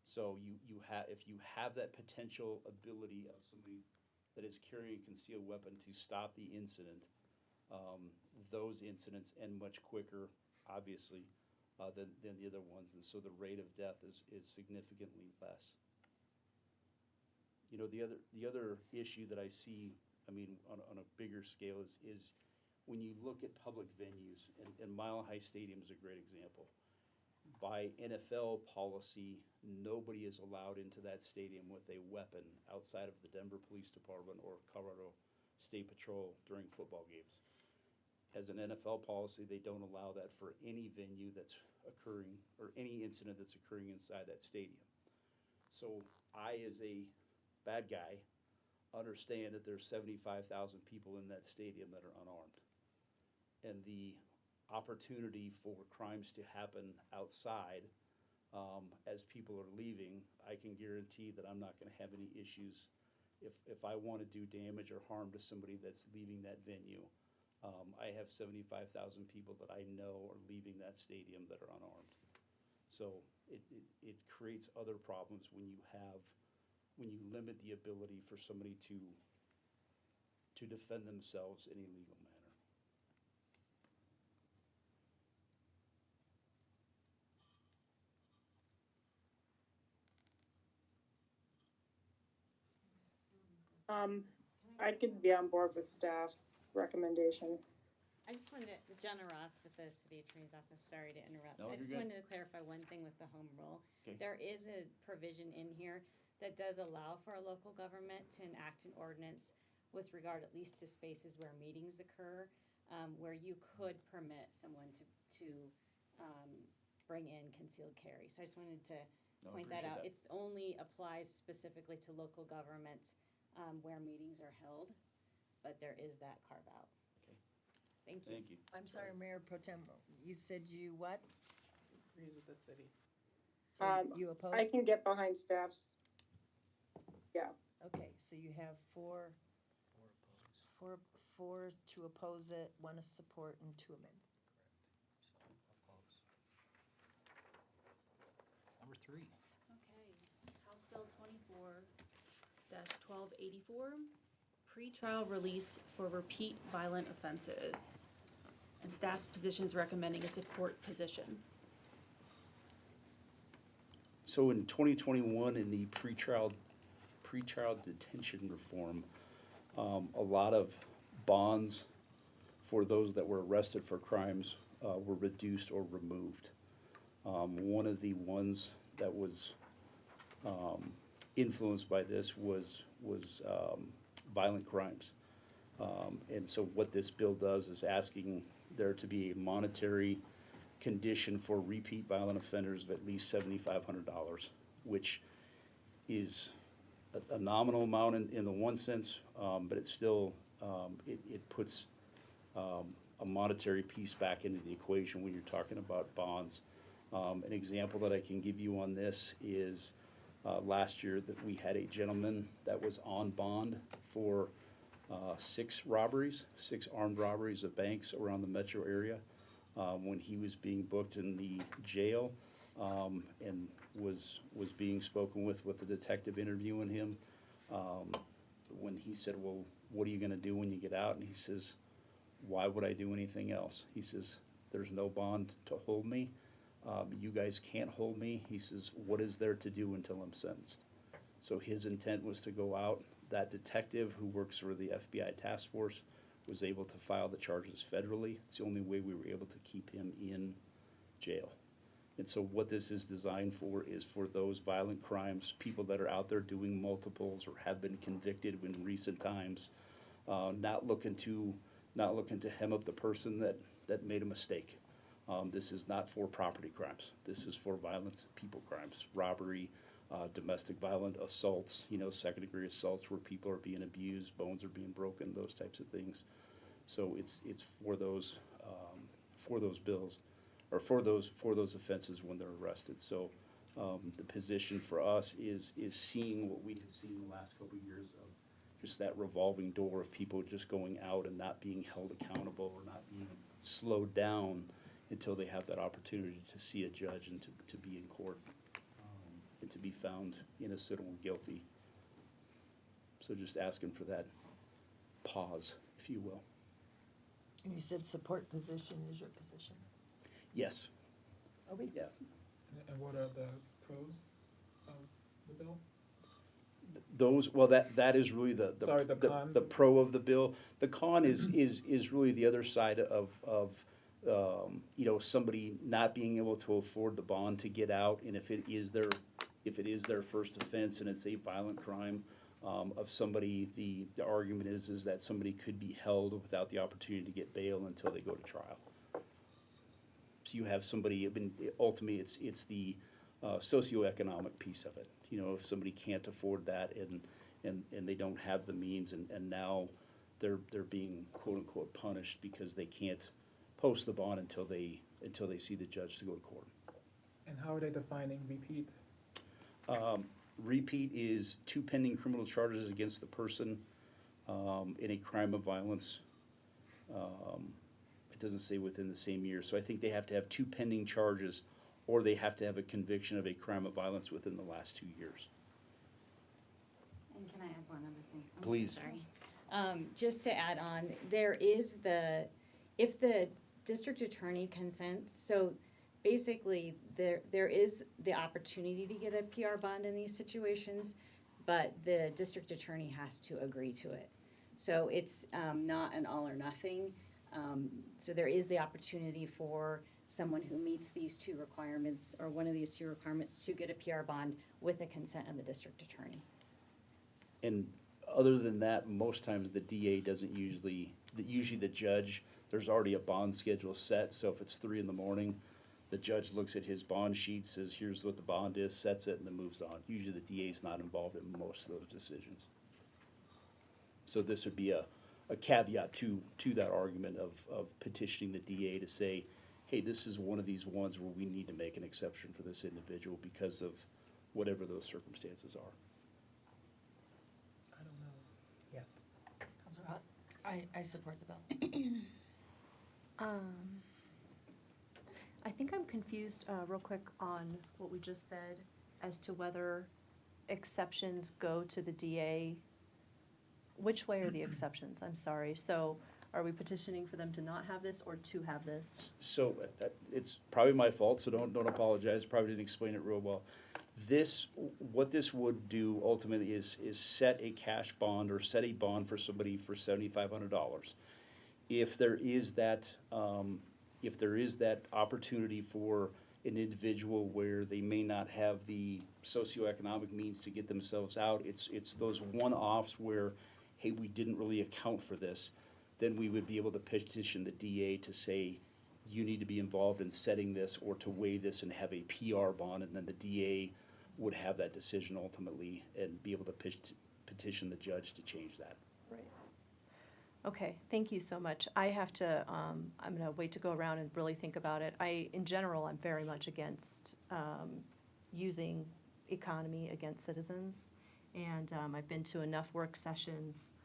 So if you have that potential ability of somebody that is carrying a concealed weapon to stop the incident, those incidents end much quicker, obviously, than the other ones, and so the rate of death is significantly less. The other issue that I see, on a bigger scale is when you look at public venues, and Mile High Stadium is a great example. By NFL policy, nobody is allowed into that stadium with a weapon outside of the Denver Police Department or Colorado State Patrol during football games. As an NFL policy, they don't allow that for any venue that's occurring or any incident that's occurring inside that stadium. So I, as a bad guy, understand that there's 75,000 people in that stadium that are unarmed. And the opportunity for crimes to happen outside as people are leaving, I can guarantee that I'm not going to have any issues if I want to do damage or harm to somebody that's leaving that venue. I have 75,000 people that I know are leaving that stadium that are unarmed. So it creates other problems when you limit the ability for somebody to defend themselves in a legal manner. I could be on board with staff recommendation. I just wanted to, Jenna Roth with the City Attorney's Office, sorry to interrupt. No, I just you're good. wanted to clarify one thing with the home rule. Okay. There is a provision in here that does allow for a local government to enact an ordinance with regard at least to spaces where meetings occur, where you could permit someone to bring in concealed carry. So I just wanted to No, point that out. appreciate that. It's only applies specifically to local governments where meetings are held, but there is that carve out. Okay. Thank you. Thank you. I'm sorry, Mayor Pro Tem, you said you what? Agrees with the city. So you oppose? I can get behind staff's. Yeah. Okay, so you have four to oppose it, one is support, and two amend. Number 3. Okay, House Bill 24-1284, pretrial release for repeat violent offenses. And staff's position is recommending a support position. So in 2021, in the pretrial detention reform, a lot of bonds for those that were arrested for crimes were reduced or removed. One of the ones that was influenced by this was violent crimes. And so what this bill does is asking there to be a monetary condition for repeat violent offenders of at least $7,500, which is a nominal amount in the one sense, but it's still, it puts a monetary piece back into the equation when you're talking about bonds. An example that I can give you on this is last year that we had a gentleman that was on bond for 6 armed robberies of banks around the metro area. When he was being booked in the jail and was being spoken with the detective interviewing him, when he said, well, what are you gonna do when you get out? And he says, why would I do anything else? He says, there's no bond to hold me. You guys can't hold me. He says, what is there to do until I'm sentenced? So his intent was to go out. That detective who works for the FBI task force was able to file the charges federally. It's the only way we were able to keep him in jail. And so what this is designed for is for those violent crimes, people that are out there doing multiples or have been convicted in recent times, not looking to hem up the person that made a mistake. This is not for property crimes. This is for violent people crimes, robbery, domestic violent assaults, second-degree assaults where people are being abused, bones are being broken, those types of things. So it's for those bills, or for those offenses when they're arrested. So the position for us is seeing what we have seen the last couple of years of just that revolving door of people just going out and not being held accountable or not being slowed down until they have that opportunity to see a judge and to be in court and to be found innocent or guilty. So just asking for that pause, if you will. And you said support position is your position? Yes. Are we? Yeah. And what are the pros of the bill? That is really the con? the pro of the bill. The con is really the other side of somebody not being able to afford the bond to get out, and if it is their first offense and it's a violent crime of somebody, the argument is that somebody could be held without the opportunity to get bail until they go to trial. So you have somebody, ultimately it's the socioeconomic piece of it. If somebody can't afford that and they don't have the means and now they're being quote unquote punished because they can't post the bond until they see the judge to go to court. And how are they defining repeat? Repeat is 2 pending criminal charges against the person in a crime of violence. It doesn't say within the same year, so I think they have to have 2 pending charges or they have to have a conviction of a crime of violence within the last 2 years. And can I add one other thing? I'm so Please. sorry. Just to add on, if the district attorney consents, so basically there is the opportunity to get a PR bond in these situations, but the district attorney has to agree to it. So it's not an all or nothing. So there is the opportunity for someone who meets these two requirements, or one of these two requirements, to get a PR bond with the consent of the district attorney. And other than that, most times the DA doesn't usually the judge, there's already a bond schedule set, so if it's 3 a.m, the judge looks at his bond sheet, says, here's what the bond is, sets it, and then moves on. Usually the DA is not involved in most of those decisions. So this would be a caveat to that argument of petitioning the DA to say, hey, this is one of these ones where we need to make an exception for this individual because of whatever those circumstances are. I don't know yet. Counselor Hott? I support the bill. I think I'm confused, real quick, on what we just said as to whether exceptions go to the DA. Which way are the exceptions? I'm sorry. So are we petitioning for them to not have this or to have this? So it's probably my fault, so don't apologize. Probably didn't explain it real well. What this would do ultimately is set a cash bond or set a bond for somebody for $7,500. If there is that opportunity for an individual where they may not have the socioeconomic means to get themselves out, it's those one-offs where, hey, we didn't really account for this, then we would be able to petition the DA to say, you need to be involved in setting this or to waive this and have a PR bond, and then the DA would have that decision ultimately and be able to petition the judge to change that. Right. Okay, thank you so much. I have to, I'm gonna wait to go around and really think about it. In general, I'm very much against, using economy against citizens. And, I've been to enough work sessions,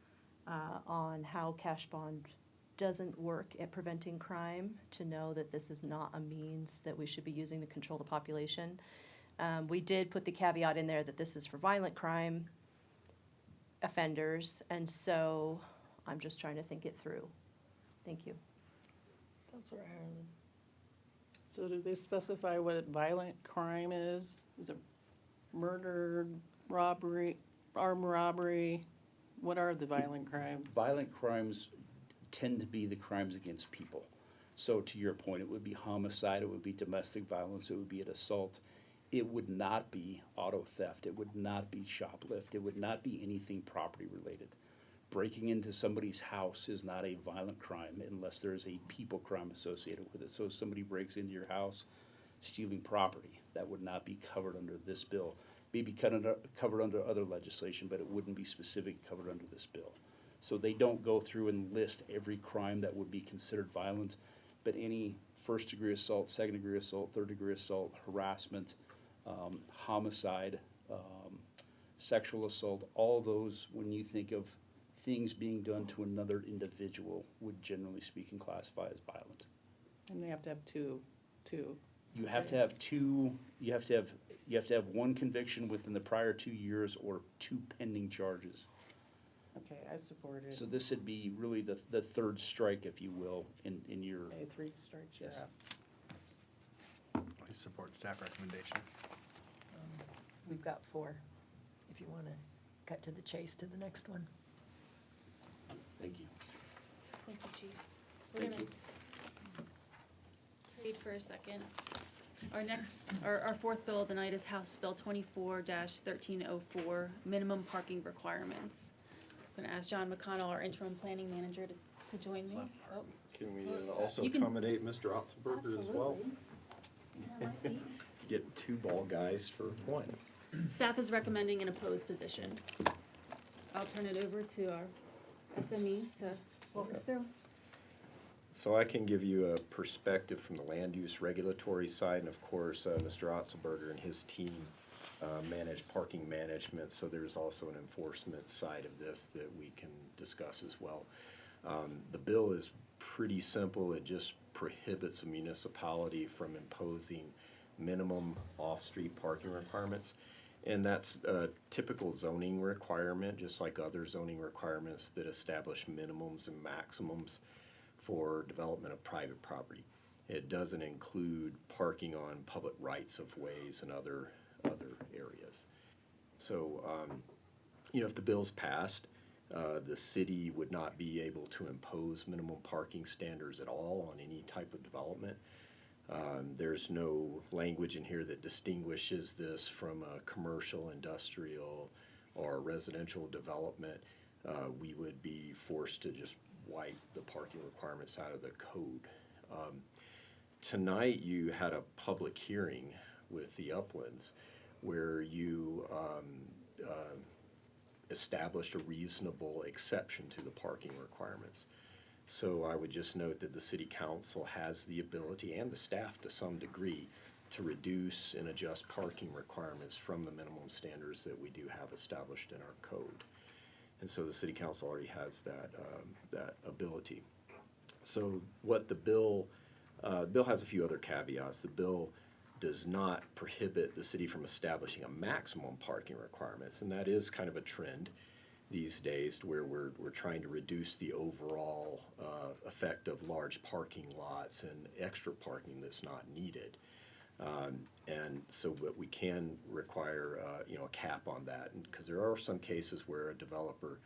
on how cash bond doesn't work at preventing crime to know that this is not a means that we should be using to control the population. We did put the caveat in there that this is for violent crime offenders, and so I'm just trying to think it through. Thank you. Counselor Ireland? So do they specify what a violent crime is? Is it murder, robbery, armed robbery? What are the violent crimes? Violent crimes tend to be the crimes against people. So to your point, it would be homicide, it would be domestic violence, it would be an assault. It would not be auto theft, it would not be shoplift, it would not be anything property related. Breaking into somebody's house is not a violent crime unless there is a people crime associated with it. So if somebody breaks into your house stealing property, that would not be covered under this bill. Maybe covered under other legislation, but it wouldn't be specifically covered under this bill. So they don't go through and list every crime that would be considered violent, but any first-degree assault, second-degree assault, third-degree assault, harassment, homicide, sexual assault, all those, when you think of things being done to another individual, would generally speaking classify as violent. And they have to have two. You have to have two, you have to have one conviction within the prior 2 years or 2 pending charges. Okay, I support it. So this would be really the third strike, if you will, in your. Okay, 3 strikes, you're Yes. up. I support staff recommendation. We've got 4, if you want to cut to the chase to the next one. Thank you. Thank you, Chief. We're Thank gonna you. trade for a second. Our fourth bill of the night is House Bill 24-1304, minimum parking requirements. I'm gonna ask John McConnell, our interim planning manager, to join me. Oh, Can we also You can- accommodate Mr. Otzelberger as well? have my seat. Get 2 ball guys for 1. Staff is recommending an opposed position. I'll turn it over to our SMEs to walk us through. So I can give you a perspective from the land use regulatory side, and of course, Mr. Otzelberger and his team manage parking management, so there's also an enforcement side of this that we can discuss as well. The bill is pretty simple. It just prohibits a municipality from imposing minimum off-street parking requirements. And that's a typical zoning requirement, just like other zoning requirements that establish minimums and maximums for development of private property. It doesn't include parking on public rights of ways and other areas. So, if the bill's passed, The city would not be able to impose minimum parking standards at all on any type of development. There's no language in here that distinguishes this from a commercial, industrial, or residential development. We would be forced to just wipe the parking requirements out of the code. Tonight you had a public hearing with the Uplands where you established a reasonable exception to the parking requirements. So I would just note that the City Council has the ability, and the staff to some degree, to reduce and adjust parking requirements from the minimum standards that we do have established in our code. And so the City Council already has that ability. So what the bill has a few other caveats. The bill does not prohibit the city from establishing a maximum parking requirements, and that is kind of a trend these days to where we're trying to reduce the overall effect of large parking lots and extra parking that's not needed. And so, but we can require, a cap on that, because there are some cases where a developer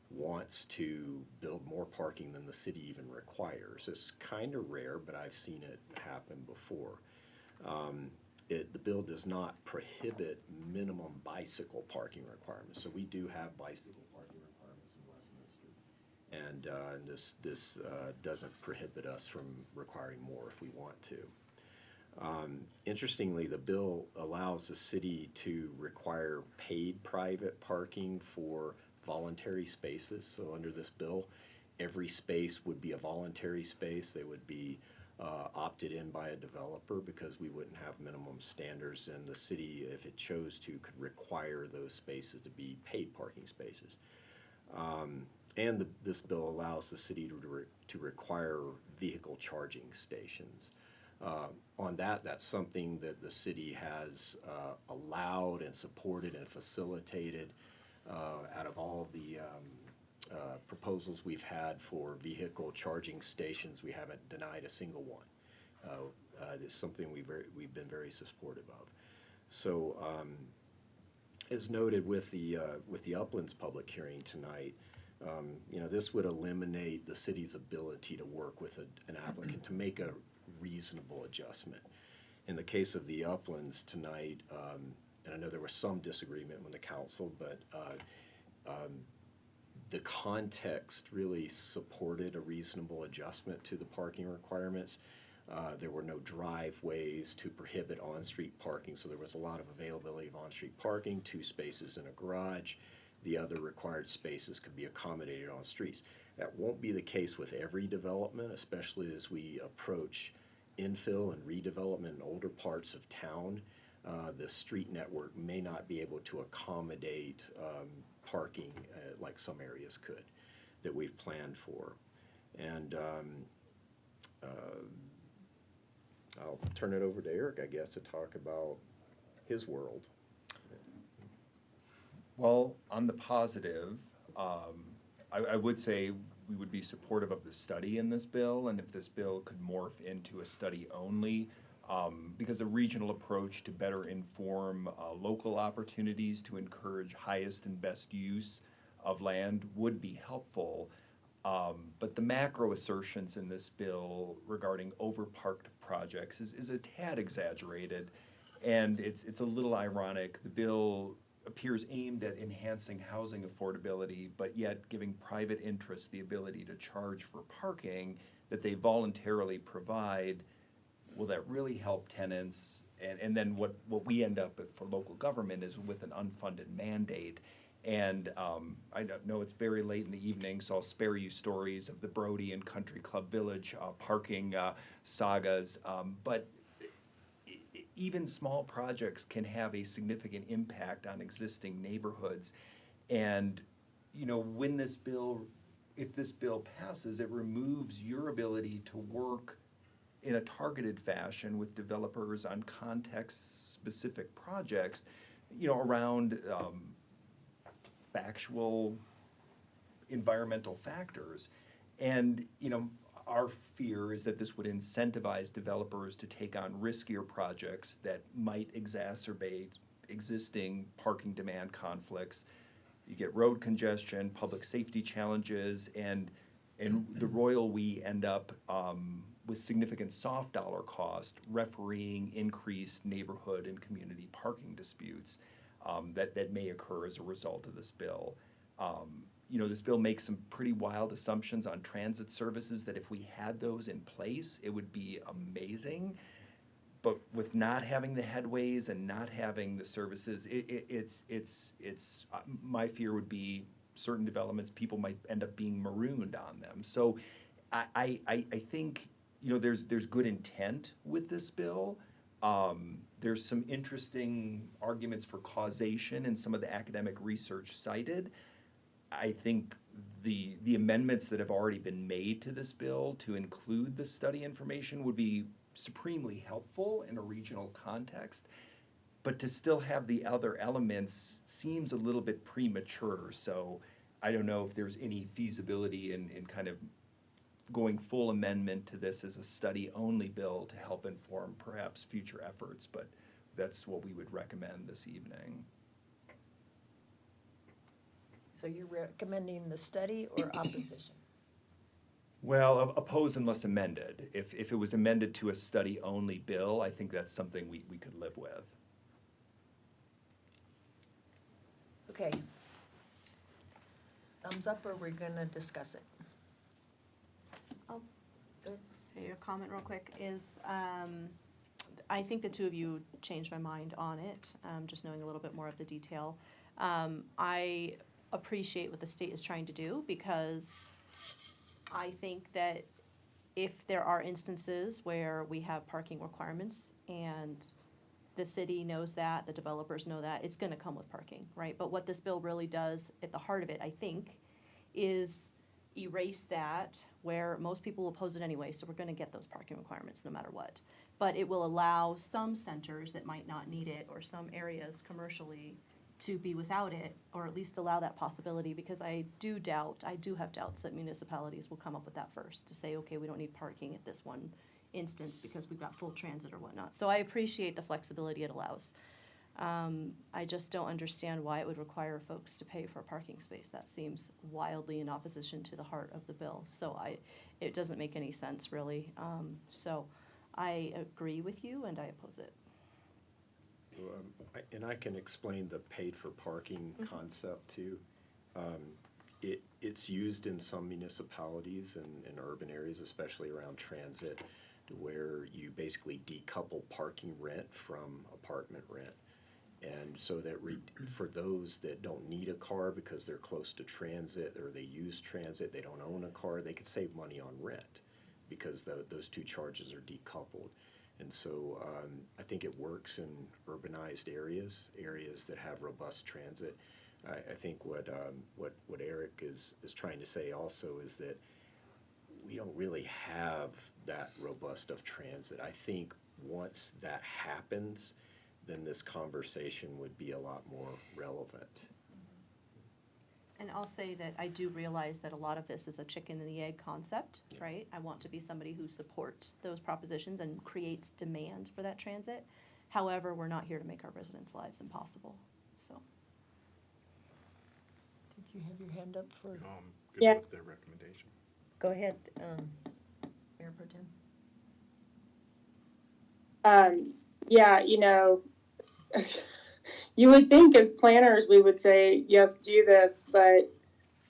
wants to build more parking than the city even requires. It's kind of rare, but I've seen it happen before. The bill does not prohibit minimum bicycle parking requirements. So we do have bicycle parking requirements in Westminster, and this doesn't prohibit us from requiring more if we want to. Interestingly, the bill allows the city to require paid private parking for voluntary spaces. So under this bill, every space would be a voluntary space. They would be opted in by a developer because we wouldn't have minimum standards, and the city, if it chose to, could require those spaces to be paid parking spaces. This bill allows the city to require vehicle charging stations. On that's something that the city has allowed and supported and facilitated. Out of all the proposals we've had for vehicle charging stations, we haven't denied a single one. It's something we've been very supportive of. So, as noted with the Uplands public hearing tonight, this would eliminate the city's ability to work with an applicant to make a reasonable adjustment. In the case of the Uplands tonight, and I know there was some disagreement with the council, but the context really supported a reasonable adjustment to the parking requirements. There were no driveways to prohibit on-street parking, so there was a lot of availability of on-street parking, 2 spaces in a garage. The other required spaces could be accommodated on streets. That won't be the case with every development, especially as we approach infill and redevelopment in older parts of town. The street network may not be able to accommodate parking like some areas could that we've planned for. And I'll turn it over to Eric, I guess, to talk about his world. Well, on the positive, I would say we would be supportive of the study in this bill, and if this bill could morph into a study only, because a regional approach to better inform local opportunities to encourage highest and best use of land would be helpful. But the macro assertions in this bill regarding overparked projects is a tad exaggerated, and it's a little ironic. The bill appears aimed at enhancing housing affordability, but yet giving private interests the ability to charge for parking that they voluntarily provide. Will that really help tenants? And then what we end up with for local government is with an unfunded mandate. And I know it's very late in the evening, so I'll spare you stories of the Brody and Country Club Village parking sagas. But even small projects can have a significant impact on existing neighborhoods. And, when if this bill passes, it removes your ability to work in a targeted fashion with developers on context-specific projects, around factual environmental factors. And, our fear is that this would incentivize developers to take on riskier projects that might exacerbate existing parking demand conflicts. you get road congestion, public safety challenges, and the Royal we end up with significant soft dollar cost refereeing increased neighborhood and community parking disputes that may occur as a result of this bill. This bill makes some pretty wild assumptions on transit services that if we had those in place, it would be amazing. But with not having the headways and not having the services, my fear would be certain developments, people might end up being marooned on them. So I think, there's good intent with this bill. There's some interesting arguments for causation in some of the academic research cited. I think the amendments that have already been made to this bill to include the study information would be supremely helpful in a regional context, but to still have the other elements seems a little bit premature. So I don't know if there's any feasibility in kind of going full amendment to this as a study-only bill to help inform perhaps future efforts, but that's what we would recommend this evening. So you're recommending the study or opposition? Well, oppose unless amended. If it was amended to a study-only bill, I think that's something we could live with. Okay. Thumbs up, or we're gonna discuss it? I'll say a comment real quick, is I think the two of you changed my mind on it, just knowing a little bit more of the detail. I appreciate what the state is trying to do, because I think that if there are instances where we have parking requirements and the city knows that, the developers know that, it's gonna come with parking, right? But what this bill really does at the heart of it, I think, is erase that where most people will oppose it anyway, so we're gonna get those parking requirements no matter what. But it will allow some centers that might not need it, or some areas commercially, to be without it, or at least allow that possibility, because I do have doubts that municipalities will come up with that first, to say, okay, we don't need parking at this one instance because we've got full transit or whatnot. So I appreciate the flexibility it allows. I just don't understand why it would require folks to pay for a parking space. That seems wildly in opposition to the heart of the bill. So it doesn't make any sense, really. So I agree with you, and I oppose it. And I can explain the paid for parking concept too. It's used in some municipalities and in urban areas, especially around transit, where you basically decouple parking rent from apartment rent. And so that for those that don't need a car because they're close to transit or they use transit, they don't own a car, they could save money on rent because those two charges are decoupled. And so I think it works in urbanized areas that have robust transit. I think what Eric is trying to say also is that we don't really have that robust of transit. I think once that happens, then this conversation would be a lot more relevant. And I'll say that I do realize that a lot of this is a chicken and the egg concept, right? I want to be somebody who supports those propositions and creates demand for that transit. However, we're not here to make our residents' lives impossible, so. Did you have your hand up for? Good Yeah. with their recommendation. Go ahead, Mayor Pro Tem. Yeah, you would think as planners we would say, yes, do this, but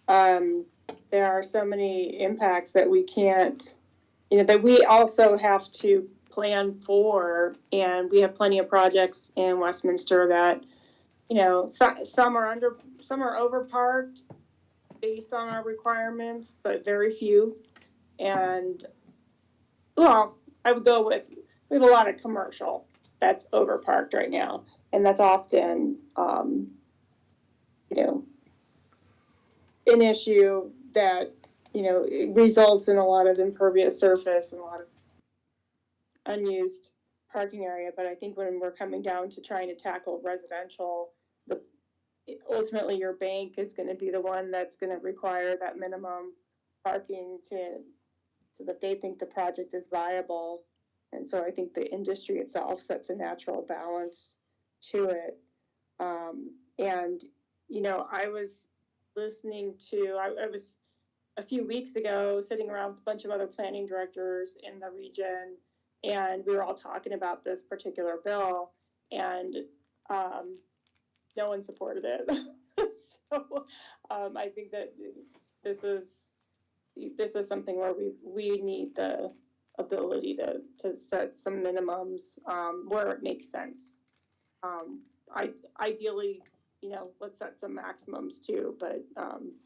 there are so many impacts that we can't, that we also have to plan for, and we have plenty of projects in Westminster that, some are overparked based on our requirements, but very few. And, well, I would go with, we have a lot of commercial that's overparked right now. And that's often, an issue that, it results in a lot of impervious surface and a lot of unused parking area. But I think when we're coming down to trying to tackle residential, ultimately your bank is going to be the one that's going to require that minimum parking so that they think the project is viable. And so I think the industry itself sets a natural balance to it. And I was listening to, I was a few weeks ago sitting around with a bunch of other planning directors in the region, and we were all talking about this particular bill, and no one supported it. So I think that this is something where we need the ability to set some minimums where it makes sense. Ideally, let's set some maximums too, but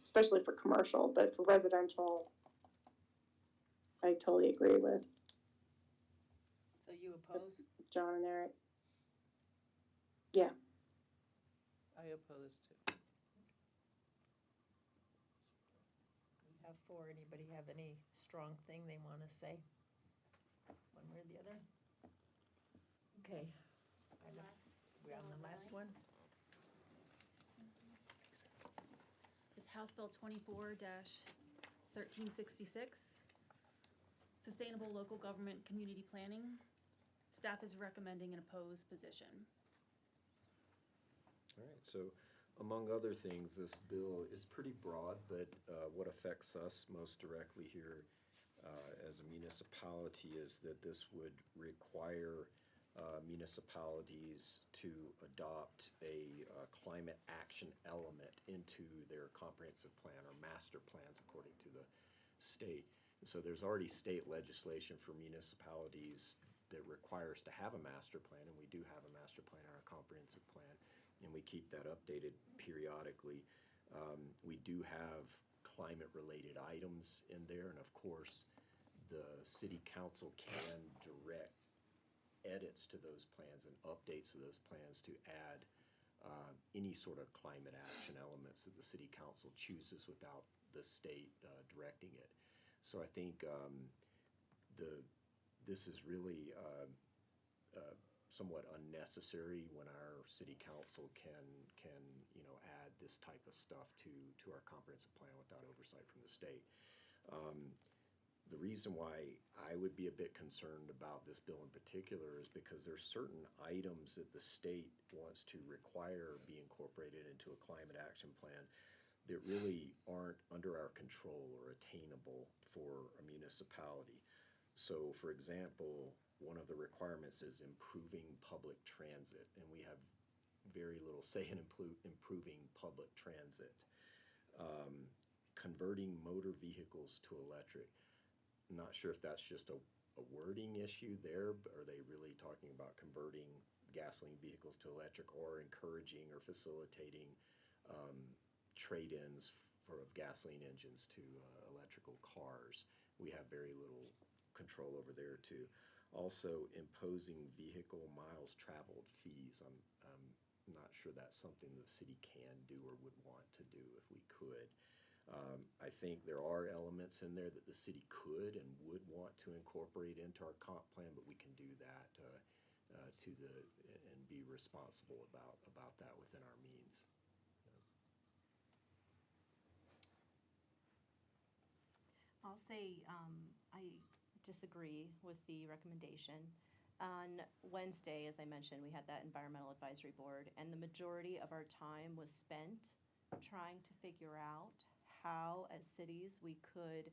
especially for commercial, but for residential, I totally agree with So you oppose? John and Eric. Yeah. I oppose too. We have four. Anybody have any strong thing they want to say? One way or the other? Okay. We're on the last one. Is House Bill 24-1366, Sustainable Local Government Community Planning. Staff is recommending an opposed position. All right, so among other things, this bill is pretty broad, but what affects us most directly here as a municipality is that this would require municipalities to adopt a climate action element into their comprehensive plan or master plans according to the state. And so there's already state legislation for municipalities that requires to have a master plan, and we do have a master plan in our comprehensive plan, and we keep that updated periodically. We do have climate-related items in there, and of course, the city council can direct edits to those plans and updates to those plans to add any sort of climate action elements that the city council chooses without the state directing it. So I think this is really somewhat unnecessary when our city council can add this type of stuff to our comprehensive plan without oversight from the state. The reason why I would be a bit concerned about this bill in particular is because there's certain items that the state wants to require be incorporated into a climate action plan that really aren't under our control or attainable for a municipality. So, for example, one of the requirements is improving public transit, and we have very little say in improving public transit. Converting motor vehicles to electric. I'm not sure if that's just a wording issue there, but are they really talking about converting gasoline vehicles to electric or encouraging or facilitating trade-ins of gasoline engines to electrical cars? We have very little control over there too. Also, imposing vehicle miles traveled fees. I'm not sure that's something the city can do or would want to do if we could. I think there are elements in there that the city could and would want to incorporate into our comp plan, but we can do that and be responsible about that within our means. I'll say I disagree with the recommendation. On Wednesday, as I mentioned, we had that environmental advisory board, and the majority of our time was spent trying to figure out how, as cities, we could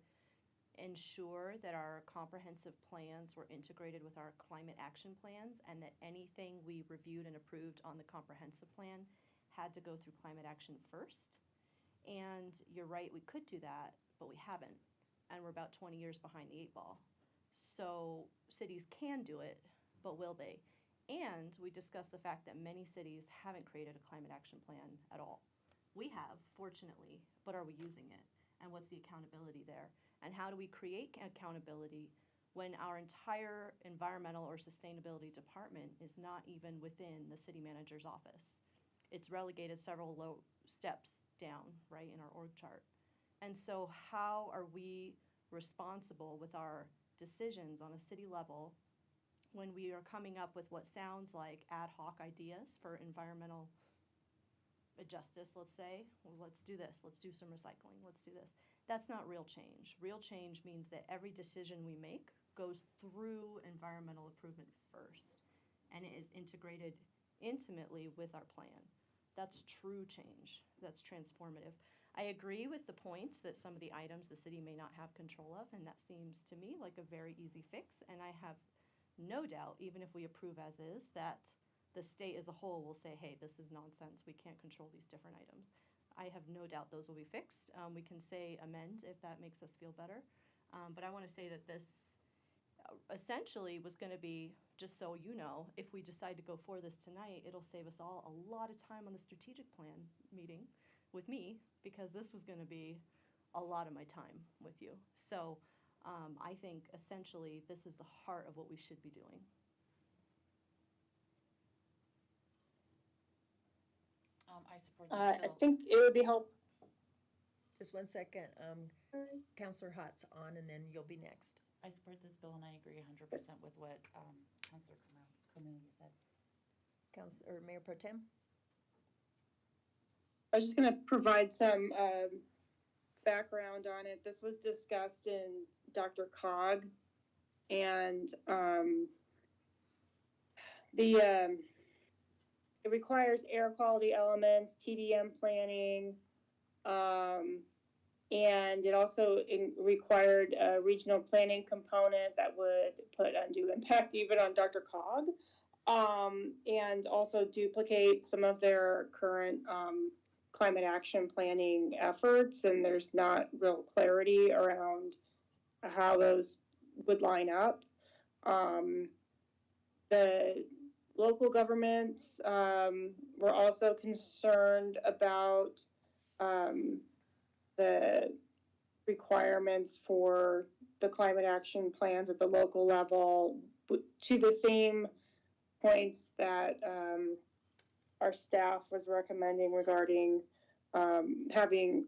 ensure that our comprehensive plans were integrated with our climate action plans, and that anything we reviewed and approved on the comprehensive plan had to go through climate action first. And you're right, we could do that, but we haven't. And we're about 20 years behind the 8 ball. So cities can do it, but will they? And we discussed the fact that many cities haven't created a climate action plan at all. We have, fortunately, but are we using it? And what's the accountability there? And how do we create accountability when our entire environmental or sustainability department is not even within the city manager's office? It's relegated several low steps down, right, in our org chart. And so how are we responsible with our decisions on a city level when we are coming up with what sounds like ad hoc ideas for environmental justice, let's say? Well, let's do this, let's do some recycling, let's do this. That's not real change. Real change means that every decision we make goes through environmental improvement first, and it is integrated intimately with our plan. That's true change. That's transformative. I agree with the points that some of the items the city may not have control of, and that seems to me like a very easy fix. And I have no doubt, even if we approve as is, that the state as a whole will say, hey, this is nonsense. We can't control these different items. I have no doubt those will be fixed. We can say amend if that makes us feel better. But I want to say that this essentially was going to be, just so you know, if we decide to go for this tonight, it'll save us all a lot of time on the strategic plan meeting with me, because this was going to be a lot of my time with you. So I think essentially this is the heart of what we should be doing. I support this I bill. think it would be helpful. Just one second. Counselor Hott's on, and then you'll be next. I support this bill, and I agree 100% with what Councilor Cornelia said. Counselor Mayor Pro Tem? I was just going to provide some background on it. This was discussed in Dr. Cog, and it requires air quality elements, TDM planning, and it also required a regional planning component that would put undue impact even on Dr. Cog, and also duplicate some of their current climate action planning efforts, and there's not real clarity around how those would line up. The local governments were also concerned about the requirements for the climate action plans at the local level, to the same points that our staff was recommending regarding having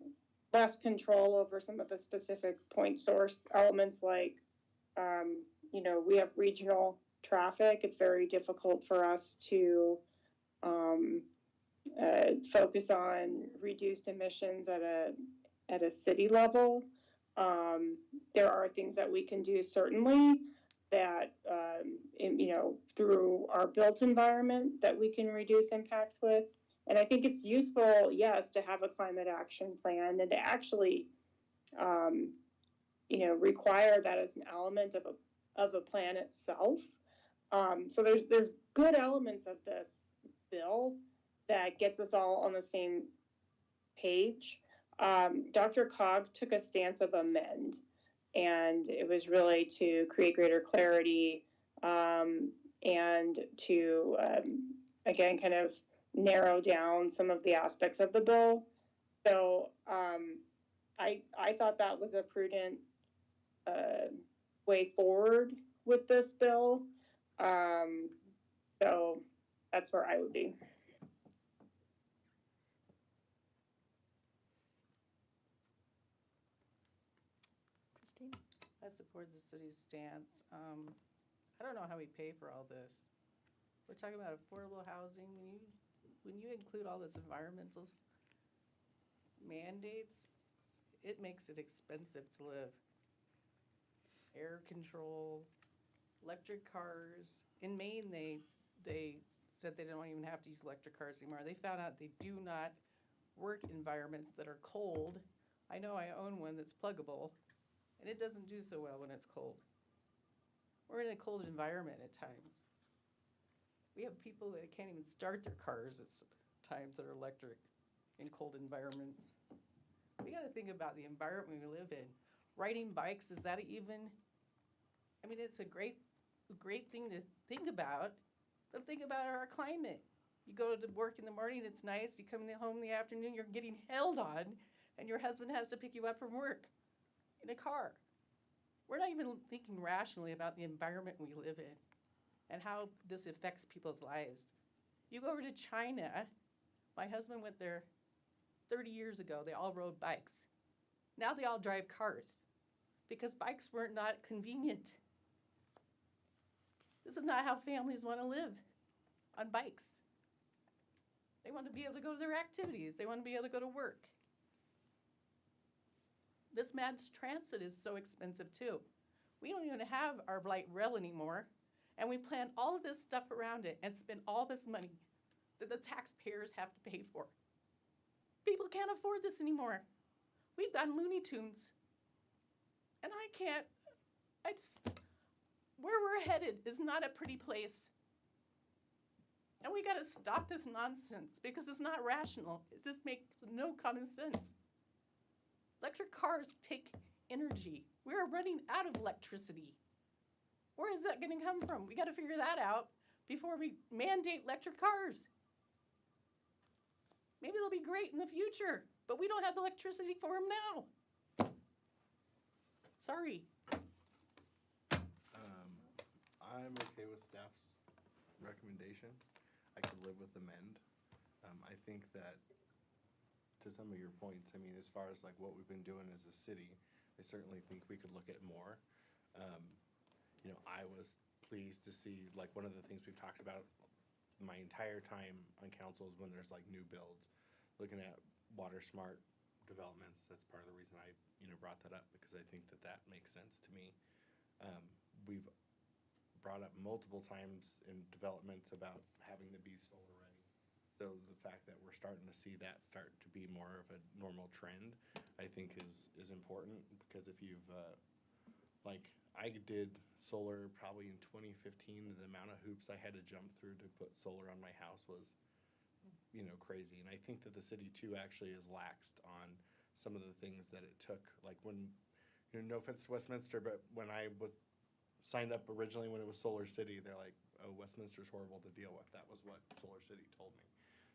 less control over some of the specific point source elements, like, we have regional traffic. It's very difficult for us to focus on reduced emissions at a city level. There are things that we can do, certainly, that, through our built environment, that we can reduce impacts with. And I think it's useful, yes, to have a climate action plan and to actually, require that as an element of a plan itself. So there's good elements of this bill that gets us all on the same page. Dr. Cog took a stance of amend, and it was really to create greater clarity and to, again, kind of narrow down some of the aspects of the bill. So I thought that was a prudent way forward with this bill. So that's where I would be. Christine? I support the city's stance. I don't know how we pay for all this. We're talking about affordable housing. When you include all this environmental mandates, it makes it expensive to live. Air control, electric cars. In Maine, they said they don't even have to use electric cars anymore. They found out they do not work environments that are cold. I know I own one that's pluggable, and it doesn't do so well when it's cold. We're in a cold environment at times. We have people that can't even start their cars at times that are electric in cold environments. We got to think about the environment we live in. Riding bikes, is that even? I mean, it's a great thing to think about, but think about our climate. You go to work in the morning, it's nice. You come home in the afternoon, you're getting held on, and your husband has to pick you up from work in a car. We're not even thinking rationally about the environment we live in and how this affects people's lives. You go over to China, my husband went there 30 years ago. They all rode bikes. Now they all drive cars because bikes were not convenient. This is not how families want to live, on bikes. They want to be able to go to their activities. They want to be able to go to work. This mass transit is so expensive too. We don't even have our light rail anymore, and we plan all of this stuff around it and spend all this money that the taxpayers have to pay for. People can't afford this anymore. We've got Looney Tunes. And where we're headed is not a pretty place. And we gotta stop this nonsense because it's not rational. It just makes no common sense. Electric cars take energy. We're running out of electricity. Where is that gonna come from? We gotta figure that out before we mandate electric cars. Maybe they'll be great in the future, but we don't have the electricity for them now. Sorry. I'm okay with staff's recommendation. I could live with amend. I think that, to some of your points, I mean, as far as like what we've been doing as a city, I certainly think we could look at more. You know, I was pleased to see, like, one of the things we've talked about my entire time on council is when there's like new builds, looking at water smart developments. That's part of the reason I, brought that up, because I think that that makes sense to me. We've brought up multiple times in developments about having to be solar ready. So the fact that we're starting to see that start to be more of a normal trend, I think is important, because if you've, like, I did solar probably in 2015, the amount of hoops I had to jump through to put solar on my house was, crazy. And I think that the city too actually has laxed on some of the things that it took. Like when, no offense to Westminster, but when I was signed up originally when it was Solar City, they're like, oh, Westminster's horrible to deal with. That was what Solar City told me.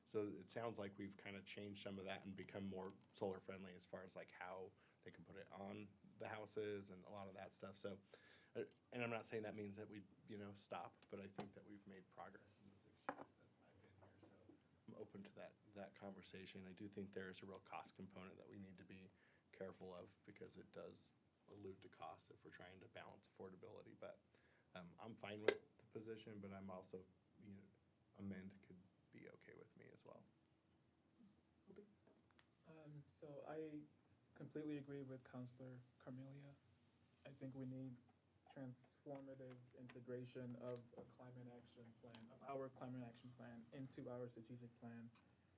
So it sounds like we've kind of changed some of that and become more solar friendly as far as like how they can put it on the houses and a lot of that stuff. So, and I'm not saying that means that we, stop, but I think that we've made progress in the 6 years that I've been here. So I'm open to that conversation. I do think there is a real cost component that we need to be careful of, because it does allude to cost if we're trying to balance affordability. But I'm fine with the position, but I'm also, amend could be okay with me as well. So I completely agree with Councilor Carmelia. I think we need transformative integration of a climate action plan, of our climate action plan, into our strategic plan.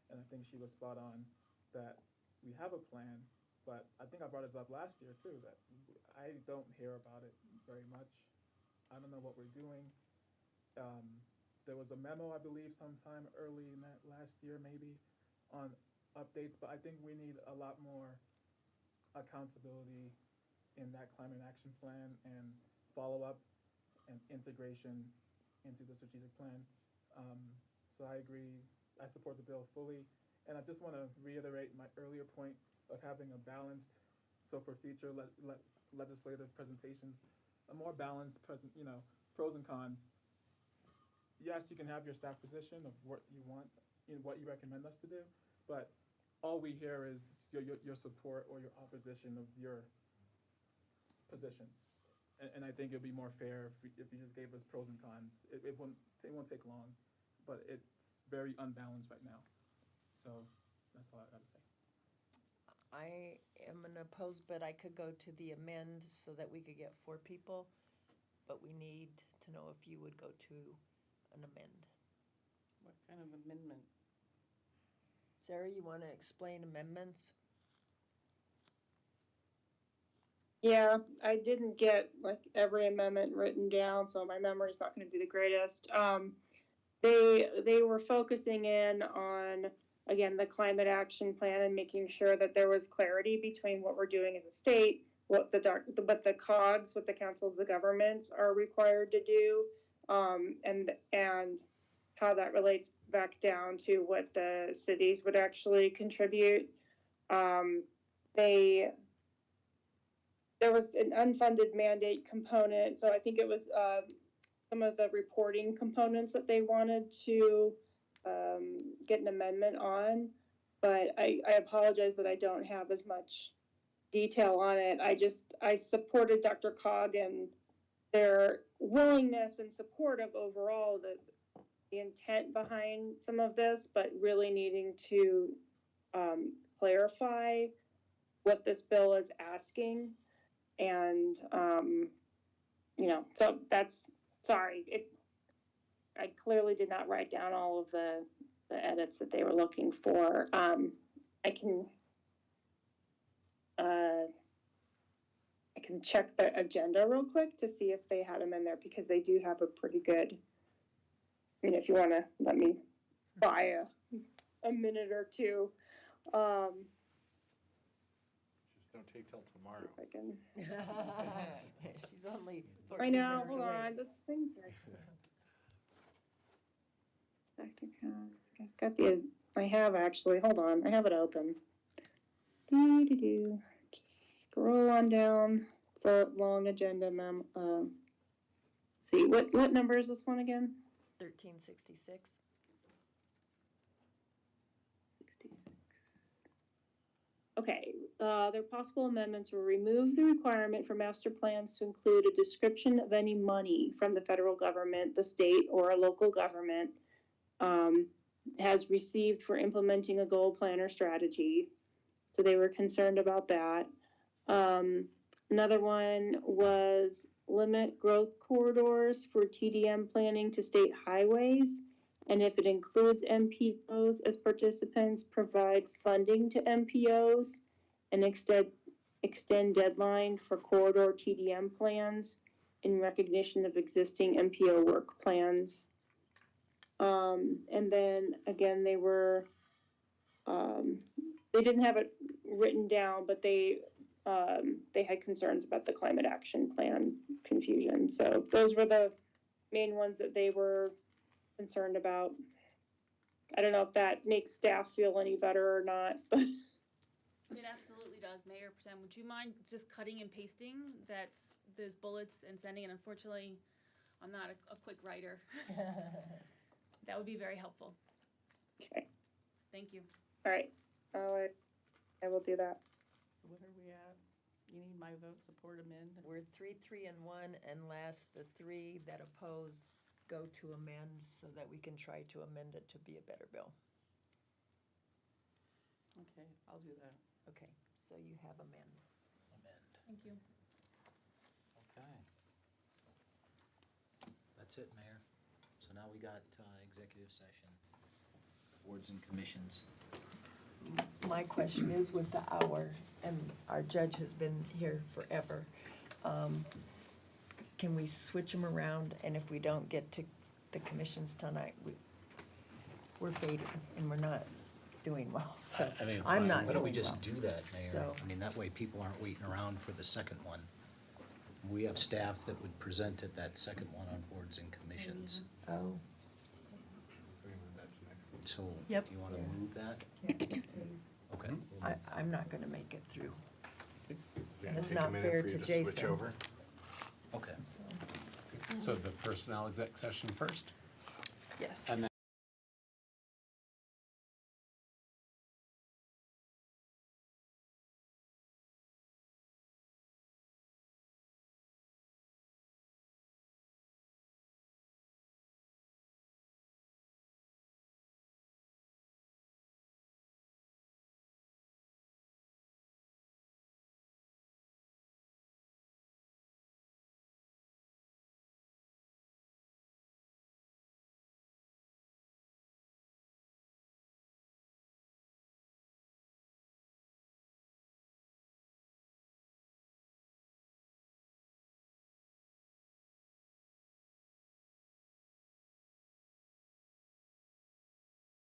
And I think she was spot on that we have a plan, but I think I brought this up last year too, that I don't hear about it very much. I don't know what we're doing. There was a memo, I believe, sometime early in that last year, maybe, on updates, but I think we need a lot more accountability in that climate action plan and follow-up and integration into the strategic plan. So I agree, I support the bill fully. And I just want to reiterate my earlier point of having a balanced, so for future legislative presentations, a more balanced pros and cons. Yes, you can have your staff position of what you want, what you recommend us to do, but all we hear is your support or your opposition of your position. And I think it'd be more fair if you just gave us pros and cons. It won't take long, but it's very unbalanced right now. So that's all I gotta say. I am unopposed, but I could go to the amend so that we could get 4 people. But we need to know if you would go to an amend. What kind of amendment? Sarah, you want to explain amendments? Yeah, I didn't get like every amendment written down, so my memory's not going to be the greatest. They were focusing in on, again, the climate action plan and making sure that there was clarity between what we're doing as a state, what the COGS, what the councils of governments are required to do, and how that relates back down to what the cities would actually contribute. There was an unfunded mandate component, so I think it was some of the reporting components that they wanted to get an amendment on. But I apologize that I don't have as much detail on it. I supported Dr. Cog and their willingness and support of overall the intent behind some of this, but really needing to clarify what this bill is asking. And, so that's, sorry, I clearly did not write down all of the the edits that they were looking for. I can check the agenda real quick to see if they had them in there, because they do have a pretty good, I mean, if you want to let me buy a minute or two. Just don't take till tomorrow. I can. She's only I 14 know, minutes hold away. on, this thing's I've got the, I have actually, hold on, I have it open. Just scroll on down. It's a long agenda, ma'am. See, what number is this one again? 1366. Okay, their possible amendments will remove the requirement for master plans to include a description of any money from the federal government, the state, or a local government has received for implementing a goal plan or strategy. So they were concerned about that. Another one was limit growth corridors for TDM planning to state highways. And if it includes MPOs as participants, provide funding to MPOs and extend deadline for corridor TDM plans in recognition of existing MPO work plans. And then again, they were, they didn't have it written down, but they had concerns about the climate action plan confusion. So those were the main ones that they were concerned about. I don't know if that makes staff feel any better or not, but It absolutely does. Mayor Protem, would you mind just cutting and pasting those bullets and sending it? Unfortunately, I'm not a quick writer. That would be very helpful. Okay. Thank you. All right. I will do that. So what are we at? You need my vote, support, amend? We're 3, 3, and 1, unless the 3 that oppose go to amend, so that we can try to amend it to be a better bill. Okay, I'll do that. Okay, so you have amend. Thank you. Okay. That's it, Mayor. So now we got executive session, boards and commissions. My question is, with the hour, and our judge has been here forever, can we switch them around? And if we don't get to the commissions tonight, we're fading and we're not doing well. So I mean, I'm not why don't we doing just well. do that, Mayor? So- I mean, that way people aren't waiting around for the second one. We have staff that would present at that second one on boards and commissions. Oh. So, Yep. do you want to move that? Okay. I'm not gonna make it through. Vance, It's take a not minute fair for you to switch Jason. over. Okay. So the personnel exec session first? Yes. And then